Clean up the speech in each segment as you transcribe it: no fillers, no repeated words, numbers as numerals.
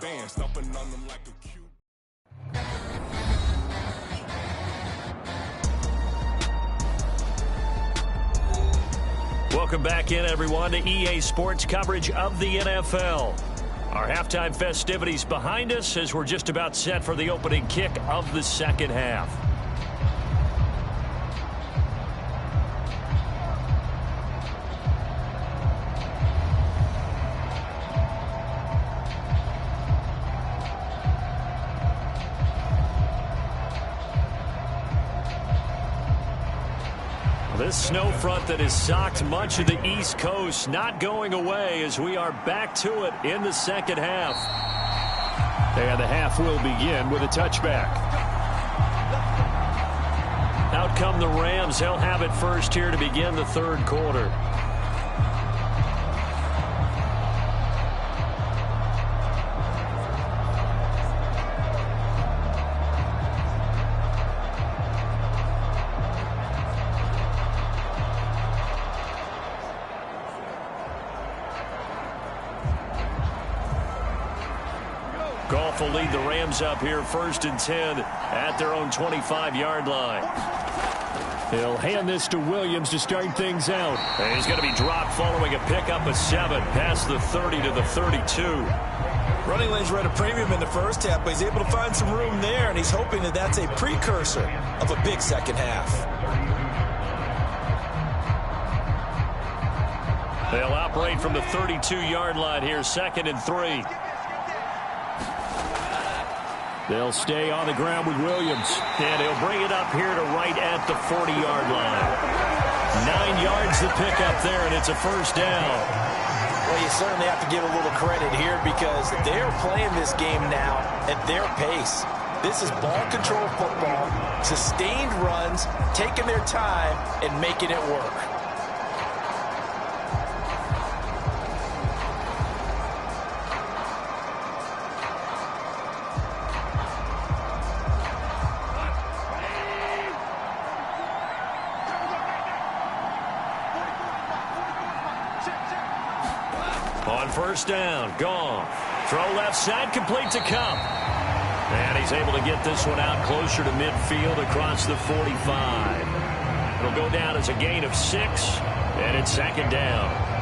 band, stomping on them like a cue. Welcome back in, everyone, to EA Sports coverage of the NFL. Our halftime festivities behind us as we're just about set for the opening kick of the second half. This snow front that has socked much of the East Coast not going away as we are back to it in the second half. And the half will begin with a touchback. Out come the Rams. They'll have it first here to begin the third quarter. Goff will lead the Rams up here first and 10 at their own 25-yard line. He'll hand this to Williams to start things out. And he's going to be dropped following a pickup of 7 past the 30 to the 32. Running lanes were at a premium in the first half, but he's able to find some room there, and he's hoping that that's a precursor of a big second half. They'll operate from the 32-yard line here, 2nd and 3. They'll stay on the ground with Williams. And he'll bring it up here to right at the 40-yard line. 9 yards to pick up there, and it's a first down. Well, you certainly have to give a little credit here because they're playing this game now at their pace. This is ball control football, sustained runs, taking their time, and making it work. On first down, Goff. Throw left side, complete to Kupp. And he's able to get this one out closer to midfield across the 45. It'll go down as a gain of 6, and it's 2nd down.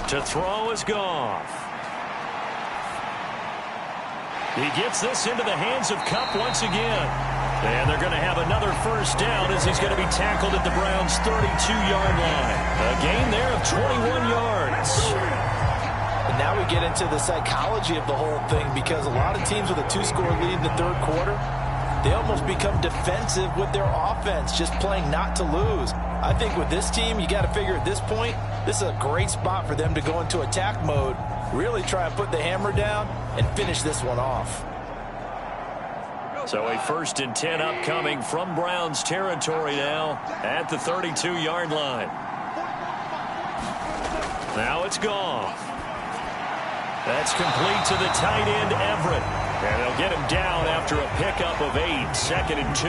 To throw is Goff. He gets this into the hands of Kupp once again. And they're going to have another first down as he's going to be tackled at the Browns' 32-yard line. A gain there of 21 yards. And now we get into the psychology of the whole thing because a lot of teams with a 2-score lead in the third quarter, they almost become defensive with their offense, just playing not to lose. I think with this team, you got to figure at this point, this is a great spot for them to go into attack mode, really try and put the hammer down and finish this one off. So a 1st and 10 upcoming from Browns territory now at the 32-yard line. Now it's Goff. That's complete to the tight end, Everett. And they'll get him down after a pickup of 8, 2nd and 2.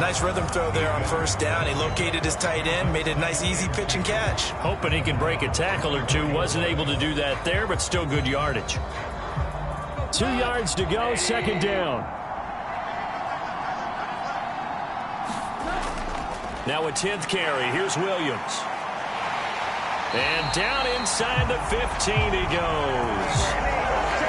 Nice rhythm throw there on first down. He located his tight end, made a nice easy pitch and catch. Hoping he can break a tackle or two. Wasn't able to do that there, but still good yardage. 2 yards to go, 2nd down. Now a 10th carry. Here's Williams. And down inside the 15 he goes.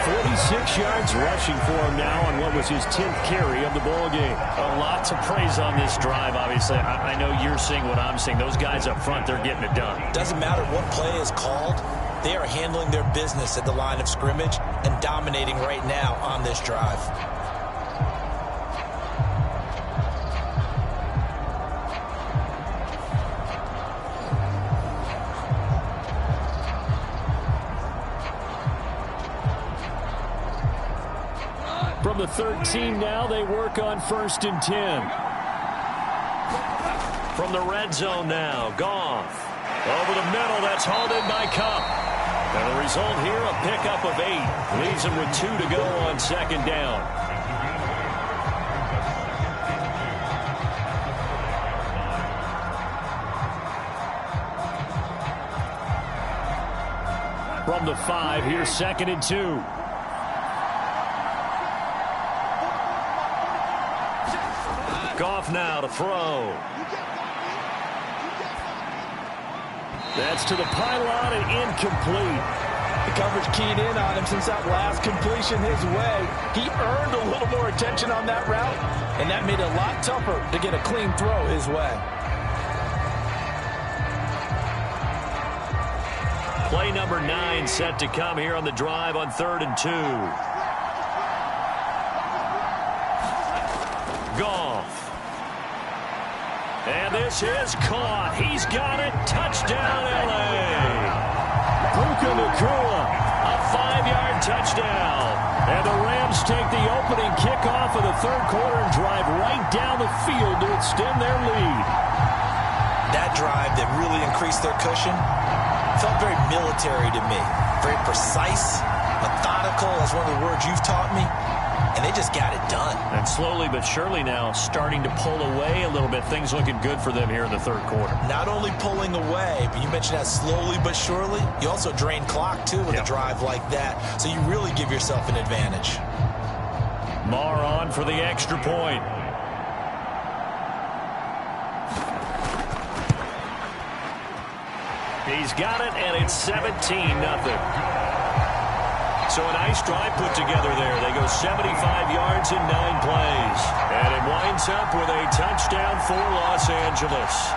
46 yards rushing for him now on what was his 10th carry of the ball game. A lot to praise on this drive, obviously. I know you're seeing what I'm seeing. Those guys up front, they're getting it done. Doesn't matter what play is called. They are handling their business at the line of scrimmage and dominating right now on this drive. From the 13 now, they work on 1st and 10. From the red zone now, Goff. Over the middle, that's hauled in by Kupp. And the result here, a pickup of 8. Leaves him with 2 to go on second down. From the 5, here's 2nd and 2. Goff now to throw. That's to the pylon and incomplete. The coverage keyed in on him since that last completion his way. He earned a little more attention on that route, and that made it a lot tougher to get a clean throw his way. Play number 9 set to come here on the drive on 3rd and 2. Goff. And this is caught. He's got it. Touchdown, L.A. Puka Nacua, a 5-yard touchdown. And the Rams take the opening kickoff of the third quarter and drive right down the field to extend their lead. That drive that really increased their cushion felt very military to me. Very precise, methodical, that's one of the words you've taught me. And they just got it done. And slowly but surely now starting to pull away a little bit. Things looking good for them here in the third quarter. Not only pulling away, but you mentioned that slowly but surely. You also drain clock, too, with a drive like that. So you really give yourself an advantage. Maher on for the extra point. He's got it, and it's 17-0. So a nice drive put together there. They go 75 yards in 9 plays. And it winds up with a touchdown for Los Angeles.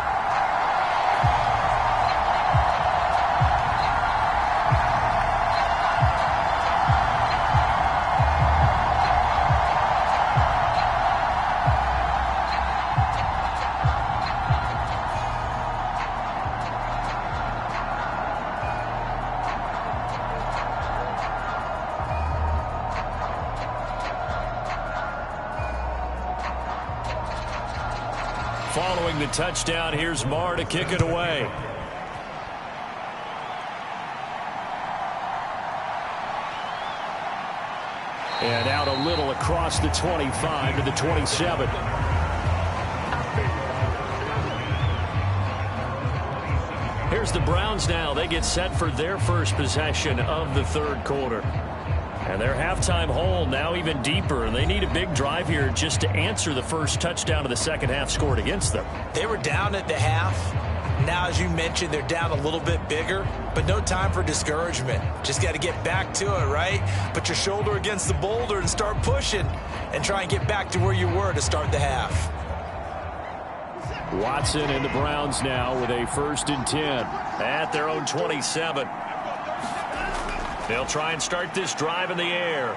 Following the touchdown, here's Maher to kick it away. And out a little across the 25 to the 27. Here's the Browns now. They get set for their first possession of the third quarter. And their halftime hole now even deeper. And they need a big drive here just to answer the first touchdown of the second half scored against them. They were down at the half. Now, as you mentioned, they're down a little bit bigger, but no time for discouragement. Just got to get back to it, right? Put your shoulder against the boulder and start pushing and try and get back to where you were to start the half. Watson and the Browns now with a 1st and 10 at their own 27. They'll try and start this drive in the air.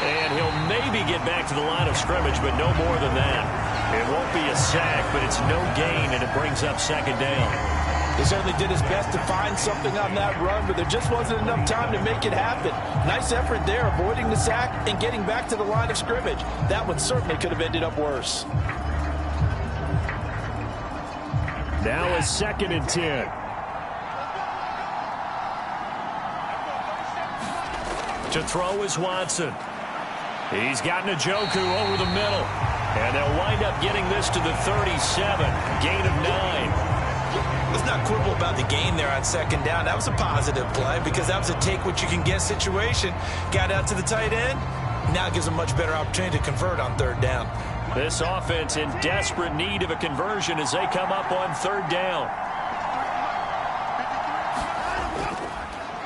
And he'll maybe get back to the line of scrimmage, but no more than that. It won't be a sack, but it's no gain, and it brings up 2nd down. He certainly did his best to find something on that run, but there just wasn't enough time to make it happen. Nice effort there, avoiding the sack and getting back to the line of scrimmage. That one certainly could have ended up worse. Now a 2nd and 10. To throw is Watson. He's got Njoku over the middle. And they'll wind up getting this to the 37. Gain of 9. Let's not quibble about the gain there on 2nd down. That was a positive play because that was a take-what-you-can-get situation. Got out to the tight end. Now it gives them much better opportunity to convert on 3rd down. This offense in desperate need of a conversion as they come up on 3rd down.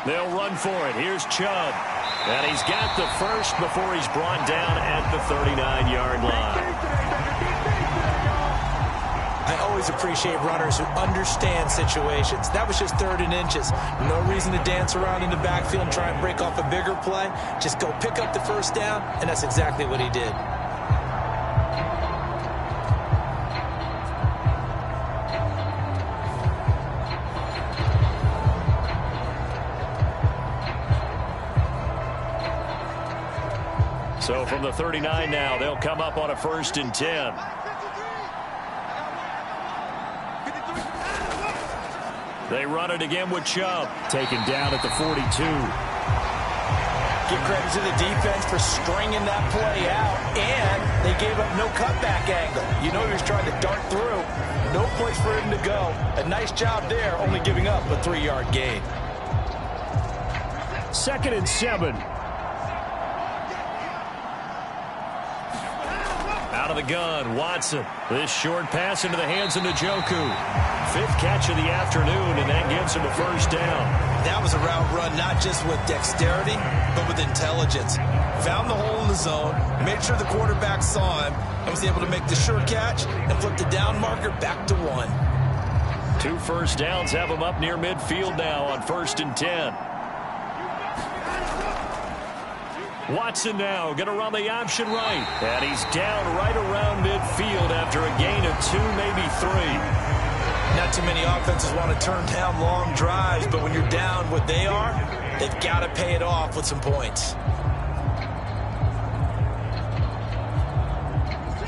They'll run for it. Here's Chubb. And he's got the first before he's brought down at the 39-yard line. I always appreciate runners who understand situations. That was just 3rd and inches. No reason to dance around in the backfield and try and break off a bigger play. Just go pick up the 1st down, and that's exactly what he did. So from the 39 now, they'll come up on a 1st and 10. They run it again with Chubb. Taken down at the 42. Give credit to the defense for stringing that play out, and they gave up no cutback angle. You know he was trying to dart through. No place for him to go. A nice job there, only giving up a 3-yard gain. 2nd and 7. Out of the gun, Watson. This short pass into the hands of Njoku. 5th catch of the afternoon, and that gives him a first down. That was a route run not just with dexterity, but with intelligence. Found the hole in the zone, made sure the quarterback saw him, and was able to make the sure catch and flip the down marker back to 1. 2 first downs have him up near midfield now on 1st and 10. Watson now going to run the option right. And he's down right around midfield after a gain of 2, maybe 3. Not too many offenses want to turn down long drives, but when you're down what they are, they've got to pay it off with some points.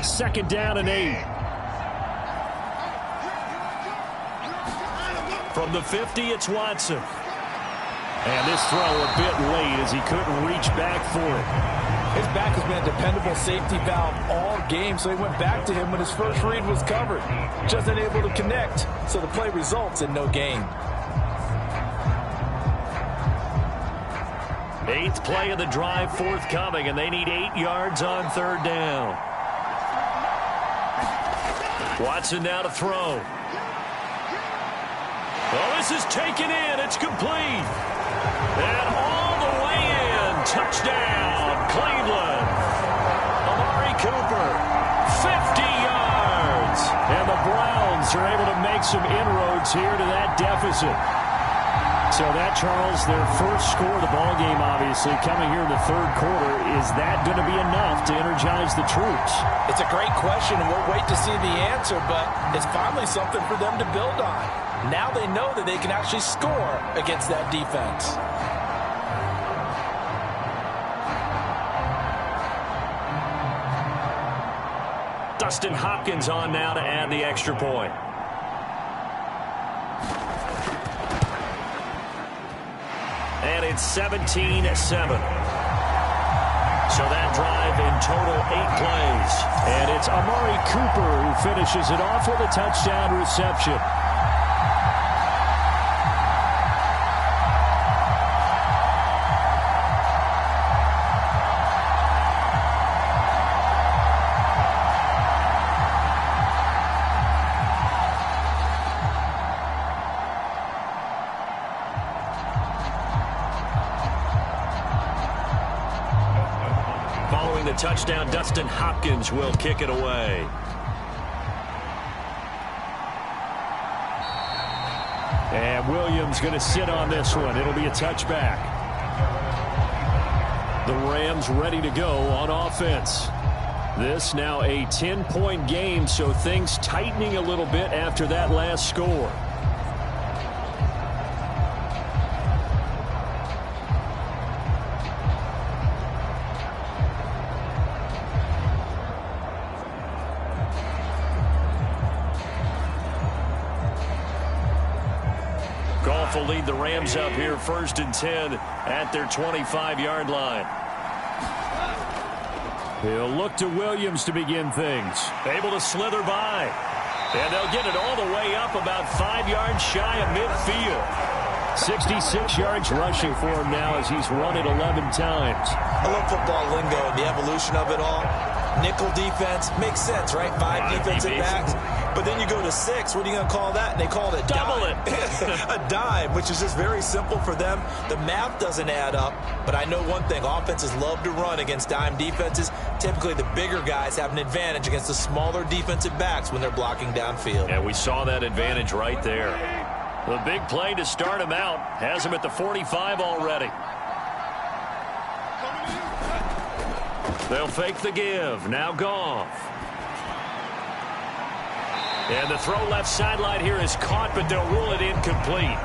2nd down and 8. From the 50, it's Watson. And this throw a bit late as he couldn't reach back for it. His back has been a dependable safety valve all game, so he went back to him when his first read was covered. Just unable to connect, so the play results in no gain. 8th play of the drive forthcoming, and they need 8 yards on 3rd down. Watson now to throw. Well, this is taken in. It's complete. And all the way in. Touchdown, Cleveland. Amari Cooper, 50 yards. And the Browns are able to make some inroads here to that deficit. So that, Charles, their first score of the ballgame, obviously, coming here in the 3rd quarter. Is that going to be enough to energize the troops? It's a great question, and we'll wait to see the answer, but it's finally something for them to build on. Now they know that they can actually score against that defense. Dustin Hopkins on now to add the extra point. And it's 17-7. So that drive in total 8 plays. And it's Amari Cooper who finishes it off with a touchdown reception. Touchdown, Dustin Hopkins will kick it away. And Williams going to sit on this one. It'll be a touchback. The Rams ready to go on offense. This now a 10-point game, so things tightening a little bit after that last score. Will lead the Rams up here 1st and 10 at their 25-yard line. He'll look to Williams to begin things. Able to slither by. And they'll get it all the way up about 5 yards shy of midfield. 66 yards rushing for him now as he's run it 11 times. I love football lingo and the evolution of it all. Nickel defense makes sense, right? 5 defensive backs. But then you go to 6. What are you going to call that? And they call it a double dime. A dime, which is just very simple for them. The math doesn't add up. But I know one thing. Offenses love to run against dime defenses. Typically, the bigger guys have an advantage against the smaller defensive backs when they're blocking downfield. And we saw that advantage right there. The big play to start him out has him at the 45 already. They'll fake the give. Now Goff. And the throw left sideline here is caught, but they'll rule it incomplete.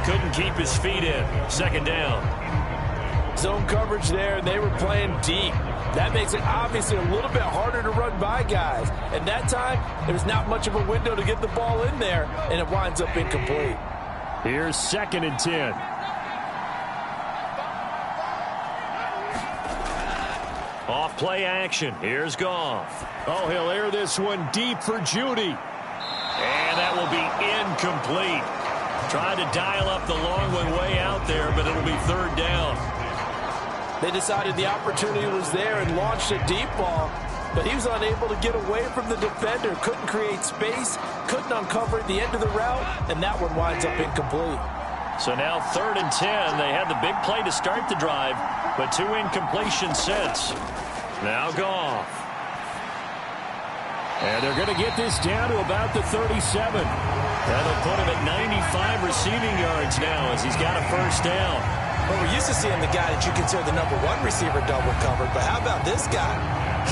Couldn't keep his feet in. 2nd down. Zone coverage there, and they were playing deep. That makes it obviously a little bit harder to run by guys. And that time, there's not much of a window to get the ball in there, and it winds up incomplete. Here's 2nd and 10. Off play action. Here's Goff. Oh, he'll air this one deep for Judy. And that will be incomplete. Tried to dial up the long one way out there, but it'll be 3rd down. They decided the opportunity was there and launched a deep ball, but he was unable to get away from the defender. Couldn't create space, couldn't uncover at the end of the route, and that one winds up incomplete. So now 3rd and 10. They had the big play to start the drive, but 2 incompletions since. Now Goff. And they're going to get this down to about the 37. That'll put him at 95 receiving yards now as he's got a 1st down. Well, we're used to seeing the guy that you consider the number 1 receiver double covered, but how about this guy?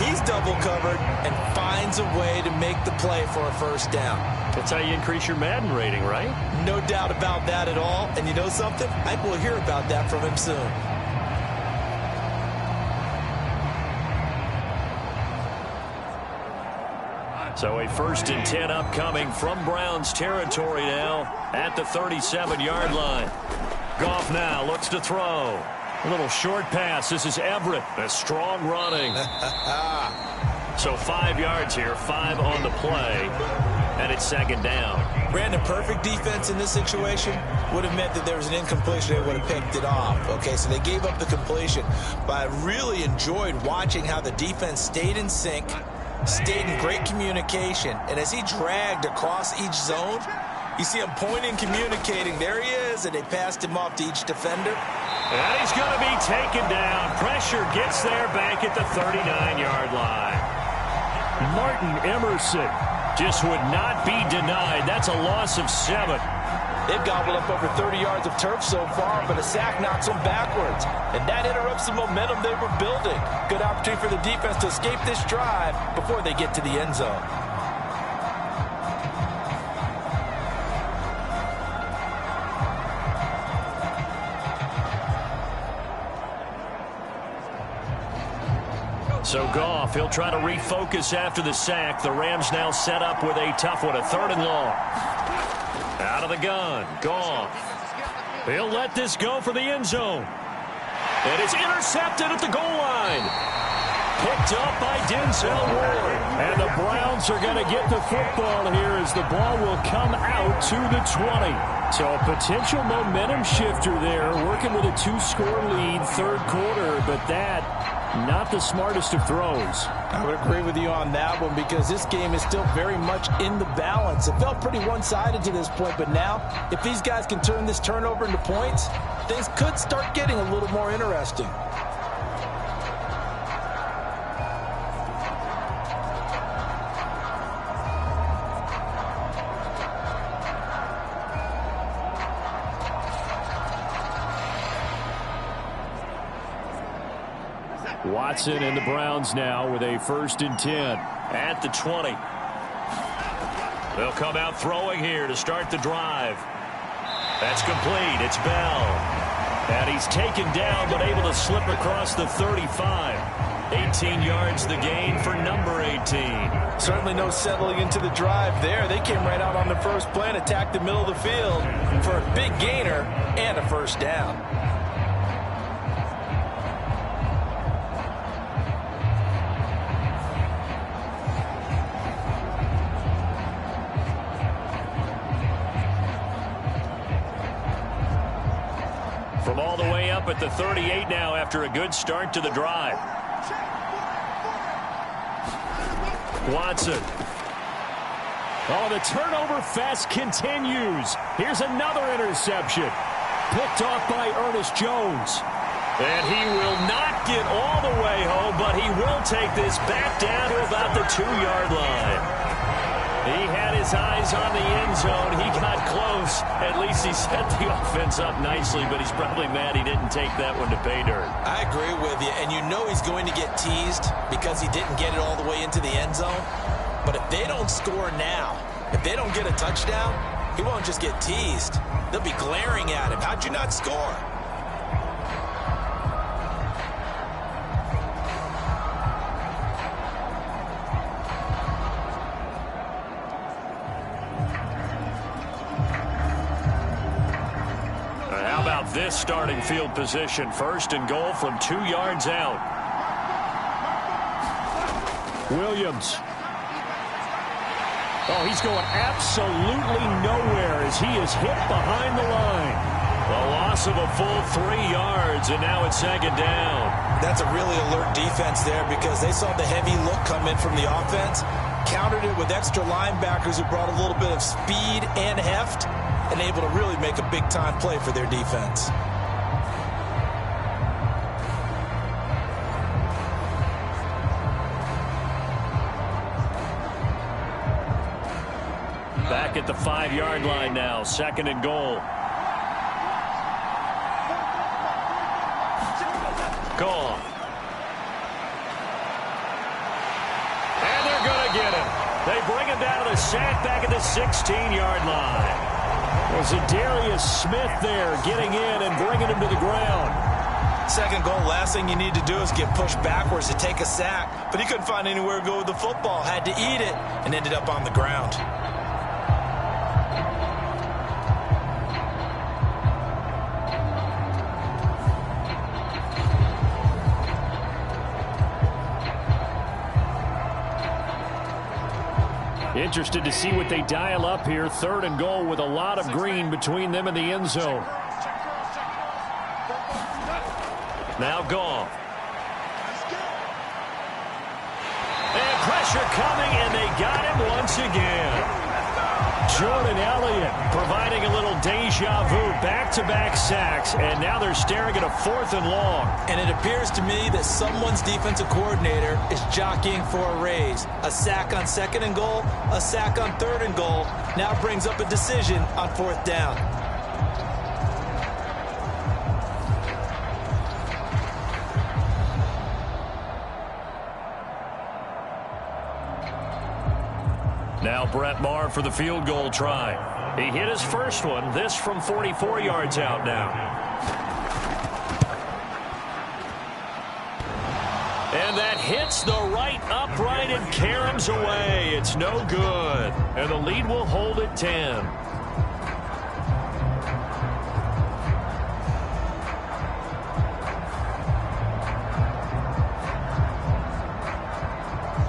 He's double covered and finds a way to make the play for a 1st down. That's how you increase your Madden rating, right? No doubt about that at all. And you know something? I think we'll hear about that from him soon. So a 1st and 10 upcoming from Browns territory now at the 37-yard line. Goff now looks to throw. A little short pass. This is Everett. A strong running. So 5 yards here, 5 on the play, and it's 2nd down. Brandon, perfect defense in this situation would have meant that there was an incompletion. They would have picked it off. Okay, so they gave up the completion. But I really enjoyed watching how the defense stayed in sync, stayed in great communication, and as he dragged across each zone, you see him pointing, communicating. There he is, and they passed him off to each defender. And he's going to be taken down. Pressure gets there back at the 39-yard line. Martin Emerson just would not be denied. That's a loss of 7. They've gobbled up over 30 yards of turf so far, but a sack knocks them backwards. And that interrupts the momentum they were building. Good opportunity for the defense to escape this drive before they get to the end zone. So Goff, he'll try to refocus after the sack. The Rams now set up with a tough one, a 3rd and long. Out of the gun, Goff. He'll let this go for the end zone. And it's intercepted at the goal line. Picked up by Denzel Ward. And the Browns are going to get the football here as the ball will come out to the 20. So a potential momentum shifter there, working with a 2-score lead, 3rd quarter, but that not the smartest of throws. I would agree with you on that one because this game is still very much in the balance. It felt pretty one-sided to this point, but now if these guys can turn this turnover into points, things could start getting a little more interesting. Watson and the Browns now with a 1st and 10 at the 20. They'll come out throwing here to start the drive. That's complete. It's Bell. And he's taken down but able to slip across the 35. 18 yards the gain for number 18. Certainly no settling into the drive there. They came right out on the first play and attacked the middle of the field for a big gainer and a 1st down. From all the way up at the 38 now after a good start to the drive. Watson. Oh, the turnover fest continues. Here's another interception. Picked off by Ernest Jones. And he will not get all the way home, but he will take this back down to about the 2-yard line. He had his eyes on the end zone. He got close. At least he set the offense up nicely, but he's probably mad he didn't take that one to pay dirt. I agree with you, and you know he's going to get teased because he didn't get it all the way into the end zone. But if they don't score now, if they don't get a touchdown, he won't just get teased. They'll be glaring at him. How'd you not score? How about this starting field position? First and goal from 2 yards out. Williams. Oh, he's going absolutely nowhere as he is hit behind the line. A loss of a full 3 yards, and now it's second down. That's a really alert defense there because they saw the heavy look come in from the offense, countered it with extra linebackers who brought a little bit of speed and heft, and able to really make a big-time play for their defense. Back at the 5-yard line now, second and goal. Gone. And they're going to get him. They bring him down to the sack back at the 16-yard line. Well, Zadarius Smith there getting in and bringing him to the ground. Second goal, last thing you need to do is get pushed backwards to take a sack. But he couldn't find anywhere to go with the football. Had to eat it and ended up on the ground. Interested to see what they dial up here. Third and goal with a lot of green between them and the end zone. Now Goff. And pressure coming, and they got him once again. Jordan Elliott providing a little deja vu, back-to-back sacks, and now they're staring at a 4th and long. And it appears to me that someone's defensive coordinator is jockeying for a raise. A sack on second and goal, a sack on third and goal, now brings up a decision on 4th down. Now Brett Maher for the field goal try. He hit his first one, this from 44 yards out now. And that hits the right upright and caroms away. It's no good. And the lead will hold at 10.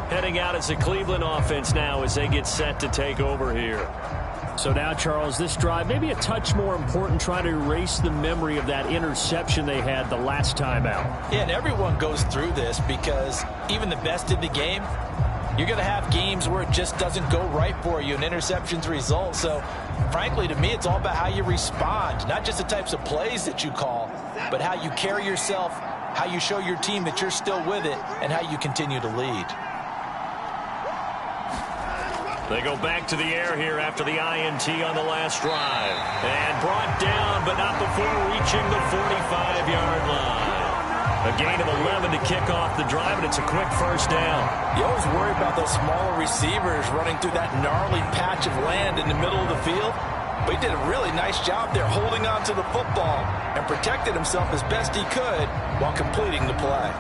Heading out as the Cleveland offense now as they get set to take over here. So now, Charles, this drive maybe a touch more important, trying to erase the memory of that interception they had the last time out. Yeah, and everyone goes through this because even the best in the game, you're going to have games where it just doesn't go right for you and interceptions result. So, frankly, to me, it's all about how you respond, not just the types of plays that you call, but how you carry yourself, how you show your team that you're still with it, and how you continue to lead. They go back to the air here after the INT on the last drive. And brought down, but not before reaching the 45-yard line. A gain of 11 to kick off the drive, and it's a quick first down. You always worry about those smaller receivers running through that gnarly patch of land in the middle of the field. But he did a really nice job there holding on to the football and protected himself as best he could while completing the play.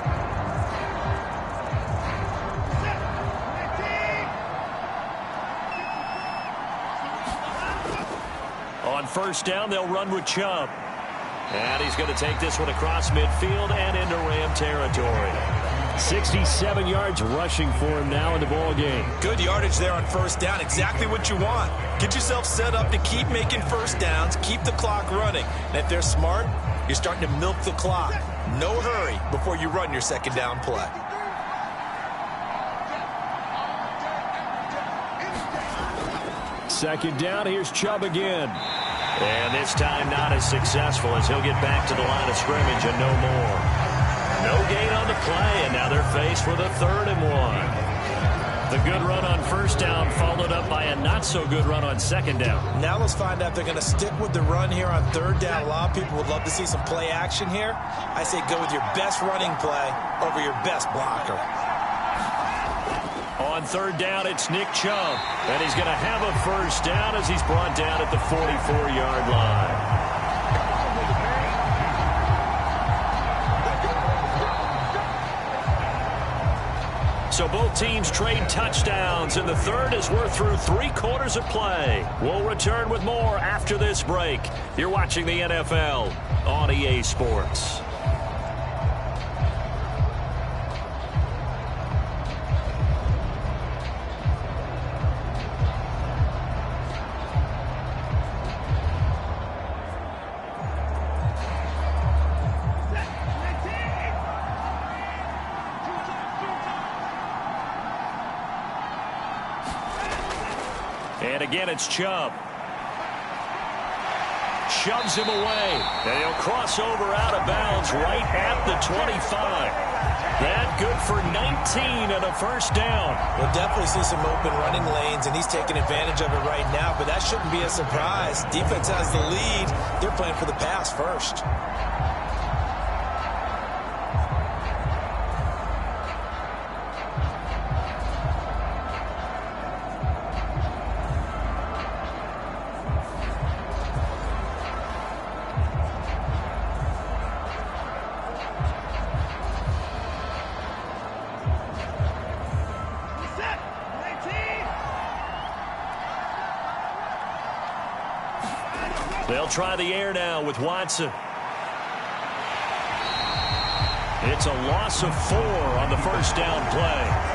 On first down, they'll run with Chubb. And he's going to take this one across midfield and into Ram territory. 67 yards rushing for him now in the ball game. Good yardage there on first down. Exactly what you want. Get yourself set up to keep making first downs, keep the clock running. And if they're smart, you're starting to milk the clock. No hurry before you run your second down play. Second down, here's Chubb again. And this time not as successful as he'll get back to the line of scrimmage and no more. No gain on the play, and now they're faced with a 3rd and 1. The good run on first down followed up by a not-so-good run on second down. Now let's find out if they're going to stick with the run here on third down. A lot of people would love to see some play action here. I say go with your best running play over your best blocker. On third down, it's Nick Chubb. And he's going to have a first down as he's brought down at the 44-yard line. So both teams trade touchdowns in the third as we're through 3 quarters of play. We'll return with more after this break. You're watching the NFL on EA Sports. And again, it's Chubb. Shoves him away. And he'll cross over out of bounds right at the 25. That good for 19 and a first down. We'll definitely see some open running lanes, and he's taking advantage of it right now, but that shouldn't be a surprise. Defense has the lead. They're playing for the pass first. They'll try the air now with Watson. It's a loss of 4 on the first down play.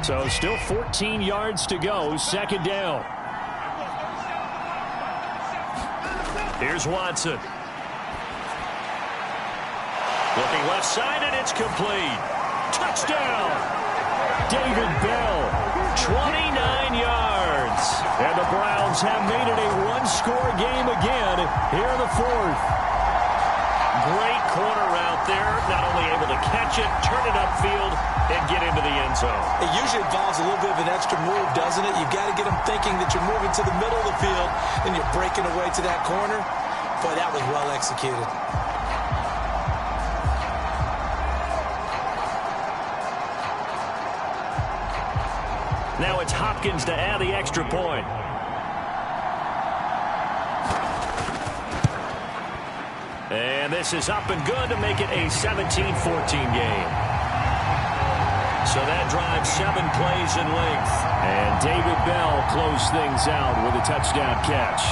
So still 14 yards to go, second down. Here's Watson. Looking left side, and it's complete. Touchdown! David Bell, 29 yards. And the Browns have made it a one-score game again here in the fourth. Great corner out there, not only able to catch it, turn it upfield, and get into the end zone. It usually involves a little bit of an extra move, doesn't it? You've got to get them thinking that you're moving to the middle of the field, and you're breaking away to that corner. Boy, that was well executed. Now it's Hopkins to add the extra point. And this is up and good to make it a 17-14 game. So that drives 7 plays in length. And David Bell closed things out with a touchdown catch.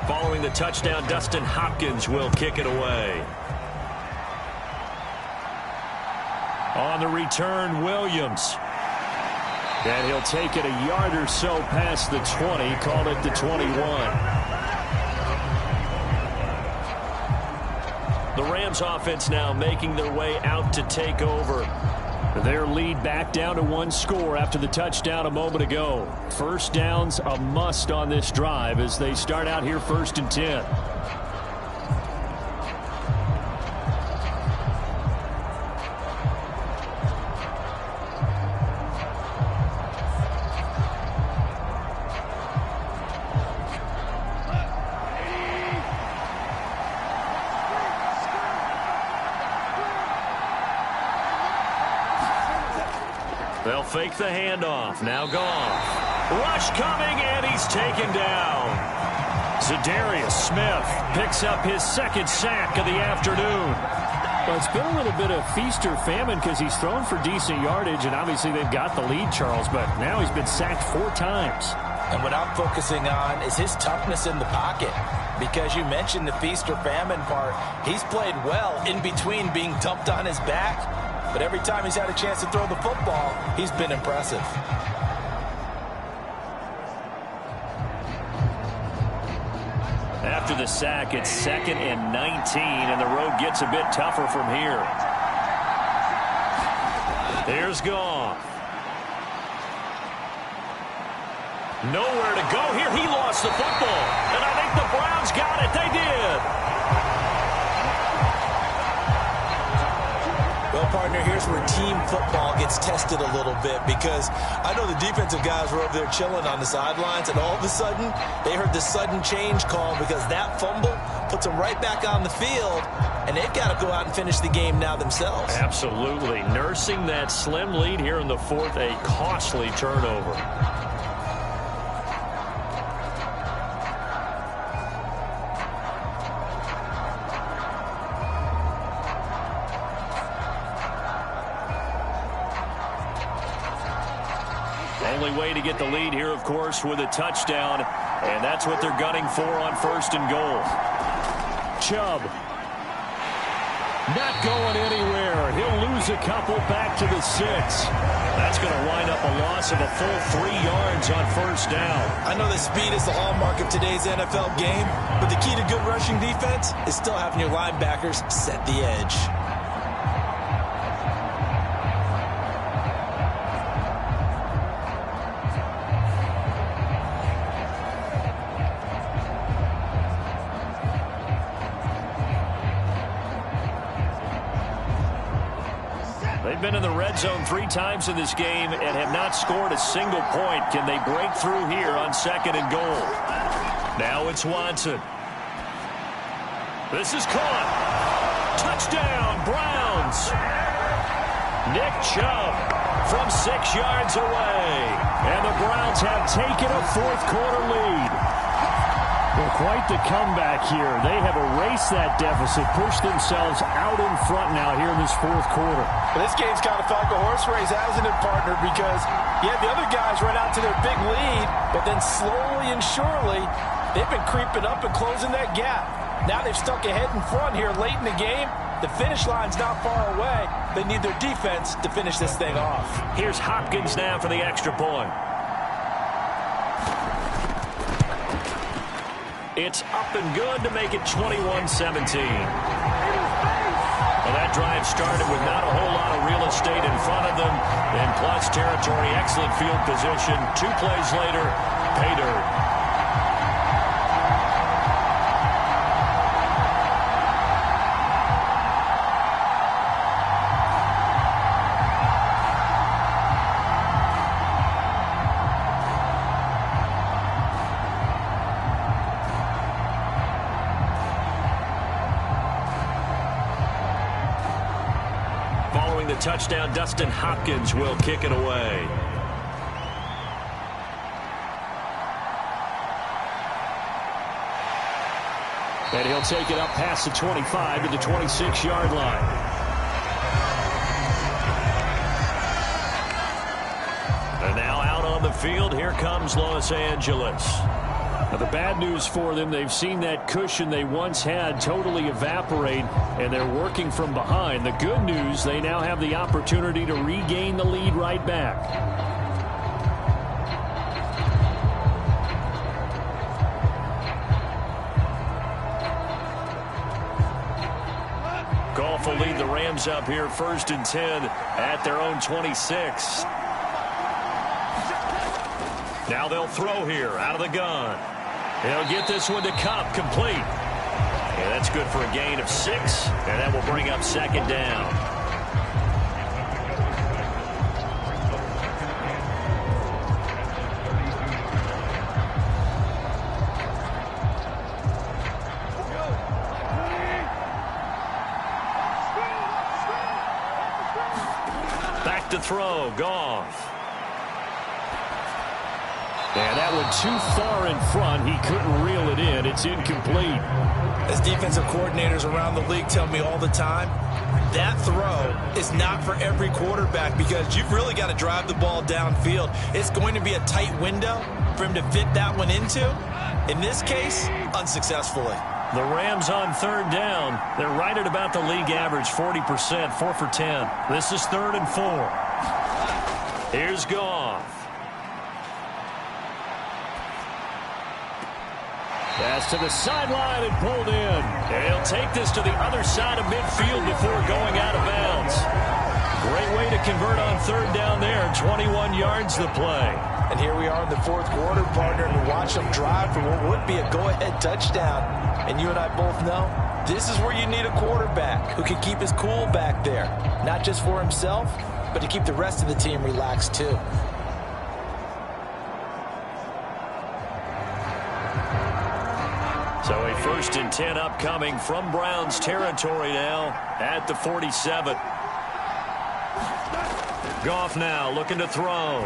Following the touchdown, Dustin Hopkins will kick it away. On the return, Williams. And he'll take it a yard or so past the 20, called it the 21. The Rams offense now making their way out to take over. Their lead back down to 1 score after the touchdown a moment ago. First down's a must on this drive as they start out here 1st and 10. They'll fake the handoff. Now Goff. Rush coming, and he's taken down. Za'Darius Smith picks up his 2nd sack of the afternoon. Well, it's been a little bit of feast or famine because he's thrown for decent yardage, and obviously they've got the lead, Charles, but now he's been sacked 4 times. And what I'm focusing on is his toughness in the pocket. Because you mentioned the feast or famine part. He's played well in between being dumped on his back. but every time he's had a chance to throw the football, he's been impressive. After the sack, it's 2nd and 19, and the road gets a bit tougher from here. Here's Goff. Nowhere to go here. He lost the football, and I think the Browns got it. They did. Well, partner, here's where team football gets tested a little bit, because I know the defensive guys were over there chilling on the sidelines, and all of a sudden, they heard the sudden change call because that fumble puts them right back on the field, and they've got to go out and finish the game now themselves. Absolutely. Nursing that slim lead here in the 4th, a costly turnover. Only way to get the lead here, of course, with a touchdown, and that's what they're gunning for on 1st and goal. Chubb. Not going anywhere. He'll lose a couple back to the 6. That's going to wind up a loss of a full 3 yards on 1st down. I know that speed is the hallmark of today's NFL game, but the key to good rushing defense is still having your linebackers set the edge. They've been in the red zone 3 times in this game and have not scored a single point. Can they break through here on 2nd and goal? Now it's Watson. This is caught. Touchdown, Browns. Nick Chubb from 6 yards away. And the Browns have taken a 4th quarter lead. Well, quite the comeback here. They have erased that deficit, pushed themselves out in front now here in this 4th quarter. Well, this game's kind of felt like a horse race, hasn't it, partner? Because, yeah, the other guys run out to their big lead, but then slowly and surely, they've been creeping up and closing that gap. Now they've stuck ahead in front here late in the game. The finish line's not far away. They need their defense to finish this thing off. Here's Hopkins now for the extra point. It's up and good to make it 21-17. Well, that drive started with not a whole lot of real estate in front of them. Then plus territory, excellent field position. 2 plays later, pay dirt. The touchdown, Dustin Hopkins will kick it away. And he'll take it up past the 25 to the 26-yard line. And now out on the field, here comes Los Angeles. Now, the bad news for them, they've seen that cushion they once had totally evaporate, and they're working from behind. The good news, they now have the opportunity to regain the lead right back. Goff will lead the Rams up here 1st and 10 at their own 26. Now they'll throw here out of the gun. He'll get this one to Kupp, complete. Yeah, that's good for a gain of 6, and that will bring up 2nd down. Back to throw, Goff. And that one too far in front. He couldn't reel it in. It's incomplete. As defensive coordinators around the league tell me all the time, that throw is not for every quarterback because you've really got to drive the ball downfield. It's going to be a tight window, for him to fit that one into. In this case, unsuccessfully. The Rams on third down. They're right at about the league average, 40%, 4 for 10. This is 3rd and 4. Here's Goff. Pass to the sideline and pulled in. And he'll take this to the other side of midfield before going out of bounds. Great way to convert on third down there. 21 yards the play. And here we are in the 4th quarter, partner, and watch them drive for what would be a go-ahead touchdown. And you and I both know this is where you need a quarterback who can keep his cool back there. Not just for himself, but to keep the rest of the team relaxed too. So a 1st and 10 upcoming from Browns territory now at the 47. Goff now looking to throw.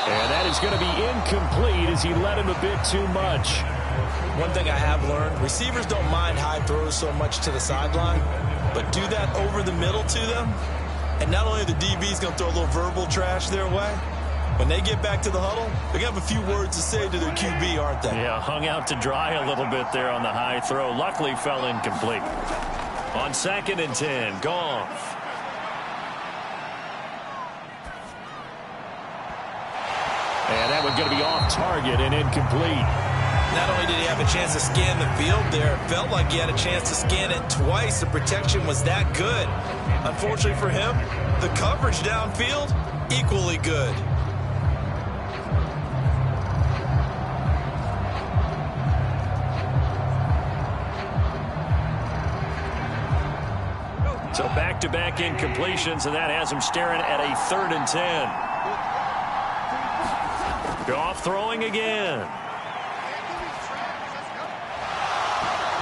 And that is going to be incomplete as he led him a bit too much. One thing I have learned, receivers don't mind high throws so much to the sideline, but do that over the middle to them, and not only are the DBs going to throw a little verbal trash their way, when they get back to the huddle, they're going to have a few words to say to their QB, aren't they? Yeah, hung out to dry a little bit there on the high throw. Luckily fell incomplete. On 2nd and 10, Goff. And that one's going to be off target and incomplete. Not only did he have a chance to scan the field there, it felt like he had a chance to scan it twice. The protection was that good. Unfortunately for him, the coverage downfield, equally good. So back-to-back incompletions, and that has him staring at a 3rd and 10. Goff throwing again.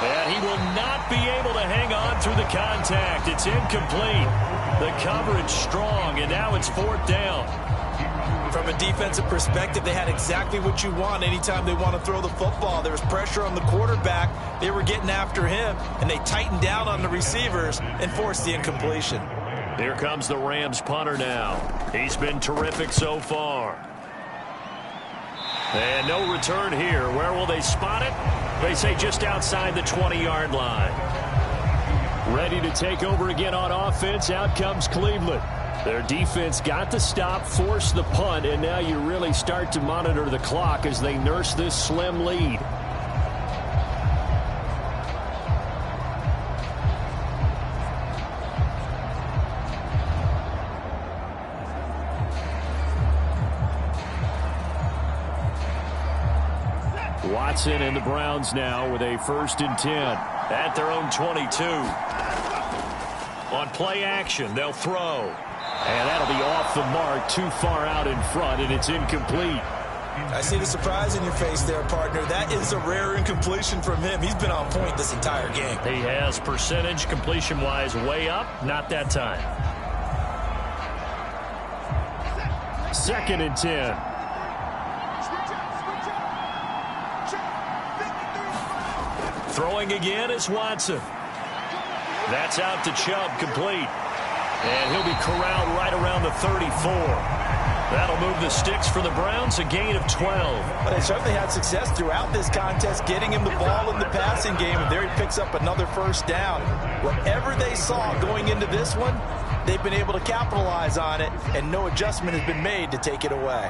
And he will not be able to hang on through the contact. It's incomplete. The coverage strong, and now it's 4th down. From a defensive perspective, they had exactly what you want anytime they want to throw the football. There was pressure on the quarterback. They were getting after him, and they tightened down on the receivers and forced the incompletion. Here comes the Rams punter now. He's been terrific so far. And no return here. Where will they spot it? They say just outside the 20-yard line. Ready to take over again on offense. Out comes Cleveland. Their defense got the stop, forced the punt, and now you really start to monitor the clock as they nurse this slim lead. Watson and the Browns now with a 1st and 10 at their own 22. On play action, they'll throw. And that'll be off the mark, too far out in front, and it's incomplete. I see the surprise in your face there, partner. That is a rare incompletion from him. He's been on point this entire game. He has percentage completion-wise way up. Not that time. 2nd and 10. Throwing again is Watson. That's out to Chubb, complete. And he'll be corralled right around the 34. That'll move the sticks for the Browns, a gain of 12. But they certainly had success throughout this contest, getting him the ball in the passing game, and there he picks up another 1st down. Whatever they saw going into this one, they've been able to capitalize on it, and no adjustment has been made to take it away.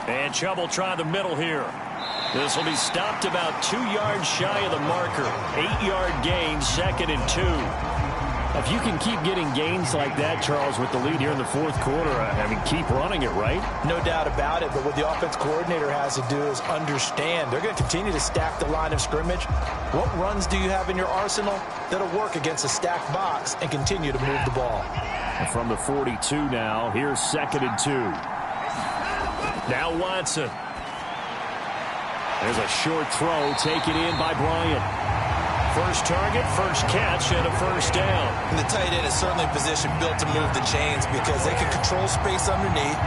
And Chubb will try the middle here. This will be stopped about 2 yards shy of the marker. 8-yard gain, 2nd and 2. If you can keep getting gains like that, Charles, with the lead here in the 4th quarter, I mean, keep running it, right? No doubt about it, but what the offense coordinator has to do is understand. They're going to continue to stack the line of scrimmage. What runs do you have in your arsenal that'll work against a stacked box and continue to move the ball? And from the 42 now, here's 2nd and 2. Now Watson. There's a short throw taken in by Bryant. First target, first catch, and a 1st down. And the tight end is certainly a position built to move the chains because they can control space underneath.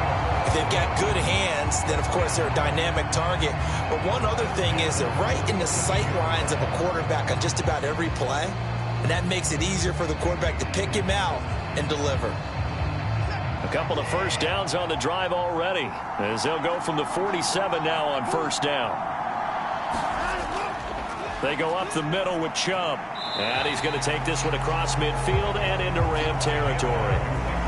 If they've got good hands, then of course they're a dynamic target. But one other thing is they're right in the sight lines of a quarterback on just about every play. And that makes it easier for the quarterback to pick him out and deliver. A Couple of first downs on the drive already, as they'll go from the 47 now on first down. They go up the middle with Chubb. And he's going to take this one across midfield and into Ram territory.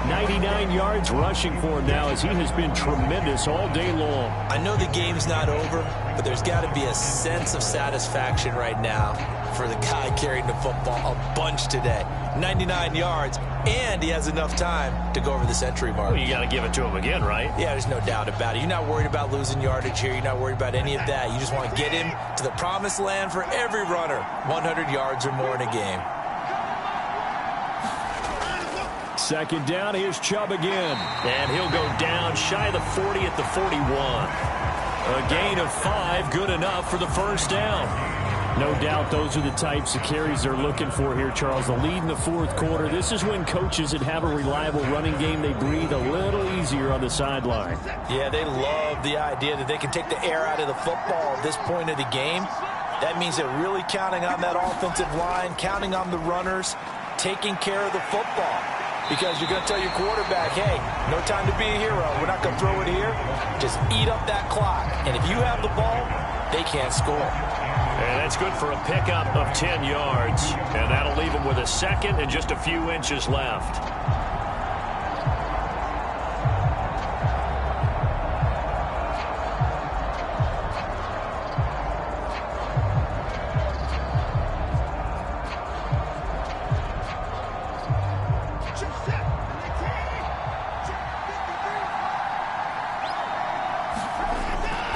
99 yards rushing for him now, as he has been tremendous all day long. I know the game's not over, but there's got to be a sense of satisfaction right now for the guy carrying the football a bunch today. 99 yards, and he has enough time to go over the century mark. Well, you got to give it to him again, right? Yeah, there's no doubt about it. You're not worried about losing yardage here. You're not worried about any of that. You just want to get him to the promised land for every runner. 100 yards or more in a game. Second down, here's Chubb again. And he'll go down shy of the 40 at the 41. A gain of 5, good enough for the first down. No doubt those are the types of carries they're looking for here, Charles. The lead in the fourth quarter. This is when coaches that have a reliable running game, they breathe a little easier on the sideline. Yeah, they love the idea that they can take the air out of the football at this point of the game. That means they're really counting on that offensive line, counting on the runners, taking care of the football. Because you're going to tell your quarterback, hey, no time to be a hero. We're not going to throw it here. Just eat up that clock. And if you have the ball, they can't score. And that's good for a pickup of 10 yards. And that'll leave him with a second and just a few inches left.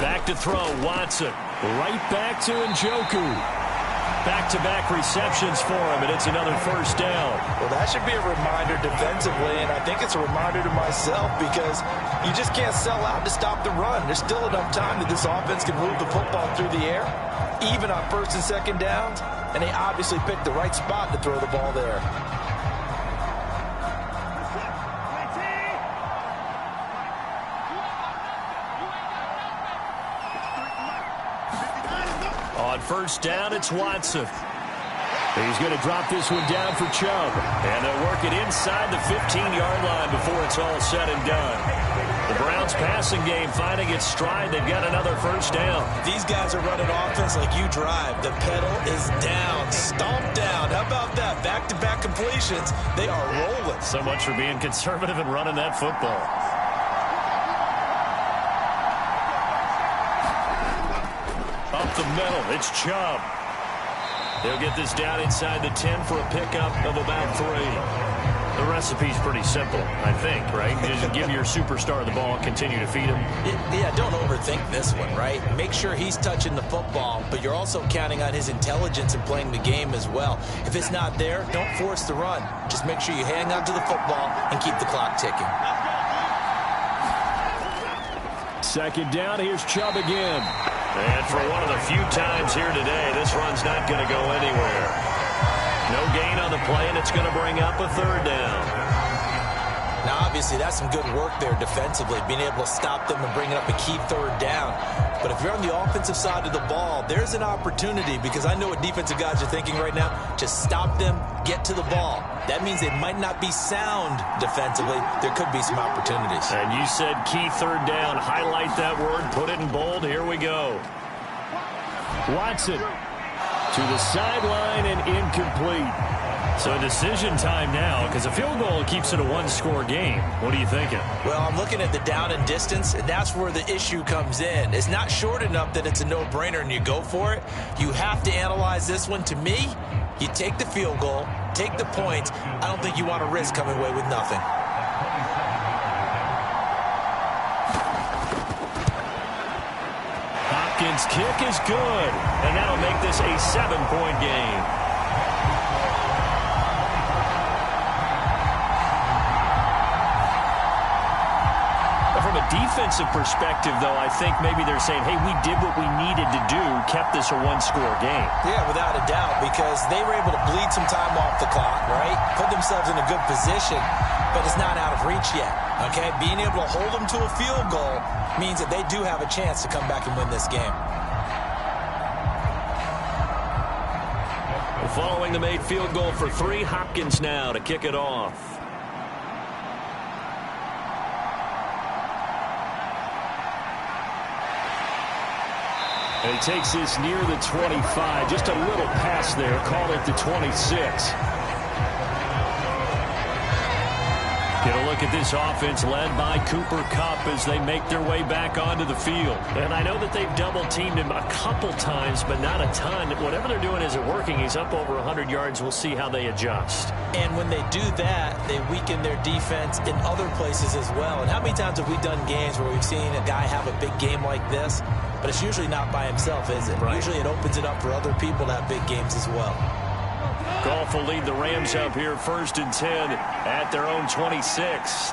Back to throw, Watson. Right back to Njoku. Back-to-back receptions for him, and it's another first down. Well, that should be a reminder defensively, and I think it's a reminder to myself because you just can't sell out to stop the run. There's still enough time that this offense can move the football through the air, even on first and second downs, and they obviously picked the right spot to throw the ball there. On first down, it's Watson. He's going to drop this one down for Chubb. And they'll work it inside the 15-yard line before it's all said and done. The Browns passing game finding its stride. They've got another first down. These guys are running offense like you drive. The pedal is down, stomped down. How about that? Back-to-back completions. They are rolling. So much for being conservative and running that football. Up the middle, it's Chubb. They'll get this down inside the 10 for a pickup of about 3. The recipe's pretty simple, I think, right? Just give your superstar the ball and continue to feed him. Yeah, don't overthink this one, right? Make sure he's touching the football, but you're also counting on his intelligence in playing the game as well. If it's not there, don't force the run. Just make sure you hang on to the football and keep the clock ticking. Second down, here's Chubb again. And for one of the few times here today, this run's not going to go anywhere. No gain on the play, and it's going to bring up a third down. Now, obviously, that's some good work there defensively, being able to stop them and bringing up a key third down. But if you're on the offensive side of the ball, there's an opportunity, because I know what defensive guys are thinking right now. Just stop them, get to the ball. That means they might not be sound defensively. There could be some opportunities. And you said key third down. Highlight that word, put it in bold. Here we go. Watson to the sideline and incomplete. So decision time now, because a field goal keeps it a one-score game. What are you thinking? Well, I'm looking at the down and distance, and that's where the issue comes in. It's not short enough that it's a no-brainer and you go for it. You have to analyze this one. To me, you take the field goal, take the points. I don't think you want to risk coming away with nothing. Hopkins' kick is good, and that'll make this a 7-point game. From a defensive perspective, though, I think maybe they're saying, hey, we did what we needed to do, kept this a one-score game. Yeah, without a doubt, because they were able to bleed some time off the clock, right? Put themselves in a good position, but it's not out of reach yet, okay? Being able to hold them to a field goal means that they do have a chance to come back and win this game. Following the made field goal for 3, Hopkins now to kick it off. And he takes this near the 25. Just a little pass there. Call it the 26. Get a look at this offense led by Cooper Kupp as they make their way back onto the field. And I know that they've double-teamed him a couple times, but not a ton. Whatever they're doing isn't working. He's up over 100 yards. We'll see how they adjust. And when they do that, they weaken their defense in other places as well. And how many times have we done games where we've seen a guy have a big game like this, but it's usually not by himself, is it? Right. Usually it opens it up for other people to have big games as well. Goff will lead the Rams up here 1st and 10 at their own 26.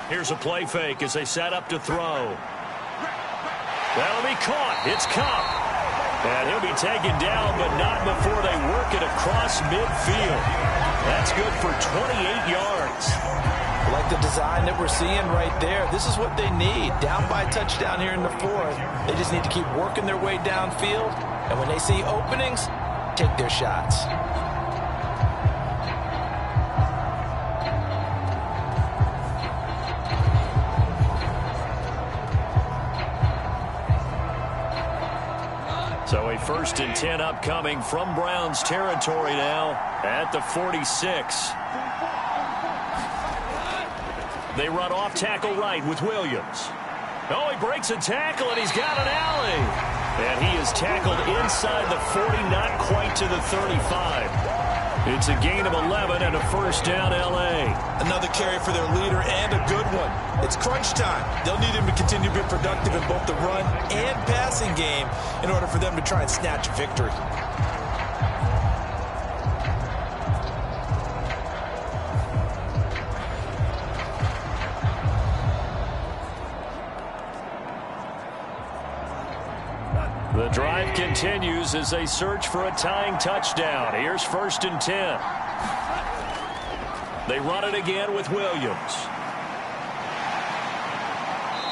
Here's a play fake as they set up to throw. That'll be caught. It's Kupp. And he'll be taken down, but not before they work it across midfield. That's good for 28 yards. Like the design that we're seeing right there, this is what they need. Down by a touchdown here in the 4th. They just need to keep working their way downfield. And when they see openings, take their shots. So a 1st and 10 upcoming from Browns territory now at the 46. They run off tackle right with Williams. Oh, he breaks a tackle, and he's got an alley. And he is tackled inside the 40, not quite to the 35. It's a gain of 11 and a 1st down, L.A. Another carry for their leader and a good one. It's crunch time. They'll need him to continue to be productive in both the run and passing game in order for them to try and snatch a victory. The drive continues as they search for a tying touchdown. Here's 1st and 10. They run it again with Williams.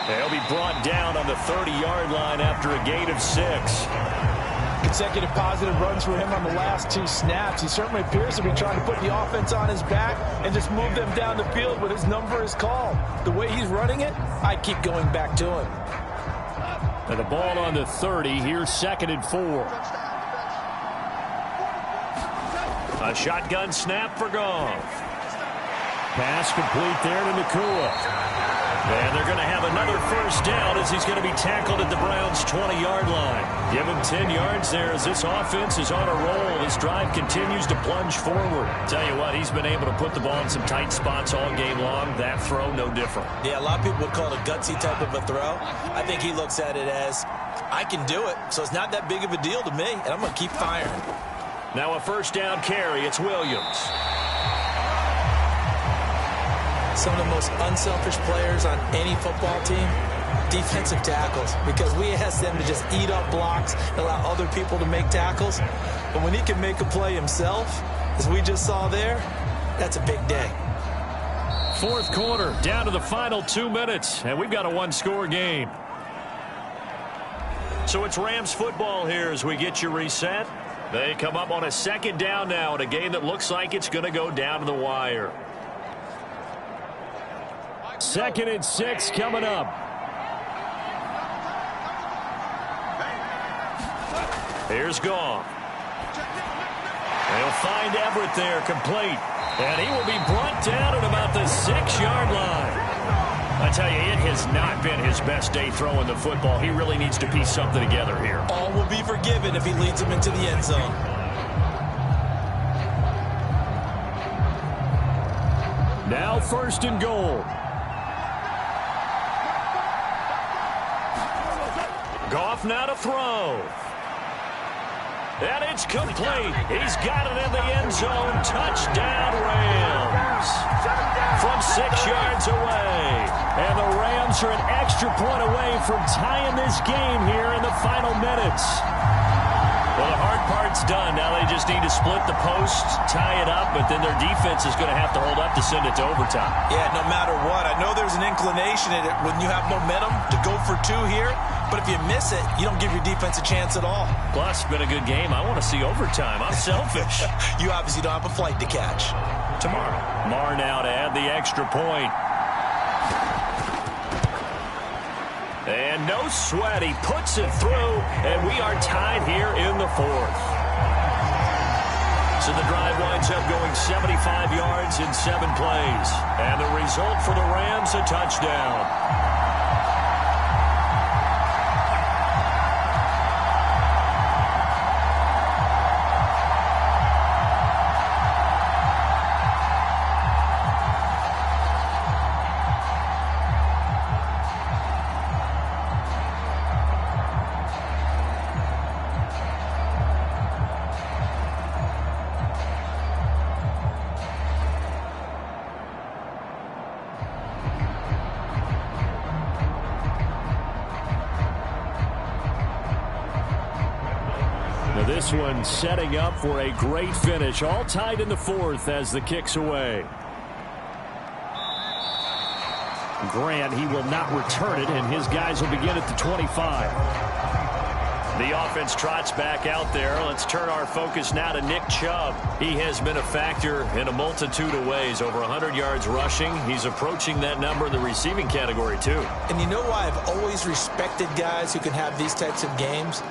They'll be brought down on the 30-yard line after a gain of 6. Consecutive positive runs for him on the last 2 snaps. He certainly appears to be trying to put the offense on his back and just move them down the field when his number is called. The way he's running it, I keep going back to him. And the ball on the 30. Here's 2nd and 4. A shotgun snap for Goff. Pass complete there to Nacua. And they're going to have another 1st down as he's going to be tackled at the Browns' 20-yard line. Give him 10 yards there as this offense is on a roll. This drive continues to plunge forward. Tell you what, he's been able to put the ball in some tight spots all game long. That throw, no different. Yeah, a lot of people would call it a gutsy type of a throw. I think he looks at it as, I can do it, so it's not that big of a deal to me, and I'm going to keep firing. Now a 1st down carry. It's Williams. Some of the most unselfish players on any football team, defensive tackles, because we ask them to just eat up blocks and allow other people to make tackles. But when he can make a play himself, as we just saw there, that's a big day. 4th quarter, down to the final 2 minutes, and we've got a 1-score game. So it's Rams football here as we get you reset. They come up on a 2nd down now in a game that looks like it's going to go down to the wire. 2nd and 6 coming up. Here's Goff. They'll find Everett there, complete. And he will be brought down at about the 6-yard line. I tell you, it has not been his best day throwing the football. He really needs to piece something together here. All will be forgiven if he leads them into the end zone. Now 1st and goal. Goff now to throw. And it's complete. He's got it in the end zone. Touchdown, Rams. From 6 yards away. And the Rams are an extra point away from tying this game here in the final minutes. Well, the hard part's done. Now they just need to split the posts, tie it up, but then their defense is going to have to hold up to send it to overtime. Yeah, no matter what. I know there's an inclination in it when you have momentum to go for 2 here, but if you miss it, you don't give your defense a chance at all. Plus, it's been a good game. I want to see overtime. I'm selfish. You obviously don't have a flight to catch. Tomorrow. Marr now to add the extra point. And no sweat. He puts it through, and we are tied here in the fourth. So the drive winds up going 75 yards in 7 plays. And the result for the Rams, a touchdown. This one setting up for a great finish. All tied in the fourth as the kick's away. Grant, he will not return it, and his guys will begin at the 25. The offense trots back out there. Let's turn our focus now to Nick Chubb. He has been a factor in a multitude of ways. Over 100 yards rushing. He's approaching that number in the receiving category, too. And you know why I've always respected guys who can have these types of games?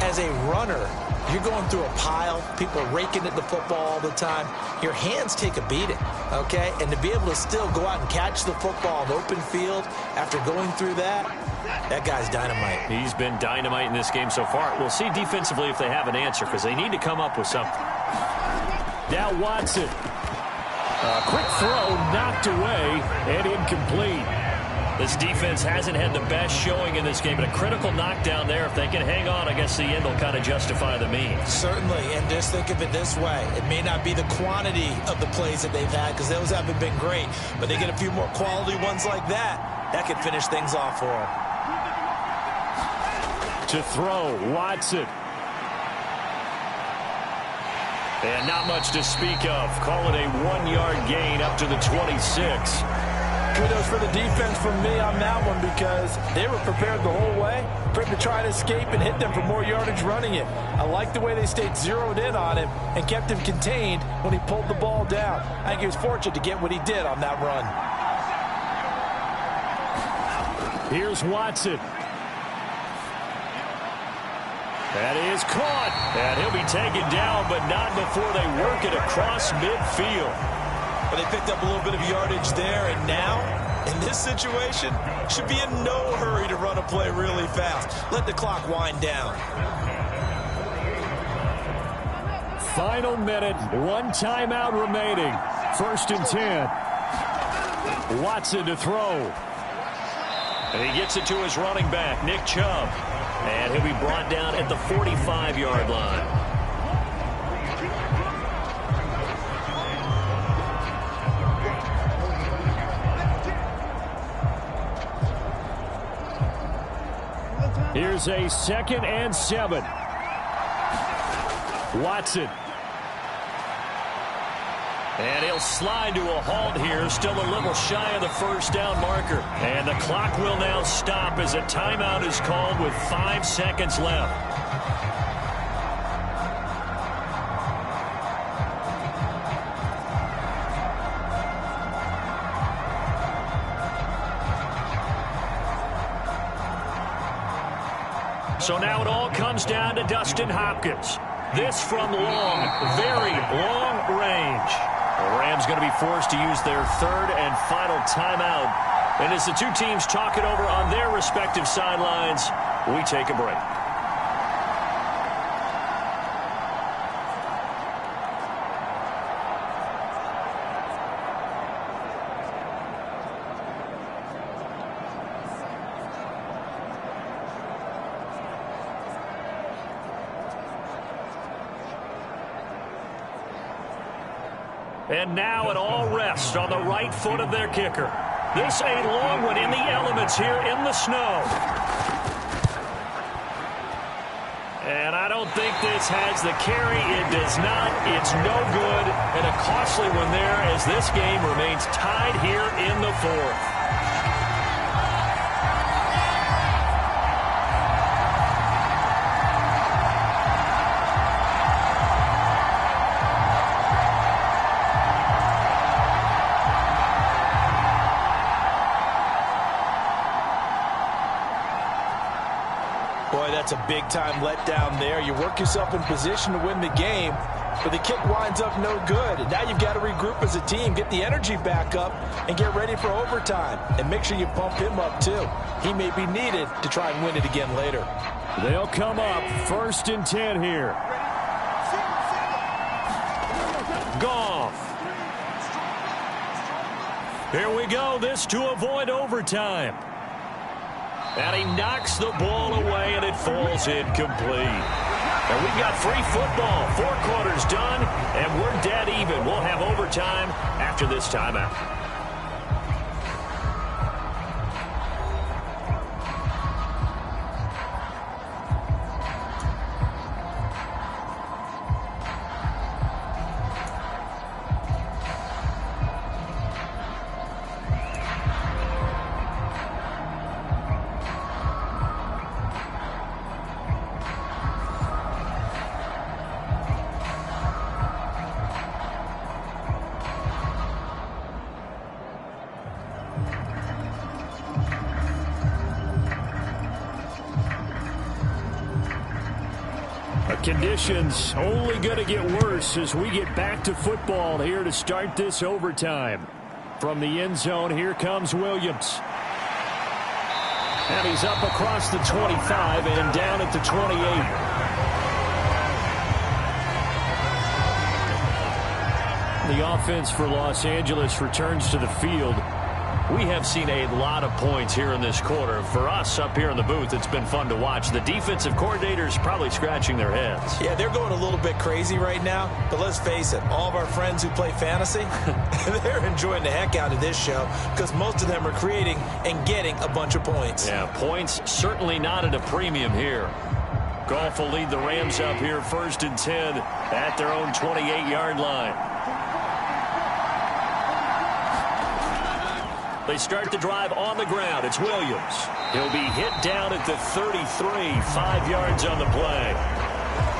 As a runner, you're going through a pile. People are raking at the football all the time. Your hands take a beating, okay? And to be able to still go out and catch the football in open field after going through that guy's dynamite. He's been dynamite in this game so far. We'll see defensively if they have an answer, because they need to come up with something. Now Watson. A quick throw knocked away and incomplete. This defense hasn't had the best showing in this game, but a critical knockdown there. If they can hang on, I guess the end will kind of justify the means. Certainly, and just think of it this way. It may not be the quantity of the plays that they've had, because those haven't been great, but they get a few more quality ones like that. That could finish things off for them. To throw, Watson. And not much to speak of. Call it a 1-yard gain up to the 26. Kudos for the defense from me on that one, because they were prepared the whole way for him to try to escape and hit them for more yardage running it. I like the way they stayed zeroed in on him and kept him contained when he pulled the ball down. I think he was fortunate to get what he did on that run. Here's Watson. That is caught. And he'll be taken down, but not before they work it across midfield. Well, they picked up a little bit of yardage there, and now, in this situation, should be in no hurry to run a play really fast. Let the clock wind down. Final minute, 1 timeout remaining. 1st and 10. Watson to throw. And he gets it to his running back, Nick Chubb. And he'll be brought down at the 45-yard line. Here's a 2nd and 7. Watson. And he'll slide to a halt here, still a little shy of the first down marker. And the clock will now stop as a timeout is called with 5 seconds left. So now it all comes down to Dustin Hopkins. This from long, very long range. The Rams going to be forced to use their 3rd and final timeout. And as the two teams talk it over on their respective sidelines, we take a break. And now it all rests on the right foot of their kicker. This a long one in the elements here in the snow. And I don't think this has the carry. It does not. It's no good. And a costly one there as this game remains tied here in the 4th. Boy, that's a big-time letdown there. You work yourself in position to win the game, but the kick winds up no good. And now you've got to regroup as a team, get the energy back up, and get ready for overtime. And make sure you pump him up, too. He may be needed to try and win it again later. They'll come up 1st and 10 here. Goff. Here we go. This to avoid overtime. And he knocks the ball away, and it falls incomplete. And we've got free football. 4 quarters done, and we're dead even. We'll have overtime after this timeout. Conditions only going to get worse as we get back to football here to start this overtime. From the end zone, here comes Williams. And he's up across the 25 and down at the 28. The offense for Los Angeles returns to the field. We have seen a lot of points here in this quarter. For us up here in the booth, it's been fun to watch. The defensive coordinators probably scratching their heads. Yeah, they're going a little bit crazy right now. But let's face it, all of our friends who play fantasy, they're enjoying the heck out of this show because most of them are creating and getting a bunch of points. Yeah, points certainly not at a premium here. Goff will lead the Rams up here 1st and 10 at their own 28-yard line. They start the drive on the ground. It's Williams. He'll be hit down at the 33, 5 yards on the play.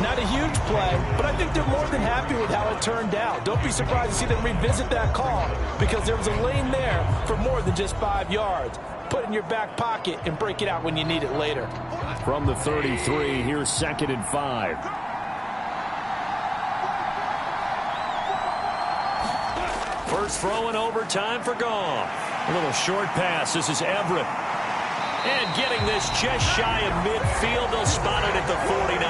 Not a huge play, but I think they're more than happy with how it turned out. Don't be surprised to see them revisit that call because there was a lane there for more than just 5 yards. Put it in your back pocket and break it out when you need it later. From the 33, here's 2nd and 5. First throw in overtime for Goff. A little short pass. This is Everett. And getting this just shy of midfield. They'll spot it at the 49.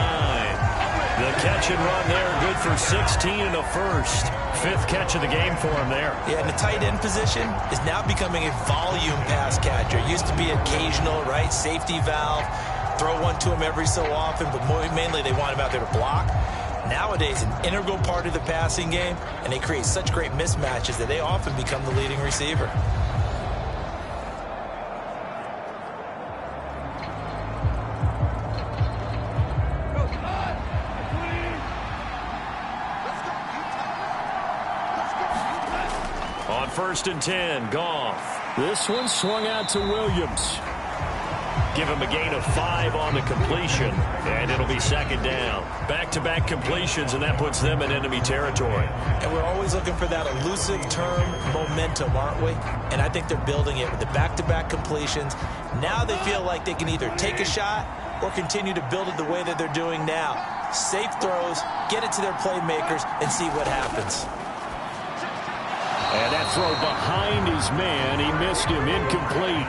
The catch and run there. Good for 16 and a first. 5th catch of the game for him there. Yeah, and the tight end position is now becoming a volume pass catcher. It used to be occasional, right? Safety valve. Throw one to him every so often, but mainly they want him out there to block. Nowadays, an integral part of the passing game, and they create such great mismatches that they often become the leading receiver. On 1st and 10, Goff. This one swung out to Williams. Give him a gain of 5 on the completion, and it'll be 2nd down. Back-to-back completions, and that puts them in enemy territory. And we're always looking for that elusive term momentum, aren't we? And I think they're building it with the back-to-back completions. Now they feel like they can either take a shot or continue to build it the way that they're doing now. Safe throws, get it to their playmakers, and see what happens. And that throw behind his man, he missed him, incomplete.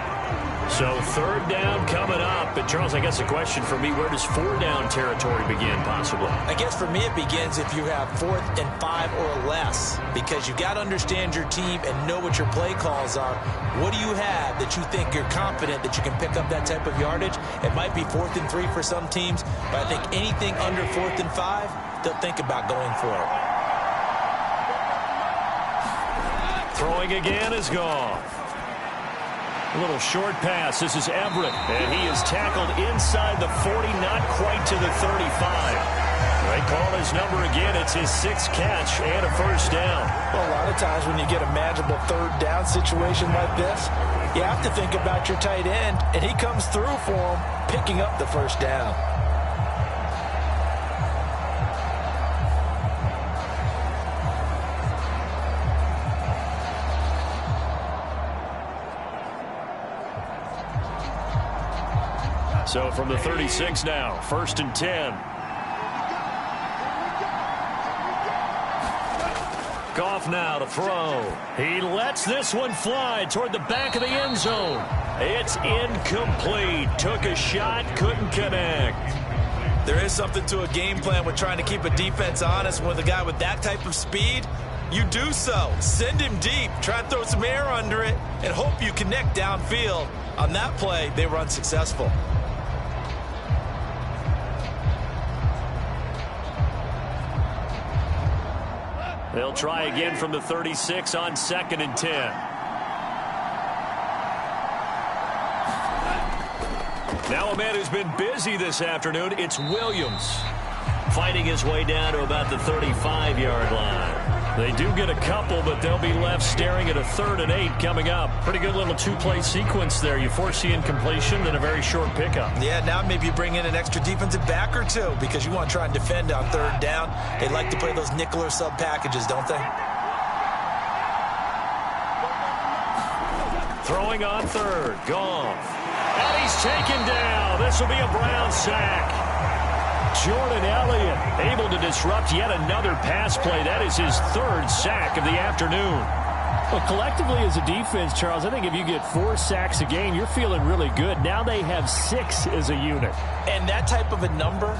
So 3rd down coming up. And Charles, I guess the question for me, where does 4 down territory begin possibly? I guess for me it begins if you have 4th and 5 or less, because you've got to understand your team and know what your play calls are. What do you have that you think you're confident that you can pick up that type of yardage? It might be 4th and 3 for some teams, but I think anything under 4th and 5, they'll think about going for it. Throwing again is Goff. A little short pass. This is Everett, and he is tackled inside the 40, not quite to the 35. They call his number again. It's his 6th catch and a 1st down. Well, a lot of times when you get a manageable 3rd down situation like this, you have to think about your tight end, and he comes through for him, picking up the 1st down. So from the 36 now, 1st and 10. Goff now to throw. He lets this one fly toward the back of the end zone. It's incomplete. Took a shot, couldn't connect. There is something to a game plan with trying to keep a defense honest. With a guy with that type of speed, you do so. Send him deep, try and throw some air under it, and hope you connect downfield. On that play, they were unsuccessful. They'll try again from the 36 on 2nd and 10. Now a man who's been busy this afternoon, it's Williams. Fighting his way down to about the 35-yard line. They do get a couple, but they'll be left staring at a 3rd and 8 coming up. Pretty good little two-play sequence there. You foresee incompletion, then a very short pickup. Yeah, now maybe you bring in an extra defensive back or two because you want to try and defend on 3rd down. They like to play those nickel or sub packages, don't they? Throwing on 3rd, Goff. And he's taken down. This will be a Brown sack. Jordan Elliott able to disrupt yet another pass play. That is his 3rd sack of the afternoon. Well, collectively as a defense, Charles, I think if you get 4 sacks a game, you're feeling really good. Now they have 6 as a unit. And that type of a number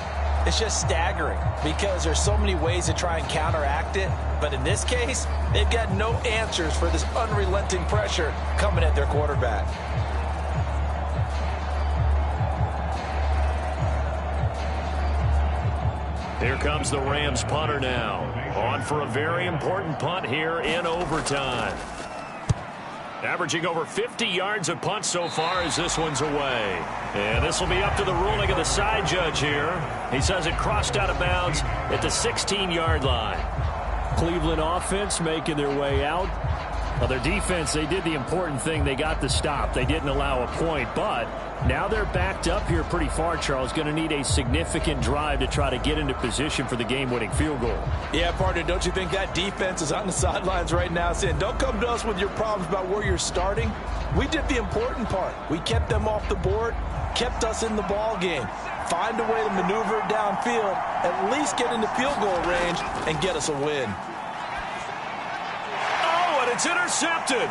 is just staggering because there's so many ways to try and counteract it. But in this case, they've got no answers for this unrelenting pressure coming at their quarterback. Here comes the Rams punter now. On for a very important punt here in overtime. Averaging over 50 yards a punt so far as this one's away. And this will be up to the ruling of the side judge here. He says it crossed out of bounds at the 16-yard line. Cleveland offense making their way out. Well, their defense, they did the important thing. They got the stop. They didn't allow a point, but now they're backed up here pretty far, Charles. Going to need a significant drive to try to get into position for the game-winning field goal. Yeah, partner, don't you think that defense is on the sidelines right now saying, don't come to us with your problems about where you're starting? We did the important part. We kept them off the board, kept us in the ball game. Find a way to maneuver downfield, at least get into field goal range, and get us a win. It's intercepted.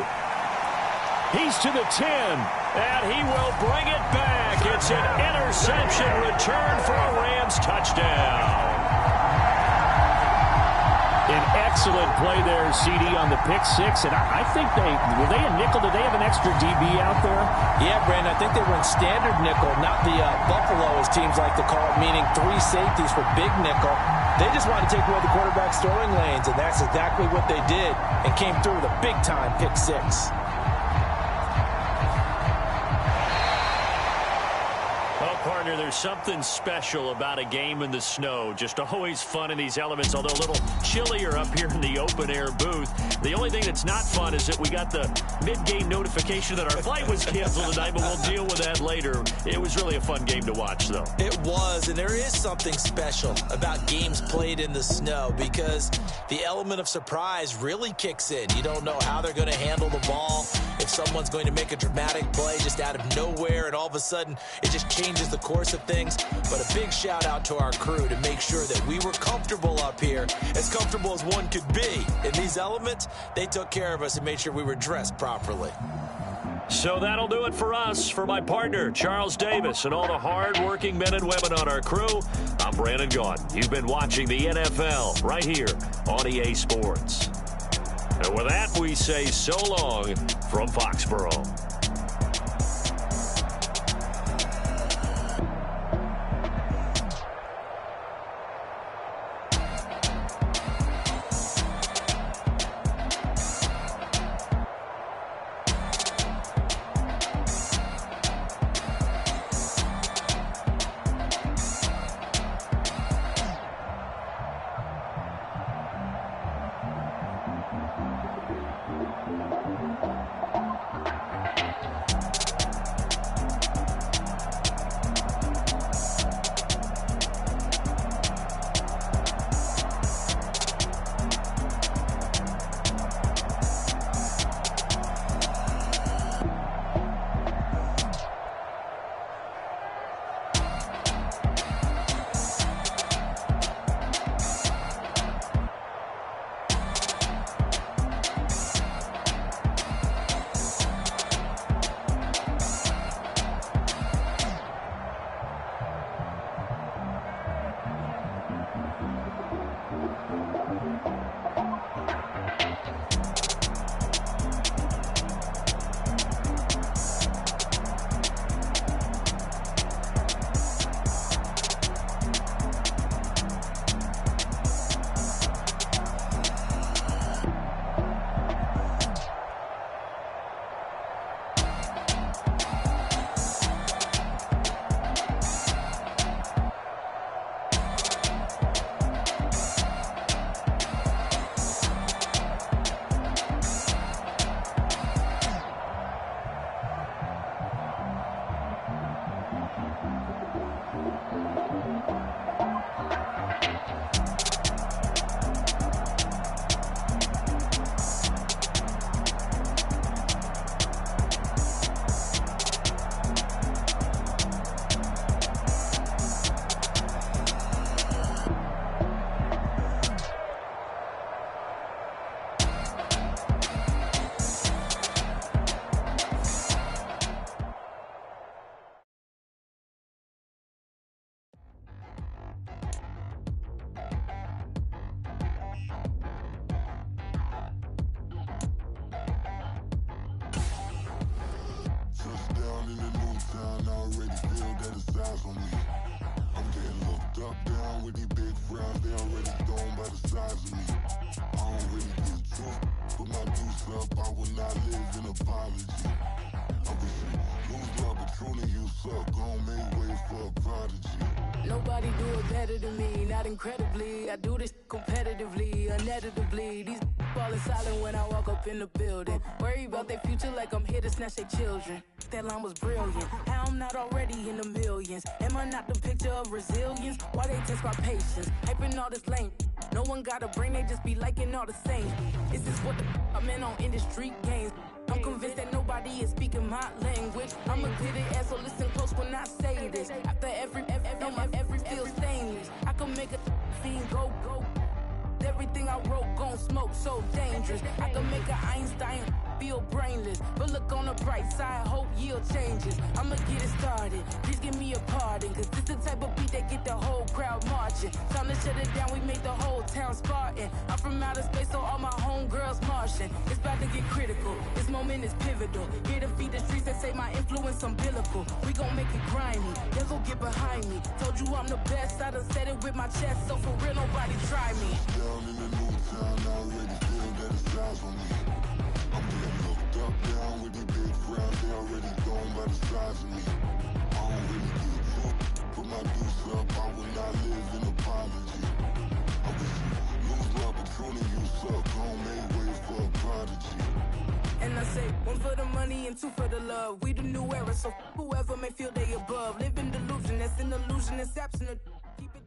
He's to the 10, and he will bring it back. It's an interception return for a Rams touchdown. An excellent play there, CD, on the pick 6. And I think were they a nickel? Did they have an extra DB out there? Yeah, Brandon, I think they were in standard nickel, not the Buffalo, as teams like to call it, meaning 3 safeties for big nickel. They just wanted to take away the quarterback's throwing lanes, and that's exactly what they did, and came through with a big-time pick 6. Partner, there's something special about a game in the snow. Just always fun in these elements, although a little chillier up here in the open-air booth. The only thing that's not fun is that we got the mid-game notification that our flight was canceled tonight, but we'll deal with that later. It was really a fun game to watch, though. It was, and there is something special about games played in the snow because the element of surprise really kicks in. You don't know how they're going to handle the ball, if someone's going to make a dramatic play just out of nowhere, and all of a sudden it just changes the course of things. But a big shout out to our crew to make sure that we were comfortable up here, as comfortable as one could be. In these elements, they took care of us and made sure we were dressed properly. So that'll do it for us. For my partner, Charles Davis, and all the hard-working men and women on our crew, I'm Brandon Gaudin. You've been watching the NFL right here on EA Sports. And with that, we say so long from Foxborough. Down in the new town, I already feel that it's eyes on me. I'm getting looked up, down with these big frowns, they already thrown by the size of me. I don't really get drunk, put my juice up, I will not live in apology. I'm lose love, but truly you suck, gon' make way for a prodigy. Nobody do it better than me, not incredibly. I do this competitively, uneditably. These falling silent when I walk up in the building. Worry about their future like I'm here to snatch their children. That line was brilliant. How I'm not already in the millions? Am I not the picture of resilience? Why they test my patience? Hyping all this lame. No one got a brain, they just be liking all the same. Is this what the I'm in on industry games? I'm convinced that nobody is speaking my language. I'm a good ass, so listen close when I say this. After every feel stainless. I can make a fiend go. Everything I wrote gon' smoke, so dangerous. I can make an Einstein feel brainless. But look on the bright side, hope yield changes. I'ma get it started, please give me a pardon. Cause this the type of beat that get the whole crowd marching. Time to shut it down, we make the whole town Spartan. I'm from outer space, so all my homegirls Martian. It's about to get critical, this moment is pivotal. Here to feed the streets that say my influence umbilical. We gon' make it grimy, then go get behind me. Told you I'm the best, I done said it with my chest. So for real, nobody try me. Down in the new town, I already feel that it's eyes on me. I'm getting looked up, down with these big frowns, they already thrown by the size of me. I don't really get drunk, put my juice up, I will not live in apology. I wish you lose love, but truly you suck, gon' make way for a prodigy. And I say, one for the money and two for the love. We the new era, so whoever may feel they above. Live in delusion, that's an illusion, that's absent. Keep it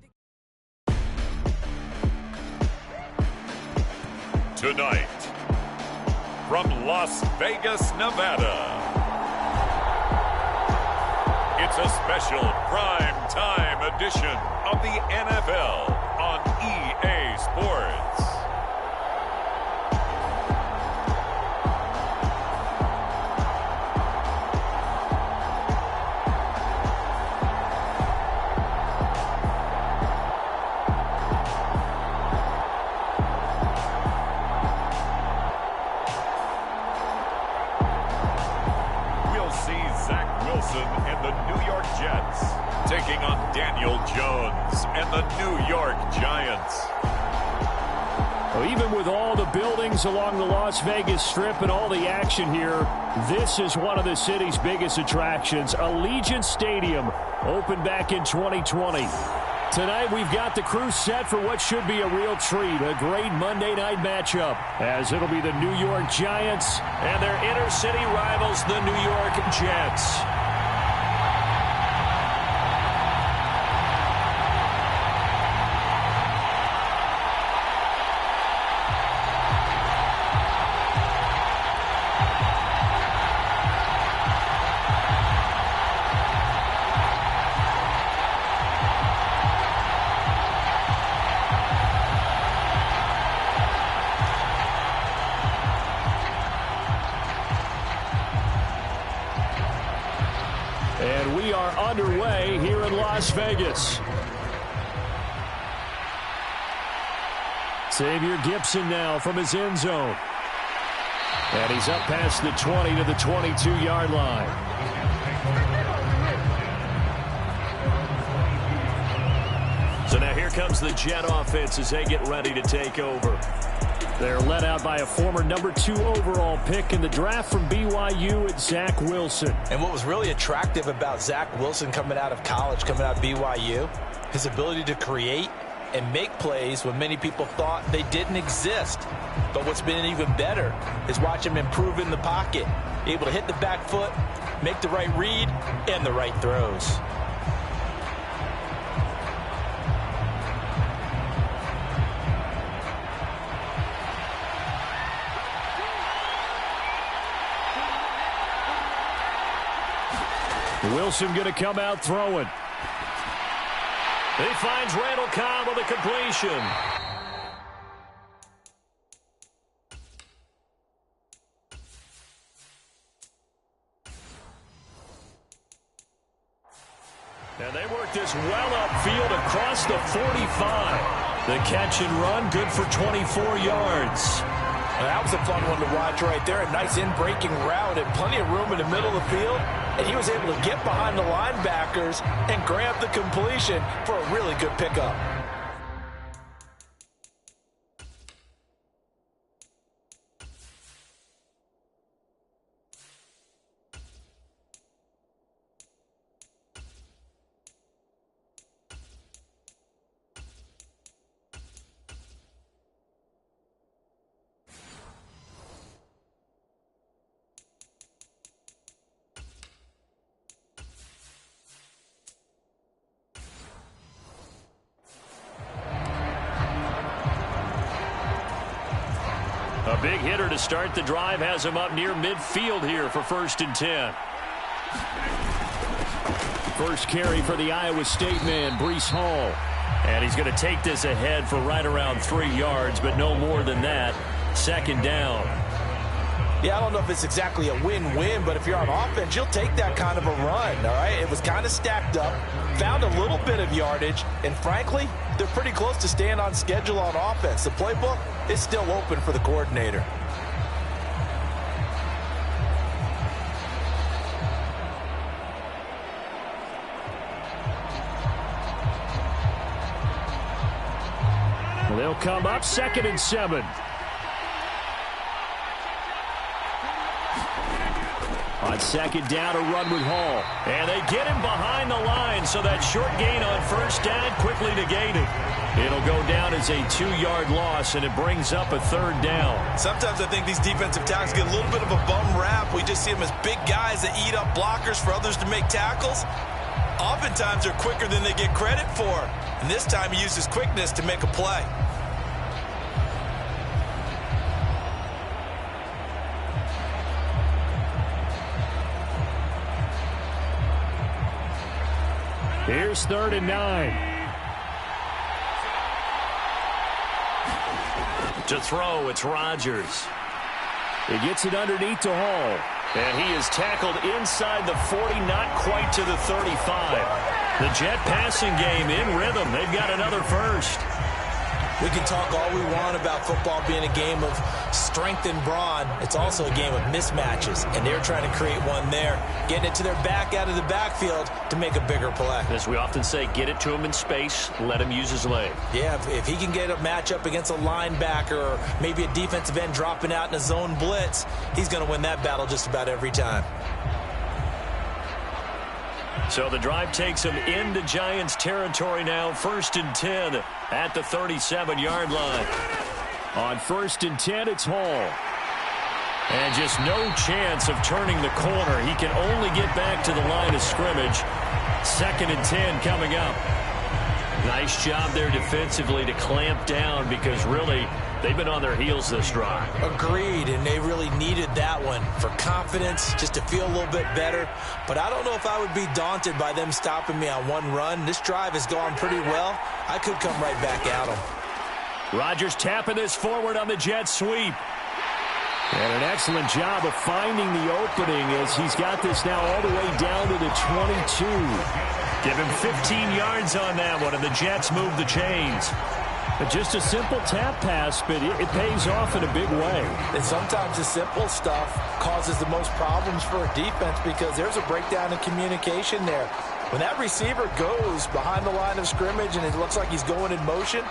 Tonight, from Las Vegas, Nevada, it's a special prime time edition of the NFL on EA Sports. And the New York Jets taking on Daniel Jones and the New York Giants. Well, even with all the buildings along the Las Vegas Strip and all the action here, this is one of the city's biggest attractions. Allegiant Stadium opened back in 2020. Tonight, we've got the crew set for what should be a real treat, a great Monday night matchup, as it'll be the New York Giants and their inner-city rivals, the New York Jets. And we are underway here in Las Vegas. Xavier Gipson now from his end zone. And he's up past the 20 to the 22-yard line. So now here comes the Jet offense as they get ready to take over. They're led out by a former number 2 overall pick in the draft from BYU at Zach Wilson. And what was really attractive about Zach Wilson coming out of college, coming out of BYU, his ability to create and make plays when many people thought they didn't exist. But what's been even better is watch him improve in the pocket, able to hit the back foot, make the right read, and the right throws. Wilson going to come out throwing. He finds Randall Cobb with a completion. And they work this well upfield across the 45. The catch and run, good for 24 yards. That was a fun one to watch right there. A nice in-breaking route and plenty of room in the middle of the field. and he was able to get behind the linebackers and grab the completion for a really good pickup. A big hitter to start the drive has him up near midfield here for 1st and 10. First carry for the Iowa State man, Breece Hall. And he's going to take this ahead for right around 3 yards, but no more than that. 2nd down. Yeah, I don't know if it's exactly a win-win, but if you're on offense, you'll take that kind of a run, all right? It was kind of stacked up, found a little bit of yardage, and frankly, they're pretty close to staying on schedule on offense. The playbook is still open for the coordinator. Well, they'll come up 2nd and 7. On 2nd down, a run with Hall. And they get him behind the line, so that short gain on 1st down quickly negated. It'll go down as a 2-yard loss, and it brings up a 3rd down. Sometimes I think these defensive tackles get a little bit of a bum rap. We just see them as big guys that eat up blockers for others to make tackles. Oftentimes they're quicker than they get credit for. And this time he uses quickness to make a play. Here's 3rd and 9. To throw, it's Rodgers. He gets it underneath to Hall. And he is tackled inside the 40, not quite to the 35. The Jet passing game in rhythm. They've got another first. We can talk all we want about football being a game of strength and brawn. It's also a game of mismatches, and they're trying to create one there, getting it to their back out of the backfield to make a bigger play. As we often say, get it to him in space, let him use his leg. Yeah, if he can get a matchup against a linebacker or maybe a defensive end dropping out in a zone blitz, he's going to win that battle just about every time. So the drive takes him into Giants territory now. 1st and 10 at the 37-yard line. On 1st and 10, it's Hall. And just no chance of turning the corner. He can only get back to the line of scrimmage. 2nd and 10 coming up. Nice job there defensively to clamp down because really they've been on their heels this drive. Agreed, and they really needed that one for confidence, just to feel a little bit better. But I don't know if I would be daunted by them stopping me on one run. This drive has gone pretty well. I could come right back at them. Rodgers tapping this forward on the jet sweep. And an excellent job of finding the opening as he's got this now all the way down to the 22. Give him 15 yards on that one, and the Jets move the chains. Just a simple tap pass, but it pays off in a big way. And sometimes the simple stuff causes the most problems for a defense because there's a breakdown in communication there. When that receiver goes behind the line of scrimmage and it looks like he's going in motion,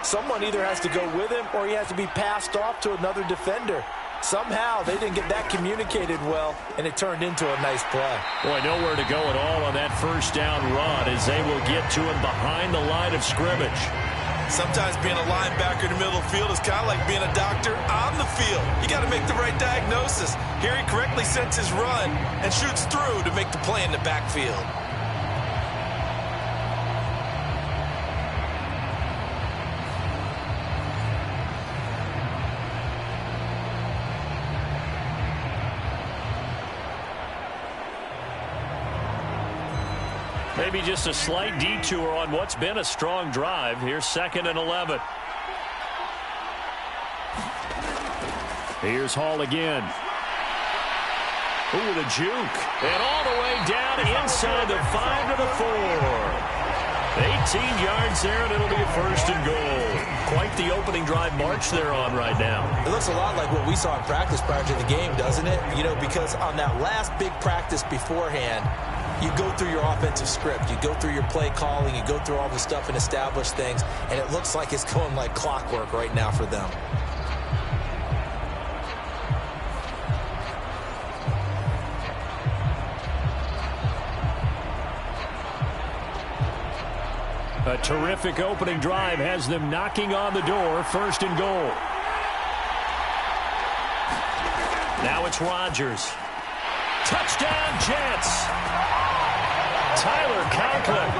someone either has to go with him or he has to be passed off to another defender. Somehow they didn't get that communicated well, and it turned into a nice play. Boy, nowhere to go at all on that 1st down run as they will get to him behind the line of scrimmage. Sometimes being a linebacker in the middle of the field is kind of like being a doctor on the field. You got to make the right diagnosis. Here he correctly sets his run and shoots through to make the play in the backfield. Maybe just a slight detour on what's been a strong drive. Here's 2nd and 11. Here's Hall again. Ooh, the juke. And all the way down inside the 5 to the 4. 8 yards there, and it'll be a 1st and goal. Quite the opening drive march they're on right now. It looks a lot like what we saw in practice prior to the game, doesn't it? You know, because on that last big practice beforehand, you go through your offensive script. You go through your play calling. You go through all the stuff and establish things, and it looks like it's going like clockwork right now for them. A terrific opening drive has them knocking on the door. 1st and goal. Now it's Rodgers. Touchdown, Jets. Tyler Conklin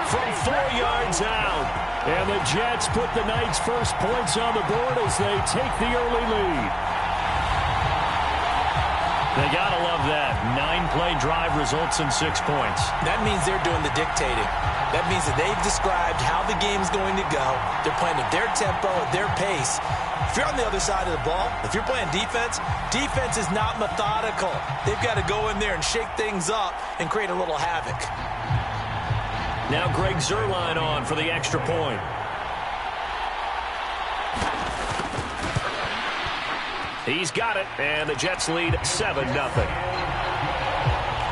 from 4 yards out. And the Jets put the Knights' first points on the board as they take the early lead. They got to love that. 9-play drive results in 6 points. That means they're doing the dictating. That means that they've described how the game's going to go. They're playing at their tempo, at their pace. If you're on the other side of the ball, if you're playing defense, defense is not methodical. They've got to go in there and shake things up and create a little havoc. Now Greg Zuerlein on for the extra point. He's got it, and the Jets lead 7-0.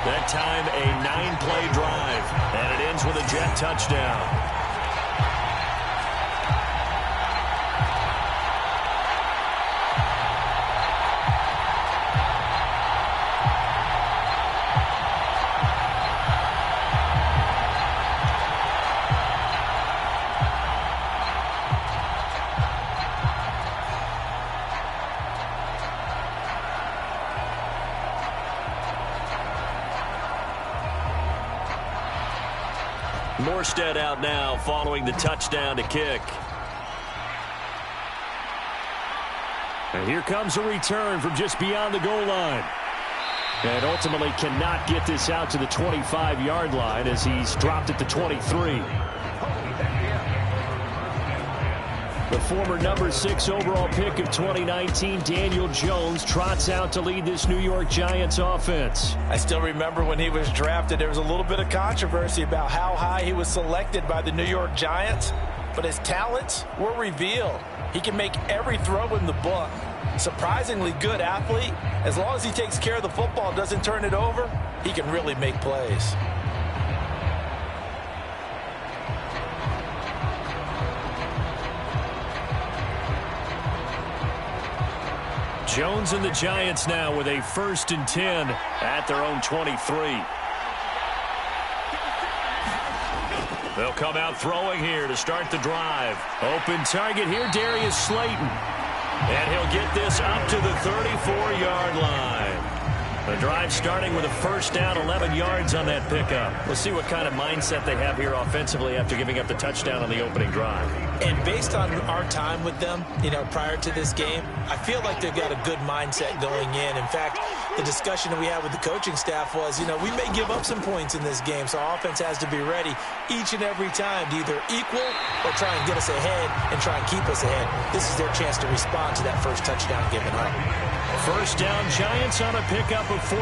That time a 9-play drive, and it ends with a Jet touchdown. Morstead out now following the touchdown to kick. And here comes a return from just beyond the goal line. And ultimately cannot get this out to the 25-yard line as he's dropped at the 23. The former number 6 overall pick of 2019, Daniel Jones, trots out to lead this New York Giants offense. I still remember when he was drafted, there was a little bit of controversy about how high he was selected by the New York Giants, but his talents were revealed. He can make every throw in the book. Surprisingly good athlete. As long as he takes care of the football, doesn't turn it over, he can really make plays. Jones and the Giants now with a 1st and 10 at their own 23. They'll come out throwing here to start the drive. Open target here, Darius Slayton. And he'll get this up to the 34-yard line. The drive starting with a 1st down, 11 yards on that pickup. We'll see what kind of mindset they have here offensively after giving up the touchdown on the opening drive. And based on our time with them, you know, prior to this game, I feel like they've got a good mindset going in. In fact, the discussion that we had with the coaching staff was, you know, we may give up some points in this game, so our offense has to be ready each and every time to either equal or try and get us ahead and try and keep us ahead. This is their chance to respond to that first touchdown given up. 1st down, Giants on a pickup of 14.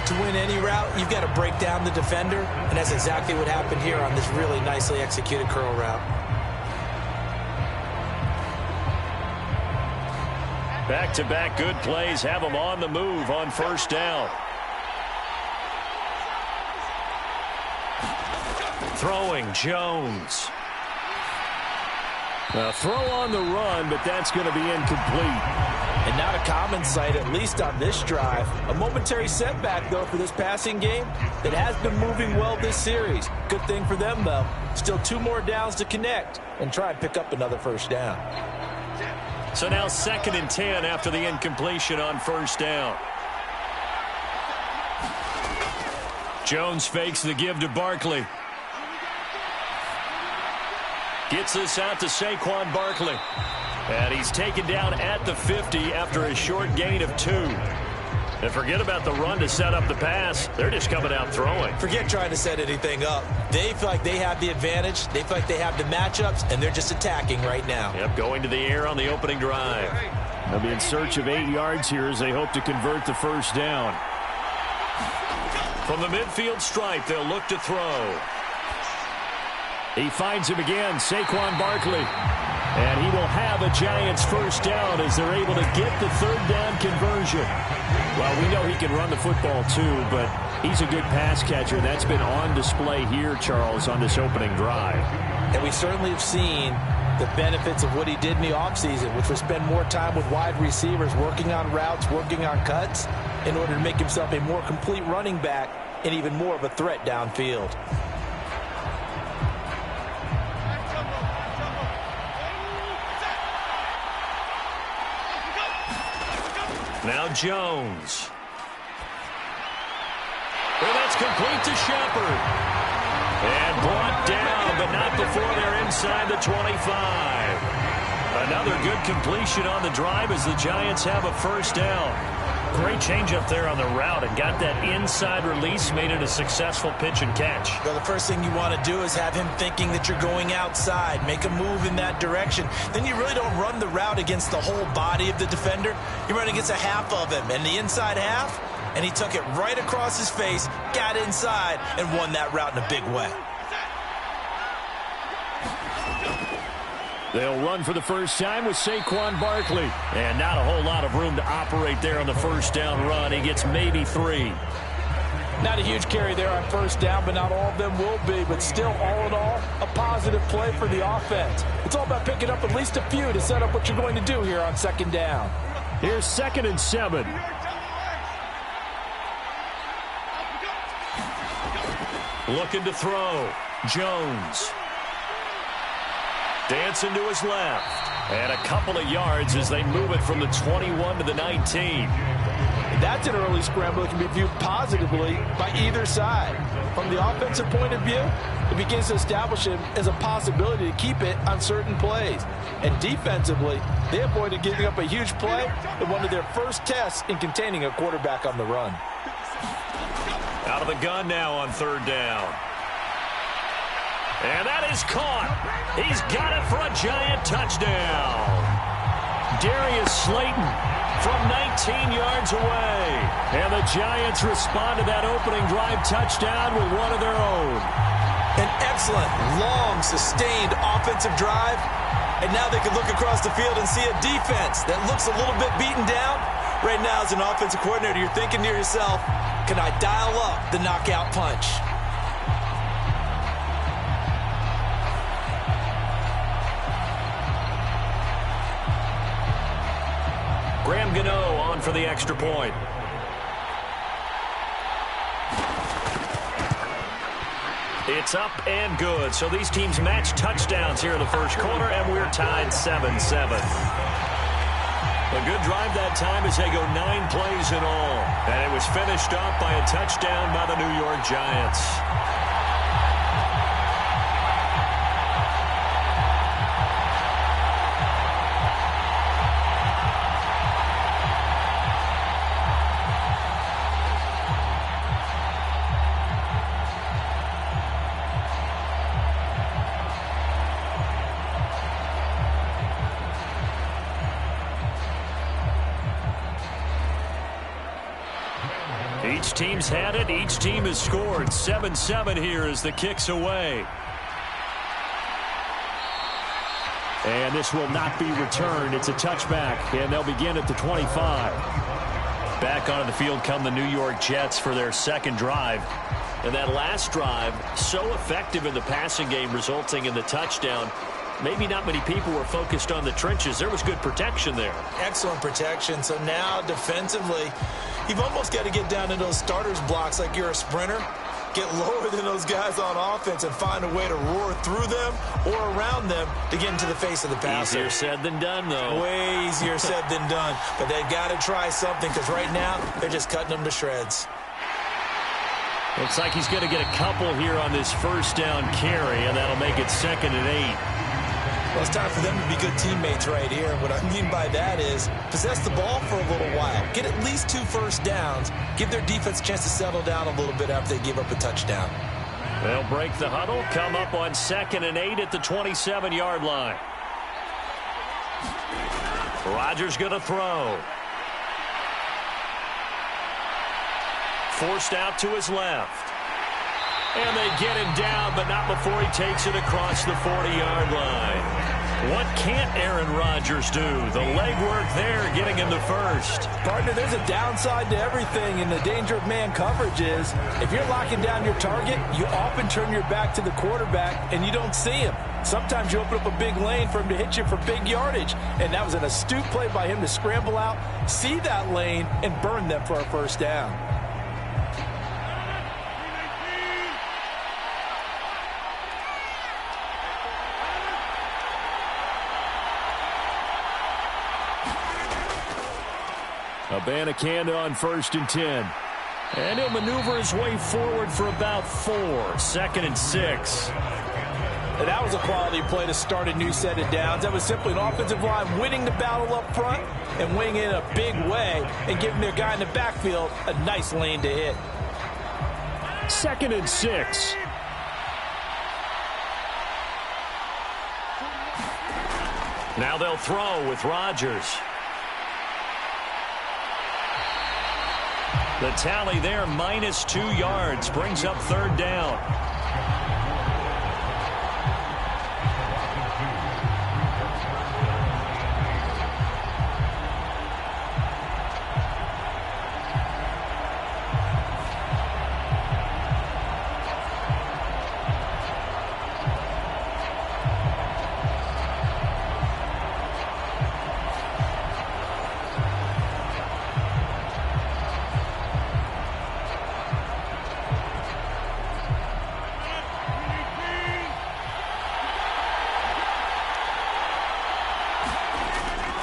To win any route, you've got to break down the defender, and that's exactly what happened here on this really nicely executed curl route. Back-to-back good plays have them on the move on 1st down. Throwing, Jones. A throw on the run, but that's going to be incomplete. And not a common sight, at least on this drive. A momentary setback, though, for this passing game that has been moving well this series. Good thing for them, though. Still 2 more downs to connect and try and pick up another 1st down. So now 2nd and 10 after the incompletion on 1st down. Jones fakes the give to Barkley. Gets this out to Saquon Barkley. And he's taken down at the 50 after a short gain of 2. And forget about the run to set up the pass. They're just coming out throwing. Forget trying to set anything up. They feel like they have the advantage. They feel like they have the matchups, and they're just attacking right now. Yep, going to the air on the opening drive. They'll be in search of 8 yards here as they hope to convert the 1st down. From the midfield stripe, they'll look to throw. He finds him again, Saquon Barkley. And he will have a Giants first down as they're able to get the third down conversion. Well, we know he can run the football too, but he's a good pass catcher. That's been on display here, Charles, on this opening drive. And we certainly have seen the benefits of what he did in the offseason, which was spend more time with wide receivers, working on routes, working on cuts, in order to make himself a more complete running back and even more of a threat downfield. Now Jones. Well, that's complete to Shepard. And brought down, but not before they're inside the 25. Another good completion on the drive as the Giants have a first down. Great change up there on the route and got that inside release, made it a successful pitch and catch. Well, the first thing you want to do is have him thinking that you're going outside, make a move in that direction. Then you really don't run the route against the whole body of the defender. You run against a half of him, and the inside half, and he took it right across his face, got inside, and won that route in a big way. They'll run for the first time with Saquon Barkley. And not a whole lot of room to operate there on the first down run. He gets maybe 3. Not a huge carry there on first down, but not all of them will be. But still, all in all, a positive play for the offense. It's all about picking up at least a few to set up what you're going to do here on second down. Here's 2nd and 7. Looking to throw. Jones. Dancing to his left. And a couple of yards as they move it from the 21 to the 19. That's an early scramble that can be viewed positively by either side. From the offensive point of view, it begins to establish him as a possibility to keep it on certain plays. And defensively, they avoided giving up a huge play in one of their first tests in containing a quarterback on the run. Out of the gun now on third down. And that is caught. He's got it for a Giant touchdown. Darius Slayton from 19 yards away. And the Giants respond to that opening drive touchdown with one of their own. An excellent, long, sustained offensive drive. And now they can look across the field and see a defense that looks a little bit beaten down. Right now, as an offensive coordinator, you're thinking to yourself, can I dial up the knockout punch? Graham Gano on for the extra point. It's up and good. So these teams match touchdowns here in the first quarter, and we're tied 7-7. A good drive that time as they go 9 plays in all. And it was finished off by a touchdown by the New York Giants. Each team's had it. Each team has scored. 7-7 here as the kick's away. And this will not be returned. It's a touchback, and they'll begin at the 25. Back onto the field come the New York Jets for their second drive. And that last drive, so effective in the passing game, resulting in the touchdown. Maybe not many people were focused on the trenches. There was good protection there. Excellent protection. So now defensively, you've almost got to get down to those starters blocks like you're a sprinter. Get lower than those guys on offense and find a way to roar through them or around them to get into the face of the passer. Easier said than done, though. Way easier said than done. But they've got to try something because right now they're just cutting them to shreds. Looks like he's going to get a couple here on this first down carry, and that'll make it 2nd and 8. Well, it's time for them to be good teammates right here. And what I mean by that is possess the ball for a little while. Get at least 2 first downs. Give their defense a chance to settle down a little bit after they give up a touchdown. They'll break the huddle, come up on 2nd and 8 at the 27-yard line. Rodgers going to throw. Forced out to his left. And they get him down, but not before he takes it across the 40-yard line. What can't Aaron Rodgers do? The legwork there, getting him the first. Partner, there's a downside to everything, and the danger of man coverage is if you're locking down your target, you often turn your back to the quarterback, and you don't see him. Sometimes you open up a big lane for him to hit you for big yardage, and that was an astute play by him to scramble out, see that lane, and burn them for a first down. Abanikanda on 1st and 10. And he'll maneuver his way forward for about 4. 2nd and 6. And that was a quality play to start a new set of downs. That was simply an offensive line winning the battle up front and winning it in a big way and giving their guy in the backfield a nice lane to hit. 2nd and 6. Now they'll throw with Rodgers. The tally there, -2 yards, brings up 3rd down.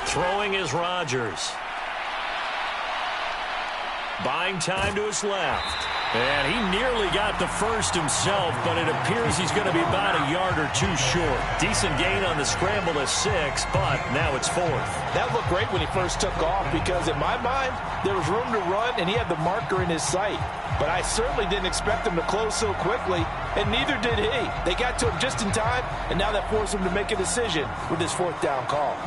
Throwing is Rodgers. Buying time to his left. And he nearly got the first himself, but it appears he's going to be about a yard or 2 short. Decent gain on the scramble to 6, but now it's 4th. That looked great when he first took off because, in my mind, there was room to run, and he had the marker in his sight. But I certainly didn't expect him to close so quickly, and neither did he. They got to him just in time, and now that forced him to make a decision with his 4th down call.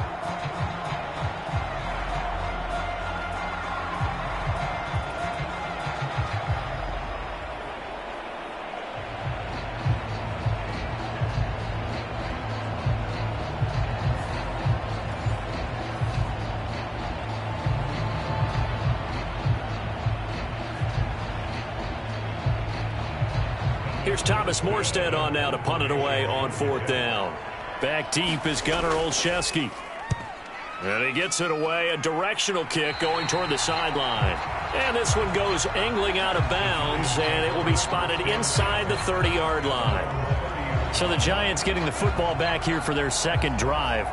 Here's Thomas Morstead on now to punt it away on 4th down. Back deep is Gunnar Olszewski. And he gets it away, a directional kick going toward the sideline. And this one goes angling out of bounds, and it will be spotted inside the 30-yard line. So the Giants getting the football back here for their 2nd drive.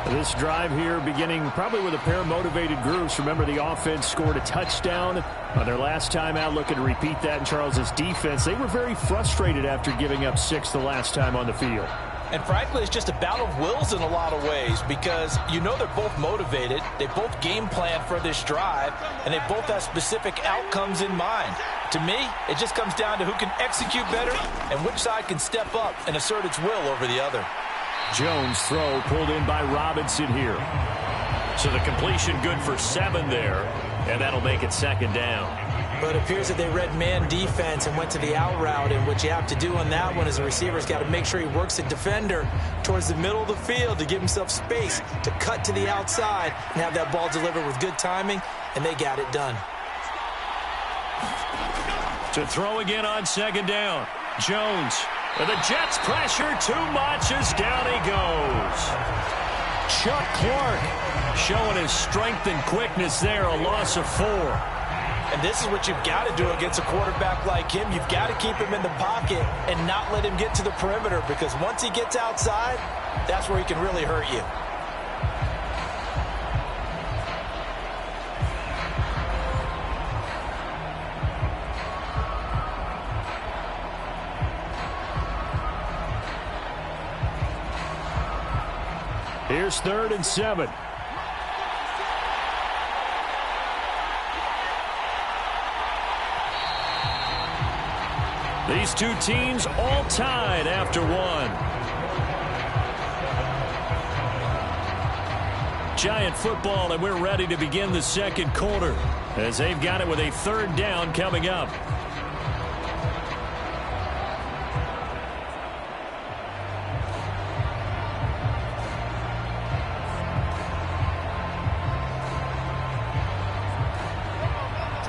This drive here beginning probably with a pair of motivated groups. Remember, the offense scored a touchdown on their last time out. Looking to repeat that in Charles's defense. They were very frustrated after giving up 6 the last time on the field. And frankly, it's just a battle of wills in a lot of ways because you know they're both motivated. They both game plan for this drive, and they both have specific outcomes in mind. To me, it just comes down to who can execute better and which side can step up and assert its will over the other. Jones throw pulled in by Robinson here. So the completion good for 7 there, and that'll make it 2nd down. But it appears that they read man defense and went to the out route, and what you have to do on that one is the receiver's got to make sure he works the defender towards the middle of the field to give himself space to cut to the outside and have that ball delivered with good timing, and they got it done. To throw again on 2nd down. Jones. And the Jets pressure too much as down he goes. Chuck Clark showing his strength and quickness there, a loss of 4. And this is what you've got to do against a quarterback like him. You've got to keep him in the pocket and not let him get to the perimeter because once he gets outside, that's where he can really hurt you. Here's 3rd and 7. These two teams all tied after 1. Giant football, and we're ready to begin the 2nd quarter as they've got it with a 3rd down coming up.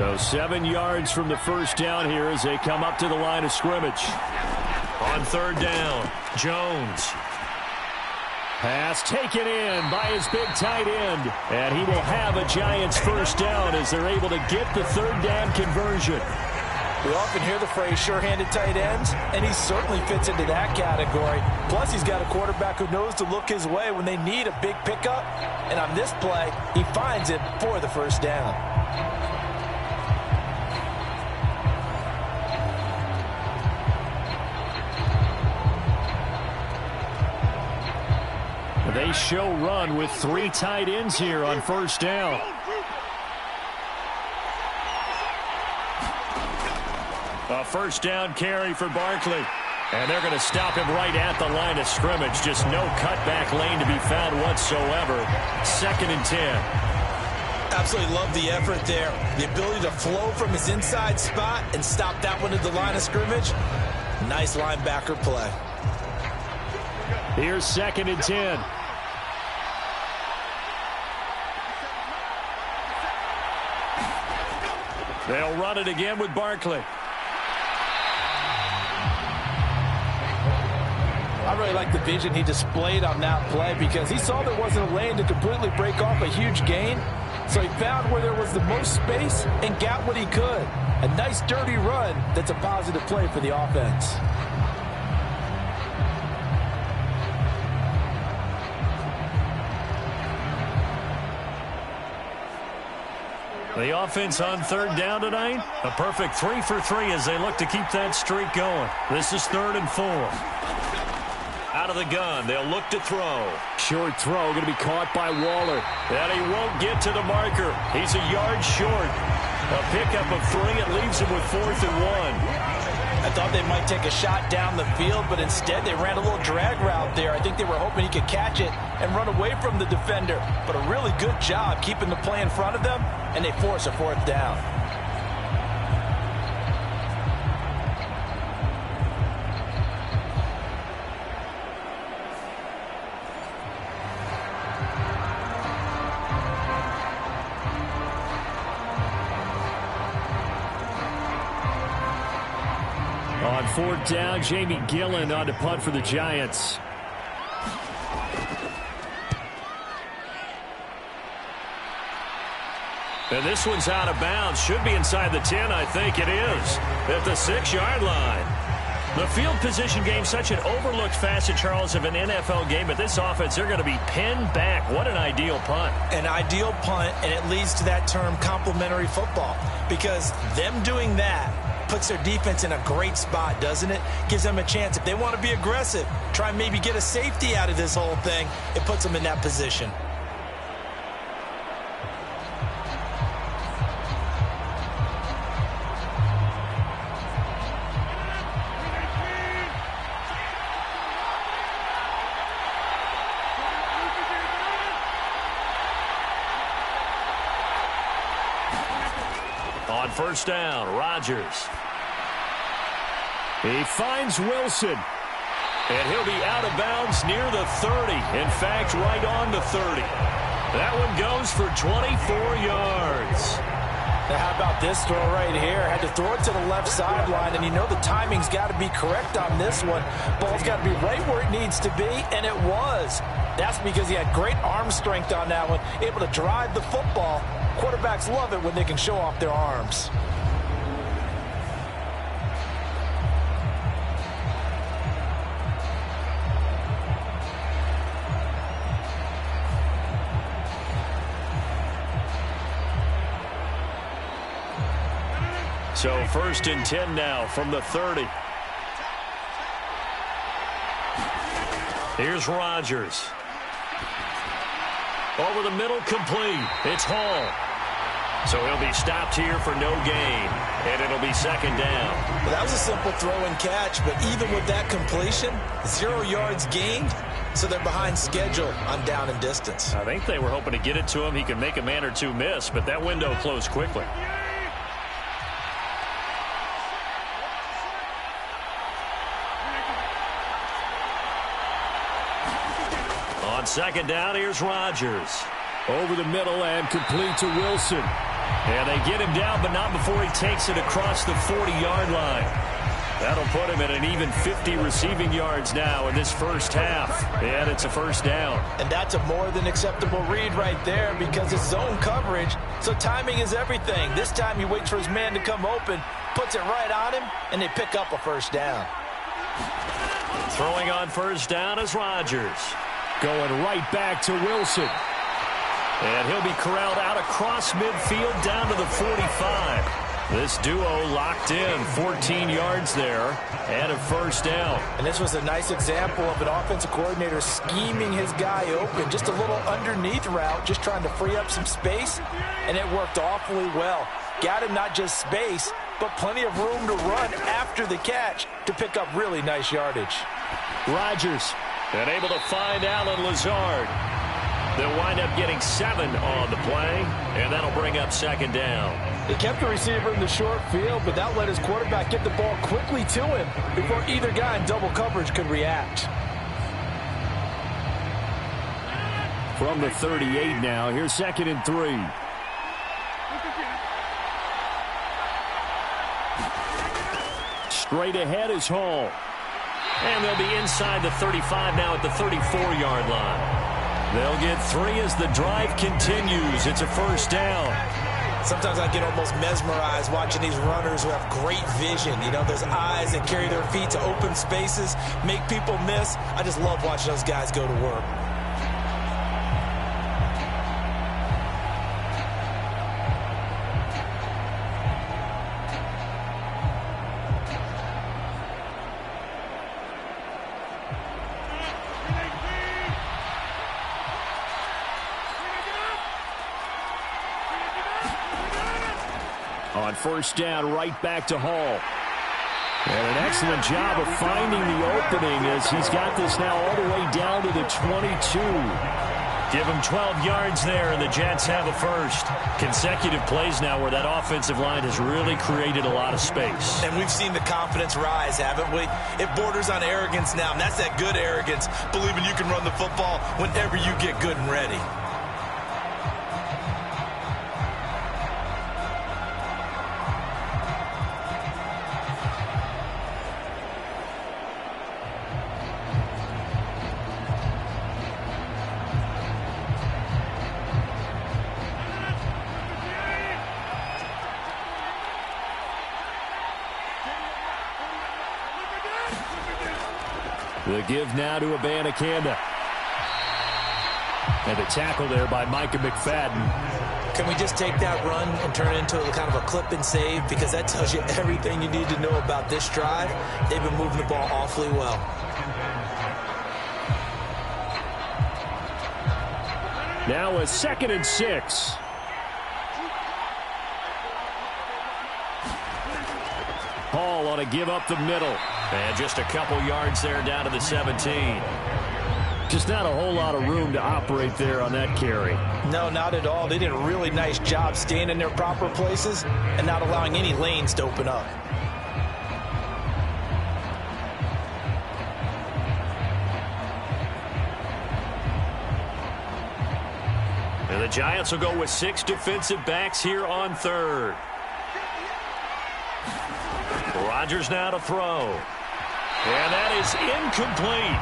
So 7 yards from the first down here as they come up to the line of scrimmage. On third down, Jones. Pass taken in by his big tight end. And he will have a Giants first down as they're able to get the third down conversion. We often hear the phrase sure-handed tight ends, and he certainly fits into that category. Plus, he's got a quarterback who knows to look his way when they need a big pickup. And on this play, he finds it for the first down. They show run with 3 tight ends here on first down. A first down carry for Barkley. And they're going to stop him right at the line of scrimmage. Just no cutback lane to be found whatsoever. 2nd and 10. Absolutely love the effort there. The ability to flow from his inside spot and stop that one at the line of scrimmage. Nice linebacker play. Here's 2nd and 10. They'll run it again with Barkley. I really like the vision he displayed on that play because he saw there wasn't a lane to completely break off a huge gain. So he found where there was the most space and got what he could. A nice dirty run that's a positive play for the offense. The offense on third down tonight, a perfect 3 for 3 as they look to keep that streak going. This is 3rd and 4. Out of the gun, they'll look to throw. Short throw going to be caught by Waller. And he won't get to the marker. He's a yard short. A pickup of 3. It leaves him with 4th and 1. I thought they might take a shot down the field, but instead they ran a little drag route there. I think they were hoping he could catch it and run away from the defender. But a really good job keeping the play in front of them, and they force a 4th down. On 4th down, Jamie Gillen on to punt for the Giants. And this one's out of bounds. Should be inside the 10, I think it is. At the 6-yard line. The field position game, such an overlooked facet, Charles, of an NFL game. But this offense, they're going to be pinned back. What an ideal punt. An ideal punt, and it leads to that term complementary football. Because them doing that puts their defense in a great spot, doesn't it? Gives them a chance. If they want to be aggressive, try and maybe get a safety out of this whole thing, it puts them in that position. On first down, Rodgers. He finds Wilson. And he'll be out of bounds near the 30. In fact, right on the 30. That one goes for 24 yards. Now, how about this throw right here? Had to throw it to the left sideline, and you know the timing's got to be correct on this one. Ball's got to be right where it needs to be, and it was. That's because he had great arm strength on that one, able to drive the football. Quarterbacks love it when they can show off their arms. So 1st and 10 now from the 30. Here's Rodgers. Over the middle, complete. It's Hall. So he'll be stopped here for no gain. And it'll be 2nd down. Well, that was a simple throw and catch, but even with that completion, 0 yards gained, so they're behind schedule on down and distance. I think they were hoping to get it to him. He could make a man or two miss, but that window closed quickly. On 2nd down, here's Rodgers. Over the middle and complete to Wilson. And they get him down, but not before he takes it across the 40-yard line. That'll put him at an even 50 receiving yards now in this first half. And it's a first down. And that's a more than acceptable read right there because it's zone coverage, so timing is everything. This time he waits for his man to come open, puts it right on him, and they pick up a first down. Throwing on first down is Rodgers. Going right back to Wilson. And he'll be corralled out across midfield down to the 45. This duo locked in 14 yards there and a first down. And this was a nice example of an offensive coordinator scheming his guy open. Just a little underneath route, just trying to free up some space, and it worked awfully well. Got him not just space, but plenty of room to run after the catch to pick up really nice yardage. Rodgers and able to find Allen Lazard. They'll wind up getting 7 on the play, and that'll bring up second down. They kept the receiver in the short field, but that let his quarterback get the ball quickly to him before either guy in double coverage could react. From the 38 now, here's 2nd and 3. Straight ahead is Hall. And they'll be inside the 35 now at the 34-yard line. They'll get 3 as the drive continues. It's a first down. Sometimes I get almost mesmerized watching these runners who have great vision. You know, those eyes that carry their feet to open spaces, make people miss. I just love watching those guys go to work. On first down, right back to Hall. And an excellent job of finding the opening as he's got this now all the way down to the 22. Give him 12 yards there, and the Jets have a first. Consecutive plays now where that offensive line has really created a lot of space. And we've seen the confidence rise, haven't we? It borders on arrogance now, and that's that good arrogance, believing you can run the football whenever you get good and ready. The give now to Abanikanda. And the tackle there by Micah McFadden. Can we just take that run and turn it into a kind of a clip and save? Because that tells you everything you need to know about this drive. They've been moving the ball awfully well. Now a 2nd and 6. Hall on a give up the middle. And just a couple yards there down to the 17. Just not a whole lot of room to operate there on that carry. No, not at all. They did a really nice job staying in their proper places and not allowing any lanes to open up. And the Giants will go with 6 defensive backs here on third. Rodgers now to throw. And that is incomplete.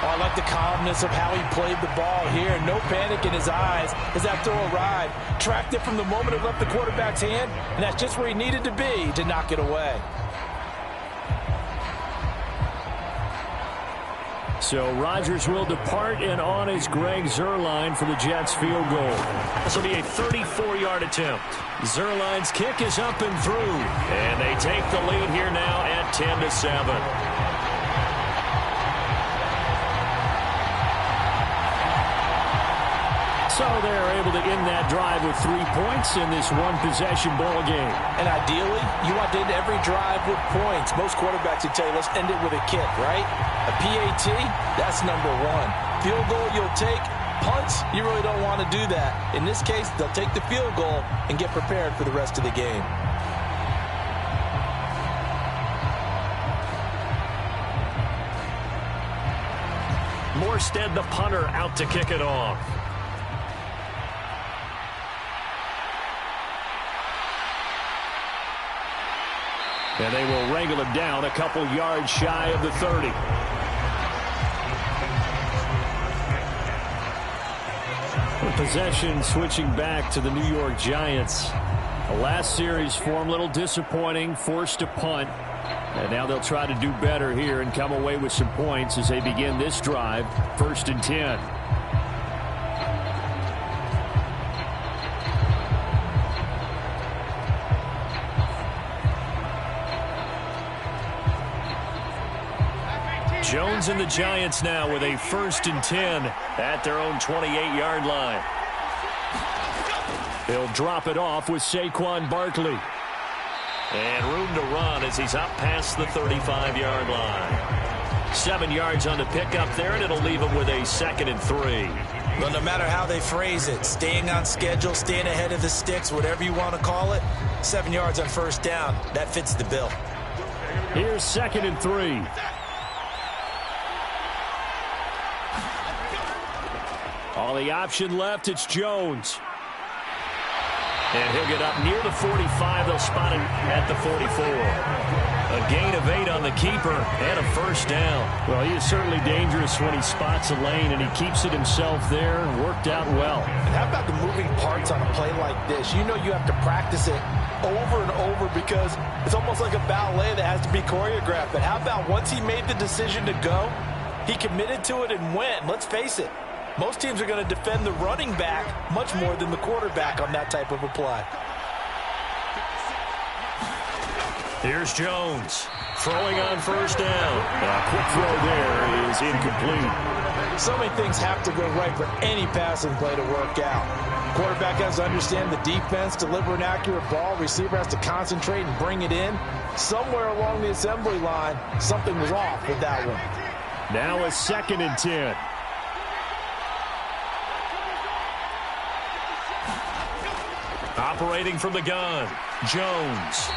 Oh, I like the calmness of how he played the ball here. No panic in his eyes as that throw arrived. Tracked it from the moment it left the quarterback's hand, and that's just where he needed to be to knock it away. So Rodgers will depart, and on is Greg Zuerlein for the Jets field goal. This will be a 34-yard attempt. Zuerlein's kick is up and through, and they take the lead here now at 10-7. So they're able to end that drive with 3 points in this one-possession ball game. And ideally, you want to end every drive with points. Most quarterbacks would tell you, let's end it with a kick, right? A PAT, that's number 1. Field goal you'll take. Punts, you really don't want to do that. In this case, they'll take the field goal and get prepared for the rest of the game. Morstead, the punter, out to kick it off. And they will wrangle him down a couple yards shy of the 30. Possession switching back to the New York Giants. The last series for them, a little disappointing, forced to punt. And now they'll try to do better here and come away with some points as they begin this drive, 1st and 10. Jones and the Giants now with a 1st and 10 at their own 28-yard line. He'll drop it off with Saquon Barkley. And room to run as he's up past the 35-yard line. 7 yards on the pickup there, and it'll leave him with a 2nd and 3. Well, no matter how they phrase it, staying on schedule, staying ahead of the sticks, whatever you want to call it, 7 yards on 1st down, that fits the bill. Here's 2nd and 3. All the option left, it's Jones. And he'll get up near the 45. They'll spot him at the 44. A gain of 8 on the keeper and a 1st down. Well, he is certainly dangerous when he spots a lane, and he keeps it himself there. Worked out well. And how about the moving parts on a play like this? You know you have to practice it over and over because it's almost like a ballet that has to be choreographed. But how about once he made the decision to go, he committed to it and went. Let's face it. Most teams are going to defend the running back much more than the quarterback on that type of a play. Here's Jones throwing on 1st down. A quick throw there is incomplete. So many things have to go right for any passing play to work out. Quarterback has to understand the defense, deliver an accurate ball. Receiver has to concentrate and bring it in. Somewhere along the assembly line, something was off with that one. Now a 2nd and 10. Operating from the gun, Jones.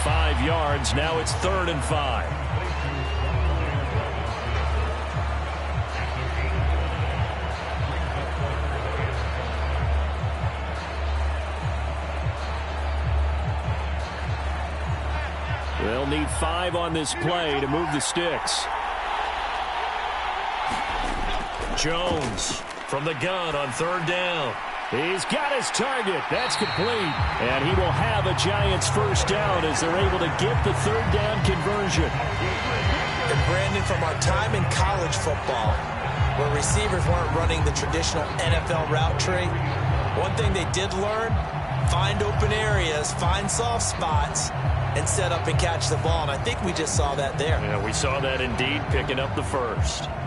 5 yards, now it's 3rd and 5. They'll need 5 on this play to move the sticks. Jones from the gun on 3rd down. He's got his target. That's complete. And he will have a Giants 1st down as they're able to get the 3rd down conversion. And Brandon, from our time in college football, where receivers weren't running the traditional NFL route tree, one thing they did learn, find open areas, find soft spots, and set up and catch the ball. And I think we just saw that there. Yeah, we saw that indeed, picking up the 1st.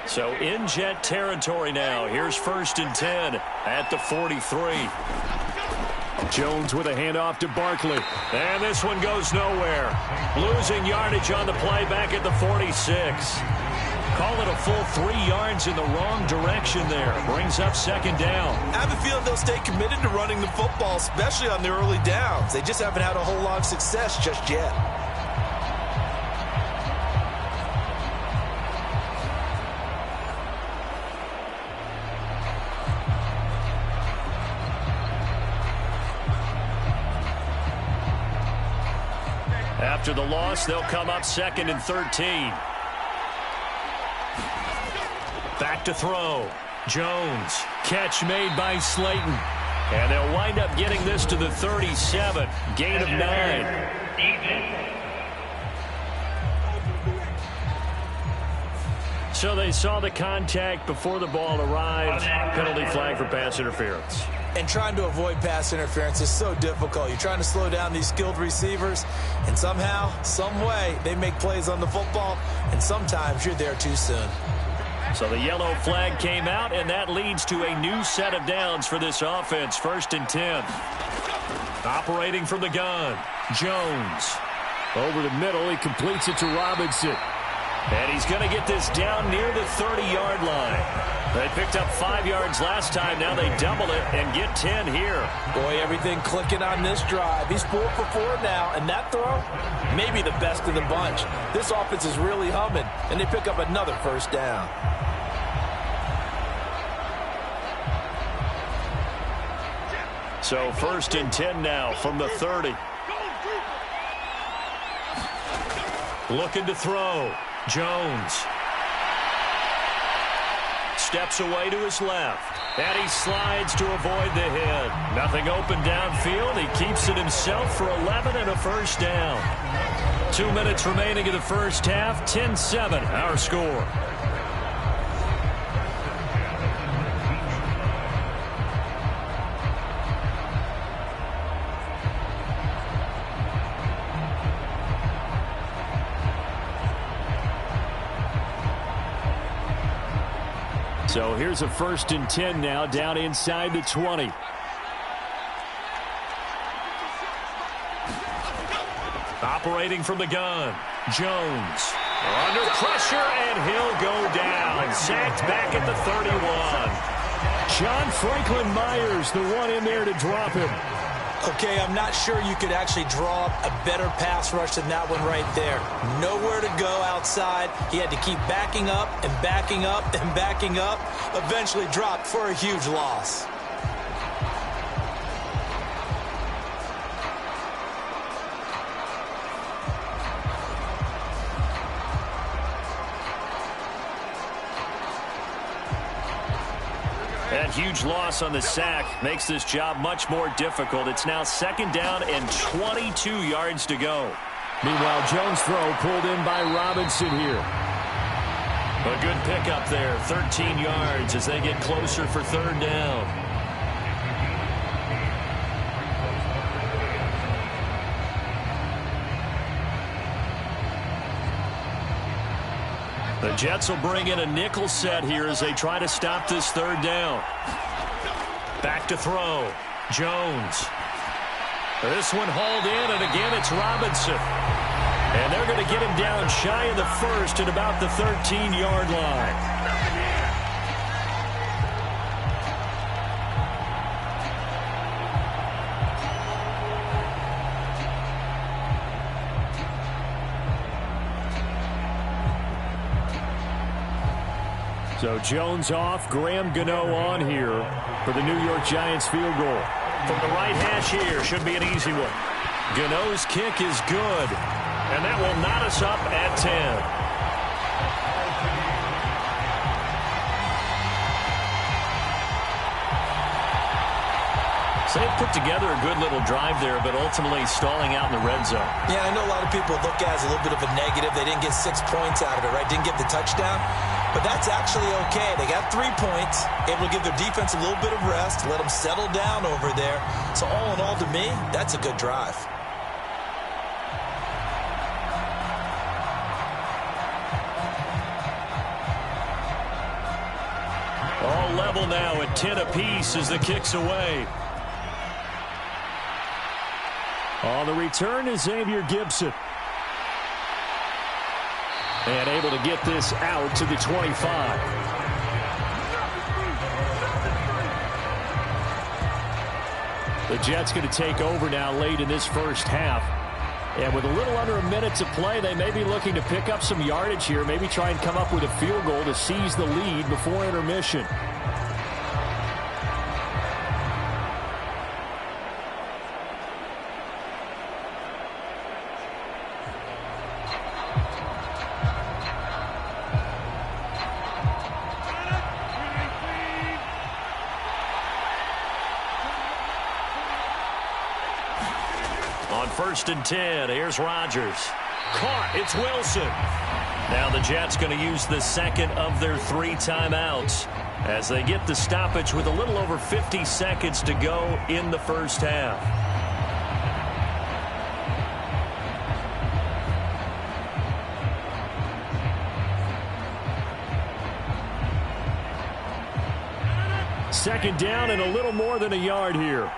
So in Jet territory now. Here's 1st and 10 at the 43. Jones with a handoff to Barkley. And this one goes nowhere. Losing yardage on the play back at the 46. Call it a full 3 yards in the wrong direction there. Brings up 2nd down. I have a feeling they'll stay committed to running the football, especially on the early downs. They just haven't had a whole lot of success just yet. After the loss, they'll come up 2nd and 13. Back to throw. Jones. Catch made by Slayton. And they'll wind up getting this to the 37. Gain of 9. So they saw the contact before the ball arrived. Penalty flag for pass interference. And trying to avoid pass interference is so difficult. You're trying to slow down these skilled receivers, and somehow, some way, they make plays on the football, and sometimes you're there too soon. So the yellow flag came out, and that leads to a new set of downs for this offense. 1st and 10. Operating from the gun, Jones. Over the middle, he completes it to Robinson. And he's going to get this down near the 30-yard line. They picked up 5 yards last time. Now they double it and get 10 here. Boy, everything clicking on this drive. He's 4 for 4 now, and that throw, maybe the best of the bunch. This offense is really humming, and they pick up another 1st down. So 1st and 10 now from the 30. Looking to throw. Jones. Steps away to his left. And he slides to avoid the hit. Nothing open downfield. He keeps it himself for 11 and a first down. 2 minutes remaining in the first half. 10-7 our score. So here's a 1st and 10 now, down inside the 20. Operating from the gun, Jones. Under pressure, and he'll go down. Sacked back at the 31. John Franklin Myers, the one in there to drop him. Okay, I'm not sure you could actually draw up a better pass rush than that one right there. Nowhere to go outside. He had to keep backing up and backing up and backing up. Eventually dropped for a huge loss. That huge loss on the sack makes this job much more difficult. It's now 2nd down and 22 yards to go. Meanwhile, Jones' throw pulled in by Robinson here. A good pickup there, 13 yards as they get closer for 3rd down. The Jets will bring in a nickel set here as they try to stop this 3rd down. Back to throw. Jones. This one hauled in, and again it's Robinson. And they're going to get him down shy of the 1st at about the 13-yard line. So Jones off, Graham Gano on here for the New York Giants field goal. From the right hash here, should be an easy one. Gano's kick is good, and that will knot us up at 10. So they put together a good little drive there, but ultimately stalling out in the red zone. Yeah, I know a lot of people look at it as a little bit of a negative. They didn't get 6 points out of it, right? Didn't get the touchdown. But that's actually okay. They got 3 points, able to give their defense a little bit of rest, let them settle down over there. So all in all, to me, that's a good drive. All level now at 10 apiece as the kick's away. On the return is Xavier Gibson. And able to get this out to the 25. The Jets going to take over now late in this first half. And with a little under a minute to play, they may be looking to pick up some yardage here, maybe try and come up with a field goal to seize the lead before intermission. On 1st and 10, here's Rodgers. Caught, it's Wilson. Now the Jets going to use the 2nd of their 3 timeouts as they get the stoppage with a little over 50 seconds to go in the first half. Second down and a little more than a yard here.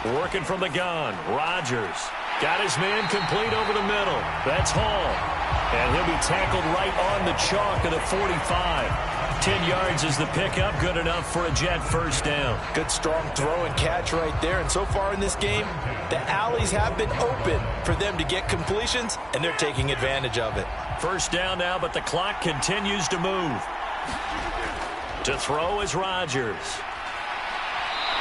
Working from the gun, Rodgers. Got his man complete over the middle. That's Hall. And he'll be tackled right on the chalk of the 45. 10 yards is the pickup. Good enough for a Jet first down. Good strong throw and catch right there. And so far in this game, the alleys have been open for them to get completions, and they're taking advantage of it. First down now, but the clock continues to move. To throw is Rodgers.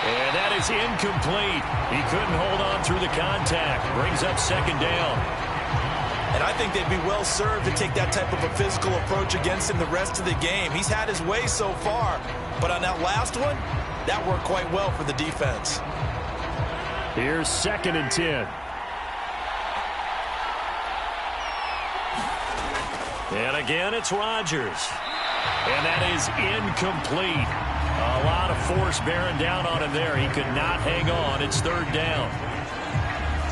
And that is incomplete. He couldn't hold on through the contact. Brings up second down. And I think they'd be well served to take that type of a physical approach against him the rest of the game. He's had his way so far, but on that last one, that worked quite well for the defense. Here's 2nd and 10. And again, it's Rodgers. And that is incomplete. A lot of force bearing down on him there. He could not hang on. It's 3rd down.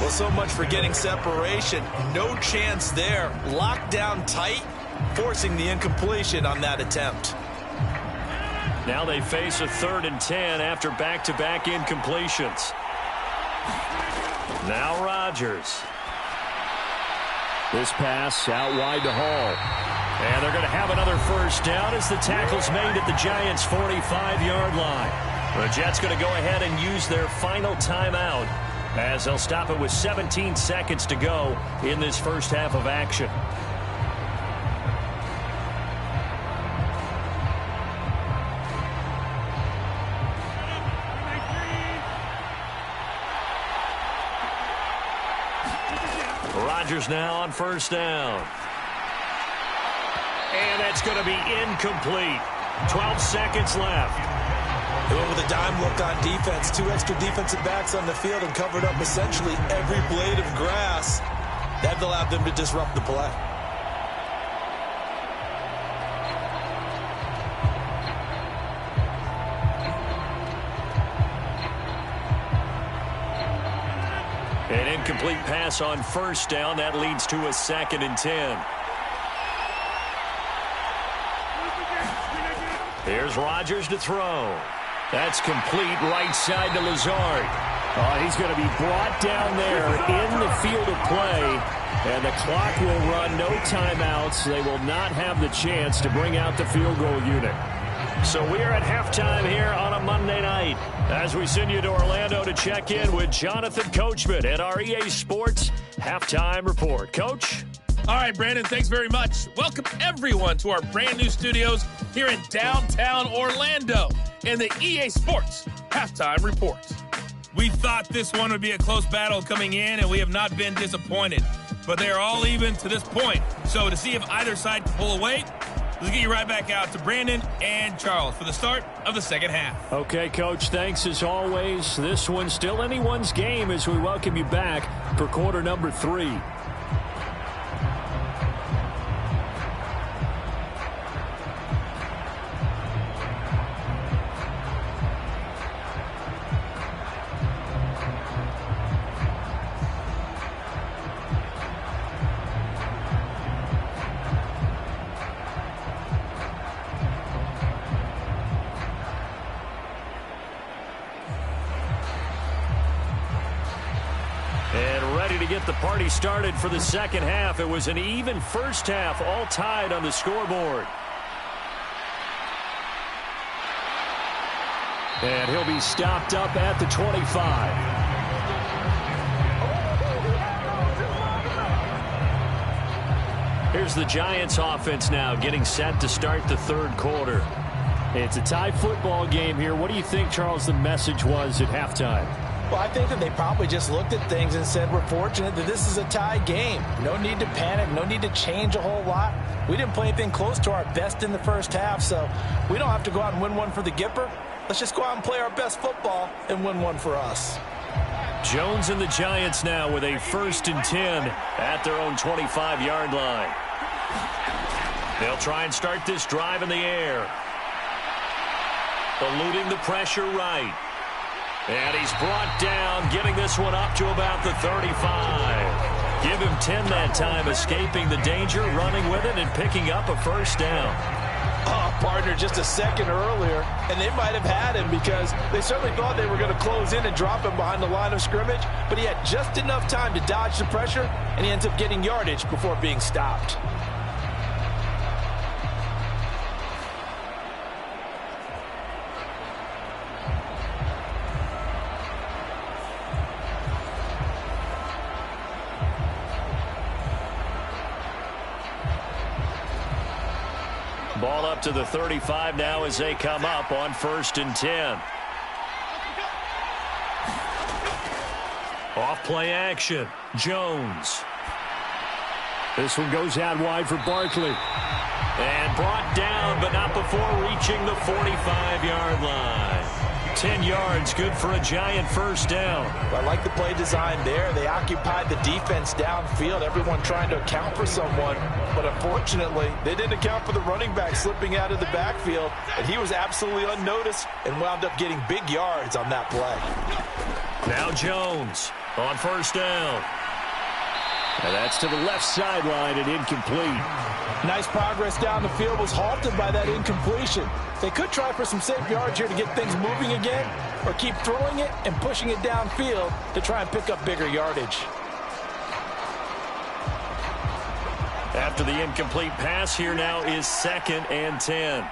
Well, so much for getting separation. No chance there. Locked down tight, forcing the incompletion on that attempt. Now they face a 3rd and 10 after back-to-back incompletions. Now Rodgers. This pass out wide to Hall. And they're going to have another first down as the tackle's made at the Giants' 45-yard line. The Jets going to go ahead and use their final timeout as they'll stop it with 17 seconds to go in this first half of action. Rodgers now on first down. And that's going to be incomplete. 12 seconds left. They went with a dime look on defense. 2 extra defensive backs on the field and covered up essentially every blade of grass. That allowed them to disrupt the play. An incomplete pass on first down. That leads to a 2nd and 10. Here's Rodgers to throw. That's complete right side to Lazard. He's going to be brought down there in the field of play, and the clock will run. No timeouts. They will not have the chance to bring out the field goal unit. So we are at halftime here on a Monday night as we send you to Orlando to check in with Jonathan Coachman at our EA Sports Halftime Report. Coach? All right, Brandon, thanks very much. Welcome, everyone, to our brand-new studios here in downtown Orlando in the EA Sports Halftime Report. We thought this one would be a close battle coming in, and we have not been disappointed. But they are all even to this point. So to see if either side can pull away, let's get you right back out to Brandon and Charles for the start of the second half. Okay, Coach, thanks as always. This one's still anyone's game as we welcome you back for quarter number 3. Get the party started for the second half. It was an even first half, all tied on the scoreboard. And he'll be stopped up at the 25. Here's the Giants offense now getting set to start the third quarter. It's a tie football game here. What do you think, Charles, the message was at halftime? Well, I think that they probably just looked at things and said, we're fortunate that this is a tie game. No need to panic. No need to change a whole lot. We didn't play anything close to our best in the first half, so we don't have to go out and win one for the Gipper. Let's just go out and play our best football and win one for us. Jones and the Giants now with a 1st and 10 at their own 25-yard line. They'll try and start this drive in the air. Eluding the pressure right. And he's brought down, getting this one up to about the 35. Give him 10 that time, escaping the danger, running with it, and picking up a first down. Oh, partner, just a second earlier, and they might have had him because they certainly thought they were going to close in and drop him behind the line of scrimmage, but he had just enough time to dodge the pressure, and he ends up getting yardage before being stopped. Ball up to the 35 now as they come up on 1st and 10. Off play action. Jones. This one goes out wide for Barkley. And brought down, but not before reaching the 45-yard line. 10 yards, good for a Giant first down. I like the play design there. They occupied the defense downfield, everyone trying to account for someone. But unfortunately, they didn't account for the running back slipping out of the backfield. And he was absolutely unnoticed and wound up getting big yards on that play. Now Jones on 1st down. And that's to the left sideline and incomplete. Nice progress down the field, was halted by that incompletion. They could try for some safe yards here to get things moving again, or keep throwing it and pushing it downfield to try and pick up bigger yardage. After the incomplete pass, here now is 2nd and 10.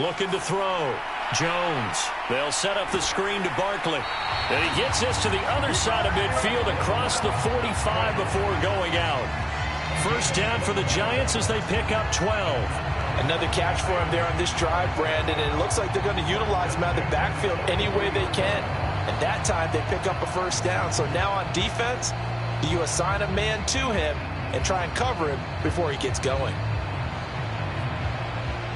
Looking to throw. Jones. They'll set up the screen to Barkley. And he gets this to the other side of midfield across the 45 before going out. First down for the Giants as they pick up 12. Another catch for him there on this drive, Brandon, and it looks like they're going to utilize him out of the backfield any way they can. And that time they pick up a first down. So now on defense, do you assign a man to him and try and cover him before he gets going?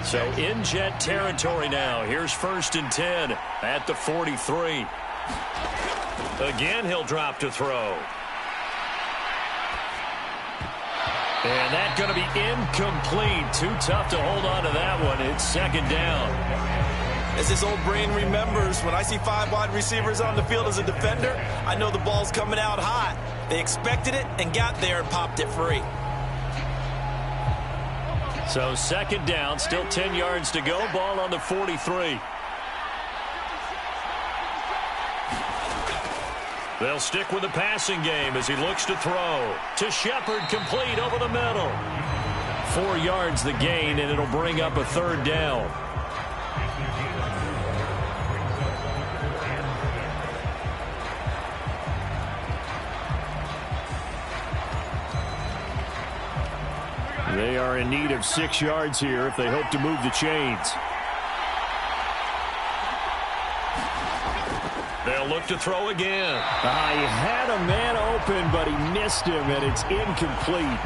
So in Jet territory now. Here's 1st and 10 at the 43. Again, he'll drop to throw. And that's going to be incomplete. Too tough to hold on to that one. It's 2nd down. As his old brain remembers, when I see 5 wide receivers on the field as a defender, I know the ball's coming out hot. They expected it and got there and popped it free. So 2nd down, still 10 yards to go. Ball on the 43. They'll stick with the passing game as he looks to throw. To Shepard, complete over the middle. 4 yards the gain, and it'll bring up a 3rd down. They are in need of 6 yards here if they hope to move the chains. They'll look to throw again. He had a man open, but he missed him, and it's incomplete.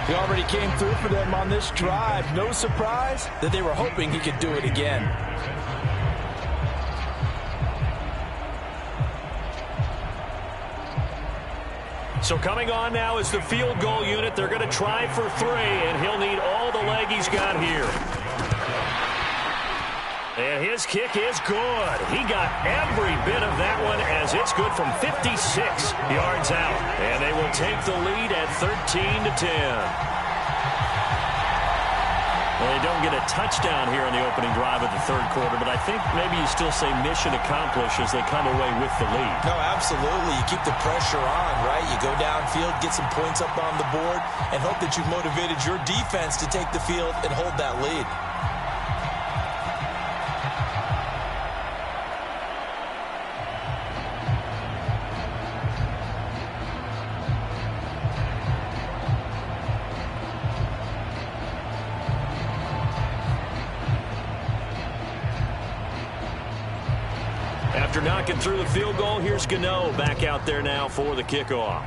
He already came through for them on this drive. No surprise that they were hoping he could do it again. So coming on now is the field goal unit. They're going to try for 3, and he'll need all the leg he's got here. And his kick is good. He got every bit of that one as it's good from 56 yards out. And they will take the lead at 13-10. Well, they don't get a touchdown here in the opening drive of the 3rd quarter, but I think maybe you still say mission accomplished as they come away with the lead. No, absolutely. You keep the pressure on, right? You go downfield, get some points up on the board, and hope that you've motivated your defense to take the field and hold that lead. After knocking through the field goal, here's Gano back out there now for the kickoff.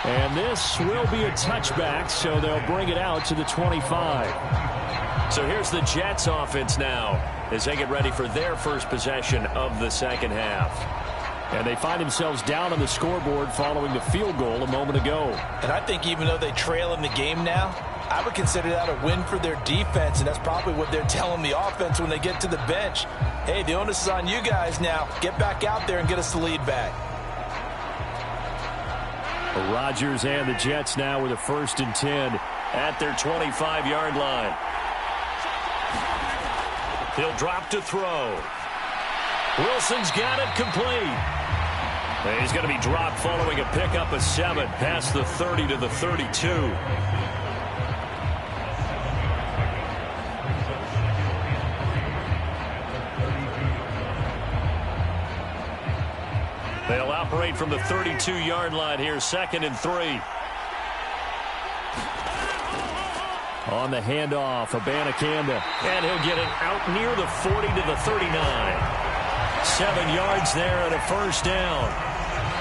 And this will be a touchback, so they'll bring it out to the 25. So here's the Jets offense now as they get ready for their first possession of the 2nd half. And they find themselves down on the scoreboard following the field goal a moment ago. And I think even though they trail in the game now, I would consider that a win for their defense, and that's probably what they're telling the offense when they get to the bench. Hey, the onus is on you guys now. Get back out there and get us the lead back. Rodgers and the Jets now with a 1st and 10 at their 25-yard line. He'll drop to throw. Wilson's got it complete. And he's going to be dropped following a pickup of 7 past the 30 to the 32. They'll operate from the 32-yard line here, 2nd and 3. On the handoff, Abanikanda. And he'll get it out near the 40 to the 39. 7 yards there and a first down.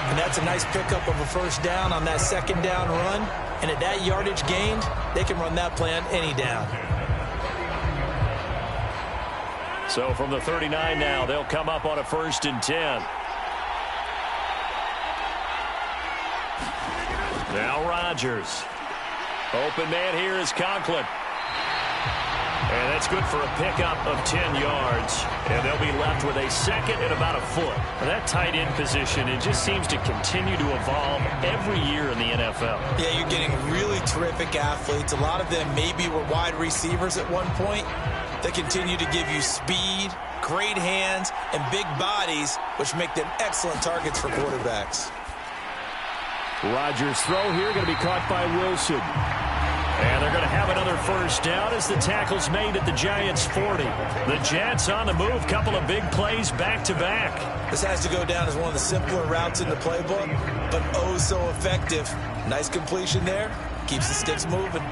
And that's a nice pickup of a first down on that second down run. And at that yardage gained, they can run that play on any down. So from the 39 now, they'll come up on a 1st and 10. Now Rodgers. Open man here is Conklin. And that's good for a pickup of 10 yards. And they'll be left with a 2nd and about a foot. That tight end position, it just seems to continue to evolve every year in the NFL. Yeah, you're getting really terrific athletes. A lot of them maybe were wide receivers at one point. They continue to give you speed, great hands, and big bodies, which make them excellent targets for quarterbacks. Rodgers' throw here going to be caught by Wilson. And they're going to have another first down as the tackle's made at the Giants' 40. The Jets on the move. Couple of big plays back-to-back. This has to go down as one of the simpler routes in the playbook, but oh so effective. Nice completion there. Keeps the sticks moving.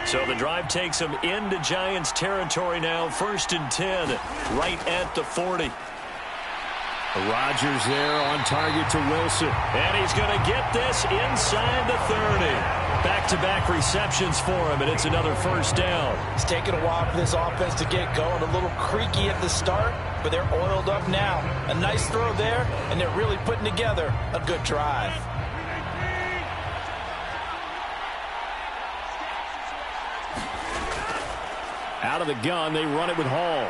So the drive takes them into Giants territory now. 1st and 10, right at the 40. Rodgers there on target to Wilson. And he's going to get this inside the 30. Back-to-back receptions for him, and it's another first down. It's taken a while for this offense to get going. A little creaky at the start, but they're oiled up now. A nice throw there, and they're really putting together a good drive. Out of the gun, they run it with Hall.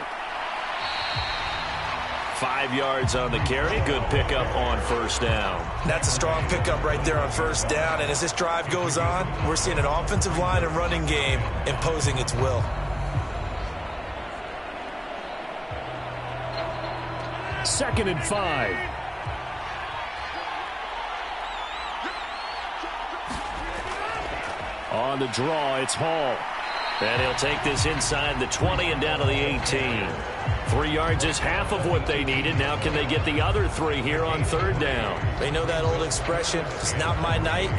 5 yards on the carry. Good pickup on first down. That's a strong pickup right there on first down. And as this drive goes on, we're seeing an offensive line and running game imposing its will. Second and 5. On the draw, it's Hall. And he'll take this inside the 20 and down to the 18. 3 yards is half of what they needed. Now can they get the other 3 here on third down? They know that old expression, it's not my night.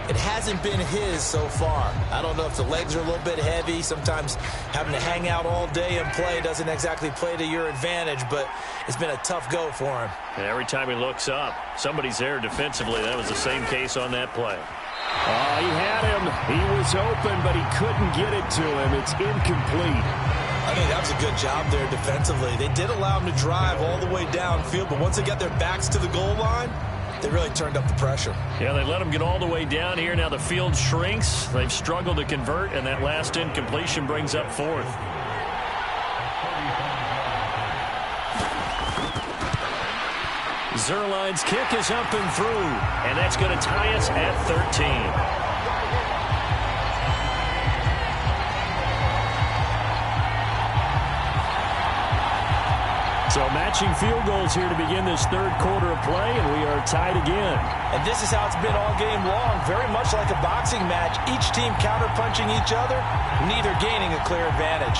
It hasn't been his so far. I don't know if the legs are a little bit heavy. Sometimes having to hang out all day and play doesn't exactly play to your advantage, but it's been a tough go for him. And every time he looks up, somebody's there defensively. That was the same case on that play. Oh, he had him. He was open, but he couldn't get it to him. It's incomplete. I think that was a good job there defensively. They did allow him to drive all the way downfield, but once they got their backs to the goal line, they really turned up the pressure. Yeah, they let him get all the way down here. Now the field shrinks. They've struggled to convert, and that last incompletion brings up 4th. Zuerlein's kick is up and through, and that's going to tie us at 13. So matching field goals here to begin this third quarter of play, and we are tied again. And this is how it's been all game long, very much like a boxing match. Each team counter-punching each other, neither gaining a clear advantage.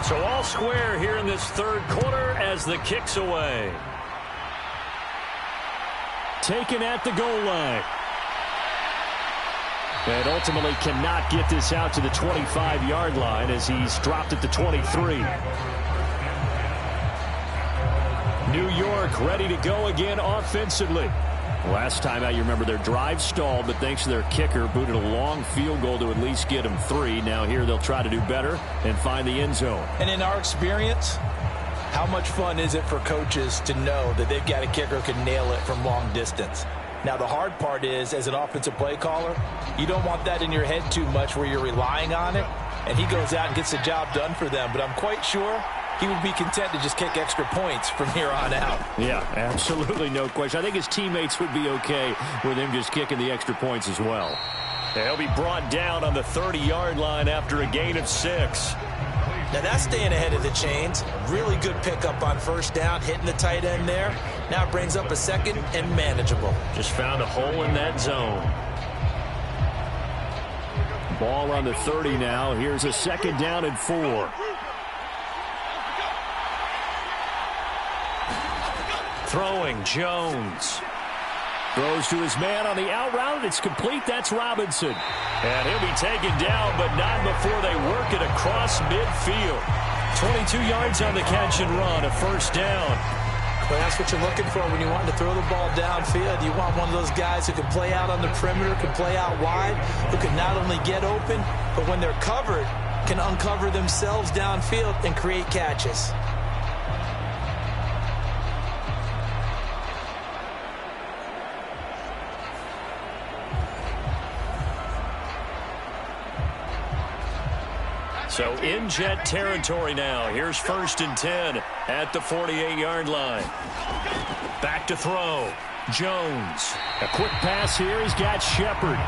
So all square here in this third quarter as the kick's away. Taken at the goal line. And ultimately cannot get this out to the 25-yard line as he's dropped at the 23. New York ready to go again offensively. Last time out, you remember their drive stalled, but thanks to their kicker, booted a long field goal to at least get them 3. Now here they'll try to do better and find the end zone. And in our experience, how much fun is it for coaches to know that they've got a kicker who can nail it from long distance? Now, the hard part is, as an offensive play caller, you don't want that in your head too much where you're relying on it, and he goes out and gets the job done for them. But I'm quite sure he would be content to just kick extra points from here on out. Yeah, absolutely no question. I think his teammates would be okay with him just kicking the extra points as well. They'll be brought down on the 30-yard line after a gain of 6. Now that's staying ahead of the chains. Really good pickup on first down, hitting the tight end there. Now it brings up a second and manageable. Just found a hole in that zone. Ball on the 30 now. Here's a second down and 4. Throwing, Jones. Throws to his man on the out route. It's complete. That's Robinson. And he'll be taken down, but not before they work it across midfield. 22 yards on the catch and run, a first down. Well, that's what you're looking for when you want to throw the ball downfield. You want one of those guys who can play out on the perimeter, can play out wide, who can not only get open, but when they're covered, can uncover themselves downfield and create catches. So in Jet territory now. Here's 1st and 10 at the 48-yard line. Back to throw. Jones. A quick pass here. He's got Shepard.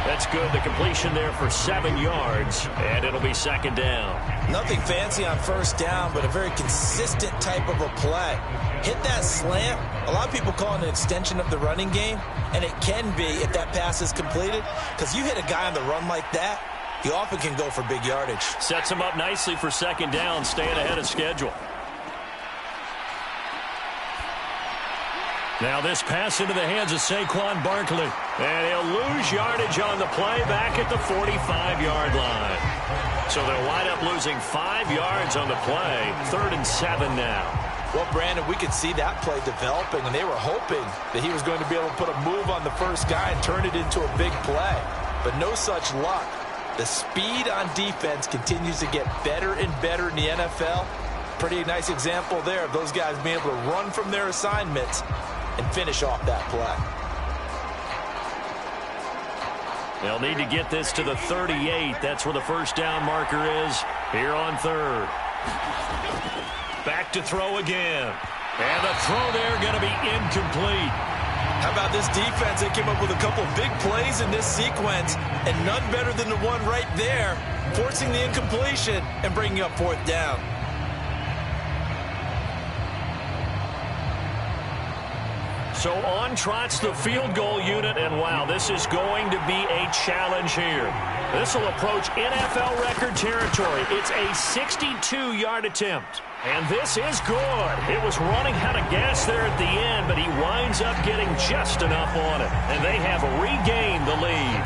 That's good. The completion there for 7 yards, and it'll be second down. Nothing fancy on first down, but a very consistent type of a play. Hit that slant. A lot of people call it an extension of the running game, and it can be if that pass is completed, because you hit a guy on the run like that, he often can go for big yardage. Sets him up nicely for second down, staying ahead of schedule. Now this pass into the hands of Saquon Barkley. And he'll lose yardage on the play back at the 45-yard line. So they'll wind up losing 5 yards on the play. 3rd and 7 now. Well, Brandon, we could see that play developing, and they were hoping that he was going to be able to put a move on the first guy and turn it into a big play. But no such luck. The speed on defense continues to get better and better in the NFL. Pretty nice example there of those guys being able to run from their assignments and finish off that play. They'll need to get this to the 38. That's where the first down marker is here on 3rd. Back to throw again. And the throw there going to be incomplete. How about this defense? They came up with a couple of big plays in this sequence, and none better than the one right there, forcing the incompletion and bringing up 4th down. So on trots the field goal unit, and wow, this is going to be a challenge here. This will approach NFL record territory. It's a 62-yard attempt. And this is good. It was running out of gas there at the end, but he winds up getting just enough on it. And they have regained the lead.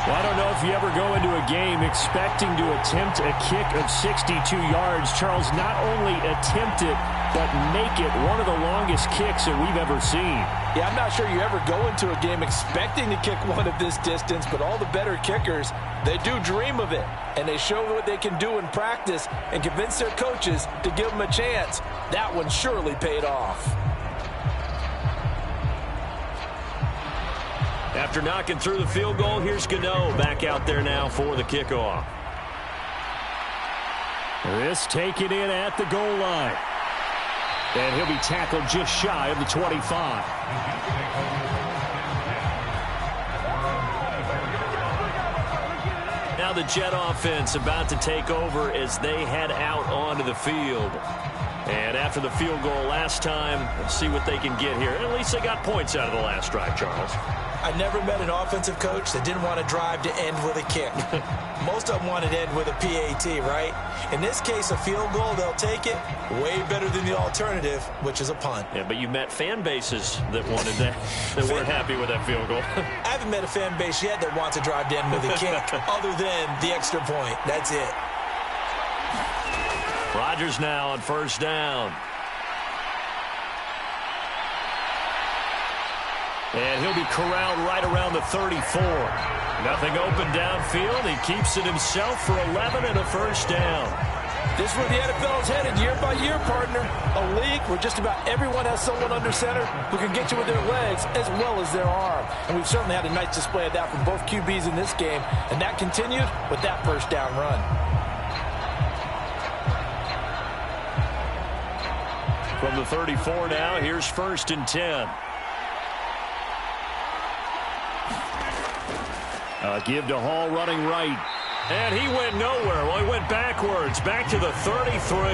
Well, I don't know if you ever go into a game expecting to attempt a kick of 62 yards. Charles, not only attempt it, but make it one of the longest kicks that we've ever seen. Yeah, I'm not sure you ever go into a game expecting to kick one of this distance, but all the better kickers, they do dream of it, and they show what they can do in practice and convince their coaches to give them a chance. That one surely paid off. After knocking through the field goal, here's Gano back out there now for the kickoff. This taken in at the goal line. And he'll be tackled just shy of the 25. Now the Jet offense about to take over as they head out onto the field. And after the field goal last time, let's see what they can get here. At least they got points out of the last drive, Charles. I never met an offensive coach that didn't want to drive to end with a kick. Most of them wanted to end with a PAT, right? In this case, a field goal, they'll take it. Way better than the alternative, which is a punt. Yeah, but you met fan bases that wanted that, that weren't happy with that field goal. I haven't met a fan base yet that wants to drive to end with a kick, other than the extra point. That's it. Rodgers now on first down. And he'll be corralled right around the 34. Nothing open downfield. He keeps it himself for 11 and a first down. This is where the NFL is headed year by year, partner. A league where just about everyone has someone under center who can get you with their legs as well as their arm. And we've certainly had a nice display of that from both QBs in this game. And that continued with that first down run. From the 34 now, here's 1st and 10. Give to Hall running right. And he went nowhere. Well, he went backwards, back to the 33.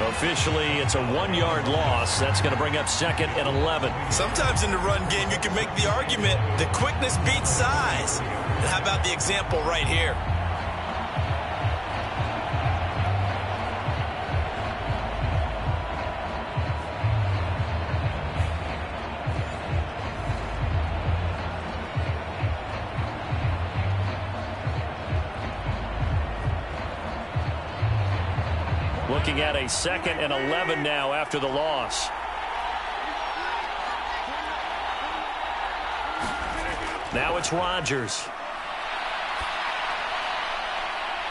Officially, it's a 1-yard loss. That's going to bring up 2nd and 11. Sometimes in the run game, you can make the argument that quickness beats size. And how about the example right here? Looking at a 2nd and 11 now after the loss. Now it's Rodgers.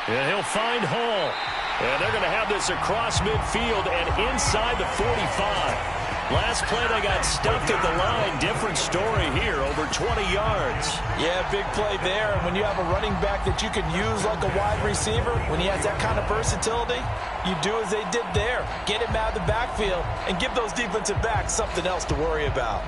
And he'll find Hall. And they're going to have this across midfield and inside the 45. Last play, they got stuffed at the line. Different story here, over 20 yards. Yeah, big play there. And when you have a running back that you can use like a wide receiver, when he has that kind of versatility, you do as they did there. Get him out of the backfield and give those defensive backs something else to worry about.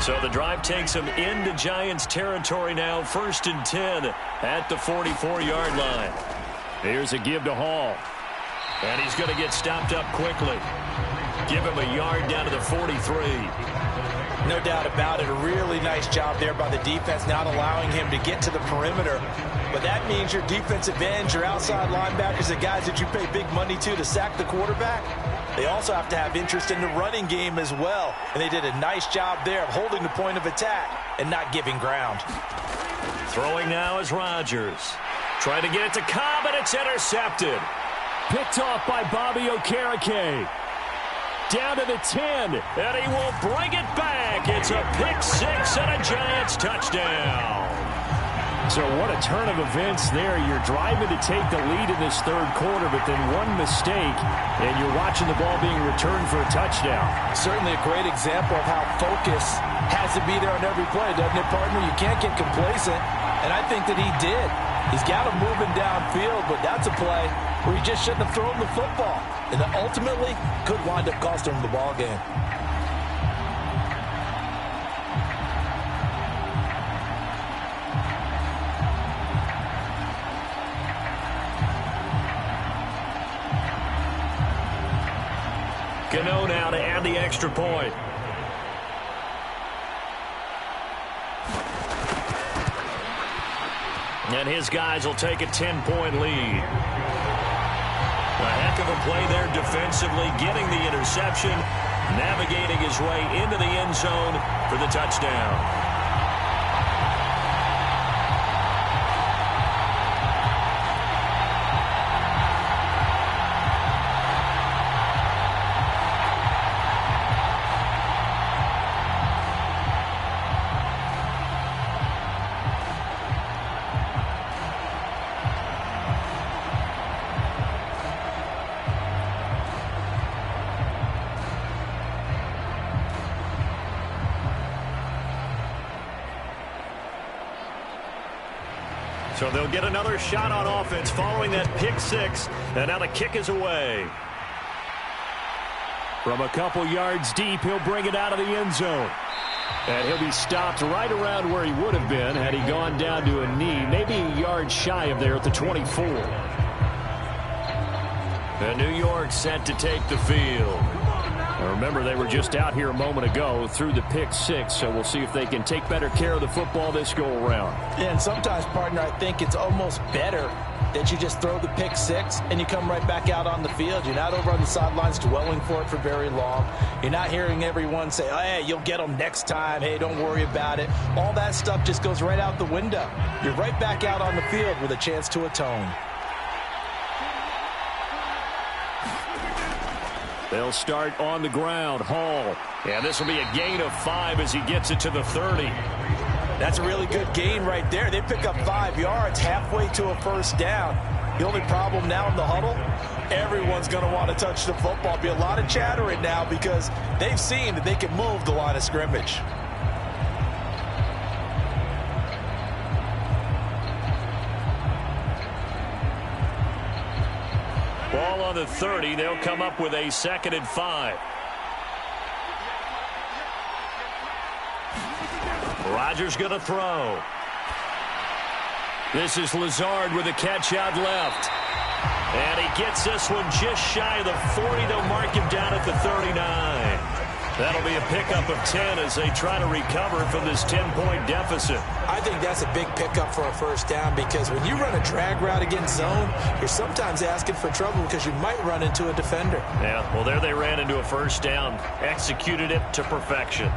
So the drive takes them into Giants territory now. 1st and 10 at the 44-yard line. Here's a give to Hall. And he's going to get stopped up quickly. Give him a yard down to the 43. No doubt about it. A really nice job there by the defense, not allowing him to get to the perimeter. But that means your defensive ends, your outside linebackers, the guys that you pay big money to sack the quarterback, they also have to have interest in the running game as well. And they did a nice job there of holding the point of attack and not giving ground. Throwing now is Rodgers. Trying to get it to Cobb, and it's intercepted. Picked off by Bobby Okereke. Down to the 10, and he will bring it back. It's a pick-6 and a Giants touchdown. So what a turn of events there. You're driving to take the lead in this 3rd quarter, but then one mistake, and you're watching the ball being returned for a touchdown. Certainly a great example of how focus has to be there on every play, doesn't it, partner? You can't get complacent, and I think that he did. He's got him moving downfield, but that's a play where he just shouldn't have thrown the football. And that ultimately could wind up costing him the ball game. Gano now to add the extra point. And his guys will take a 10-point lead. A heck of a play there defensively, getting the interception, navigating his way into the end zone for the touchdown. So they'll get another shot on offense following that pick-6, and now the kick is away. From a couple yards deep, he'll bring it out of the end zone. And he'll be stopped right around where he would have been had he gone down to a knee, maybe a yard shy of there at the 24. And New York set to take the field. Now remember, they were just out here a moment ago through the pick-6, so we'll see if they can take better care of the football this go-around. Yeah, and sometimes, partner, I think it's almost better that you just throw the pick-6 and you come right back out on the field. You're not over on the sidelines dwelling for it for very long. You're not hearing everyone say, oh, hey, you'll get them next time. Hey, don't worry about it. All that stuff just goes right out the window. You're right back out on the field with a chance to atone. They'll start on the ground. Hall. Yeah, this will be a gain of 5 as he gets it to the 30. That's a really good gain right there. They pick up 5 yards halfway to a first down. The only problem now in the huddle, everyone's going to want to touch the football. Be a lot of chattering now because they've seen that they can move the line of scrimmage. Ball on the 30. They'll come up with a 2nd and 5. Rodgers going to throw. This is Lazard with a catch out left. And he gets this one just shy of the 40. They'll mark him down at the 39. That'll be a pickup of 10 as they try to recover from this 10-point deficit. I think that's a big pickup for a first down because when you run a drag route against zone, you're sometimes asking for trouble because you might run into a defender. Yeah, well, there they ran into a first down. Executed it to perfection.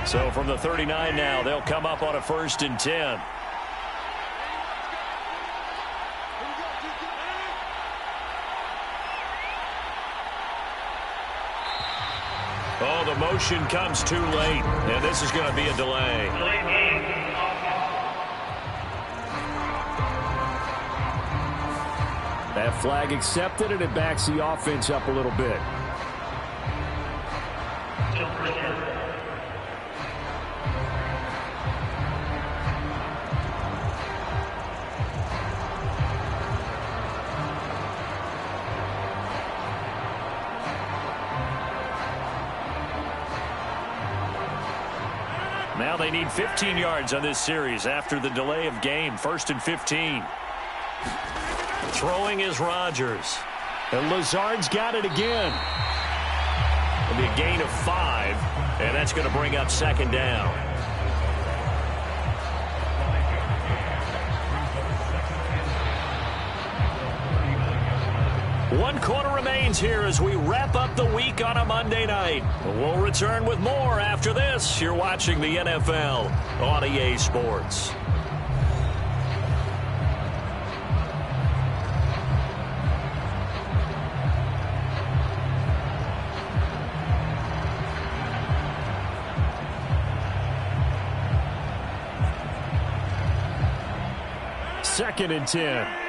So from the 39 now, they'll come up on a 1st and 10. Oh, the motion comes too late, and this is going to be a delay. That flag accepted, and it backs the offense up a little bit. Now they need 15 yards on this series after the delay of game. 1st and 15. Throwing is Rodgers. And Lazard's got it again. It'll be a gain of 5, and that's going to bring up 2nd down. One quarter remains here as we wrap up the week on a Monday night. We'll return with more after this. You're watching the NFL on EA Sports. Second and 10.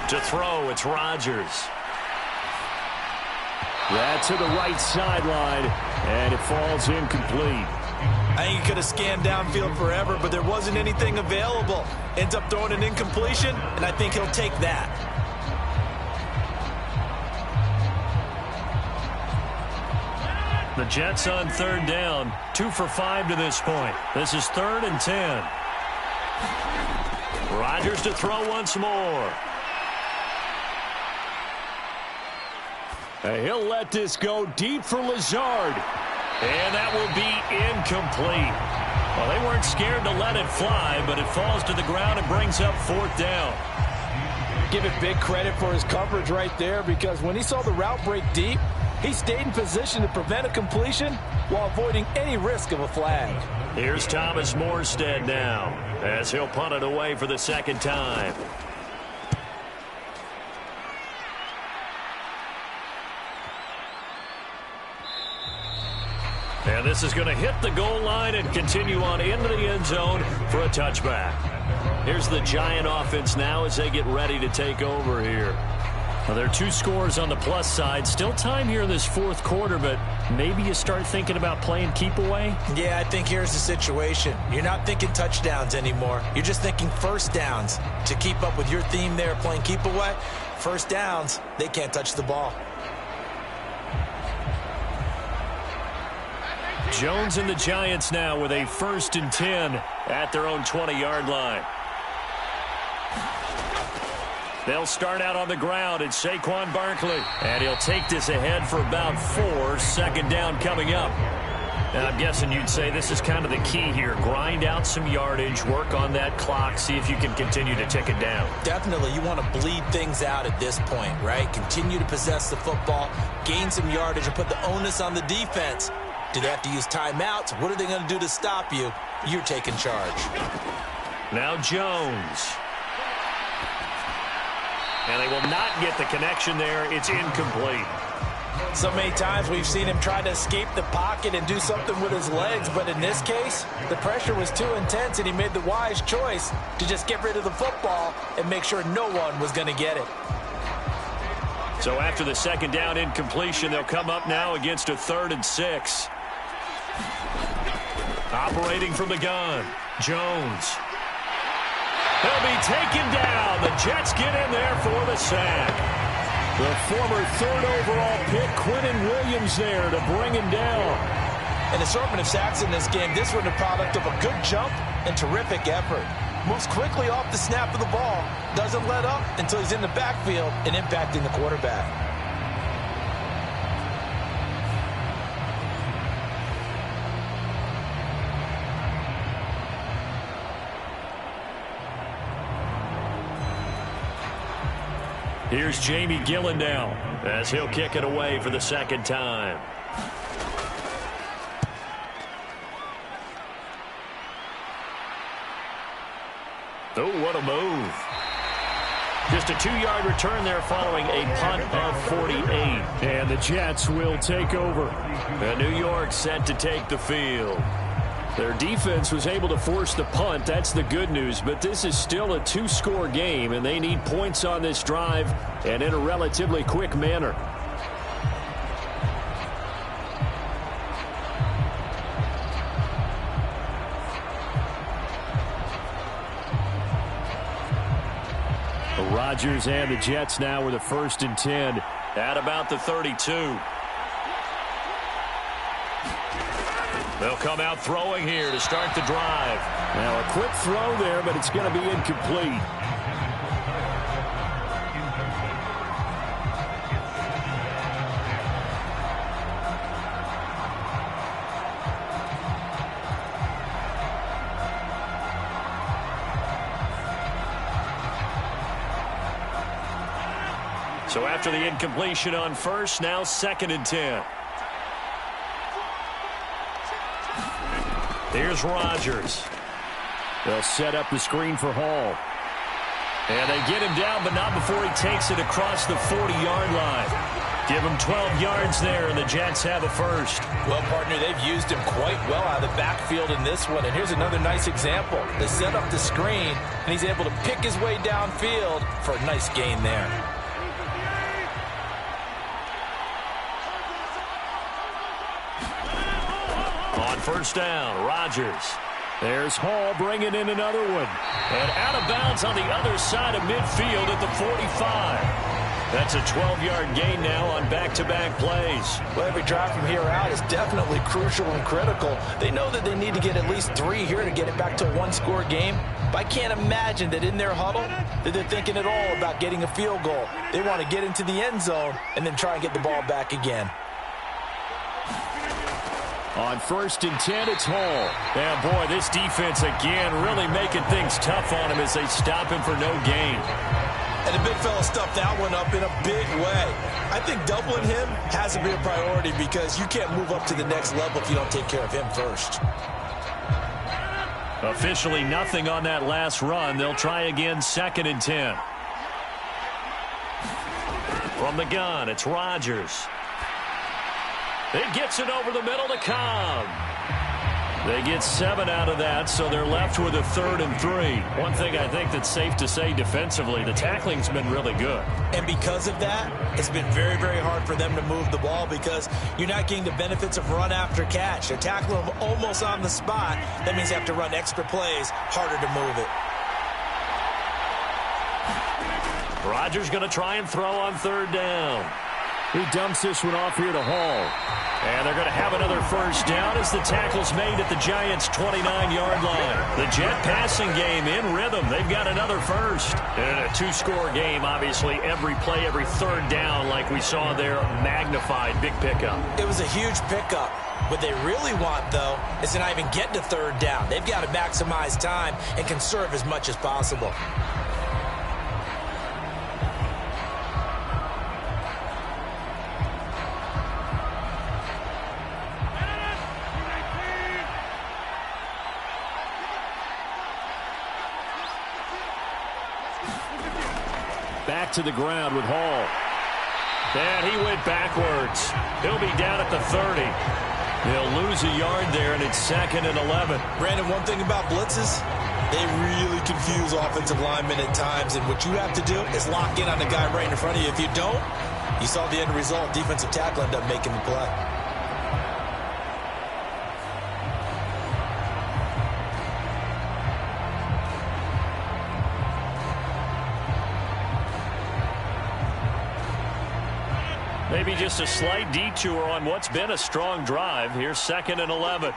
To throw, it's Rodgers. That's to the right sideline, and it falls incomplete. I think he could have scanned downfield forever, but there wasn't anything available. Ends up throwing an incompletion, and I think he'll take that. The Jets on 3rd down, 2 for 5 to this point. This is 3rd and 10. Rodgers to throw once more. He'll let this go deep for Lazard. And that will be incomplete. Well, they weren't scared to let it fly, but it falls to the ground and brings up 4th down. Give it big credit for his coverage right there because when he saw the route break deep, he stayed in position to prevent a completion while avoiding any risk of a flag. Here's Thomas Morstead now as he'll punt it away for the 2nd time. And this is going to hit the goal line and continue on into the end zone for a touchback. Here's the Giant offense now as they get ready to take over here. Well, there are 2 scores on the plus side. Still time here in this 4th quarter, but maybe you start thinking about playing keep away? Yeah, I think here's the situation. You're not thinking touchdowns anymore. You're just thinking first downs. To keep up with your theme there, playing keep away, first downs, they can't touch the ball. Jones and the Giants now with a 1st and 10 at their own 20-yard line. They'll start out on the ground. It's Saquon Barkley. And he'll take this ahead for about 4. 2nd down coming up. And I'm guessing you'd say this is kind of the key here. Grind out some yardage, work on that clock, see if you can continue to tick it down. Definitely. You want to bleed things out at this point, right? Continue to possess the football, gain some yardage, and put the onus on the defense. Do they have to use timeouts? What are they going to do to stop you? You're taking charge. Now Jones. And they will not get the connection there. It's incomplete. So many times we've seen him try to escape the pocket and do something with his legs, but in this case, the pressure was too intense and he made the wise choice to just get rid of the football and make sure no one was going to get it. So after the 2nd down incompletion, they'll come up now against a 3rd and 6. Operating from the gun, Jones. He'll be taken down. The Jets get in there for the sack. The former third overall pick, Quinnen Williams, there to bring him down. An assortment of sacks in this game. This one a product of a good jump and terrific effort. Moves quickly off the snap of the ball. Doesn't let up until he's in the backfield and impacting the quarterback. Here's Jamie Gillen now as he'll kick it away for the second time. Oh, what a move. Just a 2-yard return there following a punt of 48. And the Jets will take over. And New York set to take the field. Their defense was able to force the punt. That's the good news. But this is still a 2-score game, and they need points on this drive and in a relatively quick manner. Rodgers and the Jets now with a 1st and 10 at about the 32. They'll come out throwing here to start the drive. Now a quick throw there, but it's going to be incomplete. So after the incompletion on 1st, now 2nd and 10. Here's Rodgers. They'll set up the screen for Hall. And they get him down, but not before he takes it across the 40-yard line. Give him 12 yards there, and the Jets have a 1st. Well, partner, they've used him quite well out of the backfield in this one. And here's another nice example. They set up the screen, and he's able to pick his way downfield for a nice gain there. On 1st down, Rodgers. There's Hall bringing in another one. And out of bounds on the other side of midfield at the 45. That's a 12-yard gain now on back-to-back plays. Well, every drive from here out is definitely crucial and critical. They know that they need to get at least 3 here to get it back to a 1-score game. But I can't imagine that in their huddle that they're thinking at all about getting a field goal. They want to get into the end zone and then try and get the ball back again. On 1st and 10, it's Hall. And boy, this defense again really making things tough on him as they stop him for no gain. And the big fella stuffed that one up in a big way. I think doubling him has to be a priority because you can't move up to the next level if you don't take care of him first. Officially nothing on that last run. They'll try again 2nd and 10. From the gun, it's Rodgers. It gets it over the middle to Cobb. They get 7 out of that, so they're left with a 3rd and 3. One thing I think that's safe to say defensively, the tackling's been really good. And because of that, it's been very, very hard for them to move the ball because you're not getting the benefits of run after catch. They're tackling them almost on the spot. That means you have to run extra plays, harder to move it. Rodgers going to try and throw on 3rd down. He dumps this one off here to Hall. And they're going to have another 1st down as the tackle's made at the Giants' 29-yard line. The Jet passing game in rhythm. They've got another 1st. And a 2-score game, obviously, every play, every 3rd down, like we saw there, magnified. Big pickup. It was a huge pickup. What they really want, though, is to not even get to 3rd down. They've got to maximize time and conserve as much as possible. Back to the ground with Hall. And he went backwards. He'll be down at the 30. He'll lose a yard there, and it's 2nd and 11. Brandon, one thing about blitzes, they really confuse offensive linemen at times, and what you have to do is lock in on the guy right in front of you. If you don't, you saw the end result. Defensive tackle ended up making the play. Maybe just a slight detour on what's been a strong drive. Here's 2nd and 11.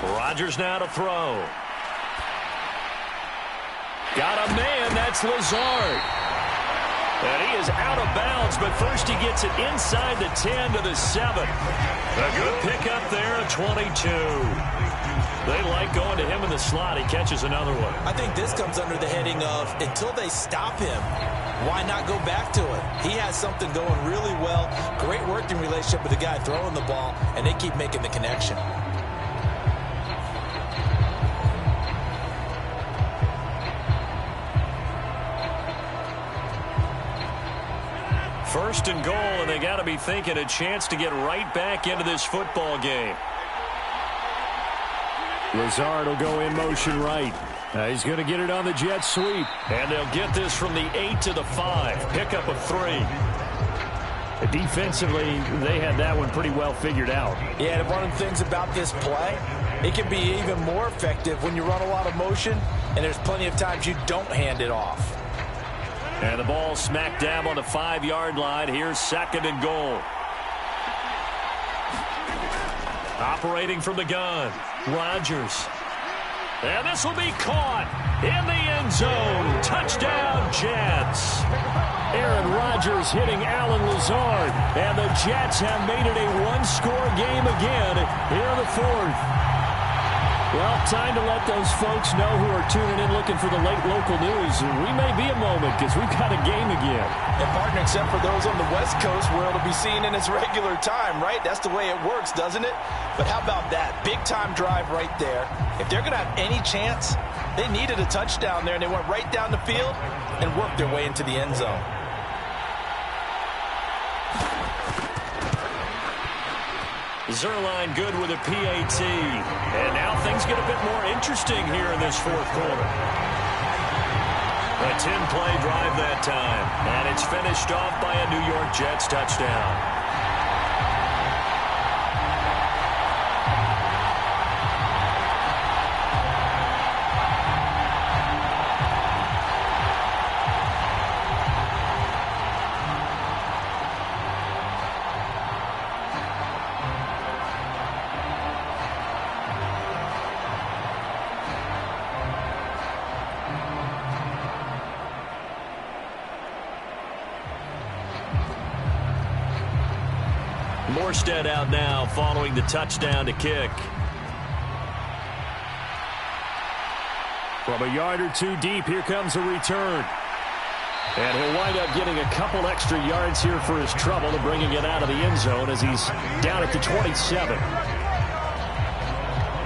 Rodgers now to throw. Got a man. That's Lazard. And he is out of bounds, but first he gets it inside the 10 to the 7. A good pickup there at 22. They like going to him in the slot. He catches another one. I think this comes under the heading of until they stop him, why not go back to it? He has something going really well. Great working relationship with the guy throwing the ball, and they keep making the connection. First and goal, and they got to be thinking a chance to get right back into this football game. Lazard will go in motion right. He's going to get it on the jet sweep. And they'll get this from the 8 to the 5. Pickup of 3. Defensively, they had that one pretty well figured out. Yeah, and one of the things about this play, it can be even more effective when you run a lot of motion, and there's plenty of times you don't hand it off. And the ball smack dab on the 5-yard line. Here's 2nd and goal. Operating from the gun, Rodgers. And this will be caught in the end zone. Touchdown, Jets. Aaron Rodgers hitting Alan Lazard. And the Jets have made it a one-score game again here in the 4th. Well, time to let those folks know who are tuning in looking for the late local news. We may be a moment because we've got a game again. And, partner, except for those on the West Coast where it'll be seen in its regular time, right? That's the way it works, doesn't it? But how about that? Big-time drive right there. If they're going to have any chance, they needed a touchdown there, and they went right down the field and worked their way into the end zone. Zuerlein good with a PAT. And now things get a bit more interesting here in this 4th quarter. A 10-play drive that time. And it's finished off by a New York Jets touchdown. Morstead out now following the touchdown to kick. From a yard or 2 deep, here comes a return. And he'll wind up getting a couple extra yards here for his trouble and bringing it out of the end zone as he's down at the 27.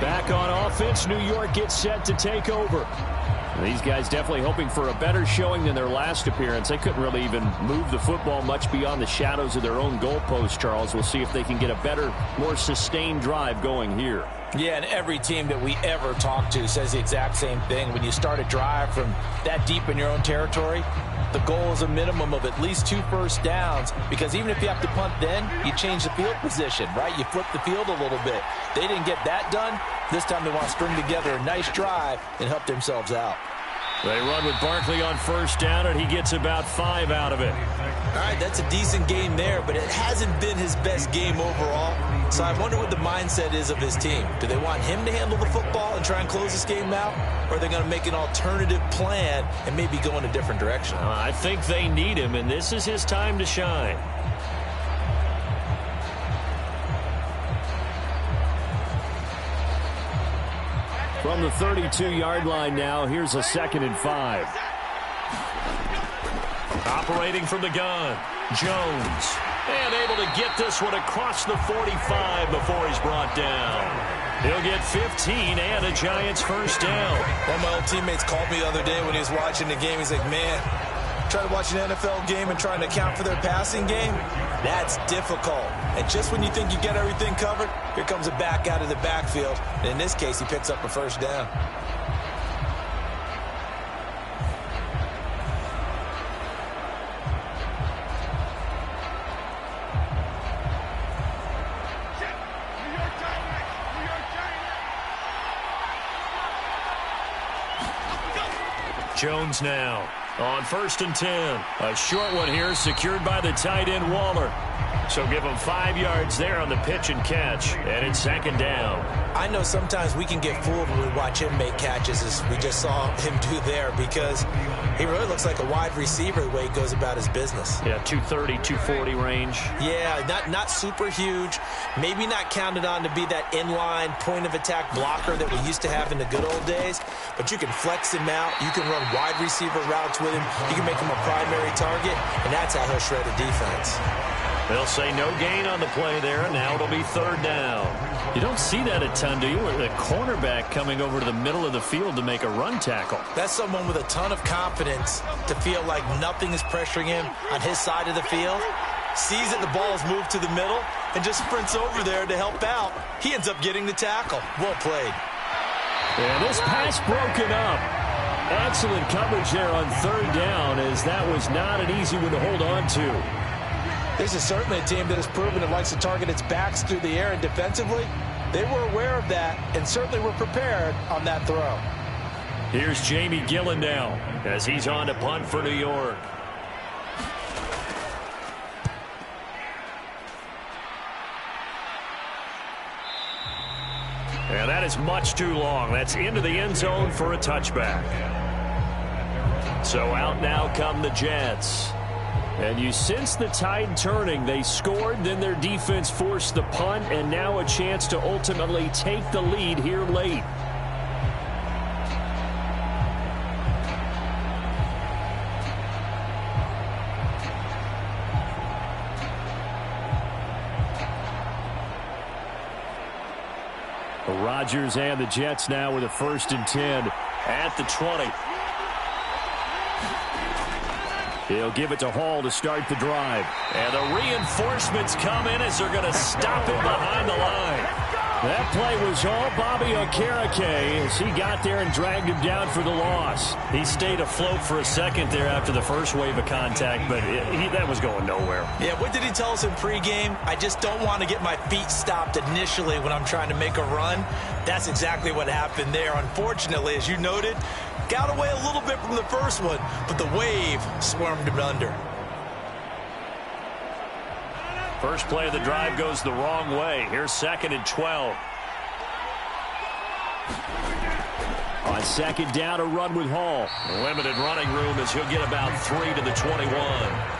Back on offense, New York gets set to take over. These guys definitely hoping for a better showing than their last appearance. They couldn't really even move the football much beyond the shadows of their own goalpost, Charles. We'll see if they can get a better, more sustained drive going here. Yeah, and every team that we ever talk to says the exact same thing. When you start a drive from that deep in your own territory, the goal is a minimum of at least 2 first downs, because even if you have to punt then, you change the field position, right? You flip the field a little bit. They didn't get that done. This time they want to string together a nice drive and help themselves out. They run with Barkley on first down, and he gets about 5 out of it. All right, that's a decent game there, but it hasn't been his best game overall. So I wonder what the mindset is of his team. Do they want him to handle the football and try and close this game out? Or are they going to make an alternative plan and maybe go in a different direction? I think they need him, and this is his time to shine. From the 32-yard line now, here's a 2nd and 5. Operating from the gun, Jones. And able to get this one across the 45 before he's brought down. He'll get 15 and a Giants first down. One of my old teammates called me the other day when he was watching the game. He's like, man, trying to watch an NFL game and trying to account for their passing game, that's difficult. And just when you think you get everything covered, here comes a back out of the backfield. And in this case, he picks up a first down. Jones now on 1st and 10. A short one here secured by the tight end Waller. So give him 5 yards there on the pitch and catch, and it's 2nd down. I know sometimes we can get fooled when we watch him make catches, as we just saw him do there, because he really looks like a wide receiver the way he goes about his business. Yeah, 230, 240 range. Yeah, not super huge. Maybe not counted on to be that inline point-of-attack blocker that we used to have in the good old days, but you can flex him out. You can run wide receiver routes with him. You can make him a primary target, and that's how he'll shred a defense. They'll say no gain on the play there, and now it'll be 3rd down. You don't see that a ton, do you? A cornerback coming over to the middle of the field to make a run tackle. That's someone with a ton of confidence to feel like nothing is pressuring him on his side of the field. Sees that the ball is moved to the middle and just sprints over there to help out. He ends up getting the tackle. Well played. And this pass broken up. Excellent coverage there on 3rd down, as that was not an easy one to hold on to. This is certainly a team that has proven it likes to target its backs through the air, and defensively, they were aware of that and certainly were prepared on that throw. Here's Jamie Gillen now as he's on to punt for New York. And that is much too long. That's into the end zone for a touchback. So out now come the Jets. And you sense the tide turning. They scored, then their defense forced the punt, and now a chance to ultimately take the lead here late. Rodgers and the Jets now with a 1st and 10 at the 20. He'll give it to Hall to start the drive. And the reinforcements come in as they're going to stop him behind the line. That play was all Bobby Okereke as he got there and dragged him down for the loss. He stayed afloat for a second there after the first wave of contact, but that was going nowhere. Yeah, what did he tell us in pregame? I just don't want to get my feet stopped initially when I'm trying to make a run. That's exactly what happened there. Unfortunately, as you noted, got away a little bit from the first one, but the wave swarmed him under. First play of the drive goes the wrong way. Here's 2nd and 12. On 2nd down, a run with Hall. Limited running room as he'll get about 3 to the 21.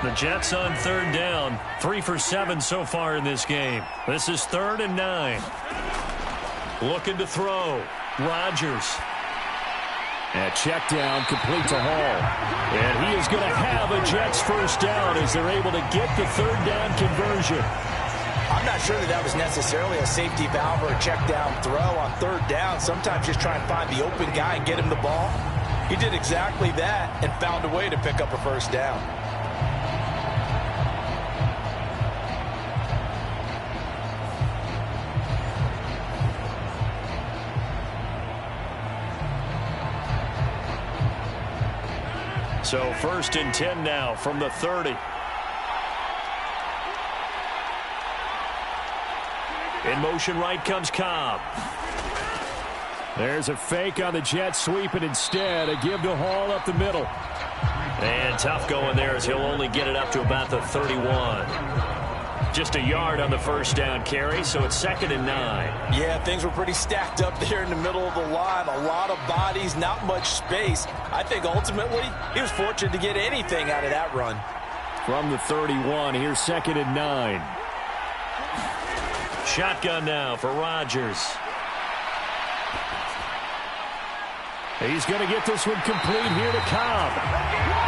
The Jets on 3rd down. 3 for 7 so far in this game. This is 3rd and 9. Looking to throw. Rodgers. And check down, complete to Hall. And he is going to have a Jets 1st down as they're able to get the 3rd down conversion. I'm not sure that was necessarily a safety valve or a check down throw on 3rd down. Sometimes just try and find the open guy and get him the ball. He did exactly that and found a way to pick up a 1st down. So 1st and 10 now from the 30. In motion right comes Cobb. There's a fake on the Jets sweep, and instead a give to Hall up the middle. And tough going there as he'll only get it up to about the 31. Just a yard on the 1st down carry, so it's 2nd and 9. Yeah, things were pretty stacked up there in the middle of the line. A lot of bodies, not much space. I think ultimately he was fortunate to get anything out of that run. From the 31, here's 2nd and 9. Shotgun now for Rodgers. He's going to get this one complete here to Cobb.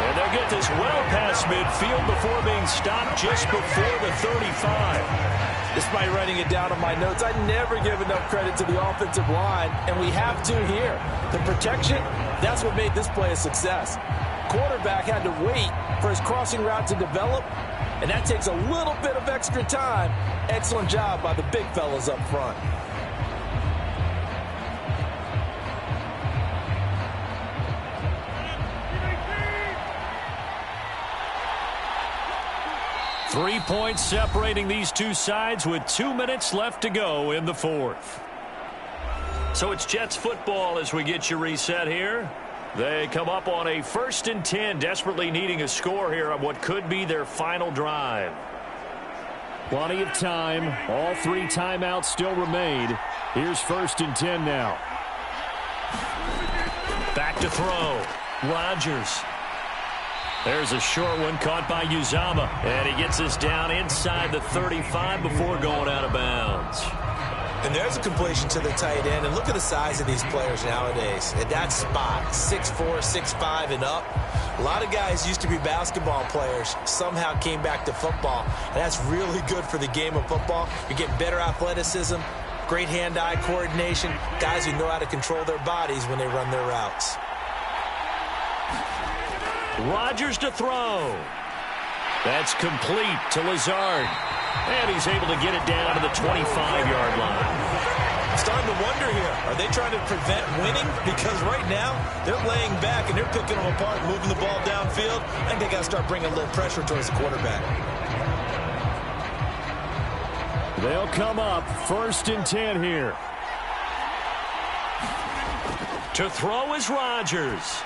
And they'll get this well past midfield before being stopped just before the 35. Despite writing it down on my notes, I never give enough credit to the offensive line, and we have to here. The protection, that's what made this play a success. Quarterback had to wait for his crossing route to develop, and that takes a little bit of extra time. Excellent job by the big fellas up front. 3 points separating these two sides with 2 minutes left to go in the fourth. So it's Jets football as we get you reset here. They come up on a 1st and 10, desperately needing a score here on what could be their final drive. Plenty of time. All 3 timeouts still remain. Here's 1st and 10 now. Back to throw. Rodgers. There's a short one caught by Uzomah. And he gets us down inside the 35 before going out of bounds. And there's a completion to the tight end. And look at the size of these players nowadays. At that spot, 6'4", 6'5", and up. A lot of guys used to be basketball players, somehow came back to football. And that's really good for the game of football. You get better athleticism, great hand-eye coordination, guys who know how to control their bodies when they run their routes. Rodgers to throw. That's complete to Lazard. And he's able to get it down to the 25-yard line. I'm starting to wonder here, are they trying to prevent winning? Because right now, they're laying back and they're picking them apart, moving the ball downfield. I think they got to start bringing a little pressure towards the quarterback. They'll come up 1st and 10 here. To throw is Rodgers.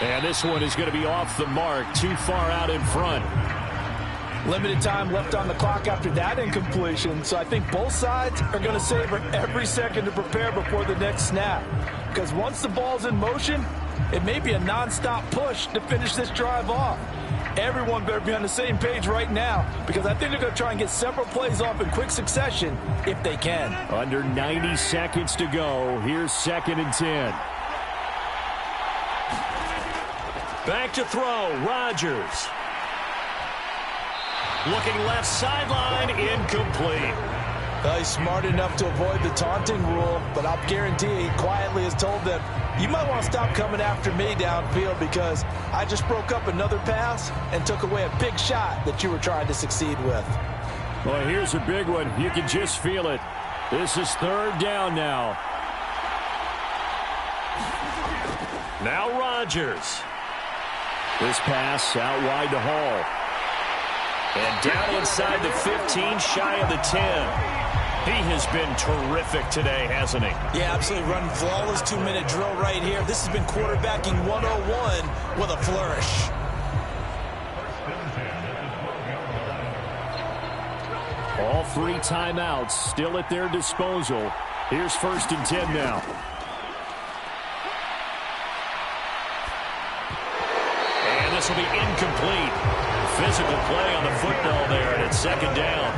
And this one is going to be off the mark, too far out in front. Limited time left on the clock after that incompletion, so I think both sides are going to savor every second to prepare before the next snap. Because once the ball's in motion, it may be a nonstop push to finish this drive off. Everyone better be on the same page right now, because I think they're going to try and get several plays off in quick succession if they can. Under 90 seconds to go. Here's 2nd and 10. Back to throw, Rodgers. Looking left sideline, incomplete. Well, he's smart enough to avoid the taunting rule, but I'll guarantee he quietly has told them, you might want to stop coming after me downfield because I just broke up another pass and took away a big shot that you were trying to succeed with. Well, here's a big one. You can just feel it. This is 3rd down now. Now Rodgers. This pass out wide to Hall. And down inside the 15, shy of the 10. He has been terrific today, hasn't he? Yeah, absolutely. Running flawless 2-minute drill right here. This has been quarterbacking 101 with a flourish. All 3 timeouts still at their disposal. Here's 1st and 10 now. And this will be incomplete. Physical play on the football there, and it's 2nd down.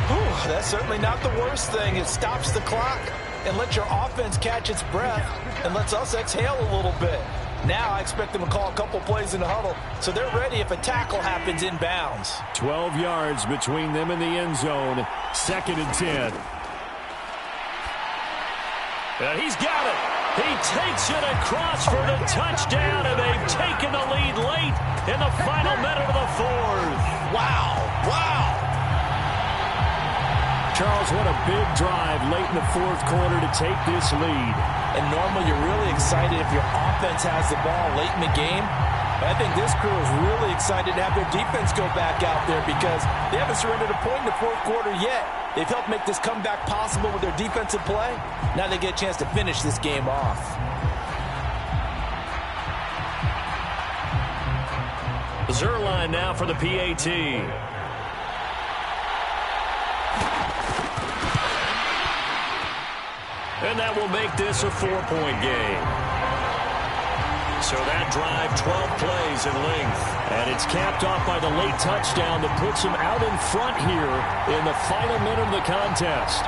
Whew, that's certainly not the worst thing. It stops the clock and lets your offense catch its breath and lets us exhale a little bit. Now I expect them to call a couple plays in the huddle, so they're ready if a tackle happens inbounds. 12 yards between them and the end zone. 2nd and 10. And he's got it. He takes it across for the touchdown, and they've taken the lead late in the final minute of the 4th. Wow. Wow. Charles, what a big drive late in the 4th quarter to take this lead. And normally you're really excited if your offense has the ball late in the game. But I think this crew is really excited to have their defense go back out there because they haven't surrendered a point in the 4th quarter yet. They've helped make this comeback possible with their defensive play. Now they get a chance to finish this game off. Zuerlein now for the PAT. And that will make this a 4-point game. So that drive, 12 plays in length. And it's capped off by the late touchdown that puts him out in front here in the final minute of the contest.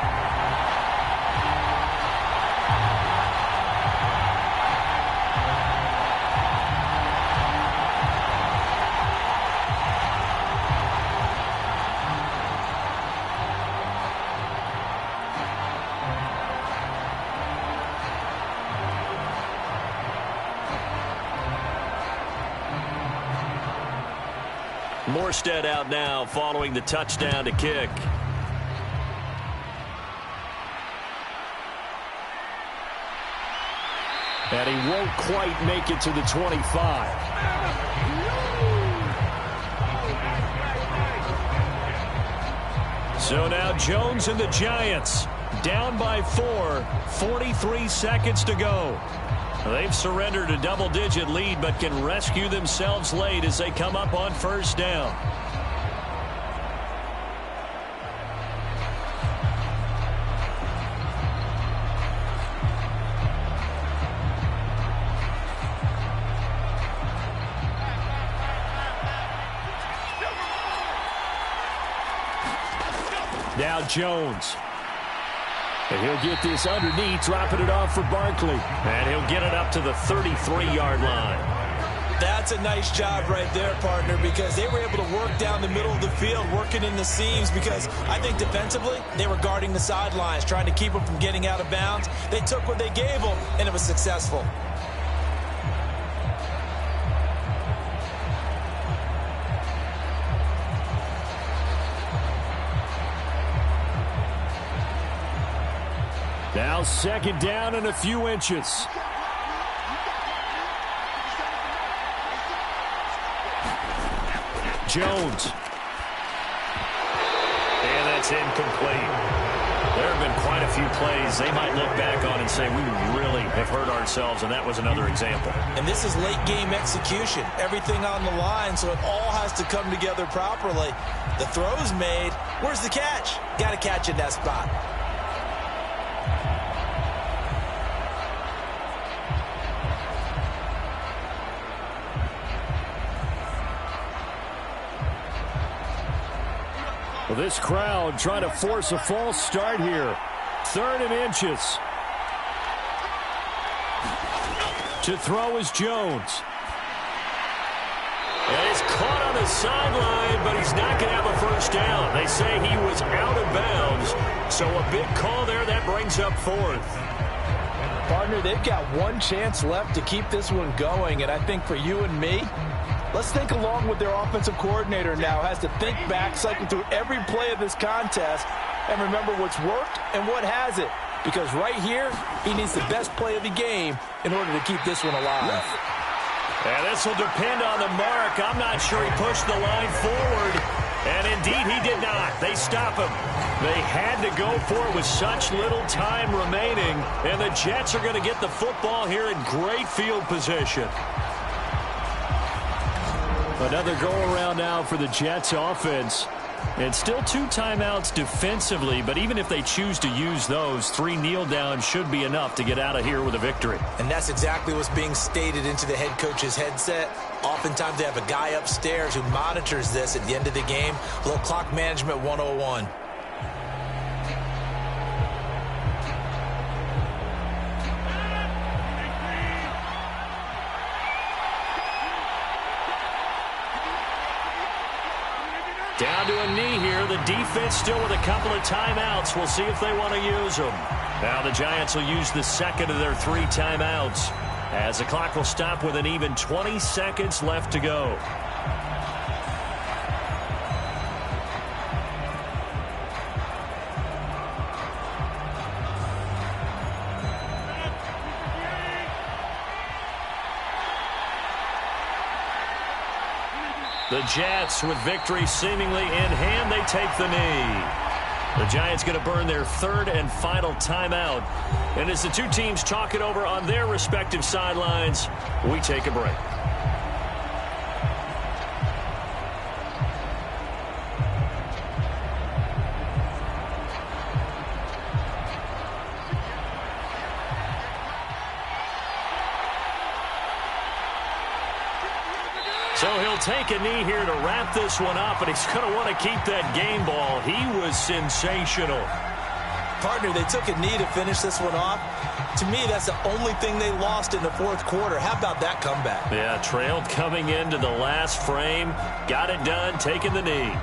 Morstead out now following the touchdown to kick. And he won't quite make it to the 25. So now Jones and the Giants down by 4, 43 seconds to go. They've surrendered a double-digit lead but can rescue themselves late as they come up on first down. Now Jones. And he'll get this underneath, dropping it off for Barkley. And he'll get it up to the 33-yard line. That's a nice job right there, partner, because they were able to work down the middle of the field, working in the seams, because I think defensively they were guarding the sidelines, trying to keep them from getting out of bounds. They took what they gave them, and it was successful. Now second down and a few inches. Jones. And that's incomplete. There have been quite a few plays they might look back on and say, we really have hurt ourselves, and that was another example. And this is late game execution. Everything on the line, so it all has to come together properly. The throw's made. Where's the catch? Got to catch in that spot. Well, this crowd trying to force a false start here. 3rd and inches. To throw is Jones. And he's caught on the sideline, but he's not going to have a first down. They say he was out of bounds. So a big call there. That brings up 4th. Partner, they've got one chance left to keep this one going, and I think for you and me, let's think along with their offensive coordinator now. Has to think back, cycle through every play of this contest, and remember what's worked and what hasn't. Because right here, he needs the best play of the game in order to keep this one alive. And this will depend on the mark. I'm not sure he pushed the line forward. And indeed, he did not. They stop him. They had to go for it with such little time remaining. And the Jets are going to get the football here in great field position. Another go-around now for the Jets offense. And still 2 timeouts defensively, but even if they choose to use those, 3 kneel downs should be enough to get out of here with a victory. And that's exactly what's being stated into the head coach's headset. Oftentimes they have a guy upstairs who monitors this at the end of the game. A little clock management 101. Down to a knee here. The defense still with a couple of timeouts. We'll see if they want to use them. Now the Giants will use the second of their 3 timeouts, as the clock will stop with an even 20 seconds left to go. The Jets, with victory seemingly in hand, they take the knee. The Giants going to burn their 3rd and final timeout. And as the 2 teams talk it over on their respective sidelines, we take a break. So he'll take a knee here to wrap this one up, and he's going to want to keep that game ball. He was sensational. Partner, they took a knee to finish this one off. To me, that's the only thing they lost in the 4th quarter. How about that comeback? Yeah, trailed coming into the last frame. Got it done, taking the knee.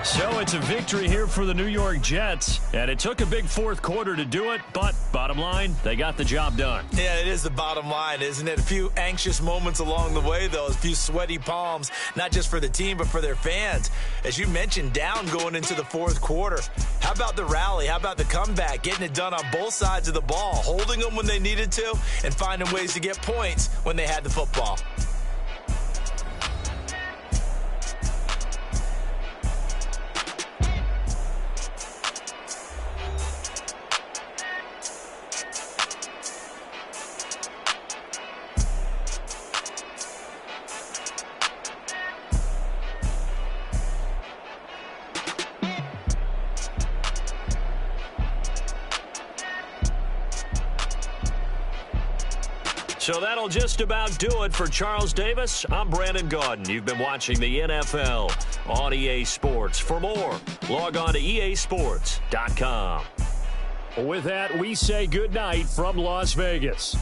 So it's a victory here for the New York Jets, and it took a big fourth quarter to do it, but bottom line, they got the job done. Yeah, it is the bottom line, isn't it? A few anxious moments along the way, though, a few sweaty palms, not just for the team, but for their fans. As you mentioned, down going into the fourth quarter. How about the rally? How about the comeback? Getting it done on both sides of the ball, holding them when they needed to, and finding ways to get points when they had the football. So that'll just about do it for Charles Davis. I'm Brandon Gaudin. You've been watching the NFL on EA Sports. For more, log on to easports.com. With that, we say goodnight from Las Vegas.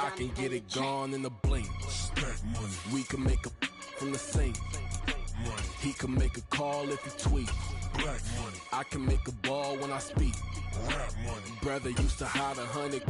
I can get it gone in a blink. Stack money. We can make a from the sink. Money. He can make a call if he tweet. Black money. I can make a ball when I speak. Rap money. Brother used to hide 100.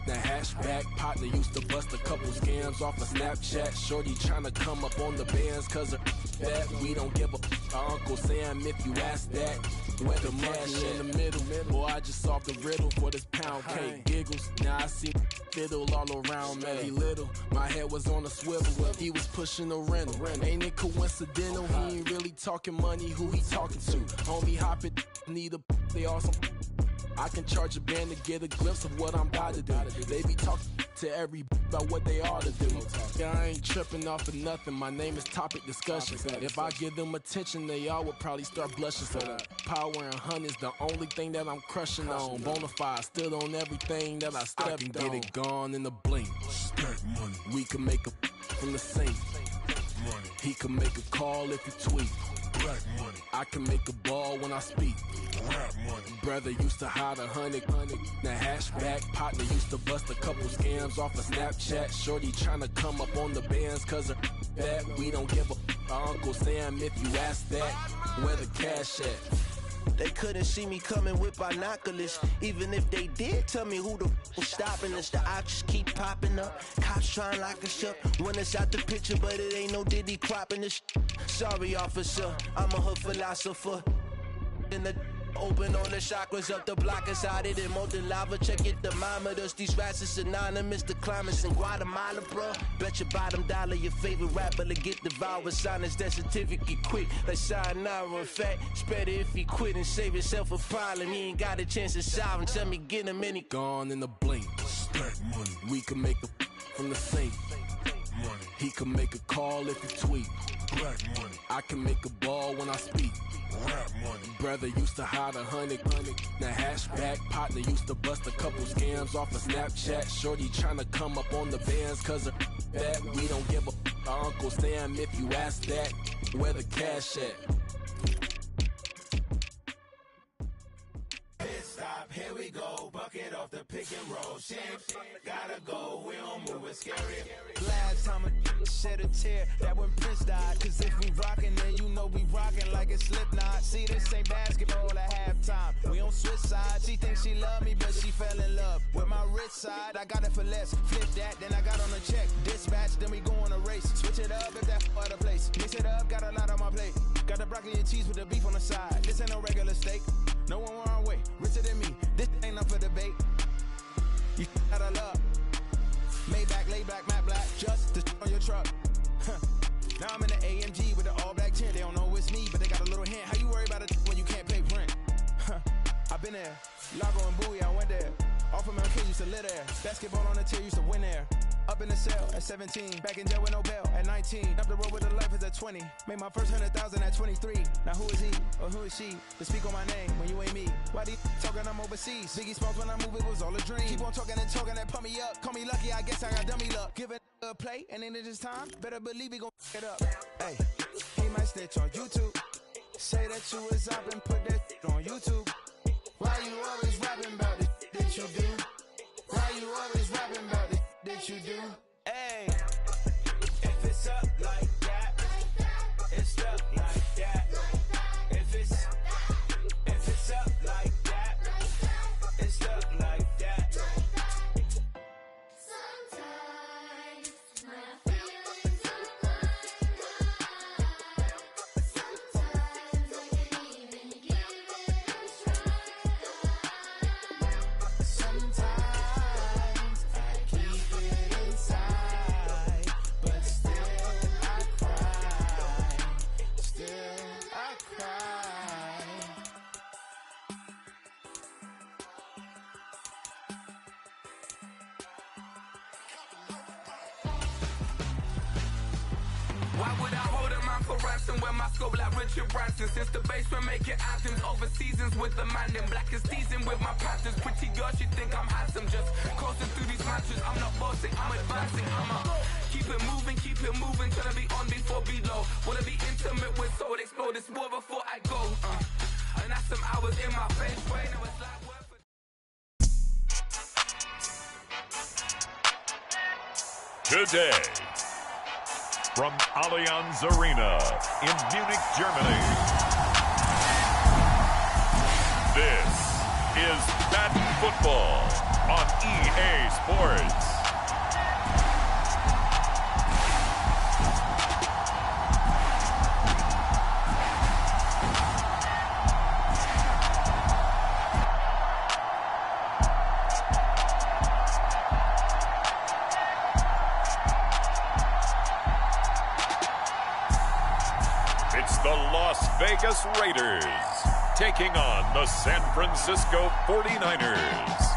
The hashback partner used to bust a couple scams off of Snapchat. Shorty tryna come up on the bands cause of that. We don't give a Uncle Sam if you ask that. Where the money in the middle. Boy, I just solved the riddle for this pound cake. Giggles, now I see fiddle all around me. He little, my head was on a swivel. He was pushing a rental. Ain't it coincidental? He ain't really talking money, who he talking to? Homie, hop it, need a they awesome. I can charge a band to get a glimpse of what I'm about to do. They be talking to every about what they ought to do. Yeah, I ain't tripping off of nothing. My name is Topic Discussion. If I give them attention, they all would probably start blushing. So power and hunt is the only thing that I'm crushing on. Bonafide, stood on everything that I stepped on. I can get it gone in a blink. Stack money. We can make a from the sink. Money. He can make a call if he tweet. Black money. I can make a ball when I speak. Rap money. Brother used to hide 100. The hashback partner used to bust a couple scams off of Snapchat. Shorty tryna come up on the bands cause of that. We don't give a Uncle Sam if you ask that. Where the cash at? They couldn't see me coming with binoculars. Even if they did tell me who the was stopping us, the options keep popping up. Cops trying to lock us up. When it's out the picture, but it ain't no Diddy cropping this. Sorry, officer, I'm a hood philosopher. In the open on the chakras up the block inside it and molten lava. Check it, thermometers. These rats is synonymous to climates in Guatemala, bro. Bet your bottom dollar your favorite rapper to get devoured. Sign his death certificate quick. Like sayonara. In fact, it's better if he quit and save himself a problem. He ain't got a chance to solve him. Tell me get him any gone in a blink. Stack money. We can make a from the sink. Money. He can make a call if he tweet. Black money. I can make a ball when I speak. Rap money. Brother used to hide 100. The hashback partner used to bust a couple scams off of Snapchat. Shorty tryna come up on the bands cause of that. We don't give a Uncle Sam if you ask that. Where the cash at? Pit stop, here we go. Bucket off the pick and roll. Shit, gotta go. We don't move, it's scary. Last time a shed a tear, that when Prince died. Cause if we rockin', then you know we rockin' like a Slipknot. See, this ain't basketball at halftime. We don't switch sides. She thinks she love me, but she fell in love with my rich side. I got it for less. Flip that, then I got on a check. Dispatch, then we go on a race. Switch it up if that other place. Mix it up, got a lot on my plate. Got the broccoli and cheese with the beef on the side. This ain't no regular steak. No one wrong way, richer than me. This ain't up for debate. You out of luck. Maybach, laid back, matte black. Just the on your truck. Now I'm in the AMG with the all black tint. They don't know it's me, but they got a little hint. How you worry about it when you can't pay rent? I've been there. Lago and Bowie, I went there. Off of my kid used to live there. Basketball on the tier used to win there. Up in the cell at 17. Back in jail with no bail at 19. Up the road with the life is at 20. Made my first 100,000 at 23. Now who is he or who is she to speak on my name when you ain't me? Why they talking I'm overseas? Biggie Smalls when I move it was all a dream. Keep on talking and pump me up. Call me lucky, I guess I got dummy luck. Give it a play and then it is time. Better believe we gon' f it up. Hey, he might snitch on YouTube. Say that you was up and put that on YouTube. Why you always rapping about it that you do? Why you always rapping about it that you do? Hey, if it's up like that, it's up like that. If it's up like that, it's up like that. Sometimes my feelings are blind. Sometimes I can't even give it a try. Sometimes I keep it inside, but still I cry. Still I cry. Why would I hold a man for ransom when my scope like Richard Branson? Since the basement making anthems over seasons with the man in black is teasing with my patterns. Pretty girl, she think I'm handsome. Just coasting through these matches. I'm not bossing, I'm advancing. I'ma keep it moving till I be on before below. Wanna be intimate with soul explode. It's more before I go. And that's some hours in my face. Right now it's like work for today. From Allianz Arena in Munich, Germany. This is Madden Football on EA Sports. It's the Las Vegas Raiders taking on the San Francisco 49ers.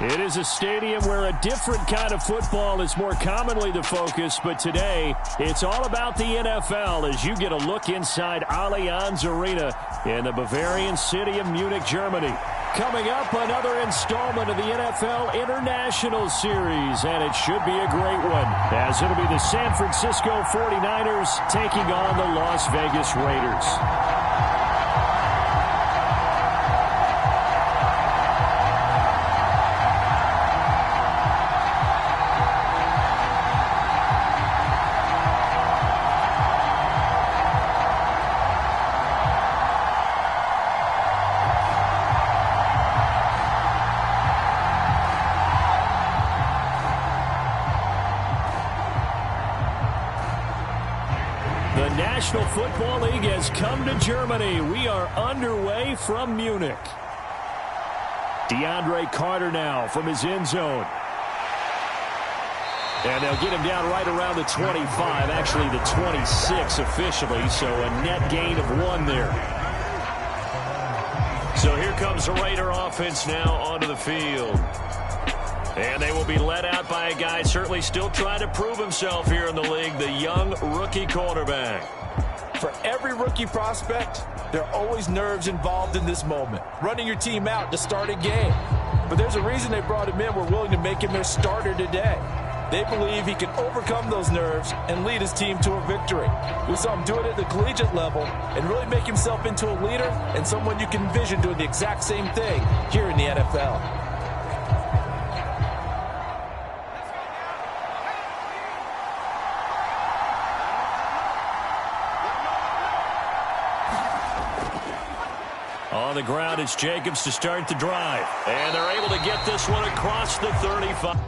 It is a stadium where a different kind of football is more commonly the focus, but today it's all about the NFL as you get a look inside Allianz Arena in the Bavarian city of Munich, Germany. Coming up, another installment of the NFL International Series, and it should be a great one, as it'll be the San Francisco 49ers taking on the Las Vegas Raiders. The National Football League has come to Germany. We are underway from Munich. DeAndre Carter now from his end zone. And they'll get him down right around the 25, actually the 26 officially, so a net gain of 1 there. So here comes the Raider offense now onto the field. And they will be led out by a guy certainly still trying to prove himself here in the league, the young rookie quarterback. For every rookie prospect, there are always nerves involved in this moment. Running your team out to start a game. But there's a reason they brought him in. We're willing to make him their starter today. They believe he can overcome those nerves and lead his team to a victory. We saw him do it at the collegiate level and really make himself into a leader and someone you can envision doing the exact same thing here in the NFL. On the ground, it's Jacobs to start the drive. And they're able to get this one across the 35. Five.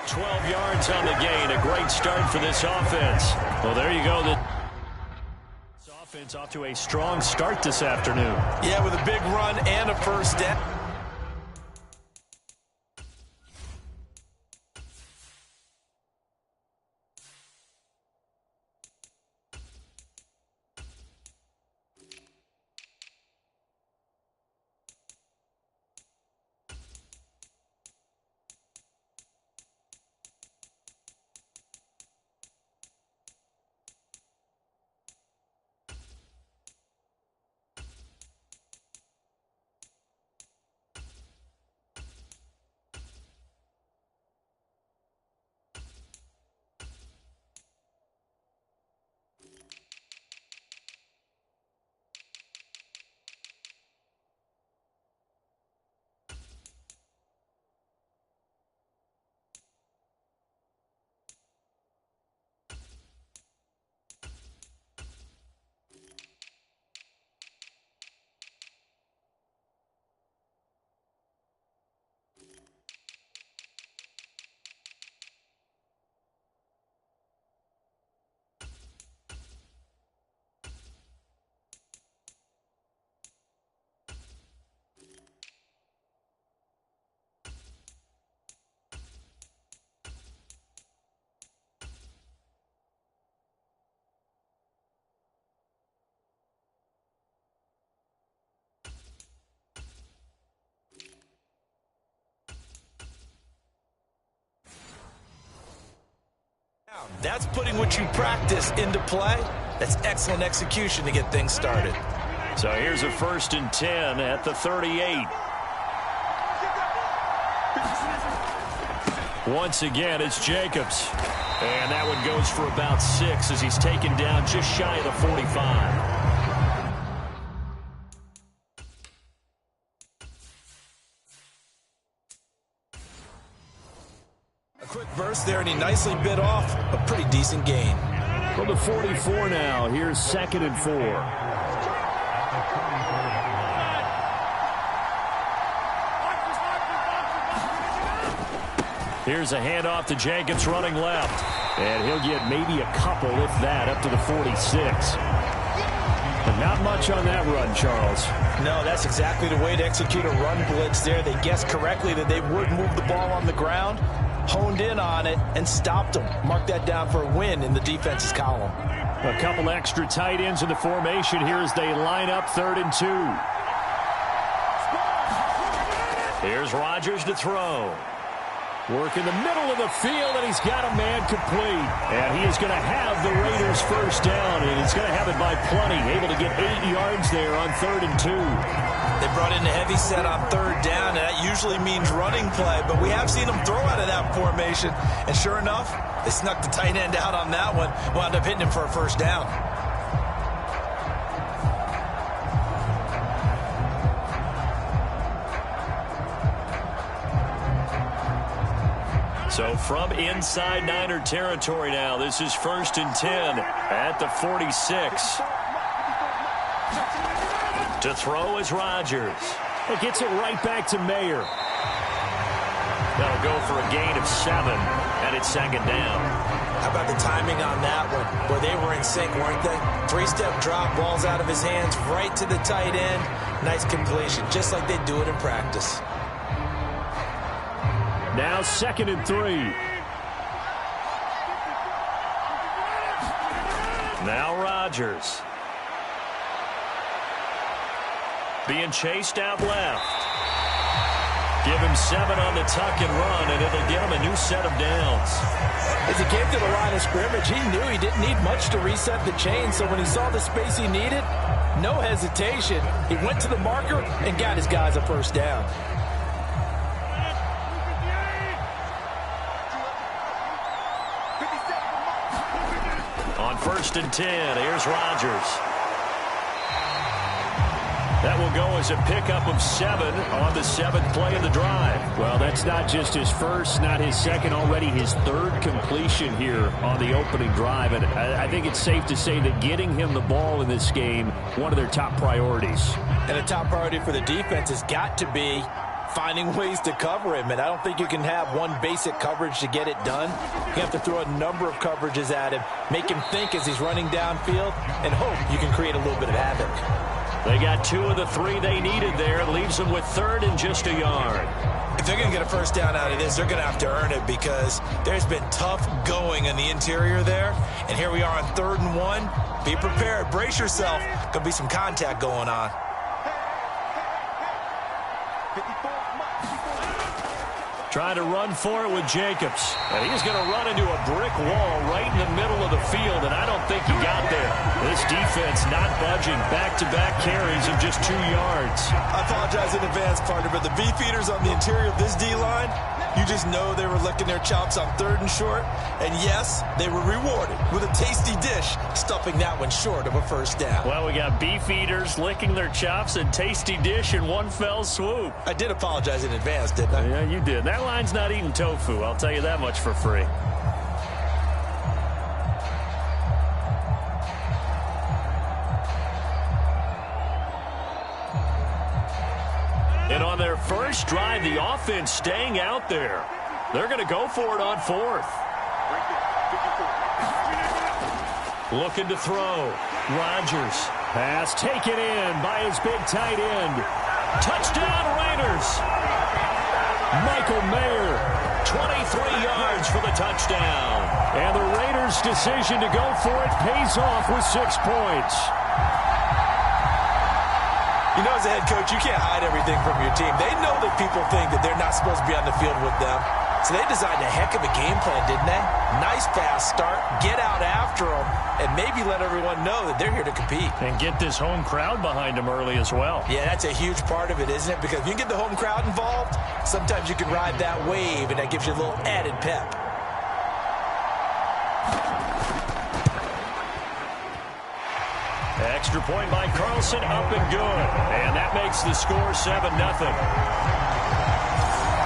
12 yards on the gain. A great start for this offense. Well, there you go. This offense off to a strong start this afternoon. Yeah, with a big run and a first down. That's putting what you practice into play. That's excellent execution to get things started. So here's a 1st and 10 at the 38. Once again, it's Jacobs. And that one goes for about 6 as he's taken down just shy of the 45. A quick burst there, and he nicely bit off a pretty decent gain. From the 44 now, here's 2nd and 4. Here's a handoff to Jacobs running left. And he'll get maybe a couple, if that, up to the 46. But not much on that run, Charles. No, that's exactly the way to execute a run blitz there. They guessed correctly that they would move the ball on the ground, honed in on it, and stopped them. Mark that down for a win in the defense's column. A couple extra tight ends in the formation here as they line up 3rd and 2. Here's Rodgers to throw. Work in the middle of the field, and he's got a man complete. And he is going to have the Raiders first down, and he's going to have it by plenty. Able to get 8 yards there on 3rd and 2. They brought in a heavy set on 3rd down, and that usually means running play. But we have seen them throw out of that formation. And sure enough, they snuck the tight end out on that one. Wound up hitting him for a first down. So from inside Niner territory now, this is 1st and 10 at the 46. To throw is Rodgers. It gets it right back to Mayer. That'll go for a gain of 7, and it's 2nd down. How about the timing on that one? Boy, they were in sync, weren't they? 3-step drop, balls out of his hands, right to the tight end. Nice completion, just like they do it in practice. Now 2nd and 3. Now Rodgers. Being chased out left. Give him 7 on the tuck and run, and it'll get him a new set of downs. As he came to the line of scrimmage, he knew he didn't need much to reset the chain, so when he saw the space he needed, no hesitation. He went to the marker and got his guys a first down. On 1st and 10, here's Rodgers. That will go as a pickup of 7 on the 7th play of the drive. Well, that's not just his first, not his second, already his 3rd completion here on the opening drive. And I think it's safe to say that getting him the ball in this game, one of their top priorities. And a top priority for the defense has got to be finding ways to cover him. And I don't think you can have one basic coverage to get it done. You have to throw a number of coverages at him, make him think as he's running downfield, and hope you can create a little bit of havoc. They got 2 of the 3 they needed there. It leaves them with 3rd and just a yard. If they're going to get a first down out of this, they're going to have to earn it because there's been tough going in the interior there. And here we are on 3rd and 1. Be prepared. Brace yourself. Could be some contact going on. Trying to run for it with Jacobs. And he's going to run into a brick wall right in the middle of the field, and I don't think he got there. This defense not budging. Back-to-back carries of just 2 yards. I apologize in advance, partner, but the beefeaters on the interior of this D-line, you just know they were licking their chops on 3rd and short. And yes, they were rewarded with a tasty dish, stuffing that one short of a first down. Well, we got beefeaters licking their chops and tasty dish in one fell swoop. I did apologize in advance, didn't I? Yeah, you did. That line's not eating tofu, I'll tell you that much for free. And on their first drive, the offense staying out there. They're going to go for it on 4th. Looking to throw. Rodgers. Pass taken in by his big tight end. Touchdown Raiders. Michael Mayer, 23 yards for the touchdown. And the Raiders' decision to go for it pays off with 6 points. You know, as a head coach, you can't hide everything from your team. They know that people think that they're not supposed to be on the field with them. So they designed a heck of a game plan, didn't they? Nice fast start, get out after them, and maybe let everyone know that they're here to compete. And get this home crowd behind them early as well. Yeah, that's a huge part of it, isn't it? Because if you get the home crowd involved, sometimes you can ride that wave, and that gives you a little added pep. Extra point by Carlson, up and good. And that makes the score 7-0.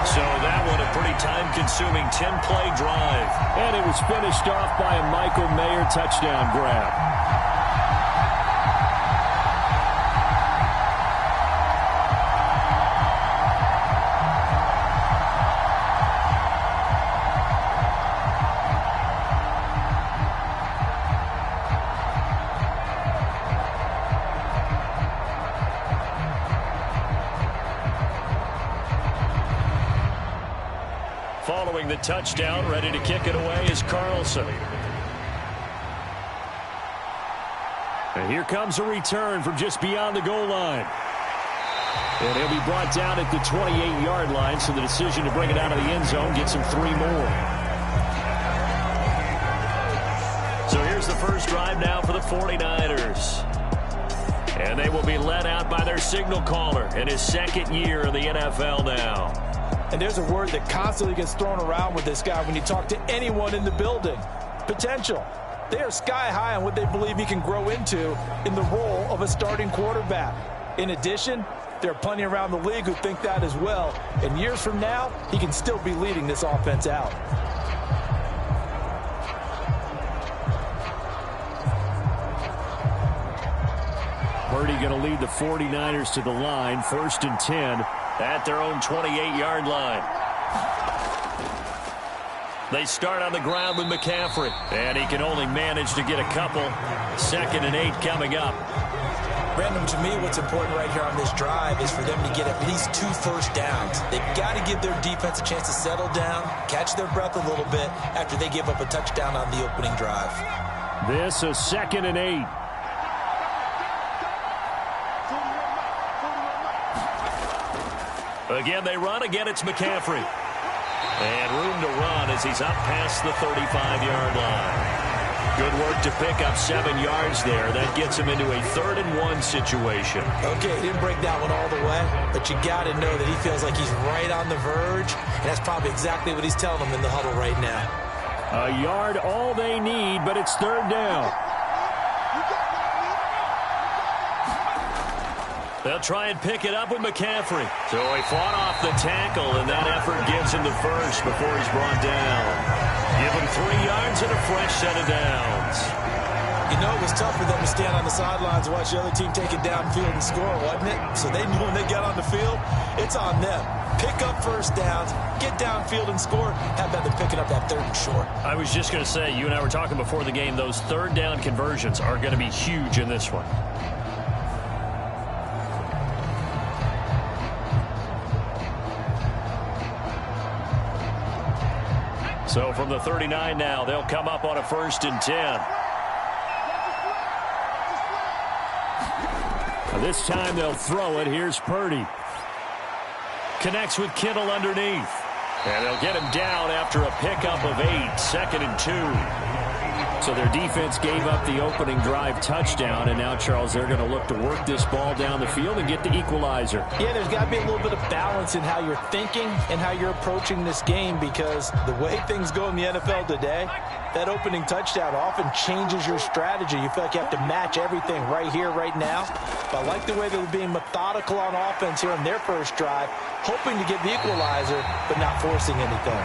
So that one a pretty time-consuming 10-play drive. And it was finished off by a Michael Mayer touchdown grab. Following the touchdown, ready to kick it away is Carlson. And here comes a return from just beyond the goal line. And he'll be brought down at the 28-yard line, so the decision to bring it out of the end zone gets him 3 more. So here's the first drive now for the 49ers. And they will be led out by their signal caller in his second year in the NFL now. And there's a word that constantly gets thrown around with this guy when you talk to anyone in the building. Potential. They are sky high on what they believe he can grow into in the role of a starting quarterback. In addition, there are plenty around the league who think that as well. And years from now, he can still be leading this offense out. Purdy going to lead the 49ers to the line, 1st and 10. At their own 28-yard line. They start on the ground with McCaffrey. And he can only manage to get a couple. 2nd and 8 coming up. Brandon, to me, what's important right here on this drive is for them to get at least 2 first downs. They've got to give their defense a chance to settle down, catch their breath a little bit after they give up a touchdown on the opening drive. This a 2nd and 8. Again, they run. Again, it's McCaffrey. And room to run as he's up past the 35-yard line. Good work to pick up 7 yards there. That gets him into a 3rd and 1 situation. Okay, he didn't break that one all the way, but you got to know that he feels like he's right on the verge, and that's probably exactly what he's telling them in the huddle right now. A yard all they need, but it's 3rd down. They'll try and pick it up with McCaffrey. So he fought off the tackle, and that effort gives him the first before he's brought down. Give him 3 yards and a fresh set of downs. You know, it was tough for them to stand on the sidelines and watch the other team take it downfield and score, wasn't it? So they knew when they got on the field, it's on them. Pick up first downs, get downfield and score. How about them picking up that 3rd and short? I was just going to say, you and I were talking before the game, those 3rd down conversions are going to be huge in this one. So from the 39 now, they'll come up on a 1st and 10. This time they'll throw it. Here's Purdy. Connects with Kittle underneath. And they'll get him down after a pickup of 8, 2nd and 2. So their defense gave up the opening drive touchdown, and now, Charles, they're going to look to work this ball down the field and get the equalizer. Yeah, there's got to be a little bit of balance in how you're thinking and how you're approaching this game, because the way things go in the NFL today, that opening touchdown often changes your strategy. You feel like you have to match everything right here, right now. But I like the way they're being methodical on offense here on their first drive, hoping to get the equalizer, but not forcing anything.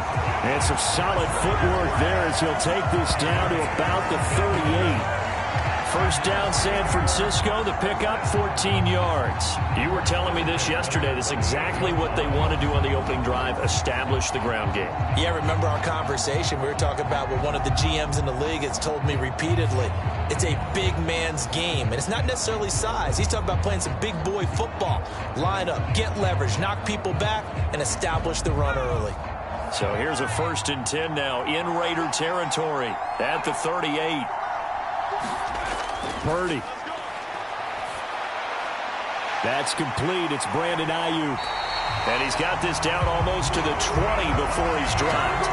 And some solid footwork there as he'll take this down to about the 38. First down, San Francisco. The pickup, 14 yards. You were telling me this yesterday. That's exactly what they want to do on the opening drive, establish the ground game. Yeah, remember our conversation. We were talking about what one of the GMs in the league has told me repeatedly. It's a big man's game, and it's not necessarily size. He's talking about playing some big boy football. Line up, get leverage, knock people back, and establish the run early. So here's a 1st and 10 now in Raider territory at the 38. Purdy. That's complete. It's Brandon Ayuk. And he's got this down almost to the 20 before he's dropped.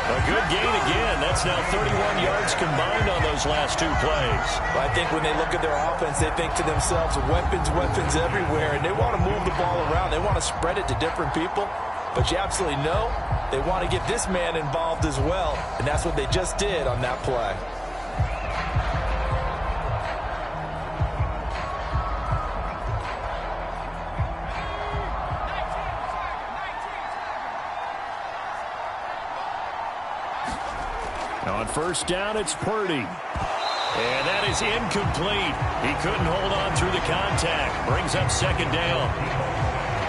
A good gain again. That's now 31 yards combined on those last 2 plays. I think when they look at their offense, they think to themselves, weapons, weapons everywhere, and they want to move the ball around. They want to spread it to different people. But you absolutely know they want to get this man involved as well, and that's what they just did on that play. On first down, it's Purdy. And that is incomplete. He couldn't hold on through the contact. Brings up second down.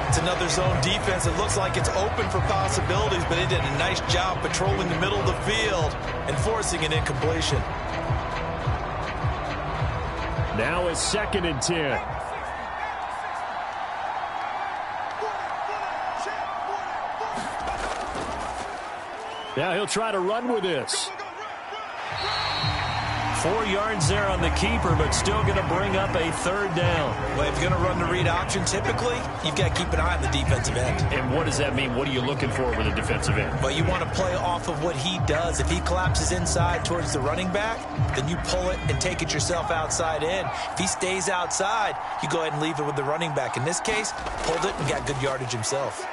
It's another zone defense. It looks like it's open for possibilities, but they did a nice job patrolling the middle of the field and forcing an incompletion. Now it's 2nd and 10. Now he'll try to run with this. 4 yards there on the keeper, but still going to bring up a third down. Well, if you're going to run the read option, typically, you've got to keep an eye on the defensive end. And what does that mean? What are you looking for with a defensive end? Well, you want to play off of what he does. If he collapses inside towards the running back, then you pull it and take it yourself outside in. If he stays outside, you go ahead and leave it with the running back. In this case, pulled it and got good yardage himself.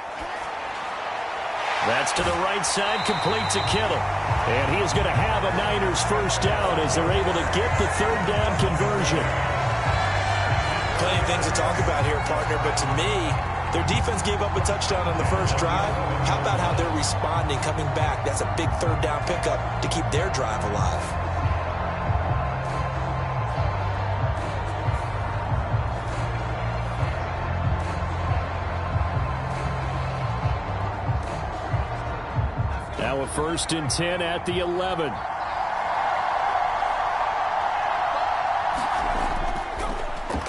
That's to the right side, complete to Kittle. And he is going to have a Niners first down as they're able to get the third down conversion. Plenty of things to talk about here, partner, but to me, their defense gave up a touchdown on the first drive. How about how they're responding, coming back? That's a big third down pickup to keep their drive alive. Now a 1st and 10 at the 11.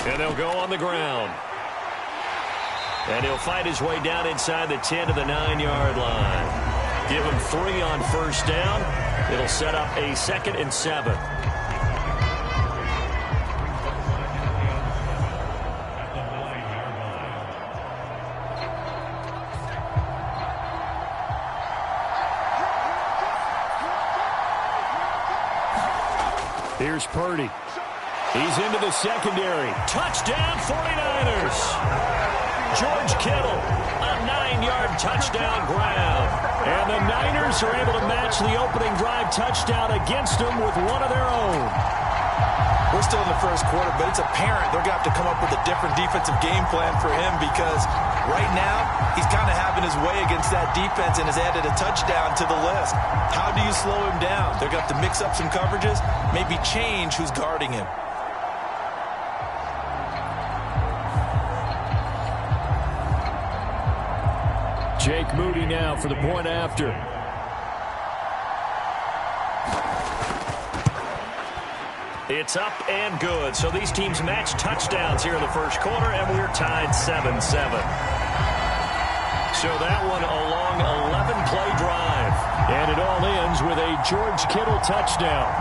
And they'll go on the ground. And he'll fight his way down inside the 10 to the 9-yard line. Give him 3 on first down. It'll set up a 2nd and 7. Here's Purdy. He's into the secondary. Touchdown 49ers. George Kittle, a 9-yard touchdown grab. And the Niners are able to match the opening drive touchdown against them with one of their own. We're still in the first quarter, but it's apparent they're going to have to come up with a different defensive game plan for him because right now he's kind of having his way against that defense and has added a touchdown to the list. How do you slow him down? They're going to have to mix up some coverages, maybe change who's guarding him. Jake Moody now for the point after. It's up and good. So these teams match touchdowns here in the first quarter, and we're tied 7-7. So that one a long 11-play drive. And it all ends with a George Kittle touchdown.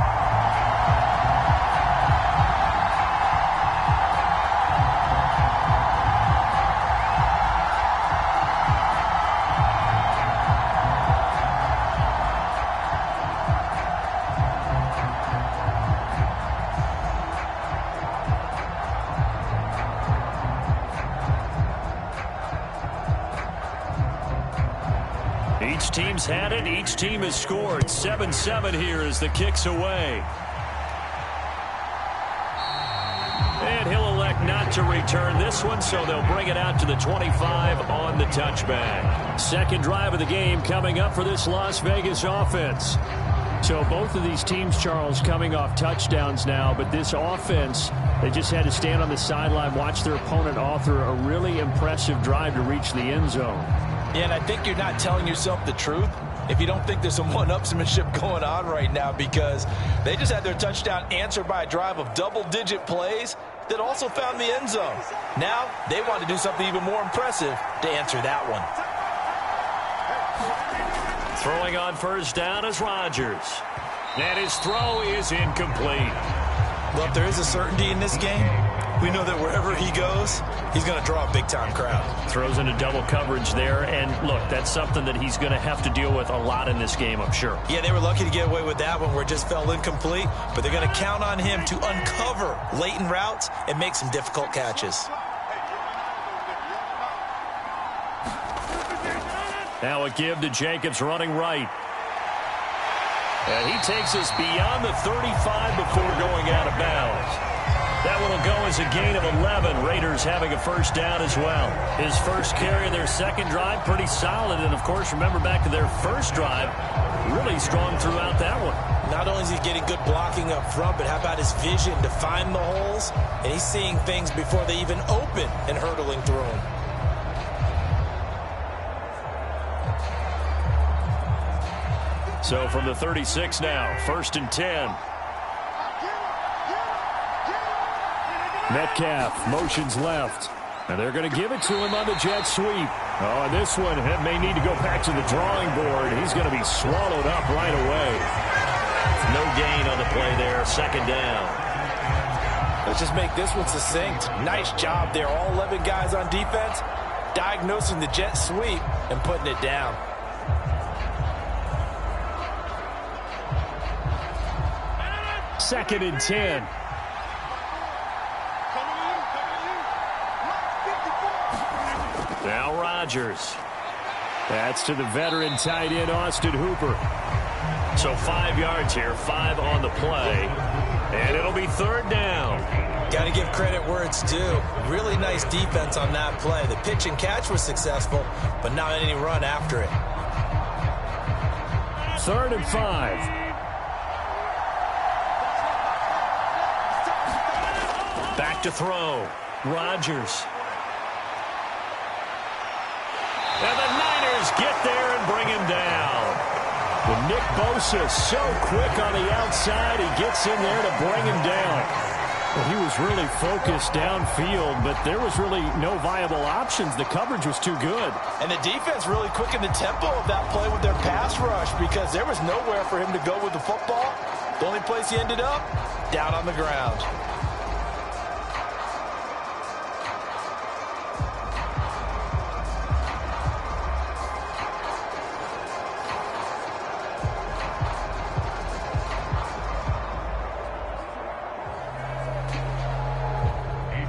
Each team's had it. Each team has scored. 7-7 here as the kick's away. And he'll elect not to return this one, so they'll bring it out to the 25 on the touchback. Second drive of the game coming up for this Las Vegas offense. So both of these teams, Charles, coming off touchdowns now, but this offense, they just had to stand on the sideline, watch their opponent author a really impressive drive to reach the end zone. Yeah, and I think you're not telling yourself the truth if you don't think there's some one-upsmanship going on right now because they just had their touchdown answered by a drive of double-digit plays that also found the end zone. Now they want to do something even more impressive to answer that one. Throwing on first down is Rodgers. And his throw is incomplete. Well, if there is a certainty in this game, We know that wherever he goes, he's going to draw a big-time crowd. Throws into double coverage there, and look, that's something that he's going to have to deal with a lot in this game, I'm sure. Yeah, they were lucky to get away with that one where it just fell incomplete, but they're going to count on him to uncover latent routes and make some difficult catches. Now a give to Jacobs running right. And he takes us beyond the 35 before going out of bounds. That one will go as a gain of 11. Raiders having a first down as well. His first carry of their second drive, pretty solid. And, of course, remember back to their first drive, really strong throughout that one. Not only is he getting good blocking up front, but how about his vision to find the holes? And he's seeing things before they even open and hurtling through them. So from the 36 now, 1st and 10. Metcalf motions left. And they're going to give it to him on the jet sweep. Oh, this one may need to go back to the drawing board. He's going to be swallowed up right away. No gain on the play there. 2nd down. Let's just make this one succinct. Nice job there. All 11 guys on defense diagnosing the jet sweep and putting it down. Second and 10. Now Rodgers. That's to the veteran tight end, Austin Hooper. So 5 yards here, 5 on the play. And it'll be 3rd down. Got to give credit where it's due. Really nice defense on that play. The pitch and catch was successful, but not any run after it. 3rd and 5. Back to throw. Rodgers. And the Niners get there and bring him down. With Nick Bosa so quick on the outside, he gets in there to bring him down. Well, he was really focused downfield, but there was really no viable options. The coverage was too good. And the defense really quickened the tempo of that play with their pass rush because there was nowhere for him to go with the football. The only place he ended up, down on the ground.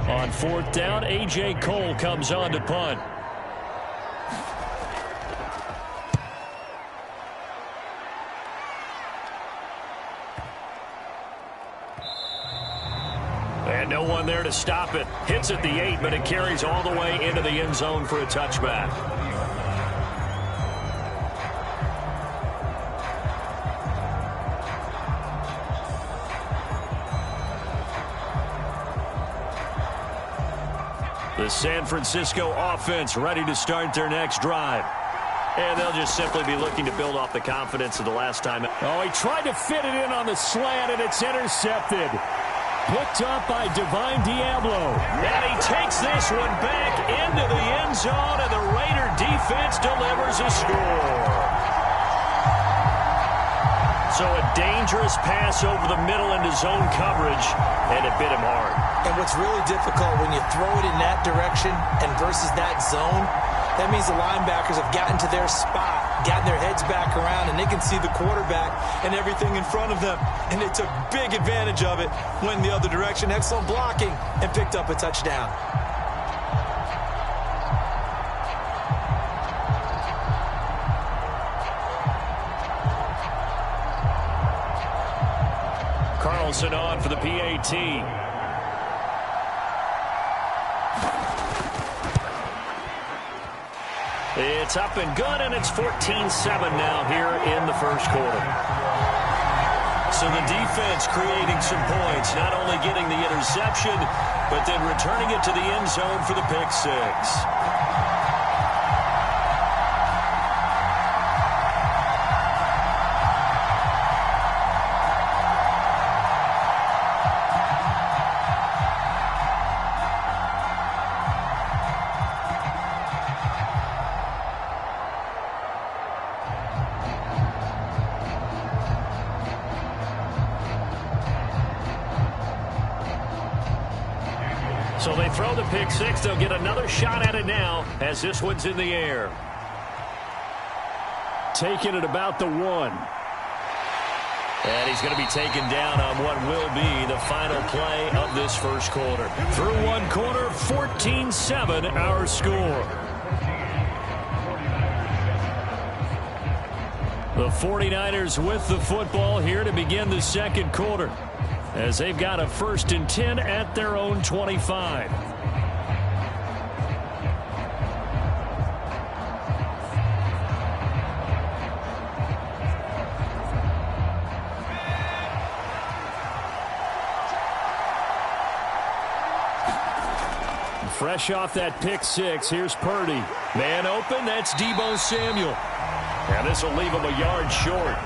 On 4th down, A.J. Cole comes on to punt. And no one there to stop it. Hits at the 8, but it carries all the way into the end zone for a touchback. The San Francisco offense ready to start their next drive. And they'll just simply be looking to build off the confidence of the last time. Oh, he tried to fit it in on the slant, and it's intercepted. Picked up by Divine Diablo. And he takes this one back into the end zone, and the Raider defense delivers a score. So a dangerous pass over the middle into zone coverage, and it bit him hard. And what's really difficult when you throw it in that direction and versus that zone, that means the linebackers have gotten to their spot, gotten their heads back around, and they can see the quarterback and everything in front of them. And they took big advantage of it, went the other direction, excellent blocking, and picked up a touchdown. Carlson on for the PAT. It's up and good, and it's 14-7 now here in the first quarter. So the defense creating some points, not only getting the interception, but then returning it to the end zone for the pick six. So they throw the pick six. They'll get another shot at it now as this one's in the air. Taking it about the 1. And he's going to be taken down on what will be the final play of this first quarter. Through one quarter, 14-7 our score. The 49ers with the football here to begin the second quarter, as they've got a 1st and 10 at their own 25. Fresh off that pick six, here's Purdy. Man open, that's Deebo Samuel. And this will leave him a yard short.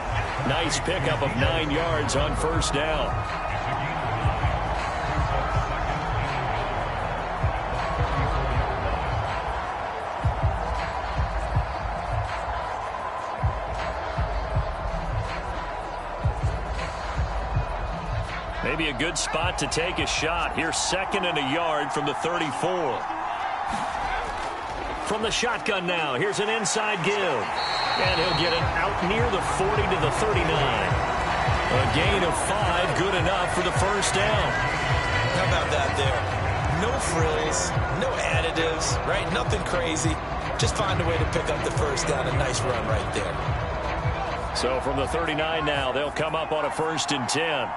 Nice pickup of 9 yards on first down. Maybe a good spot to take a shot. Here's 2nd and a yard from the 34. From the shotgun now, here's an inside give. And he'll get it out near the 40 to the 39. A gain of 5, good enough for the first down. How about that there? No frills, no additives, right? Nothing crazy. Just find a way to pick up the first down. A nice run right there. So from the 39 now, they'll come up on a 1st and 10.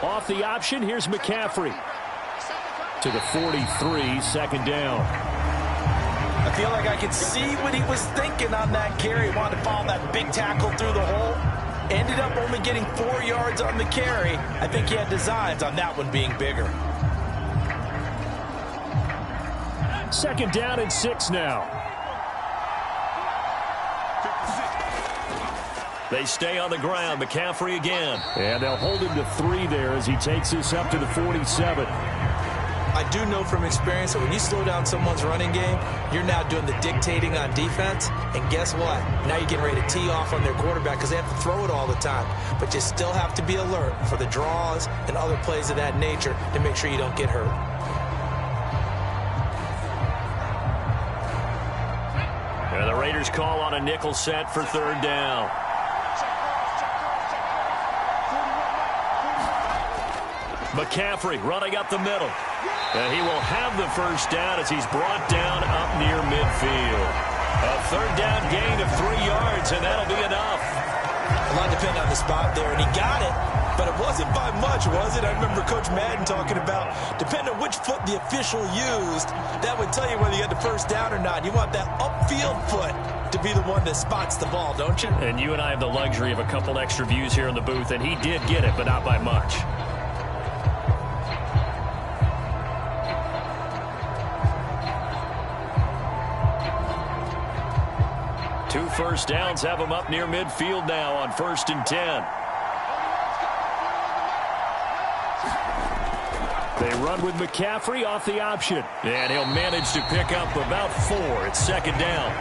Off the option, here's McCaffrey. To the 43, 2nd down. I feel like I could see what he was thinking on that carry. He wanted to follow that big tackle through the hole. Ended up only getting 4 yards on the carry. I think he had designs on that one being bigger. 2nd down and 6 now. They stay on the ground. McCaffrey again. And they'll hold him to 3 there as he takes this up to the 47. I do know from experience that when you slow down someone's running game, you're now doing the dictating on defense. And guess what? Now you're getting ready to tee off on their quarterback because they have to throw it all the time. But you still have to be alert for the draws and other plays of that nature to make sure you don't get hurt. And the Raiders call on a nickel set for 3rd down. McCaffrey running up the middle. And he will have the first down as he's brought down up near midfield. A 3rd down gain of 3 yards, and that'll be enough. A lot depend on the spot there, and he got it, but it wasn't by much, was it? I remember Coach Madden talking about, depending on which foot the official used, that would tell you whether you had the first down or not. You want that upfield foot to be the one that spots the ball, don't you? And you and I have the luxury of a couple extra views here in the booth, and he did get it, but not by much. Two first downs have him up near midfield now on 1st and 10. They run with McCaffrey off the option. And he'll manage to pick up about 4. It's 2nd down.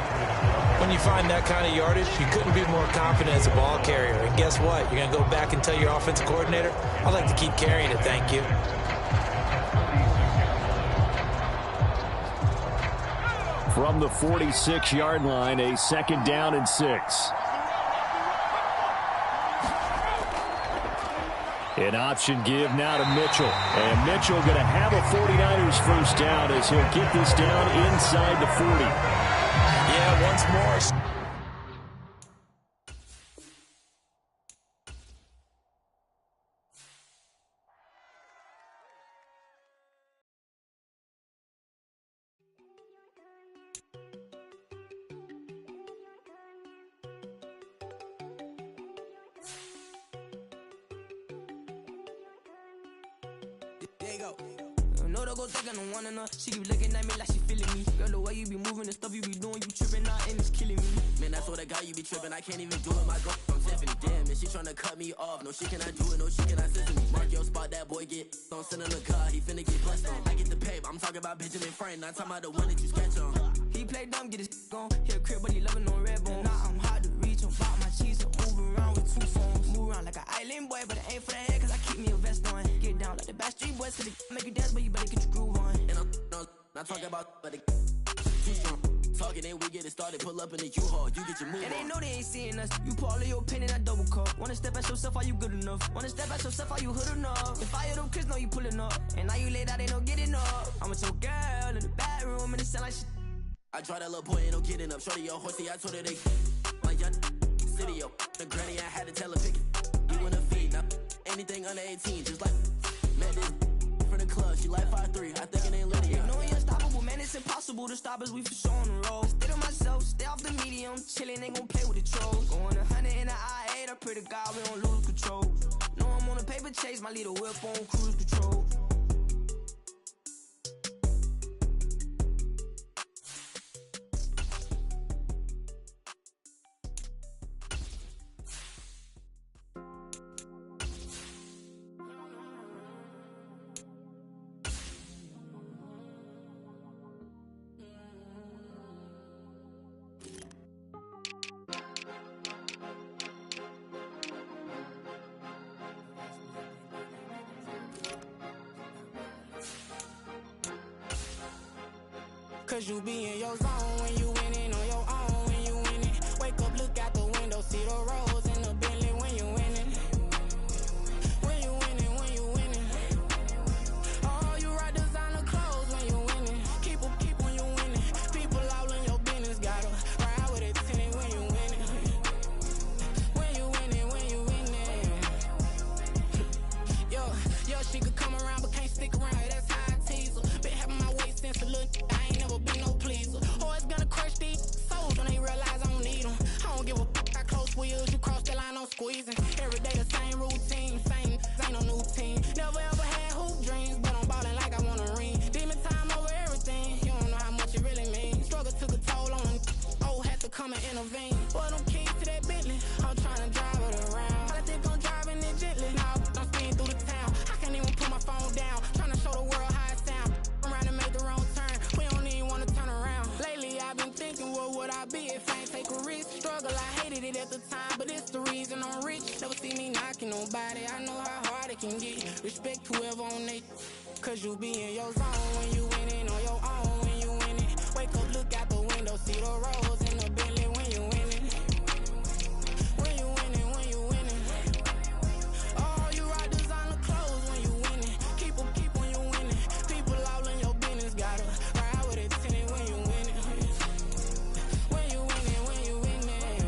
When you find that kind of yardage, you couldn't be more confident as a ball carrier. And guess what? You're going to go back and tell your offensive coordinator, I'd like to keep carrying it, thank you. From the 46-yard line, a 2nd down and 6. An option give now to Mitchell. And Mitchell going to have a 49ers first down as he'll get this down inside the 40. Yeah, once more. She keep looking at me like she feeling me. Girl, the way you be moving the stuff you be doing, you tripping out and it's killing me. Man, that's what I got, you be tripping. I can't even do it, my girl from Tiffany. Damn, and she tryna cut me off. No, she cannot do it, no, she cannot listen to me. Mark your spot, that boy get don't send in the car, he finna get blessed on. I get the pay, I'm talking about Benjamin Franklin, not talking about the one that you sketch on. He play dumb, get his gone. He a crib, but he loving on red bone. Now I'm hard to reach, I'm about my cheese, I'm moving around with 2 phones. Move around like an island boy, but it ain't for the head, cause I keep me a vest on. Get Not talking about but too strong. Talking, then we get it started. Pull up in the U-Haul, you get your move And on. they know they ain't seeing us. You pull all your opinion, I double cup. Wanna step at yourself, are you good enough? Wanna step at yourself, are you hood enough? If I hear them kids, know you pulling up. And now you laid out, they don't get enough. I'm with your girl in the bedroom, and it sound like shit. I draw that little boy, ain't no kidding up. Shorty, your horsey, I told her they my young city, yo. The granny, I had to tell her pick it. You in a feed, now anything under 18, just like met this from the club. She like 5'3", I think it ain't Lydia. You know we unstoppable, man, it's impossible to stop us, we for sure on the road. Stay to myself, stay off the medium, chillin', ain't gon' play with the trolls. Going 100 in the I-8, I pray to God we don't lose control. Know I'm on a paper chase, my little whip on cruise control. Cause you be in your zone when you winning on your own when you winning. Wake up, look out the window, see the rose in the Bentley when you winning. When you winning, when you winning. Oh, you rock designer clothes when you winning. Keep when you winning. People all in your business, gotta ride with it tinted when you winning. When you winning, when you winning. Yo, she could come around but can't stick around, that's how I tease her. Been having my way since a little I ain't never been no pleaser. Always gonna crush these souls when they realize I don't need them. I don't give a f***, I close wheels, you cross the line, I'm squeezing. Every day the same routine, same, ain't no new team. Never ever had hoop dreams, but I'm ballin' like I want a ring. Demon time over everything, you don't know how much it really means. Struggle took a toll on them, oh, had to come and intervene. Boy, them keys to that Bentley, I'm tryna drive it around. I think I'm driving it gently, now I'm speeding through the town. I can't even put my phone down, tryna show the world how it sound. I'm around to make the wrong turn, we don't even wanna turn around. Lately I've been thinking, what would I be if I ain't take a risk? Struggle, I hated it at the time, but it's the reason I'm rich. Never see me knocking nobody, I know how hard it can get. Respect whoever on it, cause you be in your zone when you winning on your own when you winning. Wake up, look out the window, see the rose in the Bentley when you winning. When you winning, when you winning. Oh, you rock designer clothes when you winning. Keep when you winning. People all in your business, gotta ride with it tinted when you winning. When you winning, when you winning.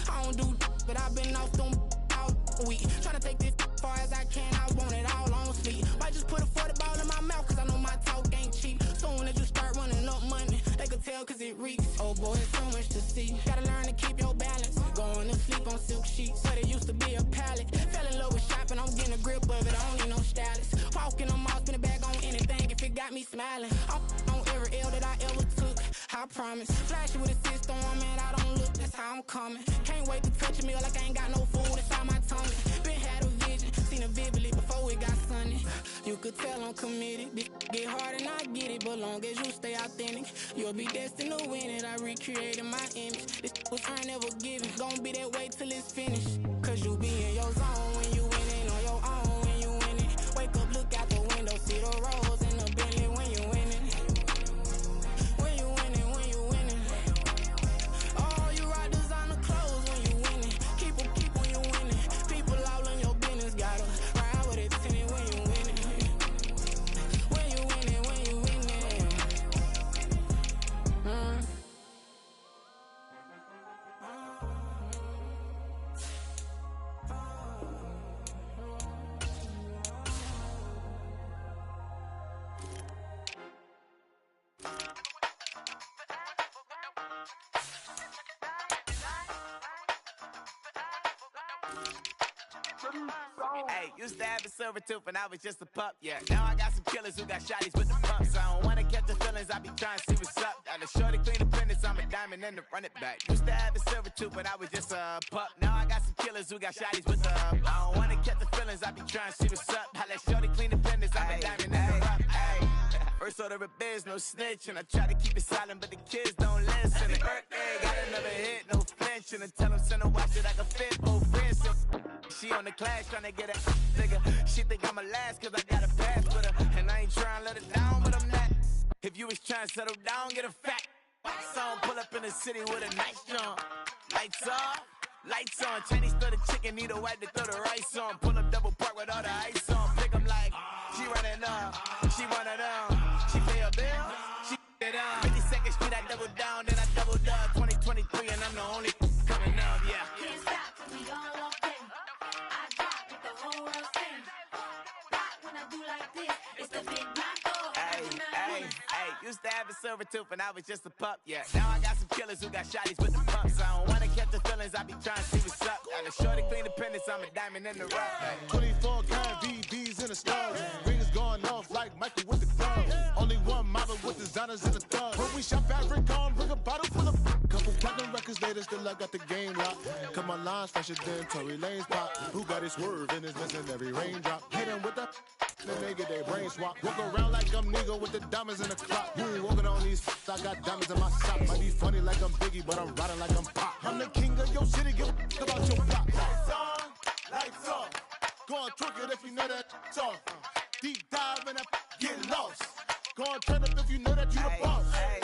I don't do but I've been off them all week. Tryna take this far as I can, I want it all on sleep. Might just put a 40 ball in my mouth, cause I know my talk ain't cheap. Soon as you start running up money, they could tell cause it reeks. Oh boy, it's so much to see. Gotta learn to keep your balance. Going to sleep on silk sheets, but it used to be a pallet. Fell in love with shopping, I'm getting a grip of it, I don't need no stylist. Walking on mall, spin a bag on anything if it got me smiling. I'm on every L that I ever took, I promise. Flashy with a system, man, I don't look, that's how I'm coming. Can't wait to touch a meal like I ain't got no food inside my tummy. Been had a vision, seen it vividly before it got sunny. You could tell I'm committed, this get hard and I get it, but long as you stay authentic, you'll be destined to win it. I recreated my image, this was earned, never given. Gonna be that way till it's finished, cause you be in your zone when you winning on your own when you winning. Wake up, look out the window, see the rose in the Bentley when you winning. When you winning, when you winning. Oh, you rock designer clothes when you winning. Keep when you winning. People all in your business, gotta ride with it tinted when you winning. When you winning, when you winning. Hey, used to have a silver tooth when I was just a pup, yeah. Now I got some killers who got shotties with the pumps. I don't wanna catch the feelings, I be trying to see what's up. Got a shorty clean the pendants, I'm a diamond and to run it back. Used to have a silver tooth when I was just a pup. Now I got some killers who got shotties with the I don't wanna catch the feelings, I be trying to see what's up. I let shorty clean the pendants, I'm a diamond and to run it back. First order of biz, no snitch, and I try to keep it silent, but the kids don't listen. The birthday got another hit, no flinch, and I tell them send her watch it, I can fit both friends. She on the class tryna get a nigga. She think I'm a last cause I got a pass with her. And I ain't trying to let it down, but I'm not. If you was trying to settle down, get a fat song, pull up in the city with a nice jump. Lights off, lights on. Chinese throw the chicken, need a wipe to throw the rice on. Pull up double park with all the ice on. Pick 'em like, she running up, she one of them. She pay a bill, she it up. 52nd Street, I double down, then I doubled up. 2023, and I'm the only coming up, yeah. Can't stop till we all locked in. I got what the whole world sing. Rock when I do like this. It's the big black dog. Hey, used to have a silver tooth and I was just a pup, yeah. Now I got some killers who got shotties with the pumps. I don't wanna catch the feelings, I be trying to see what's up. Got a shorty clean the pennies, I'm a diamond in the rough. Hey. 24 karat VVs in the stars. Rings going off like Michael with the gloves. Only one model with designers in the thugs. When we shop fabric on, bring a bottle full of couple platinum records later, still I got the game locked. Cut my lines fresher than Tory Lane's pop. Who got his swerve and is missing every raindrop. Hit him with the then they get their brain swap. Walk around like I'm nigga with the diamonds in the clock. You ain't walking on these I got diamonds in my sock. Might be funny like I'm Biggie, but I'm riding like I'm Pop. I'm the king of your city, give a about your block. Lights on, lights off. Go on, twerk it if you know that off. Deep dive in that, get lost. Go on, turn up if you know that you the boss. Hey,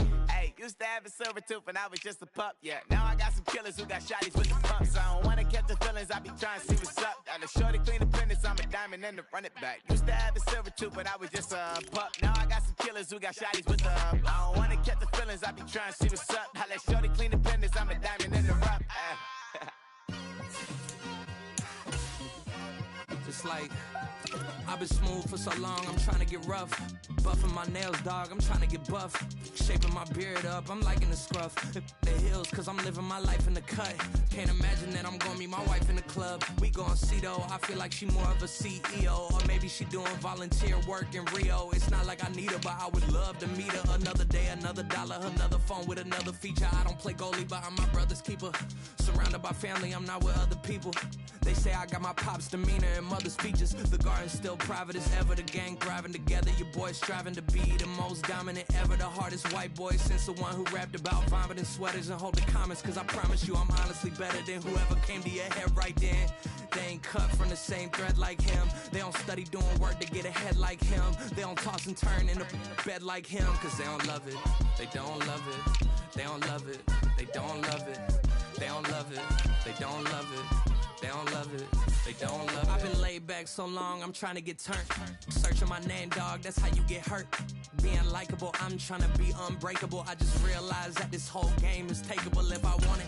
used to have a silver tooth and I was just a pup, yeah. Now I got some killers who got shotties with the pumps. I don't wanna catch the feelings, I be trying to see what's up. Got a shorty clean the pennies, I'm a diamond in the run it back. Used to have a silver tooth, but I was just a pup. Now I got some killers who got shotties with the I don't wanna catch the feelings, I be trying to see what's up. I let shorty clean the pennies, I'm a diamond in the rough. Just like I've been smooth for so long, I'm trying to get rough. Buffing my nails, dog, I'm trying to get buff. Shaping my beard up, I'm liking the scruff. The hills, cause I'm living my life in the cut. Can't imagine that I'm gonna meet my wife in the club. We gon' see though, I feel like she more of a CEO. Or maybe she doing volunteer work in Rio. It's not like I need her, but I would love to meet her. Another day, another dollar, another phone with another feature. I don't play goalie, but I'm my brother's keeper. Surrounded by family, I'm not with other people. They say I got my pop's demeanor and mother's features. The garden's still private as ever, the gang thriving together. Your boy striving to be the most dominant ever. The hardest white boy since the one who rapped about vomiting sweaters and holding comments. Cause I promise you I'm honestly better than whoever came to your head right then. They ain't cut from the same thread like him. They don't study doing work to get ahead like him. They don't toss and turn in the bed like him. Cause they don't love it, they don't love it. They don't love it, they don't love it. They don't love it, they don't love it. They don't love it, they don't love it. I've been laid back so long, I'm trying to get turned. Searching my name, dog, that's how you get hurt. Being likable, I'm trying to be unbreakable. I just realized that this whole game is takeable if I want it.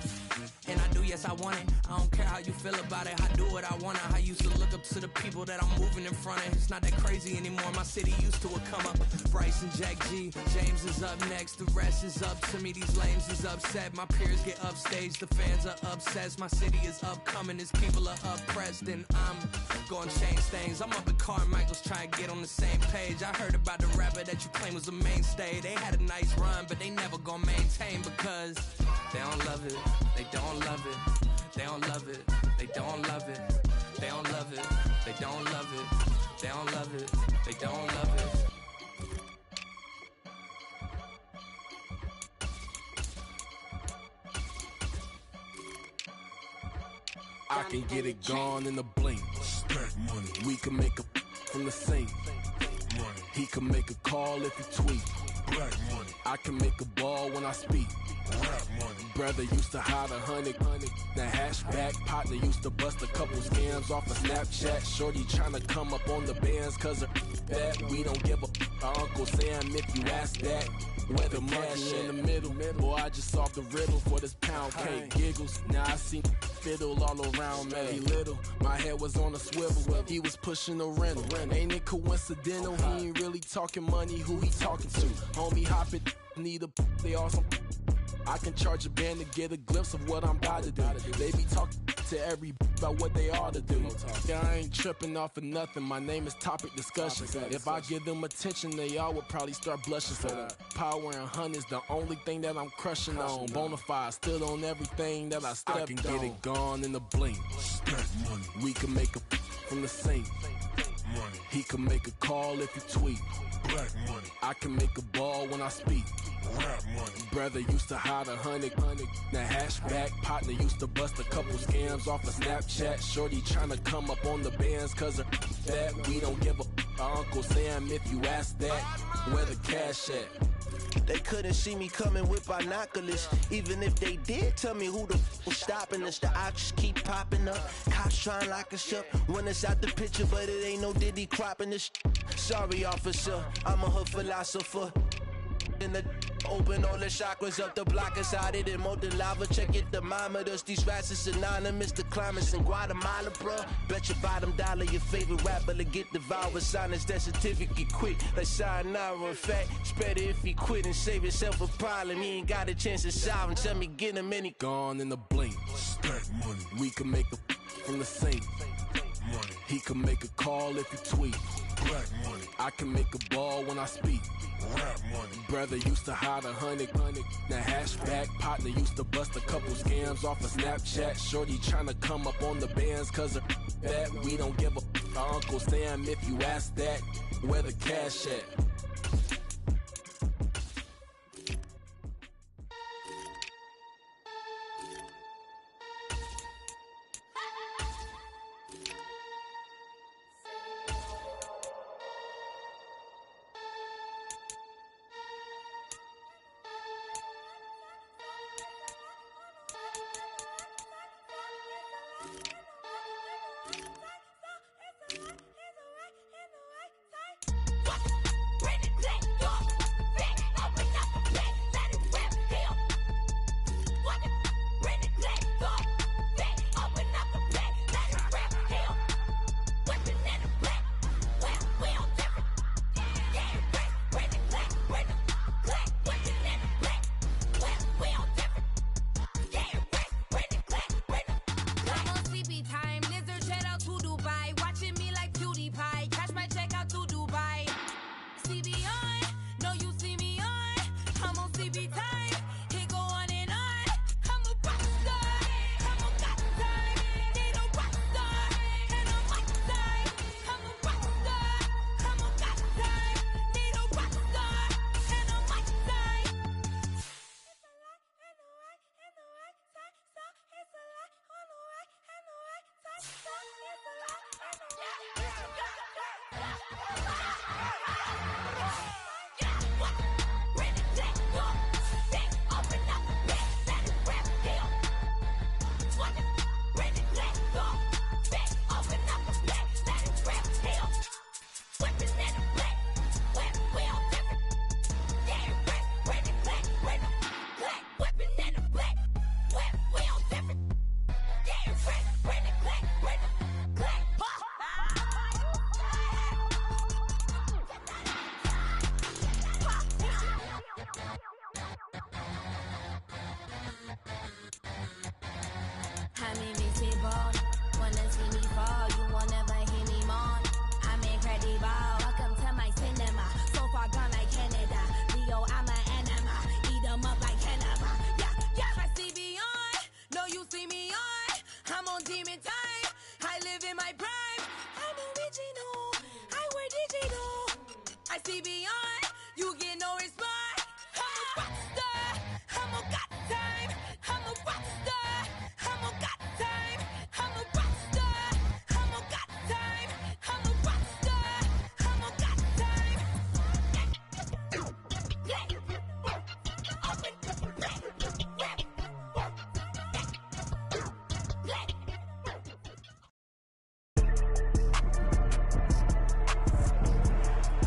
And I do, yes, I want it. I don't care how you feel about it, I do what I want. I used to look up to the people that I'm moving in front of. It's not that crazy anymore, my city used to it come up. Bryce and Jack G, James is up next. The rest is up to me, these lames is upset. My peers get upstaged, the fans are obsessed. My city is upcoming, its people are oppressed. And I'm gonna change things. I'm up at Carmichael's trying to get on the same page. I heard about the rapper that you claim was a mainstay. They had a nice run, but they never gonna maintain because they don't love it, they don't love it, they don't love it, they don't love it, they don't love it, they don't love it, they don't love it, they don't love it. I can get it gone in a blink. Stack money. We can make a from the sink. Money. He can make a call if he tweet. Black money. I can make a ball when I speak. Rap money. Brother used to hide 100. The hashback partner used to bust a couple scams off of Snapchat. Shorty tryna come up on the bands cause her bad. We don't give a Uncle Sam if you ask that. Where the money in the middle. Boy, I just solved the riddle for this pound cake. Giggles, now I see fiddle all around me. He little, my head was on a swivel. He was pushing a rental. Ain't it coincidental? He ain't really talking money. Who he talking to? Homie, hop it, need a they awesome. I can charge a band to get a glimpse of what I'm about to do. They be talking to every about what they ought to do. Yeah, I ain't tripping off of nothing. My name is Topic Discussion. If I give them attention, they all would probably start blushing. So power and hunt is the only thing that I'm crushing on. Bonafide, still on everything that I stepped on. I can get it gone in a blink. Stack money. We can make a from the sink. Money. He can make a call if he tweet. Black money. I can make a ball when I speak. Rap money. Brother used to hide 100, the hatchback. Partner used to bust a couple scams off of Snapchat. Shorty tryna come up on the bands cause of that. We don't give a Uncle Sam if you ask that. Where the cash at? They couldn't see me coming with binoculars. Even if they did tell me who the was stopping us, the options keep popping up. Cops trying lock us up when it's out the picture, but it ain't no Diddy cropping this. Sorry, officer, I'm a hood philosopher. In the open all the chakras up the block inside it and molten lava. Check your thermometers. These rats is synonymous to climates in Guatemala, bruh. Bet your bottom dollar your favorite rapper to get devoured. Sign his death certificate quick like sayonara. In fact, it's better if he quit and save himself a problem. He ain't got a chance to solve him. Tell me get him any gone in the blink. Stack money. We can make a from the sink. Money. He can make a call if you tweet. Black money. I can make a ball when I speak. Rap money. Brother used to hide 100, the hatchback. Partner used to bust a couple scams off of Snapchat. Shorty tryna come up on the bands cause of that. We don't give a Uncle Sam if you ask that. Where the cash at?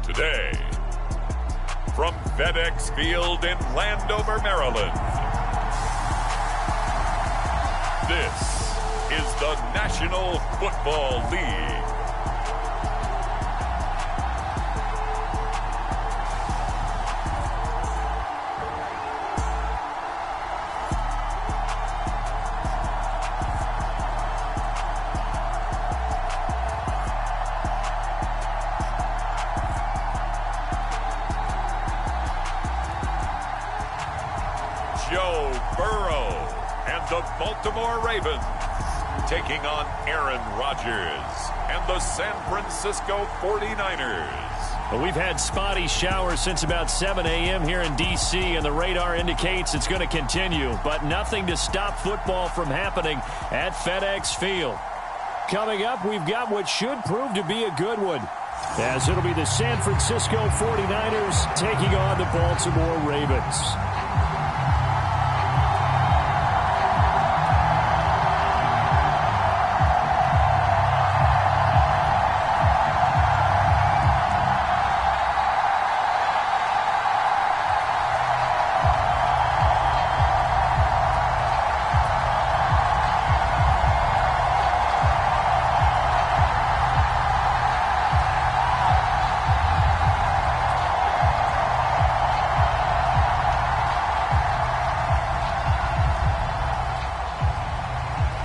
Today, from FedEx Field in Landover, Maryland, this is the National Football League. Joe Burrow and the Baltimore Ravens taking on Aaron Rodgers and the San Francisco 49ers. Well, we've had spotty showers since about 7 a.m. here in D.C., and the radar indicates it's going to continue, but nothing to stop football from happening at FedEx Field. Coming up, we've got what should prove to be a good one, as it'll be the San Francisco 49ers taking on the Baltimore Ravens.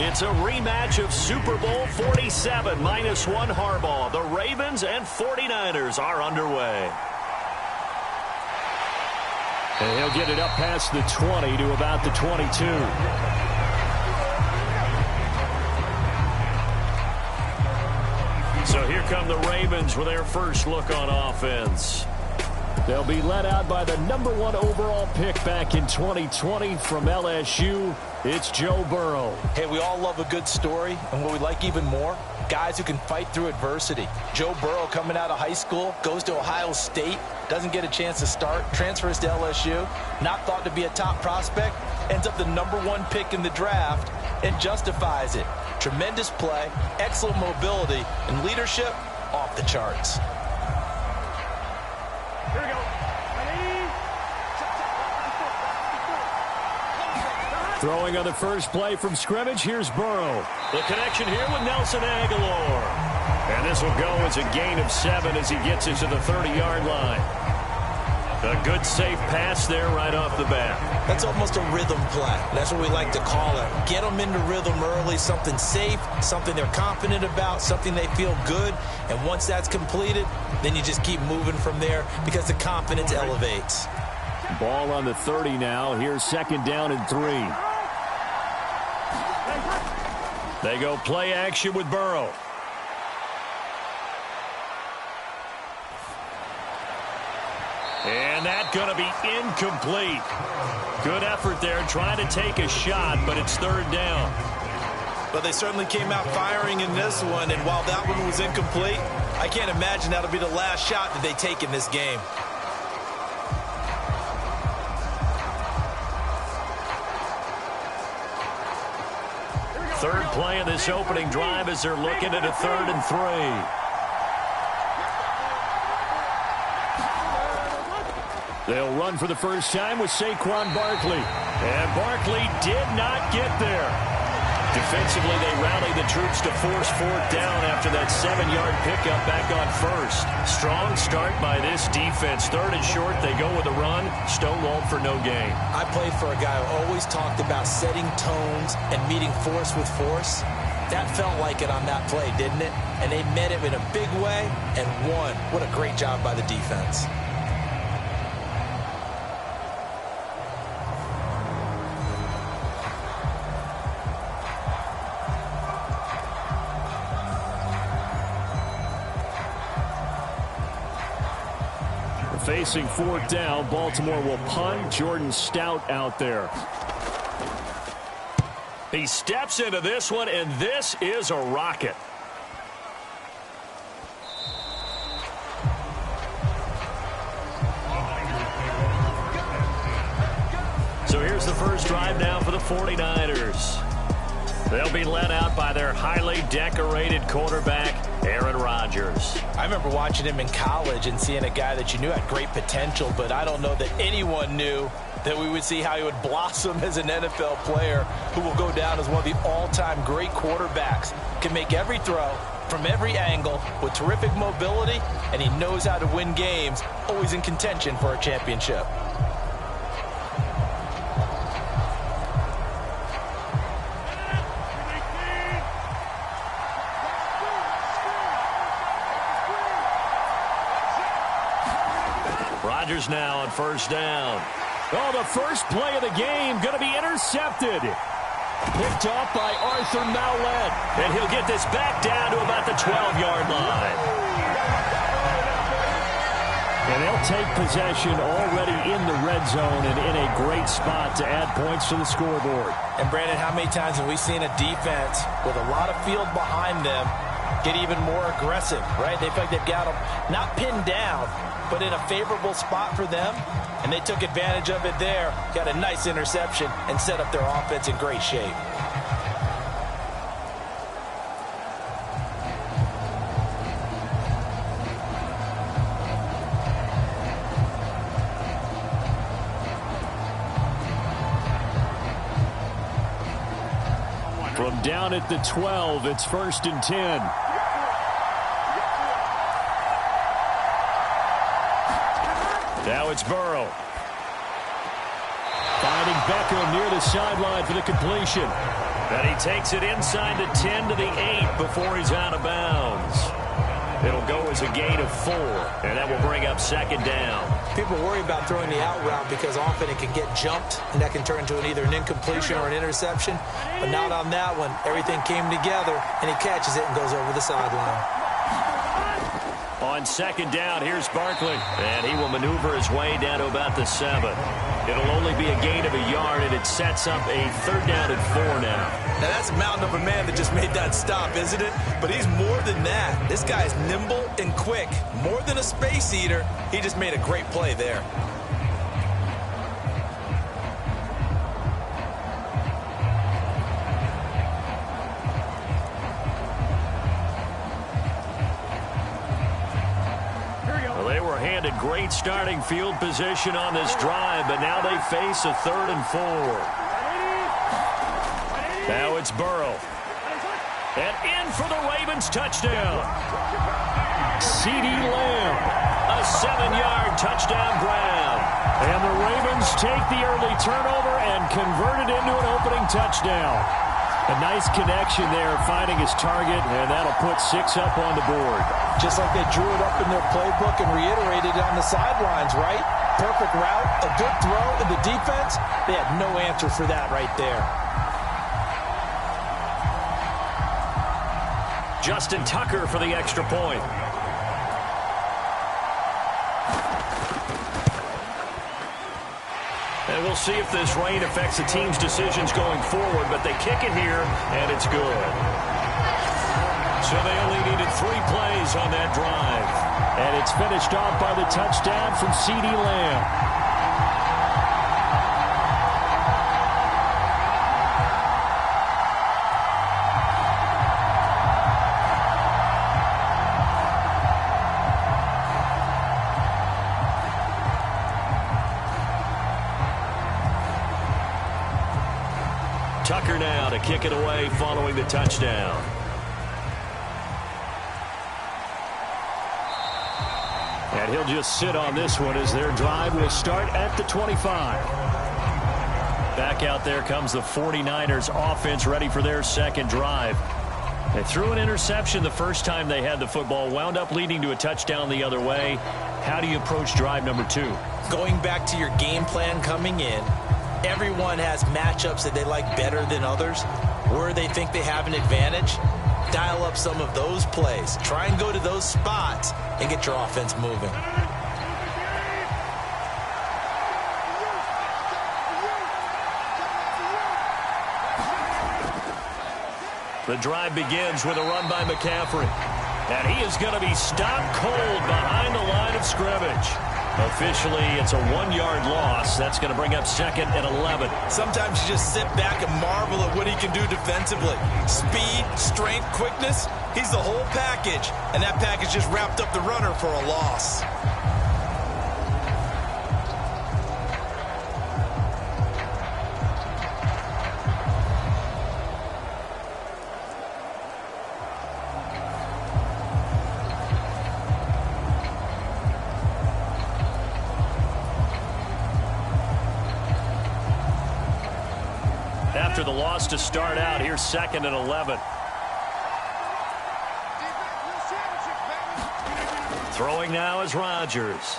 It's a rematch of Super Bowl 47, -1 Harbaugh. The Ravens and 49ers are underway. And he'll get it up past the 20 to about the 22. So here come the Ravens with their first look on offense. They'll be led out by the #1 overall pick back in 2020 from LSU. It's Joe Burrow. Hey, we all love a good story, and what we like even more, guys who can fight through adversity. Joe Burrow coming out of high school, goes to Ohio State, doesn't get a chance to start, transfers to LSU, not thought to be a top prospect, ends up the #1 pick in the draft, and justifies it. Tremendous play, excellent mobility, and leadership off the charts. Here we go. Throwing on the first play from scrimmage, here's Burrow. The connection here with Nelson Aguilar. And this will go as a gain of 7 as he gets into the 30-yard line. A good, safe pass there right off the bat. That's almost a rhythm play. That's what we like to call it. Get them into rhythm early, something safe, something they're confident about, something they feel good. And once that's completed, then you just keep moving from there because the confidence elevates. Ball on the 30 now. Here's 2nd down and 3. They go play action with Burrow. And that's going to be incomplete. Good effort there trying to take a shot, but it's 3rd down. But they certainly came out firing in this one, and while that one was incomplete, I can't imagine that'll be the last shot that they take in this game. Third play of this opening drive as they're looking at a 3rd and 3. They'll run for the first time with Saquon Barkley. And Barkley did not get there. Defensively, they rallied the troops to force 4th down after that 7-yard pickup back on 1st. Strong start by this defense. 3rd and short, they go with a run. Stonewalled for no gain. I played for a guy who always talked about setting tones and meeting force with force. That felt like it on that play, didn't it? And they met it in a big way and won. What a great job by the defense. Facing 4th down, Baltimore will punt. Jordan Stout out there. He steps into this one, and this is a rocket. So here's the first drive now for the 49ers. They'll be led out by their highly decorated quarterback, Aaron Rodgers. I remember watching him in college and seeing a guy that you knew had great potential, but I don't know that anyone knew that we would see how he would blossom as an NFL player who will go down as one of the all-time great quarterbacks. Can make every throw from every angle with terrific mobility, and he knows how to win games, always in contention for a championship. Rodgers now on 1st down. Oh, the first play of the game going to be intercepted. Picked off by Arthur Maulet. And he'll get this back down to about the 12-yard line. And they'll take possession already in the red zone and in a great spot to add points to the scoreboard. And, Brandon, how many times have we seen a defense with a lot of field behind them get even more aggressive, right? They feel like they've got them not pinned down, but in a favorable spot for them, and they took advantage of it there, got a nice interception, and set up their offense in great shape. From down at the 12, it's 1st and 10. Now it's Burrow. Finding Beckham near the sideline for the completion. And he takes it inside the 10 to the 8 before he's out of bounds. It'll go as a gain of 4, and that will bring up 2nd down. People worry about throwing the out route because often it can get jumped, and that can turn into either an incompletion or an interception. But not on that one. Everything came together, and he catches it and goes over the sideline. On 2nd down, here's Barkley, and he will maneuver his way down to about the 7. It'll only be a gain of a yard, and it sets up a 3rd down and 4 now. Now, that's a mountain of a man that just made that stop, isn't it? But he's more than that. This guy's nimble and quick. More than a space eater, he just made a great play there. Well, they were handed great starting field position on this drive, but now they face a 3rd and 4. Now it's Burrow. And in for the Ravens touchdown. CeeDee Lamb, a 7-yard touchdown grab. And the Ravens take the early turnover and convert it into an opening touchdown. A nice connection there, finding his target, and that'll put 6 up on the board. Just like they drew it up in their playbook and reiterated it on the sidelines, right? Perfect route, a good throw, and the defense, they had no answer for that right there. Justin Tucker for the extra point. And we'll see if this rain affects the team's decisions going forward, but they kick it here, and it's good. So they only needed 3 plays on that drive. And it's finished off by the touchdown from CeeDee Lamb. Tucker now to kick it away following the touchdown. And he'll just sit on this one as their drive will start at the 25. Back out there comes the 49ers offense ready for their 2nd drive. They threw an interception the first time they had the football, wound up leading to a touchdown the other way. How do you approach drive number 2? Going back to your game plan coming in, everyone has matchups that they like better than others, where they think they have an advantage. Dial up some of those plays. Try and go to those spots and get your offense moving. The drive begins with a run by McCaffrey. And he is going to be stopped cold behind the line of scrimmage. Officially, it's a 1-yard loss. That's going to bring up 2nd and 11. Sometimes you just sit back and marvel at what he can do defensively. Speed, strength, quickness, he's the whole package. And that package just wrapped up the runner for a loss. After the loss to start out, here's 2nd and 11. Throwing now is Rodgers.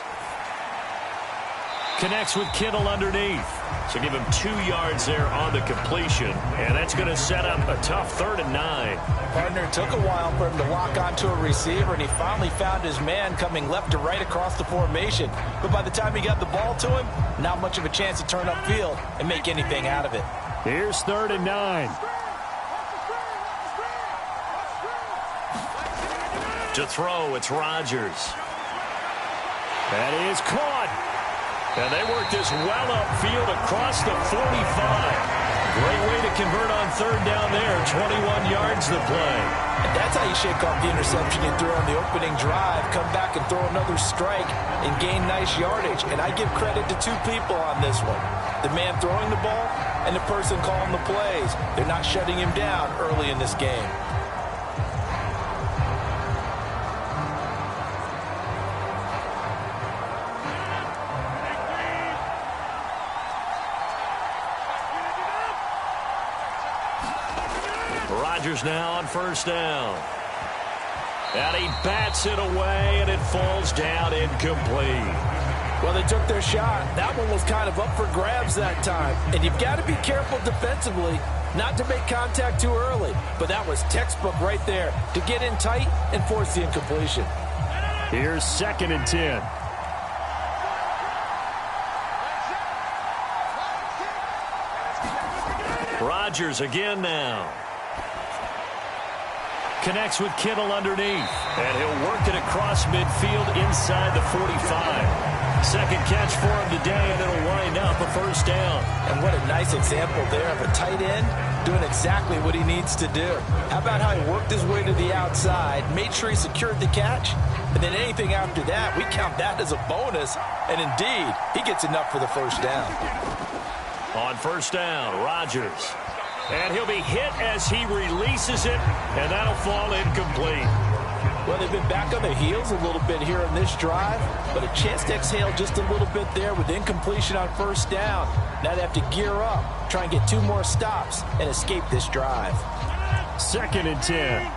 Connects with Kittle underneath. So give him 2 yards there on the completion. And that's going to set up a tough 3rd and 9. Partner, took a while for him to lock onto a receiver, and he finally found his man coming left to right across the formation. But by the time he got the ball to him, not much of a chance to turn upfield and make anything out of it. Here's 3rd and 9. To throw, it's Rodgers. That is caught. And they work this well upfield across the 45. Great way to convert on 3rd down there. 21 yards the play. And that's how you shake off the interception you threw on the opening drive. Come back and throw another strike and gain nice yardage. And I give credit to 2 people on this one. The man throwing the ball and the person calling the plays. They're not shutting him down early in this game. Rodgers now on 1st down. And he bats it away, and it falls down incomplete. Well, they took their shot. That one was kind of up for grabs that time. And you've got to be careful defensively not to make contact too early. But that was textbook right there to get in tight and force the incompletion. Here's 2nd and 10. Rodgers again now. Connects with Kittle underneath. And he'll work it across midfield inside the 45. Second catch for him today, and it'll wind up a 1st down. And what a nice example there of a tight end doing exactly what he needs to do. How about how he worked his way to the outside, made sure he secured the catch, and then anything after that, we count that as a bonus. And indeed, he gets enough for the 1st down. On 1st down, Rodgers. And he'll be hit as he releases it, and that'll fall incomplete. Well, they've been back on their heels a little bit here in this drive, but a chance to exhale just a little bit there with incompletion on 1st down. Now they have to gear up, try and get 2 more stops, and escape this drive. 2nd and 10.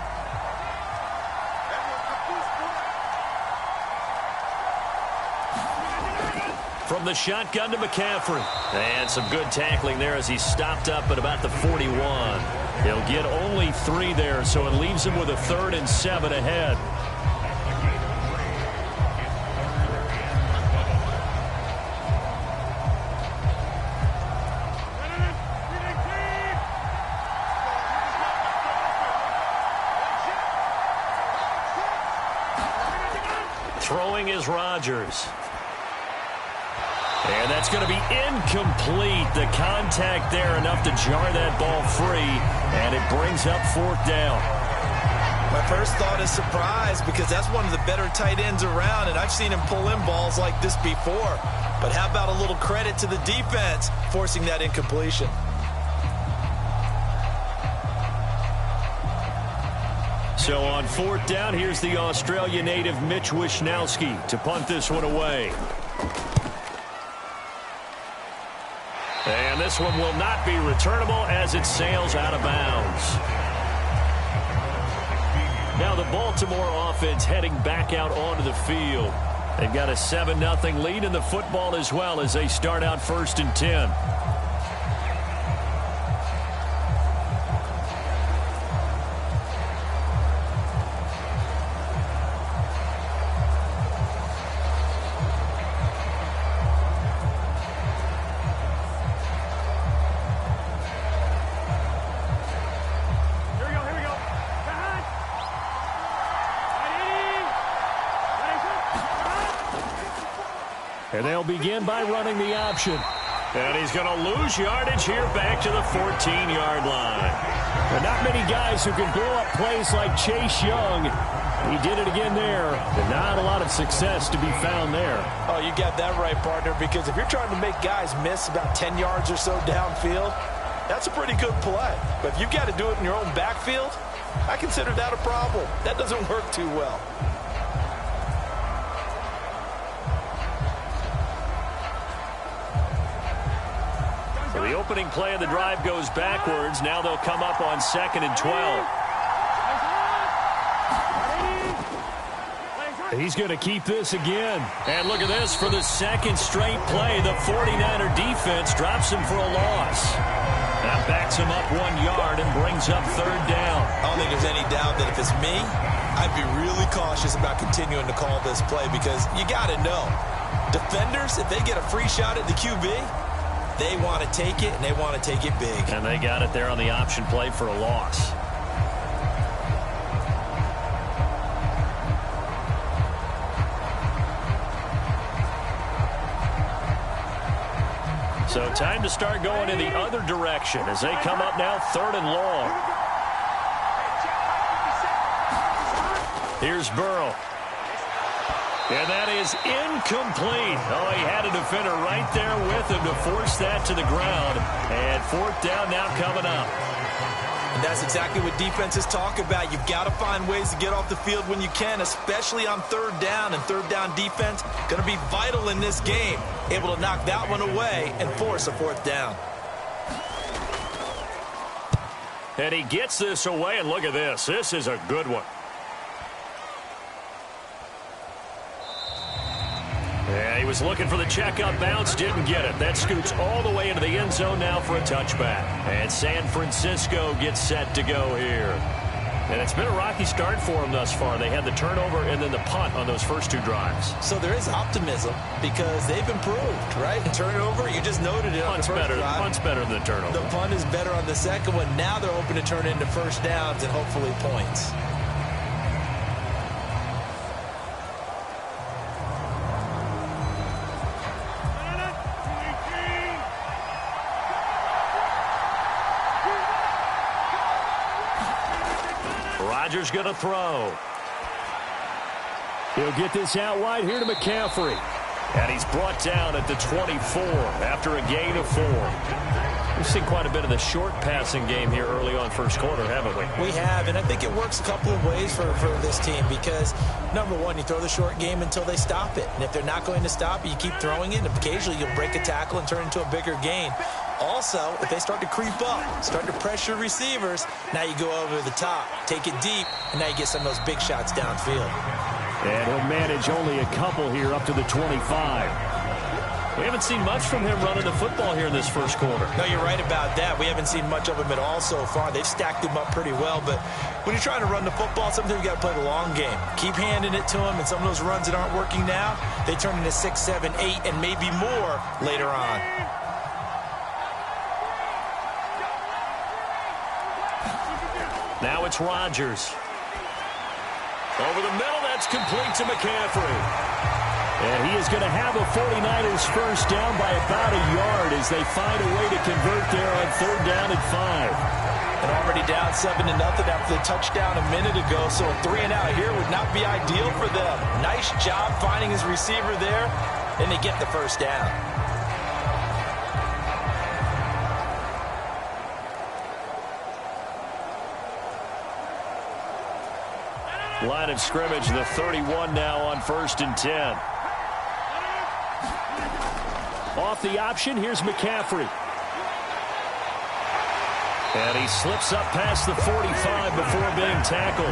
From the shotgun to McCaffrey. And some good tackling there as he stopped up at about the 41. He'll get only 3 there, so it leaves him with a 3rd and 7 ahead. Throwing is Rodgers. And that's going to be incomplete. The contact there enough to jar that ball free, and it brings up 4th down. My first thought is surprise because that's one of the better tight ends around, and I've seen him pull in balls like this before. But how about a little credit to the defense forcing that incompletion? So on 4th down, here's the Australia native Mitch Wishnowsky to punt this one away. And this one will not be returnable as it sails out of bounds. Now the Baltimore offense heading back out onto the field. They've got a 7-0 lead in the football as well as they start out 1st and 10. And they'll begin by running the option. And he's going to lose yardage here back to the 14-yard line. And not many guys who can blow up plays like Chase Young. He did it again there, but not a lot of success to be found there. Oh, you got that right, partner, because if you're trying to make guys miss about 10 yards or so downfield, that's a pretty good play. But if you've got to do it in your own backfield, I consider that a problem. That doesn't work too well. The opening play of the drive goes backwards. Now they'll come up on 2nd and 12. He's going to keep this again. And look at this. For the second straight play, the 49er defense drops him for a loss. That backs him up 1 yard and brings up third down. I don't think there's any doubt that if it's me, I'd be really cautious about continuing to call this play because you got to know, defenders, if they get a free shot at the QB, they want to take it, and they want to take it big. And they got it there on the option play for a loss. So time to start going in the other direction as they come up now 3rd and long. Here's Burrow. And that is incomplete. Oh, he had a defender right there with him to force that to the ground. And 4th down now coming up. And that's exactly what defenses talk about. You've got to find ways to get off the field when you can, especially on 3rd down. And 3rd down defense going to be vital in this game. Able to knock that one away and force a 4th down. And he gets this away, and look at this. This is a good one. Yeah, he was looking for the checkup bounce, didn't get it. That scoots all the way into the end zone now for a touchback. And San Francisco gets set to go here. And it's been a rocky start for them thus far. They had the turnover and then the punt on those first 2 drives. So there is optimism because they've improved, right? Turnover, you just noted it on the first drive. Punt's better than the turnover. The punt is better on the second one. Now they're hoping to turn into first downs and hopefully points. Rodgers going to throw. He'll get this out wide here to McCaffrey. And he's brought down at the 24 after a gain of 4. We've seen quite a bit of the short passing game here early on first quarter, haven't we? We have, and I think it works a couple of ways for this team because, number one, you throw the short game until they stop it. And if they're not going to stop it, you keep throwing it, and occasionally you'll break a tackle and turn it into a bigger gain. Also, if they start to creep up, start to pressure receivers, now you go over the top, take it deep, and now you get some of those big shots downfield. And he'll manage only a couple here up to the 25. We haven't seen much from him running the football here in this first quarter. No, you're right about that. We haven't seen much of him at all so far. They've stacked him up pretty well, but when you're trying to run the football, sometimes you got to play the long game. Keep handing it to him, and some of those runs that aren't working now, they turn into 6, 7, 8, and maybe more later on. Now it's Rodgers. Over the middle, that's complete to McCaffrey. And he is going to have a 49ers first down by about a yard as they find a way to convert there on 3rd down and 5. And already down 7-0 after the touchdown a minute ago, so a 3-and-out here would not be ideal for them. Nice job finding his receiver there, and they get the first down. Line of scrimmage, the 31 now on 1st and 10. Off the option, here's McCaffrey. And he slips up past the 45 before being tackled.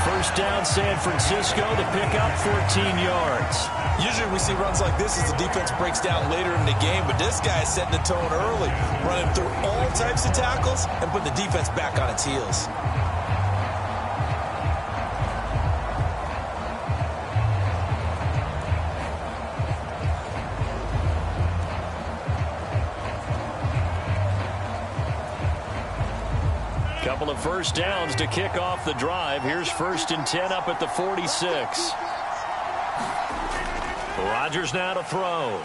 First down, San Francisco, the pickup, 14 yards. Usually we see runs like this as the defense breaks down later in the game, but this guy is setting the tone early, running through all types of tackles and putting the defense back on its heels. Couple of first downs to kick off the drive. Here's 1st and 10 up at the 46. Rodgers now to throw.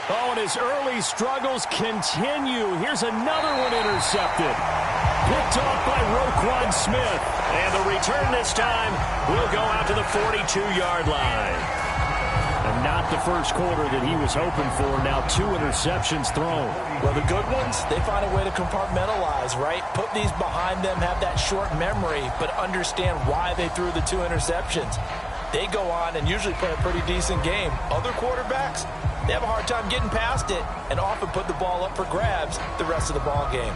Oh, and his early struggles continue. Here's another one intercepted. Picked off by Roquan Smith. And the return this time will go out to the 42-yard line. And not the first quarter that he was hoping for. Now 2 interceptions thrown. Well, the good ones, they find a way to compartmentalize, right? Put these behind them, have that short memory, but understand why they threw the 2 interceptions. They go on and usually play a pretty decent game. Other quarterbacks, they have a hard time getting past it and often put the ball up for grabs the rest of the ball game.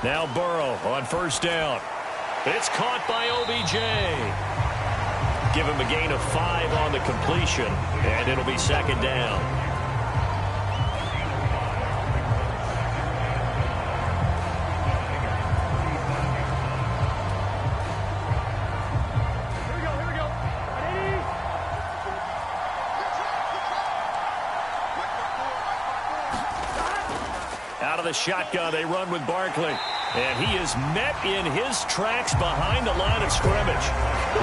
Now Burrow on first down. It's caught by OBJ. Give him a gain of 5 on the completion, and it'll be second down. Out of the shotgun, they run with Barkley. And he is met in his tracks behind the line of scrimmage.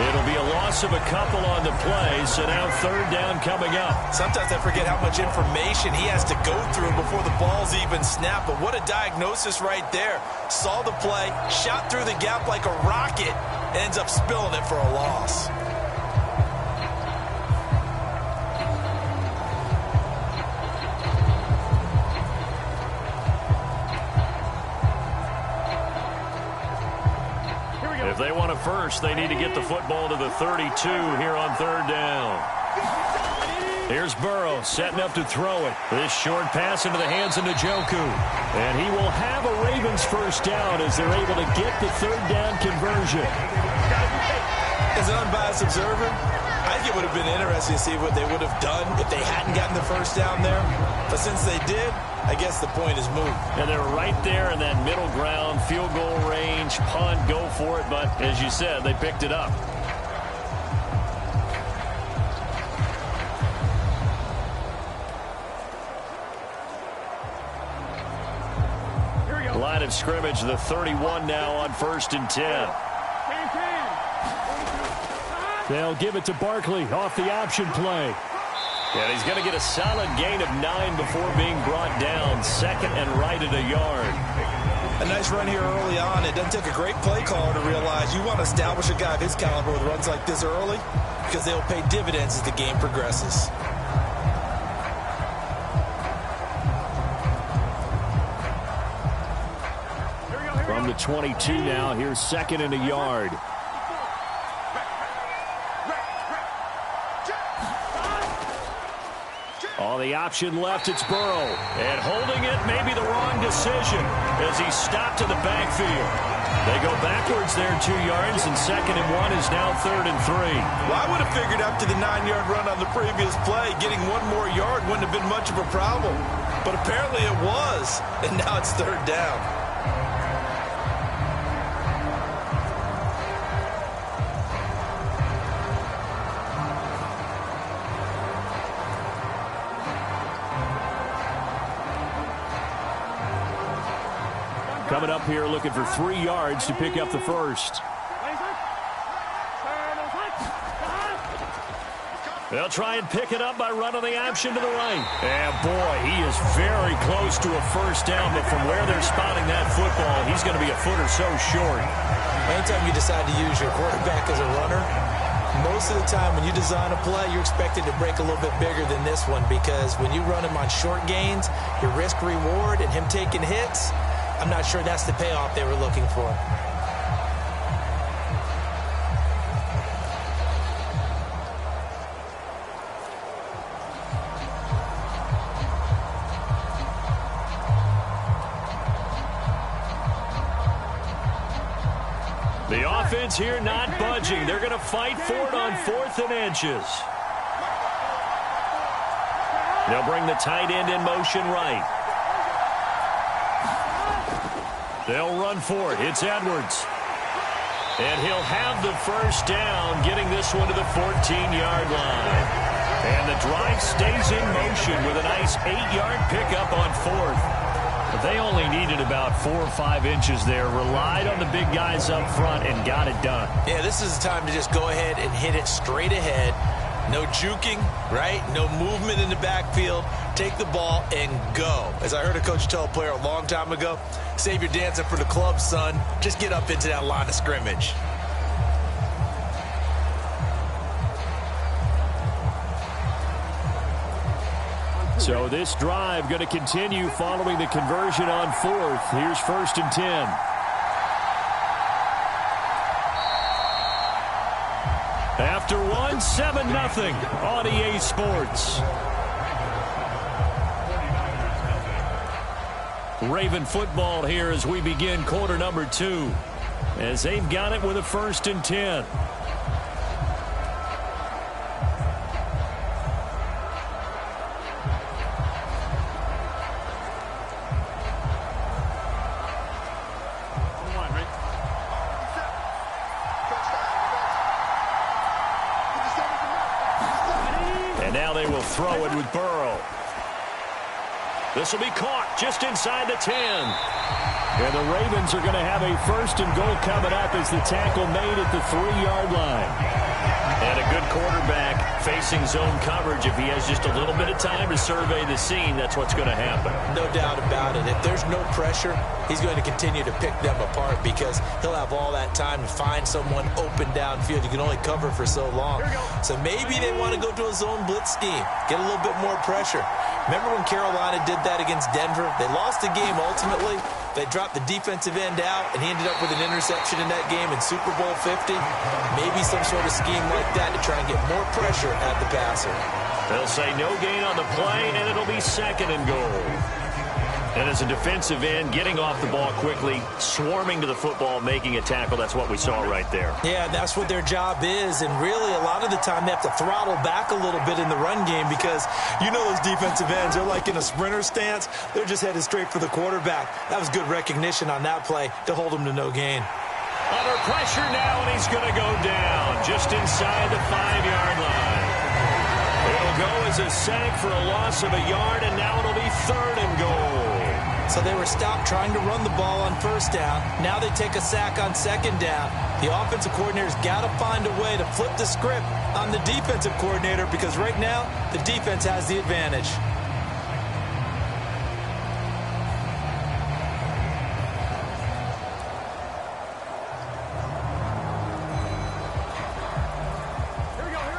It'll be a loss of a couple on the play, so now third down coming up. Sometimes I forget how much information he has to go through before the ball's even snapped. But what a diagnosis right there. Saw the play, shot through the gap like a rocket, ends up spilling it for a loss. If they want a first, they need to get the football to the 32 here on third down. Here's Burrow setting up to throw it. This short pass into the hands of Njoku. And he will have a Ravens first down as they're able to get the third down conversion. As an unbiased observer, I think it would have been interesting to see what they would have done if they hadn't gotten the first down there. But since they did, I guess the point is moved. And they're right there in that middle ground, field goal range, punt, go for it. But as you said, they picked it up. Line of scrimmage, the 31 now on 1st and 10. They'll give it to Barkley off the option play. And he's going to get a solid gain of 9 before being brought down. Second and right at a yard. A nice run here early on. It doesn't take a great play caller to realize you want to establish a guy of his caliber with runs like this early because they'll pay dividends as the game progresses. From the 22 now, here's second and a yard. On the option left, it's Burrow. And holding it may be the wrong decision as he stopped to the backfield. They go backwards there 2 yards, and 2nd and 1 is now 3rd and 3. Well, I would have figured after the 9-yard run on the previous play, getting 1 more yard wouldn't have been much of a problem. But apparently it was, and now it's 3rd down. Coming up here looking for 3 yards to pick up the first. They'll try and pick it up by running the option to the right. And boy, he is very close to a first down, but from where they're spotting that football, he's going to be a foot or so short. Anytime you decide to use your quarterback as a runner, most of the time when you design a play, you're expected to break a little bit bigger than this one because when you run him on short gains, your risk-reward and him taking hits, I'm not sure that's the payoff they were looking for. The offense here not budging. They're going to fight for it on 4th and inches. They'll bring the tight end in motion right. They'll run for it. It's Edwards. And he'll have the first down, getting this one to the 14-yard line. And the drive stays in motion with a nice 8-yard pickup on 4th. But they only needed about 4 or 5 inches there. Relied on the big guys up front and got it done. Yeah, this is the time to just go ahead and hit it straight ahead. No juking, right? No movement in the backfield. Take the ball and go. As I heard a coach tell a player a long time ago, save your dancing for the club, son. Just get up into that line of scrimmage. So this drive going to continue following the conversion on 4th. Here's 1st and 10. After 1, 7-0 on EA Sports. Raven football here as we begin quarter number 2. As they've got it with a 1st and 10. And now they will throw it with Burrow. This will be caught just inside the 10. And the Ravens are going to have a 1st and goal coming up as the tackle made at the 3-yard line. And a good quarterback facing zone coverage. If he has just a little bit of time to survey the scene, that's what's going to happen. No doubt about it. If there's no pressure, he's going to continue to pick them apart because he'll have all that time to find someone open downfield. You can only cover for so long. So maybe they want to go to a zone blitz scheme, get a little bit more pressure. Remember when Carolina did that against Denver? They lost the game ultimately. They dropped the defensive end out, and he ended up with an interception in that game in Super Bowl 50. Maybe some sort of scheme like that to try and get more pressure at the passer. They'll say no gain on the play, and it'll be 2nd and goal. And as a defensive end, getting off the ball quickly, swarming to the football, making a tackle, that's what we saw right there. Yeah, that's what their job is, and really a lot of the time they have to throttle back a little bit in the run game because you know those defensive ends, they're like in a sprinter stance. They're just headed straight for the quarterback. That was good recognition on that play to hold him to no gain. Under pressure now, and he's going to go down just inside the 5-yard line. It'll go as a sack for a loss of a yard, and now it'll be 3rd and goal. So they were stopped trying to run the ball on 1st down. Now they take a sack on 2nd down. The offensive coordinator's got to find a way to flip the script on the defensive coordinator because right now the defense has the advantage.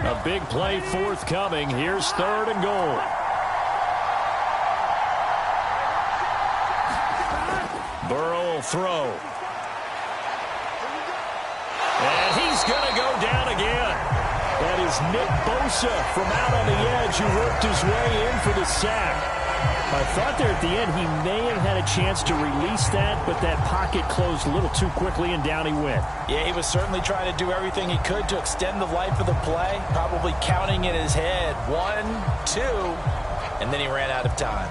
A big play forthcoming. Here's 3rd and goal. Burrow will throw. And he's going to go down again. That is Nick Bosa from out on the edge who worked his way in for the sack. I thought there at the end he may have had a chance to release that, but that pocket closed a little too quickly, and down he went. Yeah, he was certainly trying to do everything he could to extend the life of the play, probably counting in his head 1, 2, and then he ran out of time.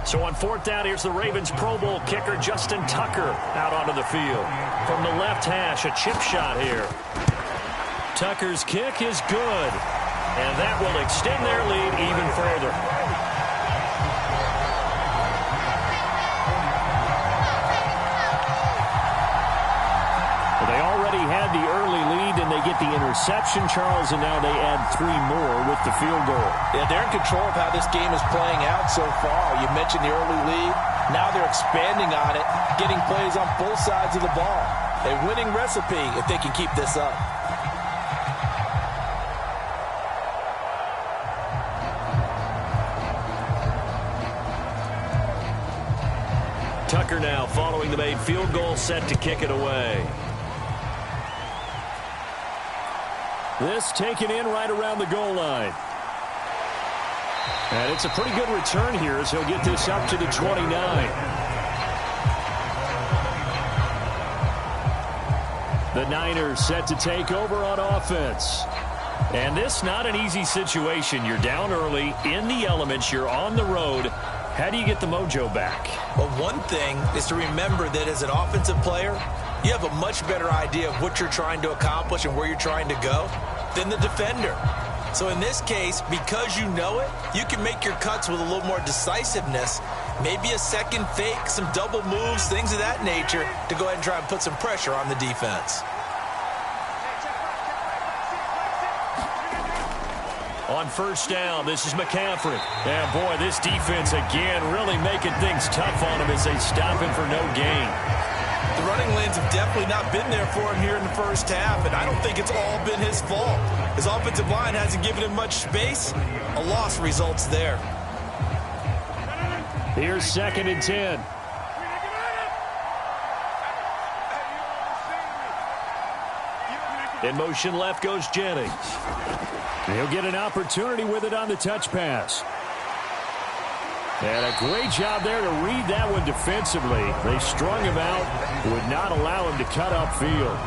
So on 4th down, here's the Ravens Pro Bowl kicker Justin Tucker out onto the field. From the left hash, a chip shot here. Tucker's kick is good, and that will extend their lead even further. Well, they already had the early lead, and they get the interception, Charles, and now they add 3 more with the field goal. Yeah, they're in control of how this game is playing out so far. You mentioned the early lead. Now they're expanding on it, getting plays on both sides of the ball. A winning recipe if they can keep this up. Tucker now following the made field goal, set to kick it away. This taken in right around the goal line. And it's a pretty good return here as he'll get this up to the 29. The Niners set to take over on offense. And this not an easy situation. You're down early, in the elements, you're on the road. How do you get the mojo back? Well, one thing is to remember that as an offensive player, you have a much better idea of what you're trying to accomplish and where you're trying to go than the defender. So in this case, because you know it, you can make your cuts with a little more decisiveness, maybe a second fake, some double moves, things of that nature, to go ahead and try and put some pressure on the defense. On 1st down, this is McCaffrey. And boy, this defense again really making things tough on him as they stop him for no gain. The running lanes have definitely not been there for him here in the first half, and I don't think it's all been his fault. His offensive line hasn't given him much space. A loss results there. Here's 2nd and 10. In motion left goes Jennings. He'll get an opportunity with it on the touch pass. And a great job there to read that one defensively. They strung him out, would not allow him to cut upfield.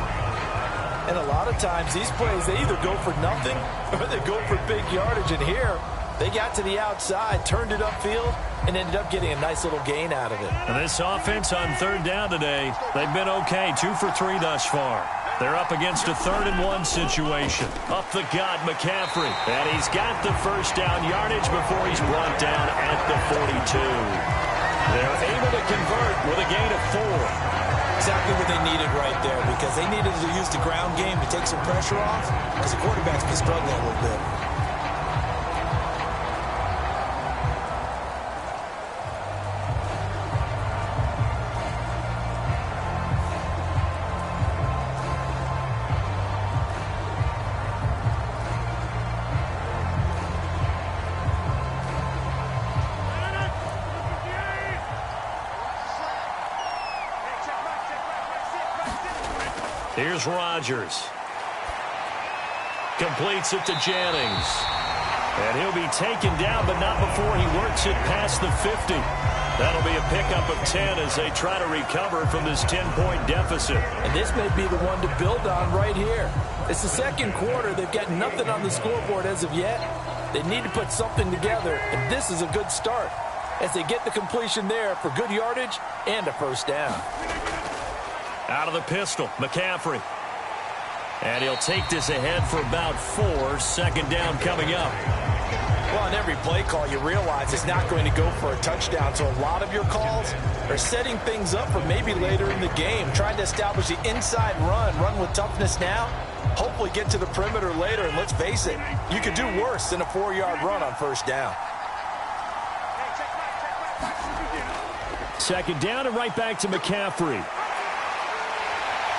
And a lot of times these plays, they either go for nothing or they go for big yardage. And here, they got to the outside, turned it upfield, and ended up getting a nice little gain out of it. And this offense on third down today, they've been okay, 2 for 3 thus far. They're up against a 3rd and 1 situation. Up the gut, McCaffrey. And he's got the first down yardage before he's brought down at the 42. They're able to convert with a gain of 4. Exactly what they needed right there, because they needed to use the ground game to take some pressure off, because the quarterback's been struggling a little bit. Here's Rodgers. Completes it to Jennings. And he'll be taken down, but not before he works it past the 50. That'll be a pickup of 10 as they try to recover from this 10-point deficit. And this may be the one to build on right here. It's the second quarter. They've got nothing on the scoreboard as of yet. They need to put something together, and this is a good start as they get the completion there for good yardage and a first down. Out of the pistol, McCaffrey. And he'll take this ahead for about 4. Second down coming up. Well, on every play call, you realize it's not going to go for a touchdown. So a lot of your calls are setting things up for maybe later in the game, trying to establish the inside run with toughness now, hopefully get to the perimeter later. And let's face it, you could do worse than a 4-yard run on first down. Second down and right back to McCaffrey.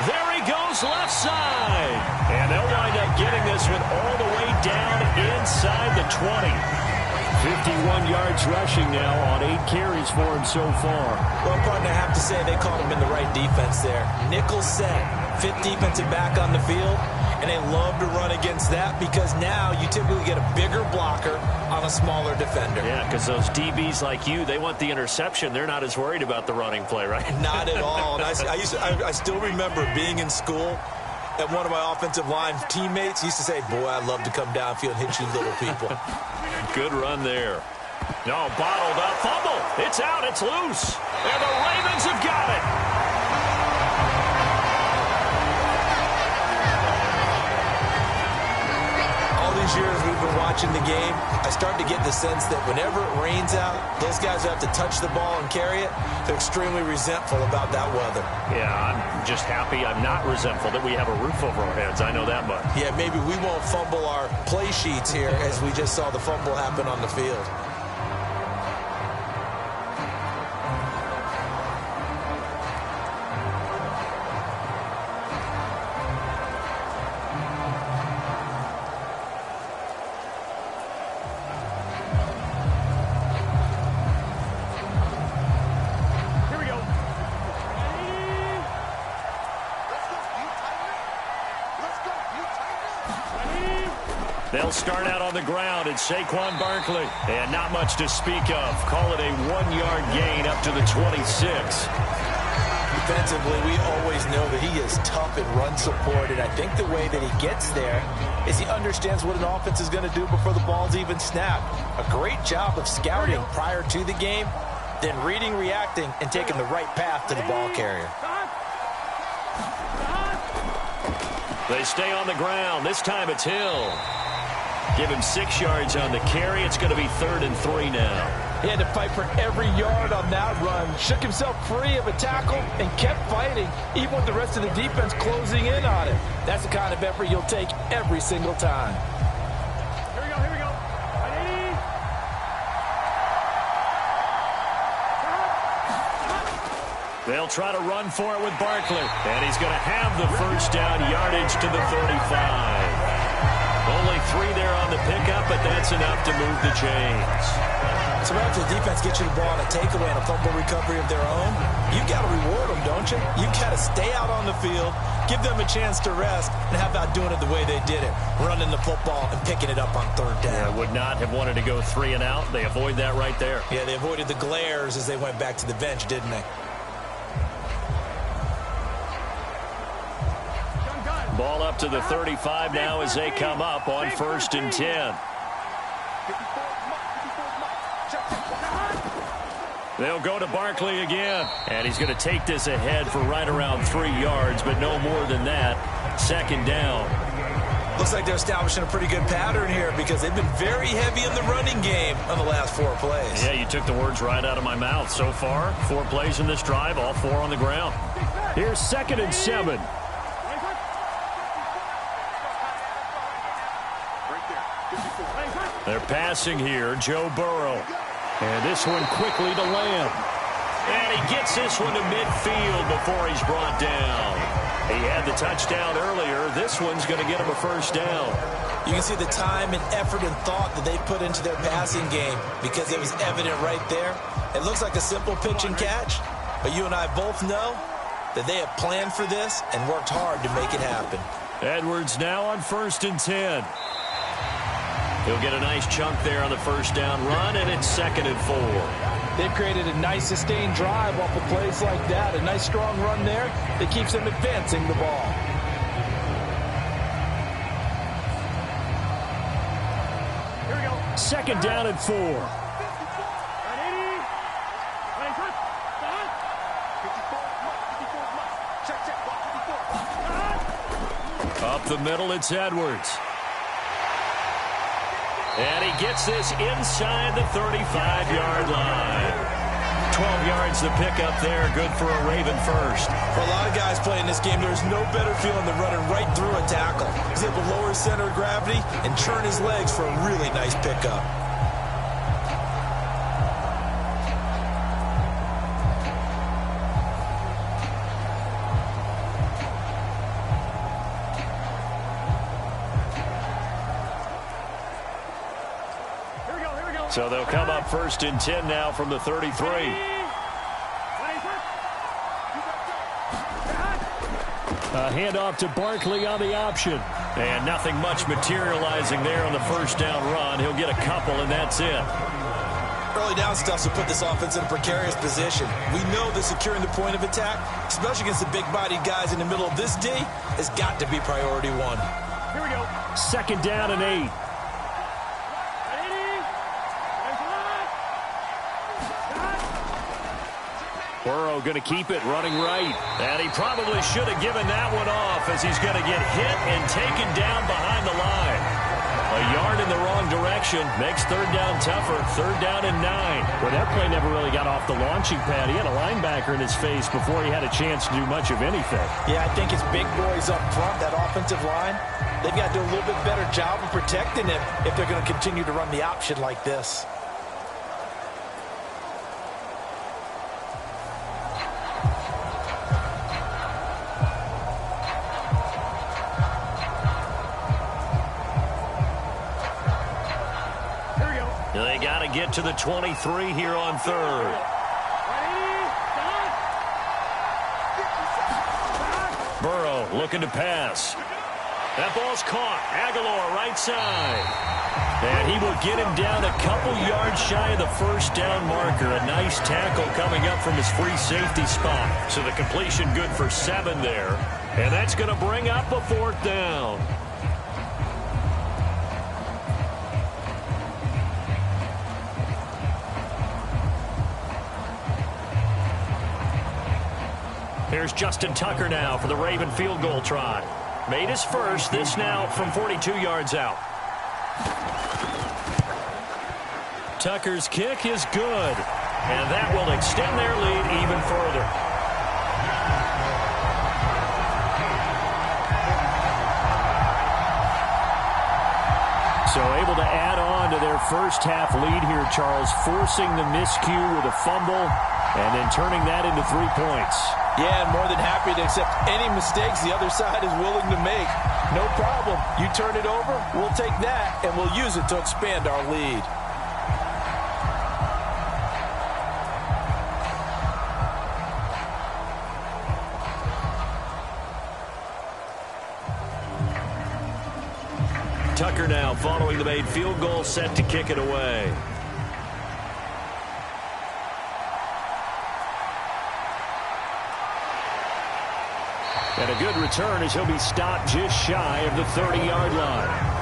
There he goes left side. And they'll wind up getting this one all the way down inside the 20. 51 yards rushing now on 8 carries for him so far. Well, partner, I have to say they caught him in the right defense there. Nickel set, 5th defensive back on the field, and they love to run against that because now you typically get a bigger blocker on a smaller defender. Yeah, because those DBs like you, they want the interception. They're not as worried about the running play, right? Not at all. And I still remember being in school, and one of my offensive line teammates used to say, boy, I'd love to come downfield and hit you little people. Good run there. No, bottled up. Fumble. It's out. It's loose. And the Ravens have got it. All these years we've been watching the game, I start to get the sense that whenever it rains out, those guys who have to touch the ball and carry it, they're extremely resentful about that weather. Yeah, I'm just happy I'm not resentful that we have a roof over our heads. I know that much. Yeah, maybe we won't fumble our play sheets here as we just saw the fumble happen on the field. They'll start out on the ground at Saquon Barkley. And not much to speak of. Call it a 1-yard gain up to the 26. Defensively, we always know that he is tough and run support. And I think the way that he gets there is he understands what an offense is going to do before the ball's even snapped. A great job of scouting prior to the game, then reading, reacting, and taking the right path to the ball carrier. They stay on the ground. This time it's Hill. Give him 6 yards on the carry. It's going to be 3rd and 3 now. He had to fight for every yard on that run. Shook himself free of a tackle and kept fighting, even with the rest of the defense closing in on him. That's the kind of effort you'll take every single time. Here we go, here we go. They'll try to run for it with Barkley. And he's going to have the first down, yardage to the 35. Only 3 there on the pickup, but that's enough to move the chains. So after the defense gets you the ball on a takeaway and a fumble recovery of their own, you got to reward them, don't you? You got to stay out on the field, give them a chance to rest, and how about doing it the way they did it, running the football and picking it up on third down. Yeah, would not have wanted to go 3 and out. They avoid that right there. Yeah, they avoided the glares as they went back to the bench, didn't they? Ball up to the 35 now as they come up on 1st and 10. They'll go to Barkley again. And he's going to take this ahead for right around 3 yards, but no more than that. 2nd down. Looks like they're establishing a pretty good pattern here because they've been very heavy in the running game on the last 4 plays. Yeah, you took the words right out of my mouth. So far, 4 plays in this drive, all 4 on the ground. Here's 2nd and 7. They're passing here, Joe Burrow. And this one quickly to Lamb. And he gets this one to midfield before he's brought down. He had the touchdown earlier. This one's going to get him a 1st down. You can see the time and effort and thought that they put into their passing game because it was evident right there. It looks like a simple pitch and catch, but you and I both know that they have planned for this and worked hard to make it happen. Edwards now on 1st and 10. He'll get a nice chunk there on the 1st down run, and it's 2nd and 4. They've created a nice sustained drive off of plays like that. A nice strong run there that keeps them advancing the ball. Here we go. 2nd down and 4. Up the middle, it's Edwards. And he gets this inside the 35-yard line. 12 yards to pick up there. Good for a Raven first. For a lot of guys playing this game, there's no better feeling than running right through a tackle. He's able to lower his center of gravity and turn his legs for a really nice pickup. So they'll come up 1st and 10 now from the 33. A handoff to Barkley on the option. And nothing much materializing there on the 1st down run. He'll get a couple, and that's it. Early down stuff will put this offense in a precarious position. We know that securing the point of attack, especially against the big-bodied guys in the middle of this D, has got to be priority 1. Here we go. 2nd down and 8. Burrow going to keep it running right. And he probably should have given that one off as he's going to get hit and taken down behind the line. A yard in the wrong direction makes 3rd down tougher. 3rd down and 9. Well, that play never really got off the launching pad. He had a linebacker in his face before he had a chance to do much of anything. Yeah, I think it's big boys up front, that offensive line. They've got to do a little bit better job of protecting him if they're going to continue to run the option like this. They got to get to the 23 here on 3rd. Burrow looking to pass. That ball's caught. Aguilar right side. And he will get him down a couple yards shy of the 1st down marker. A nice tackle coming up from his free safety spot. So the completion good for 7 there. And that's going to bring up a 4th down. Here's Justin Tucker now for the Raven field goal try. Made his first, this now from 42 yards out. Tucker's kick is good, and that will extend their lead even further. So able to add on to their first half lead here, Charles, forcing the miscue with a fumble and then turning that into 3 points. Yeah, and more than happy to accept any mistakes the other side is willing to make. No problem. You turn it over, we'll take that, and we'll use it to expand our lead. Tucker now following the made field goal, set to kick it away. And a good return as he'll be stopped just shy of the 30-yard line.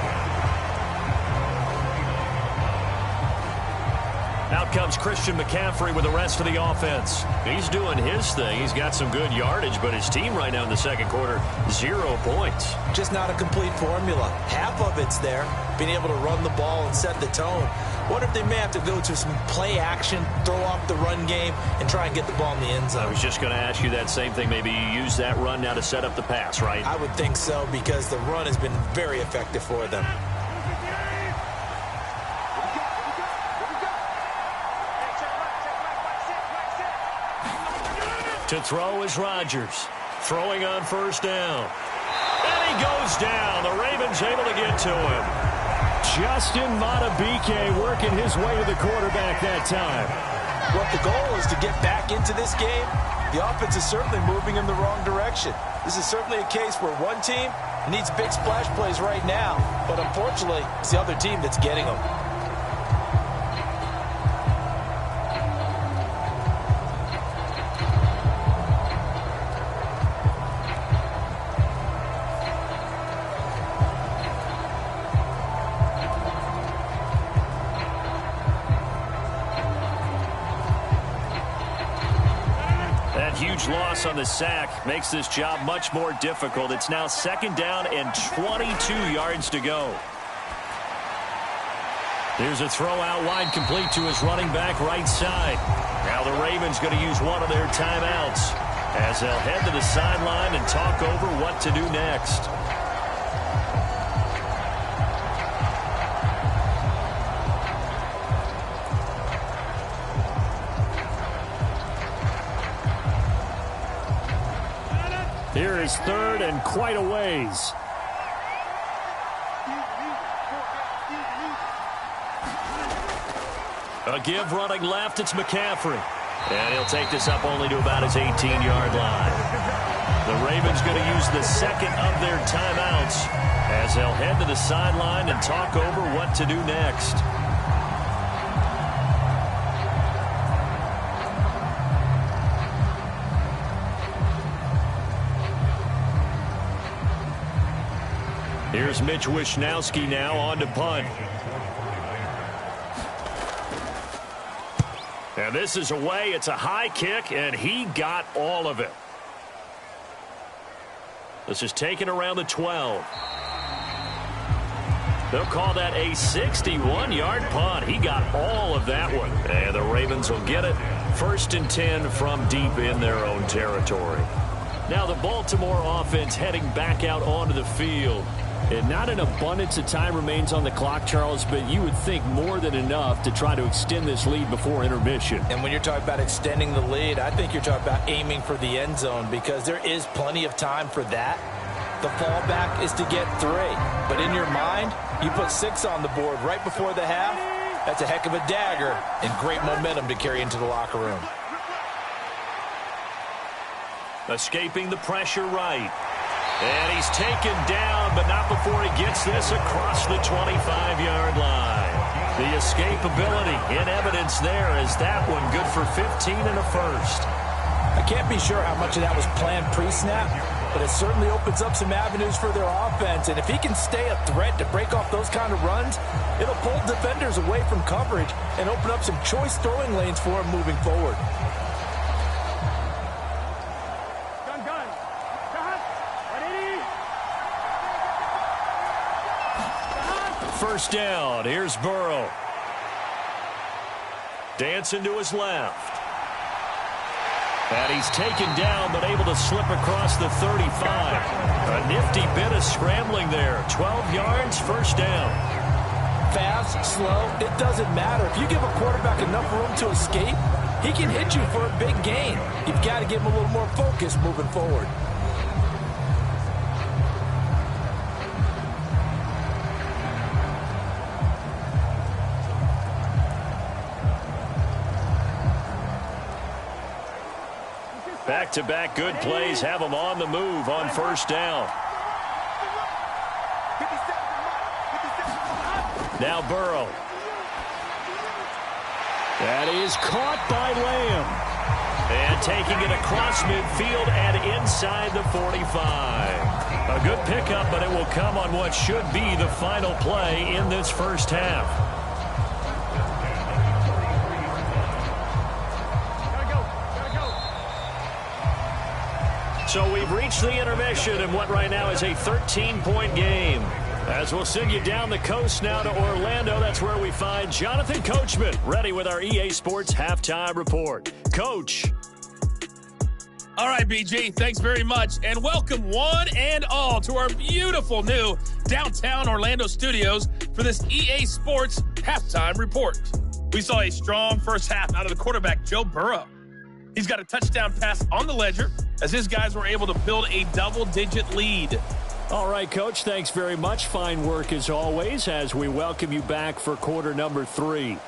Out comes Christian McCaffrey with the rest of the offense. He's doing his thing. He's got some good yardage, but his team right now in the second quarter, 0 points. Just not a complete formula. Half of it's there, being able to run the ball and set the tone. Wonder if they may have to go to some play action, throw off the run game, and try and get the ball in the end zone. I was just going to ask you that same thing. Maybe you use that run now to set up the pass, right? I would think so, because the run has been very effective for them. To throw is Rodgers. Throwing on first down. And he goes down. The Ravens able to get to him. Justin Madubuike working his way to the quarterback that time. Well, the goal is to get back into this game. The offense is certainly moving in the wrong direction. This is certainly a case where one team needs big splash plays right now, but unfortunately, it's the other team that's getting them. Huge loss on the sack makes this job much more difficult. It's now second down and 22 yards to go. Here's a throw out wide, complete to his running back right side. Now the Ravens going to use one of their timeouts as they'll head to the sideline and talk over what to do next. Here is third and quite a ways. A give running left, it's McCaffrey. And he'll take this up only to about his 18-yard line. The Ravens going to use the second of their timeouts as they'll head to the sideline and talk over what to do next. Here's Mitch Wishnowsky now on to punt. And this is away. It's a high kick, and he got all of it. This is taken around the 12. They'll call that a 61-yard punt. He got all of that one. And the Ravens will get it. 1st and 10 from deep in their own territory. Now the Baltimore offense heading back out onto the field. And not an abundance of time remains on the clock, Charles, but you would think more than enough to try to extend this lead before intermission. And when you're talking about extending the lead, I think you're talking about aiming for the end zone, because there is plenty of time for that. The fallback is to get 3. But in your mind, you put 6 on the board right before the half. That's a heck of a dagger and great momentum to carry into the locker room. Escaping the pressure right. And he's taken down, but not before he gets this across the 25-yard line. The escapability in evidence there as that one good for 15 and a first. I can't be sure how much of that was planned pre-snap, but it certainly opens up some avenues for their offense. And if he can stay a threat to break off those kind of runs, it'll pull defenders away from coverage and open up some choice throwing lanes for him moving forward. First down. Here's Burrow. Dancing to his left. And he's taken down, but able to slip across the 35. A nifty bit of scrambling there. 12 yards, first down. Fast, slow, it doesn't matter. If you give a quarterback enough room to escape, he can hit you for a big gain. You've got to give him a little more focus moving forward. Back-to-back good plays have them on the move on first down. Now Burrow. That is caught by Lamb. And taking it across midfield and inside the 45. A good pickup, but it will come on what should be the final play in this first half. So we've reached the intermission in what right now is a 13-point game. As we'll send you down the coast now to Orlando, that's where we find Jonathan Coachman, ready with our EA Sports Halftime Report. Coach. All right, BG, thanks very much. And welcome one and all to our beautiful new downtown Orlando studios for this EA Sports Halftime Report. We saw a strong first half out of the quarterback, Joe Burrow. He's got a touchdown pass on the ledger as his guys were able to build a double-digit lead. All right, Coach, thanks very much. Fine work as always as we welcome you back for quarter number 3.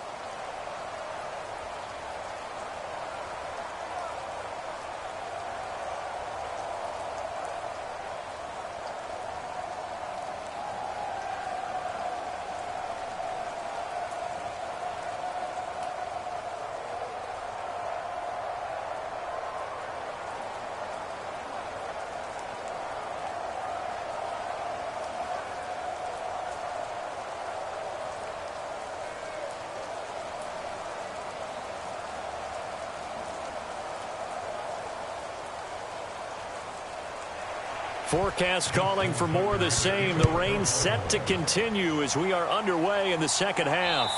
Forecast calling for more of the same. The rain set to continue as we are underway in the second half.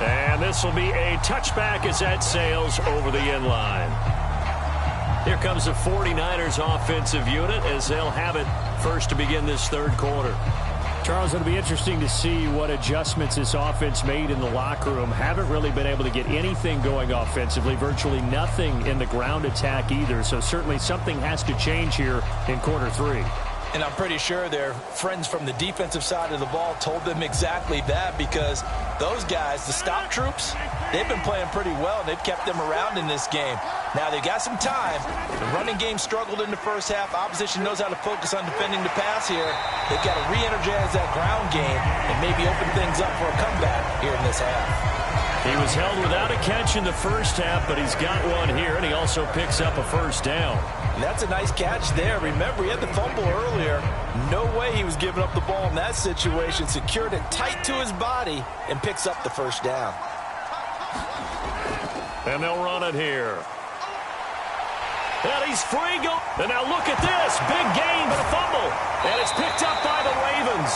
And this will be a touchback as that sails over the end line. Here comes the 49ers offensive unit as they'll have it first to begin this third quarter. Charles, it'll be interesting to see what adjustments this offense made in the locker room. Haven't really been able to get anything going offensively, virtually nothing in the ground attack either. So certainly something has to change here in quarter 3. And I'm pretty sure their friends from the defensive side of the ball told them exactly that, because those guys, the stop troops, they've been playing pretty well. They've kept them around in this game. Now they've got some time. The running game struggled in the first half. Opposition knows how to focus on defending the pass here. They've got to re-energize that ground game and maybe open things up for a comeback here in this half. He was held without a catch in the first half, but he's got one here, and he also picks up a first down. And that's a nice catch there. Remember, he had the fumble earlier. No way he was giving up the ball in that situation. Secured it tight to his body and picks up the first down. And they'll run it here. And he's free. And now look at this. Big gain, but a fumble. And it's picked up by the Ravens.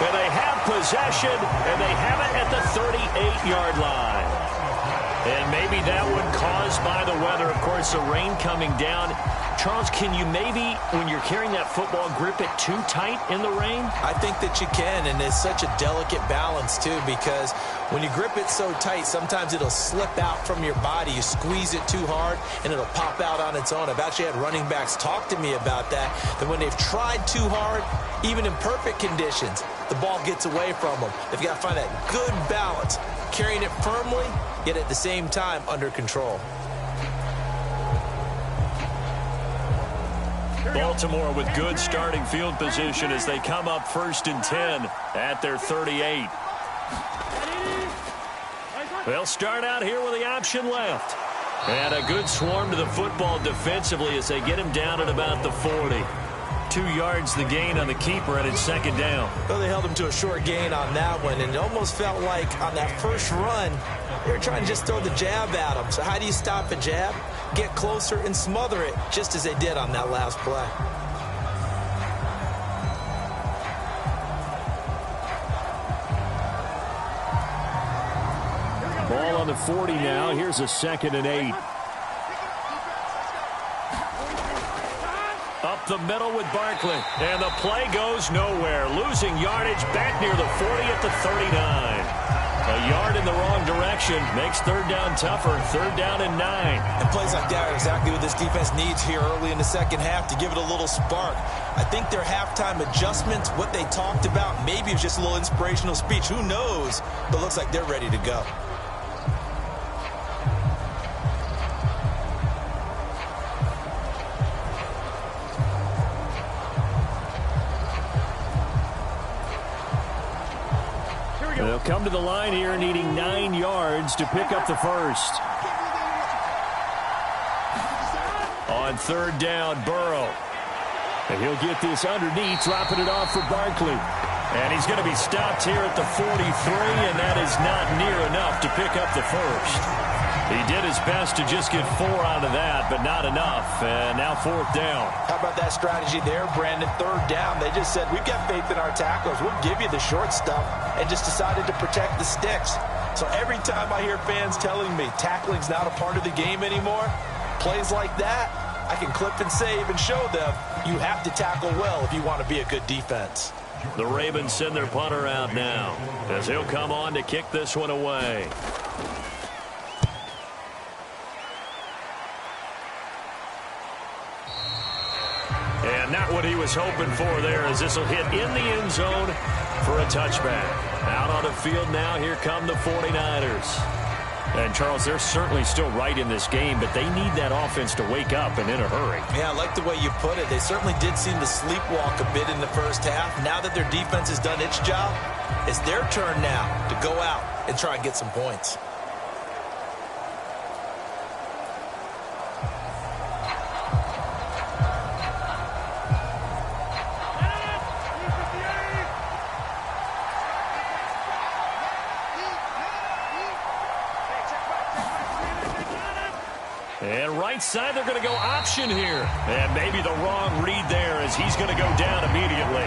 And they have possession, and they have it at the 38-yard line. And maybe that one caused by the weather. Of course, the rain coming down. Charles, can you maybe, when you're carrying that football, grip it too tight in the rain? I think that you can, and it's such a delicate balance, too, because when you grip it so tight, sometimes it'll slip out from your body. You squeeze it too hard, and it'll pop out on its own. I've actually had running backs talk to me about that when they've tried too hard, even in perfect conditions, the ball gets away from them. They've got to find that good balance, carrying it firmly, yet at the same time under control. Baltimore with good starting field position as they come up 1st and 10 at their 38. They'll start out here with the option left. And a good swarm to the football defensively as they get him down at about the 40. 2 yards the gain on the keeper, and it's second down. Well, they held him to a short gain on that one, and it almost felt like on that first run, they were trying to just throw the jab at him. So how do you stop a jab? Get closer and smother it, just as they did on that last play. Ball on the 40 now. Here's a 2nd and 8. Up the middle with Barkley. And the play goes nowhere. Losing yardage back near the 40 at the 39. A yard in the wrong direction makes third down tougher. Third down and 9. And plays like that are exactly what this defense needs here early in the second half to give it a little spark. I think their halftime adjustments, what they talked about, maybe it's just a little inspirational speech. Who knows? But looks like they're ready to go. They'll come to the line here needing 9 yards to pick up the first. On third down, Burrow. And he'll get this underneath, dropping it off for Barkley. And he's going to be stopped here at the 43, and that is not near enough to pick up the first. He did his best to just get 4 out of that, but not enough. And now fourth down. How about that strategy there, Brandon? Third down, they just said, we've got faith in our tacklers. We'll give you the short stuff, and just decided to protect the sticks. So every time I hear fans telling me tackling's not a part of the game anymore, plays like that, I can clip and save and show them you have to tackle well if you want to be a good defense. The Ravens send their punter out now as he'll come on to kick this one away. And not what he was hoping for there, as this will hit in the end zone for a touchback. Out on the field now, here come the 49ers. And, Charles, they're certainly still right in this game, but they need that offense to wake up and in a hurry. Yeah, I like the way you put it. They certainly did seem to sleepwalk a bit in the first half. Now that their defense has done its job, it's their turn now to go out and try and get some points. And right side, they're going to go option here. And maybe the wrong read there, as he's going to go down immediately.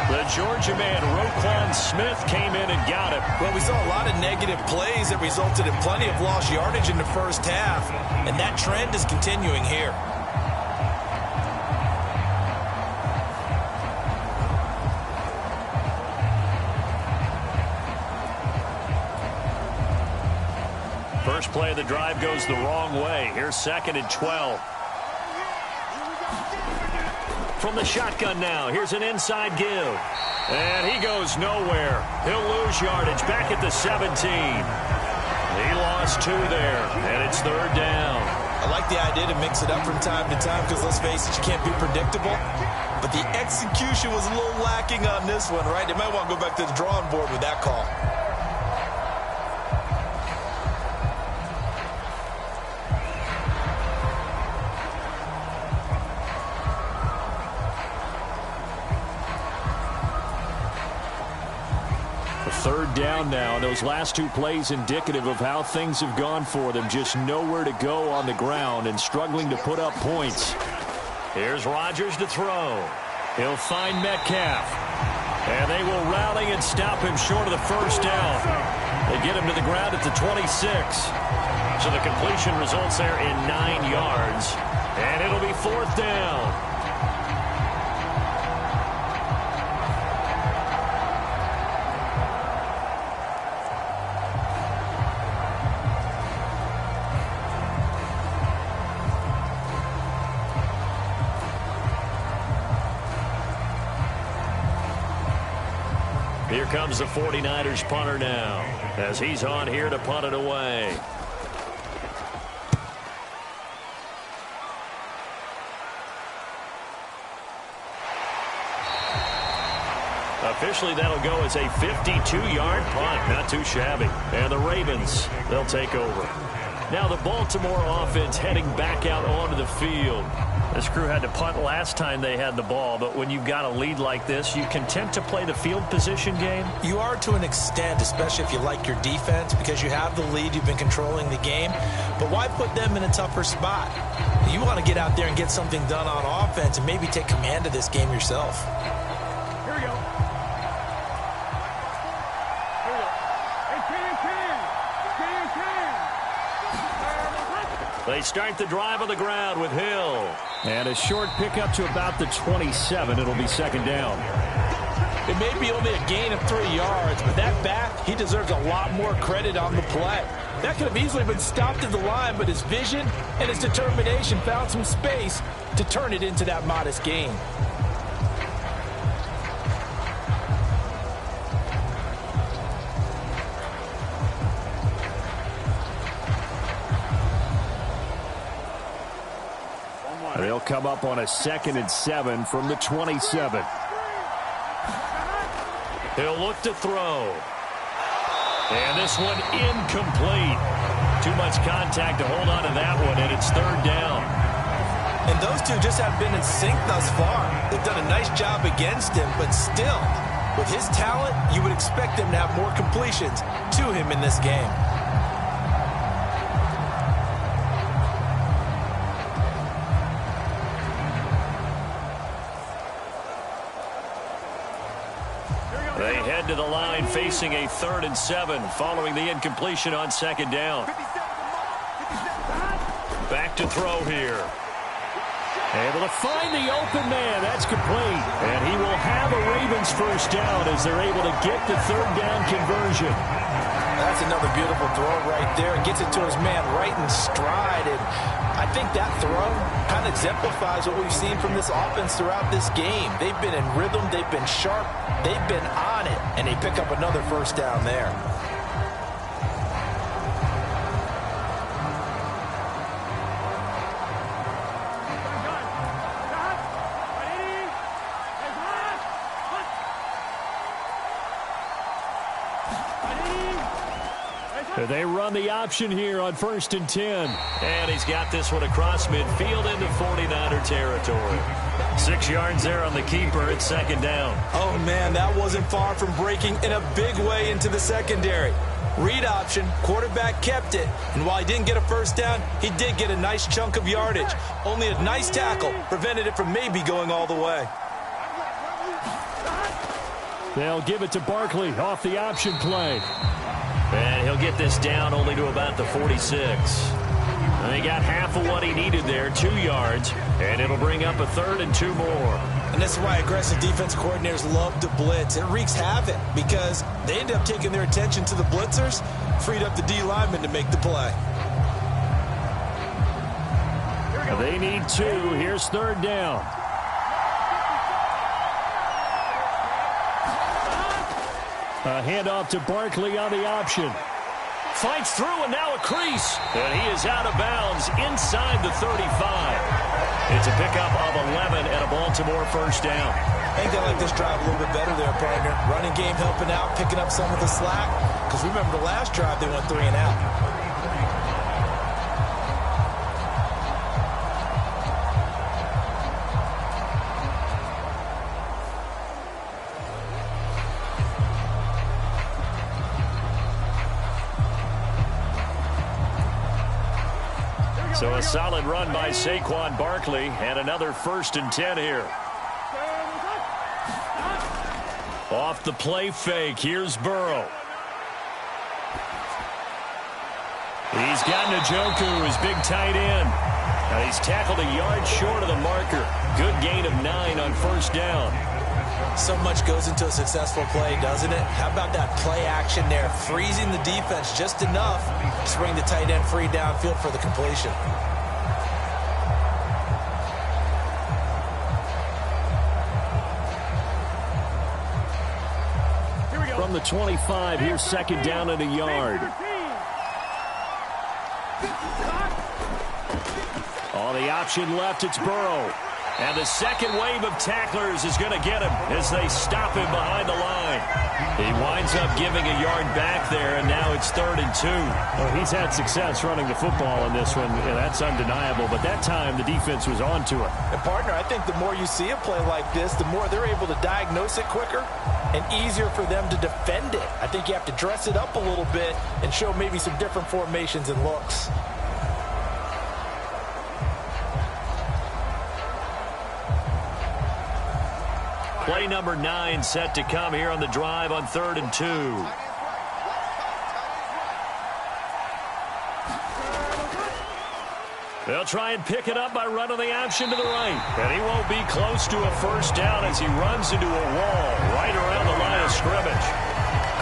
The Georgia man, Roquan Smith, came in and got him. Well, we saw a lot of negative plays that resulted in plenty of lost yardage in the first half. And that trend is continuing here. First play of the drive goes the wrong way. Here's 2nd and 12. From the shotgun now, here's an inside give. And he goes nowhere. He'll lose yardage back at the 17. He lost 2 there, and it's third down. I like the idea to mix it up from time to time because, let's face it, you can't be predictable. But the execution was a little lacking on this one, right? They might want to go back to the drawing board with that call. Third down now. Those last 2 plays indicative of how things have gone for them. Just nowhere to go on the ground and struggling to put up points. Here's Rodgers to throw. He'll find Metcalf. And they will rally and stop him short of the first down. They get him to the ground at the 26. So the completion results there in 9 yards. And it'll be fourth down. Here comes the 49ers punter now, as he's on here to punt it away. Officially, that'll go as a 52-yard punt. Not too shabby. And the Ravens, they'll take over. Now the Baltimore offense heading back out onto the field. This crew had to punt last time they had the ball, but when you've got a lead like this, you content to play the field position game? You are to an extent, especially if you like your defense, because you have the lead, you've been controlling the game. But why put them in a tougher spot? You want to get out there and get something done on offense and maybe take command of this game yourself. Here we go. They start the drive on the ground with Hill. And a short pickup to about the 27. It'll be second down. It may be only a gain of 3 yards, but that back, he deserves a lot more credit on the play. That could have easily been stopped at the line, but his vision and his determination found some space to turn it into that modest gain. They'll come up on a 2nd and 7 from the 27. He'll look to throw. And this one incomplete. Too much contact to hold on to that one, and it's 3rd down. And those two just haven't been in sync thus far. They've done a nice job against him, but still, with his talent, you would expect him to have more completions to him in this game. They head to the line facing a 3rd and 7 following the incompletion on 2nd down. Back to throw here. Able to find the open man. That's complete. And he will have a Ravens 1st down as they're able to get the 3rd down conversion. That's another beautiful throw right there. Gets it to his man right in stride. And I think that throw kind of exemplifies what we've seen from this offense throughout this game. They've been in rhythm. They've been sharp. They've been on it. And they pick up another 1st down there. They run the option here on 1st and 10. And he's got this one across midfield into 49er territory. 6 yards there on the keeper at 2nd down. Oh, man, that wasn't far from breaking in a big way into the secondary. Read option, quarterback kept it. And while he didn't get a 1st down, he did get a nice chunk of yardage. Only a nice tackle prevented it from maybe going all the way. They'll give it to Barkley off the option play. And he'll get this down only to about the 46. And he got half of what he needed there, 2 yards, and it'll bring up a 3rd and 2 more. And this is why aggressive defense coordinators love to blitz. It wreaks havoc because they end up taking their attention to the blitzers, freed up the D lineman to make the play. They need 2. Here's 3rd down. A handoff to Barkley on the option. Fights through, and now a crease. And he is out of bounds inside the 35. It's a pickup of 11 and a Baltimore 1st down. I think they like this drive a little bit better there, partner. Running game helping out, picking up some of the slack. Because remember the last drive, they went 3 and out. So a solid run by Saquon Barkley and another 1st and 10 here. Off the play fake, here's Burrow. He's got Njoku, his big tight end. Now he's tackled a yard short of the marker. Good gain of 9 on 1st down. So much goes into a successful play, doesn't it? How about that play action there? Freezing the defense just enough to bring the tight end free downfield for the completion. From the 25, here's 2nd down and a yard. On the option left, it's Burrow. And the second wave of tacklers is going to get him as they stop him behind the line. He winds up giving a yard back there, and now it's 3rd and 2. Well, he's had success running the football in this one. Yeah, that's undeniable. But that time, the defense was on to it. And, partner, I think the more you see a play like this, the more they're able to diagnose it quicker and easier for them to defend it. I think you have to dress it up a little bit and show maybe some different formations and looks. Play number 9 set to come here on the drive on 3rd and 2. They'll try and pick it up by running the option to the right. And he won't be close to a first down as he runs into a wall right around the line of scrimmage.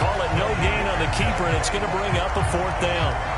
Call it no gain on the keeper, and it's going to bring up a 4th down.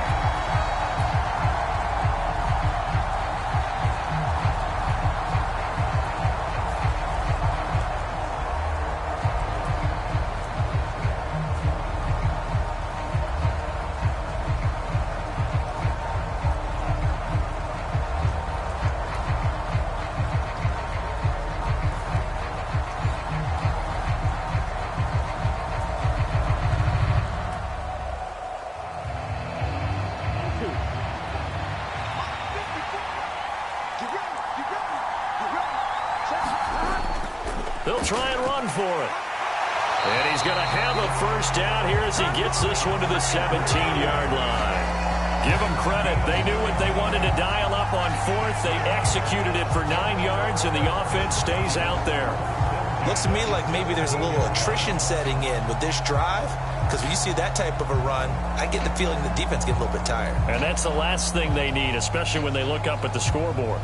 They'll try and run for it. And he's going to have a first down here as he gets this one to the 17-yard line. Give them credit. They knew what they wanted to dial up on 4th. They executed it for 9 yards, and the offense stays out there. Looks to me like maybe there's a little attrition setting in with this drive, because when you see that type of a run, I get the feeling the defense gets a little bit tired. And that's the last thing they need, especially when they look up at the scoreboard.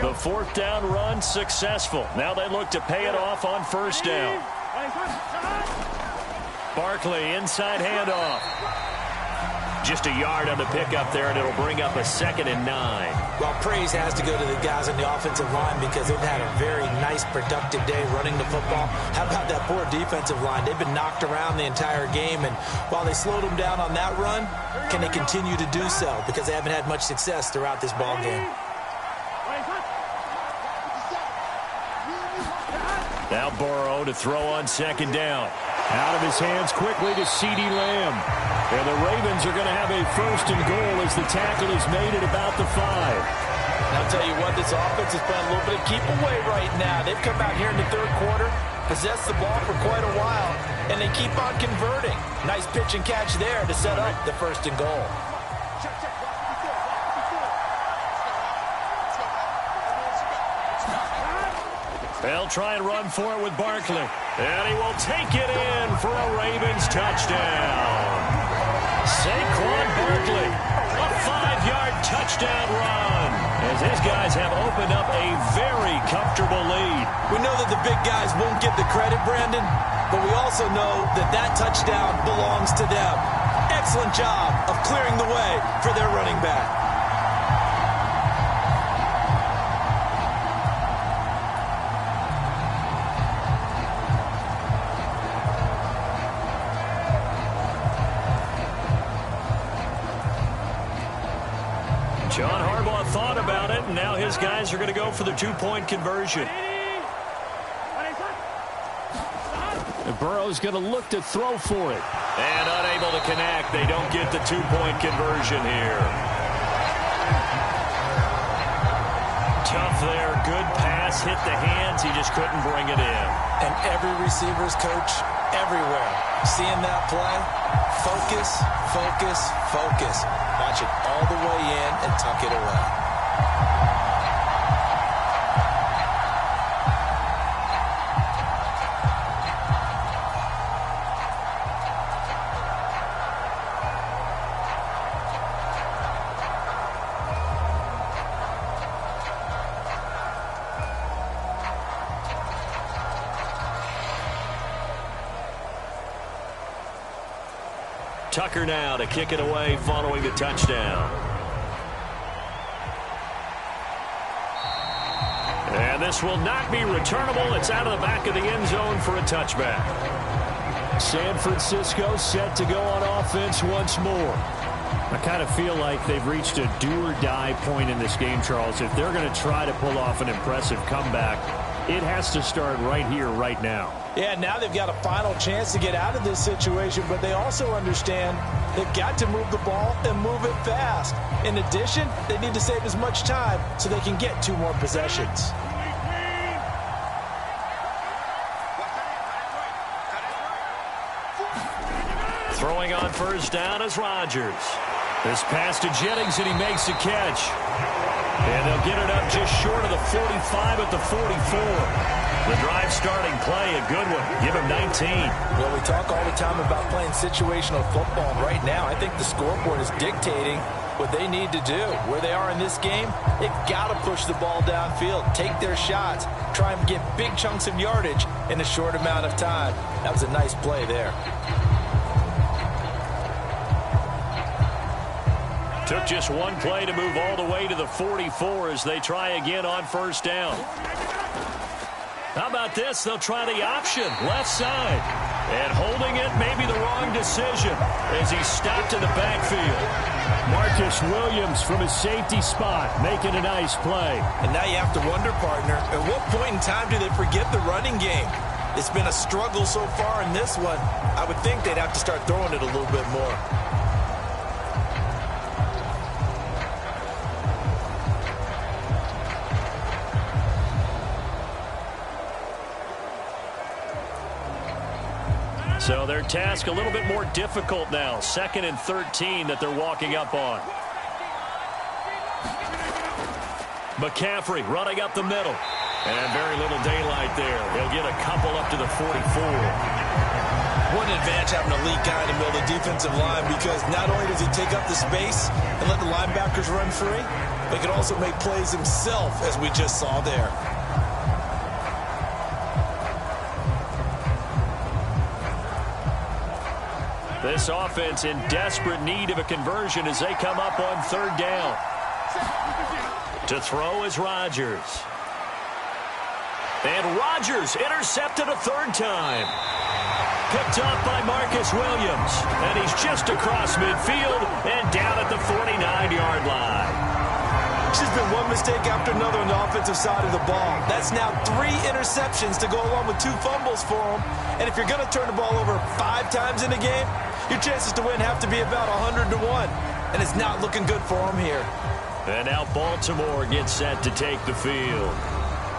The 4th down run successful. Now they look to pay it off on first down. Barkley inside handoff. Just a yard on the pickup there, and it'll bring up a 2nd and 9. Well, praise has to go to the guys on the offensive line because they've had a very nice, productive day running the football. How about that poor defensive line? They've been knocked around the entire game, and while they slowed them down on that run, can they continue to do so? Because they haven't had much success throughout this ball game. Now Burrow to throw on 2nd down. Out of his hands quickly to CeeDee Lamb. And the Ravens are going to have a 1st and goal as the tackle is made at about the 5. And I'll tell you what, this offense is playing a little bit of keep away right now. They've come out here in the 3rd quarter, possessed the ball for quite a while, and they keep on converting. Nice pitch and catch there to set up the 1st and goal. They'll try and run for it with Barkley. And he will take it in for a Ravens touchdown. Saquon Barkley, a 5-yard touchdown run, as his guys have opened up a very comfortable lead. We know that the big guys won't get the credit, Brandon, but we also know that that touchdown belongs to them. Excellent job of clearing the way for their running back. John Harbaugh thought about it, and now his guys are going to go for the 2-point conversion. And Burrow's going to look to throw for it. And unable to connect. They don't get the 2-point conversion here. Tough there. Good pass. Hit the hands. He just couldn't bring it in. And every receiver's coach everywhere seeing that play. Focus, focus, focus. Watch it all the way in and tuck it away. Tucker now to kick it away following the touchdown. And this will not be returnable. It's out of the back of the end zone for a touchback. San Francisco set to go on offense once more. I kind of feel like they've reached a do-or-die point in this game, Charles. If they're going to try to pull off an impressive comeback, it has to start right here, right now. Yeah, now they've got a final chance to get out of this situation, but they also understand they've got to move the ball and move it fast. In addition, they need to save as much time so they can get 2 more possessions. Throwing on first down is Rodgers. This pass to Jennings, and he makes a catch. And they'll get it up just short of the 45 at the 44. The drive starting play, a good one. Give him 19. Well, we talk all the time about playing situational football. And right now, I think the scoreboard is dictating what they need to do. Where they are in this game, they've got to push the ball downfield, take their shots, try and get big chunks of yardage in a short amount of time. That was a nice play there. Took just one play to move all the way to the 44 as they try again on first down. How about this? They'll try the option, left side. And holding it may be the wrong decision as he's stopped in the backfield. Marcus Williams from his safety spot making a nice play. And now you have to wonder, partner, at what point in time do they forget the running game? It's been a struggle so far in this one. I would think they'd have to start throwing it a little bit more. So their task a little bit more difficult now. 2nd and 13 that they're walking up on. McCaffrey running up the middle. And very little daylight there. He'll get a couple up to the 44. What an advantage having an elite guy in the middle of the defensive line, because not only does he take up the space and let the linebackers run free, but he can also make plays himself, as we just saw there. This offense in desperate need of a conversion as they come up on 3rd down. To throw is Rodgers. And Rodgers intercepted a 3rd time. Picked up by Marcus Williams. And he's just across midfield and down at the 49-yard line. It's just been one mistake after another on the offensive side of the ball. That's now 3 interceptions to go along with 2 fumbles for him. And if you're going to turn the ball over 5 times in a game, your chances to win have to be about 100-1. And it's not looking good for him here. And now Baltimore gets set to take the field.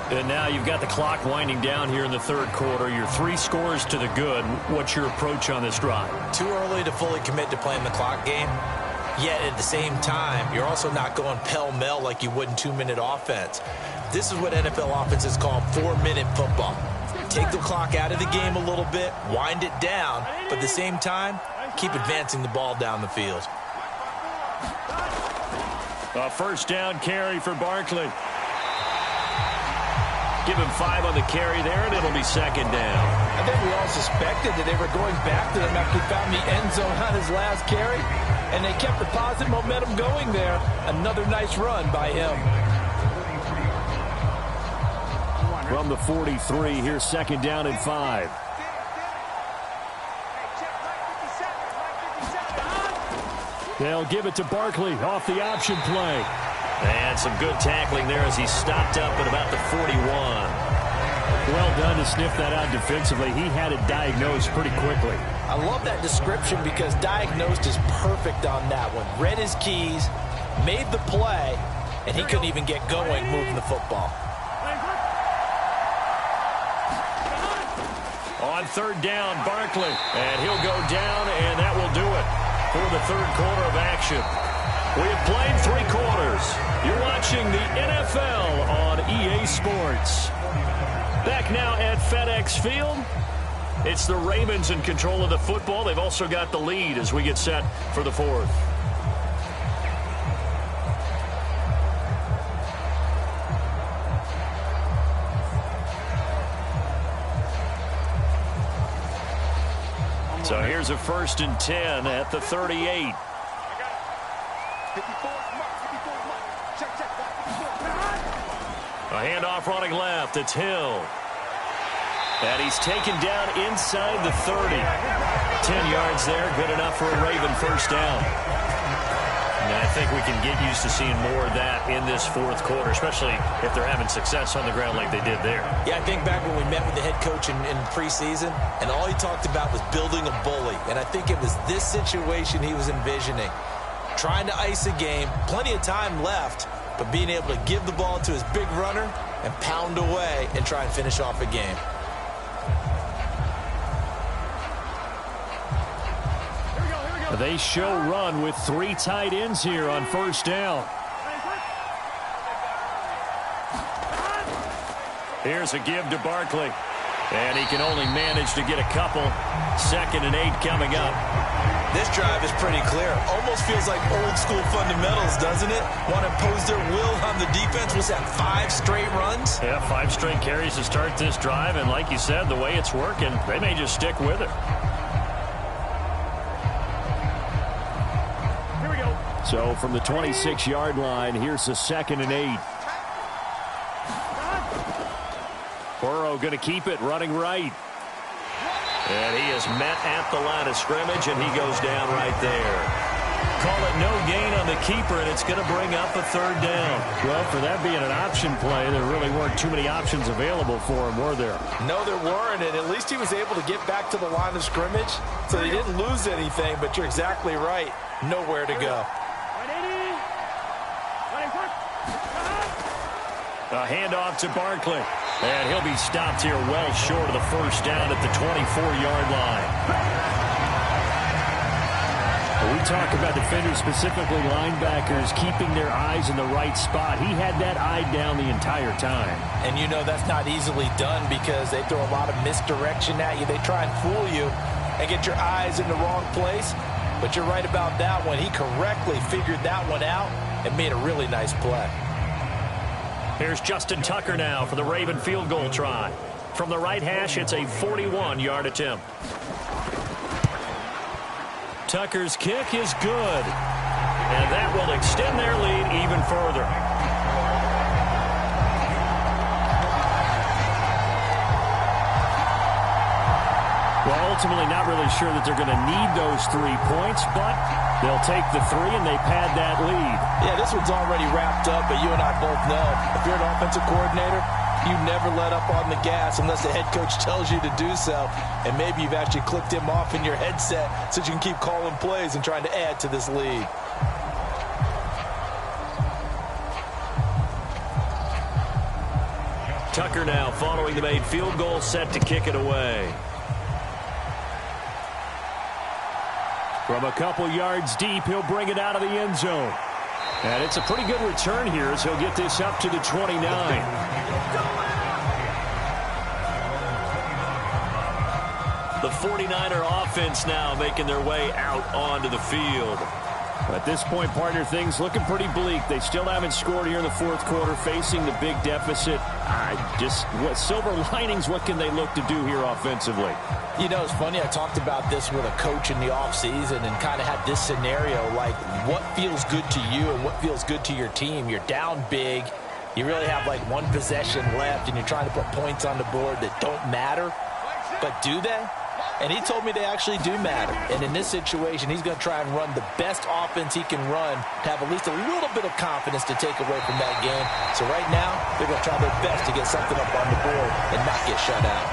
And now you've got the clock winding down here in the 3rd quarter. You're 3 scores to the good. What's your approach on this drive? Too early to fully commit to playing the clock game. Yet at the same time, you're also not going pell-mell like you would in 2-minute offense. This is what NFL offenses call 4-minute football. Take the clock out of the game a little bit, wind it down, but at the same time, keep advancing the ball down the field. A 1st down carry for Barkley. Give him 5 on the carry there, and it'll be 2nd down. I think we all suspected that they were going back to them after he found the end zone on his last carry, and they kept the positive momentum going there. Another nice run by him. From the 43, here's 2nd down and 5. They'll give it to Barkley off the option play. And some good tackling there as he stopped up at about the 41. Well done to sniff that out defensively. He had it diagnosed pretty quickly. I love that description because diagnosed is perfect on that one. Read his keys, made the play, and he couldn't even get going moving the football. On 3rd down, Barkley. And he'll go down, and that will do it for the 3rd quarter of action. We have played 3 quarters. You're watching the NFL on EA Sports. Back now at FedEx Field. It's the Ravens in control of the football. They've also got the lead as we get set for the 4th. So here's a 1st and 10 at the 38. A handoff running left. It's Hill. And he's taken down inside the 30. 10 yards there. Good enough for a Raven 1st down. And I think we can get used to seeing more of that in this 4th quarter, especially if they're having success on the ground like they did there. Yeah, I think back when we met with the head coach in preseason, and all he talked about was building a bully. And I think it was this situation he was envisioning. Trying to ice a game, plenty of time left, but being able to give the ball to his big runner and pound away and try and finish off a game. They show run with 3 tight ends here on 1st down. Here's a give to Barkley. And he can only manage to get a couple. 2nd and 8 coming up. This drive is pretty clear. Almost feels like old school fundamentals, doesn't it? Want to impose their will on the defense. Was that 5 straight runs? Yeah, 5 straight carries to start this drive. And like you said, the way it's working, they may just stick with it. Here we go. So from the 26-yard line, here's the 2nd and 8. Burrow going to keep it, running right. And he is met at the line of scrimmage, and he goes down right there. Call it no gain on the keeper, and it's going to bring up a 3rd down. Well, for that being an option play, there really weren't too many options available for him, were there? No, there weren't, and at least he was able to get back to the line of scrimmage, so he didn't lose anything, but you're exactly right. Nowhere to go. A handoff to Barkley. And he'll be stopped here well short of the 1st down at the 24-yard line. We talk about defenders, specifically linebackers, keeping their eyes in the right spot. He had that eye down the entire time. And you know that's not easily done because they throw a lot of misdirection at you. They try and fool you and get your eyes in the wrong place. But you're right about that one. He correctly figured that one out and made a really nice play. Here's Justin Tucker now for the Raven field goal try. From the right hash, it's a 41-yard attempt. Tucker's kick is good. And that will extend their lead even further. Well, ultimately not really sure that they're going to need those 3 points, but they'll take the 3 and they pad that lead. Yeah, this one's already wrapped up, but you and I both know if you're an offensive coordinator, you never let up on the gas unless the head coach tells you to do so. And maybe you've actually clicked him off in your headset so you can keep calling plays and trying to add to this lead. Tucker now following the made field goal, set to kick it away. From a couple yards deep, he'll bring it out of the end zone. And it's a pretty good return here as he'll get this up to the 29. The 49er offense now making their way out onto the field. At this point, partner, things looking pretty bleak. They still haven't scored here in the 4th quarter, facing the big deficit. What silver linings, what can they look to do here offensively? You know, it's funny, I talked about this with a coach in the offseason and kind of had this scenario, like what feels good to you and what feels good to your team. You're down big. You really have like 1 possession left, and you're trying to put points on the board that don't matter. But do they? And he told me they actually do matter. And in this situation, he's going to try and run the best offense he can run to have at least a little bit of confidence to take away from that game. So right now, they're going to try their best to get something up on the board and not get shut out.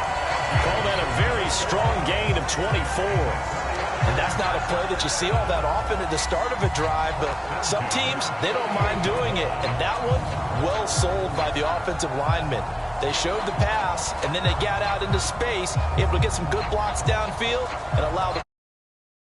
Call that a very strong gain of 24. And that's not a play that you see all that often at the start of a drive, but some teams, they don't mind doing it. And that one, well sold by the offensive lineman. They showed the pass, and then they got out into space, able to get some good blocks downfield and allow the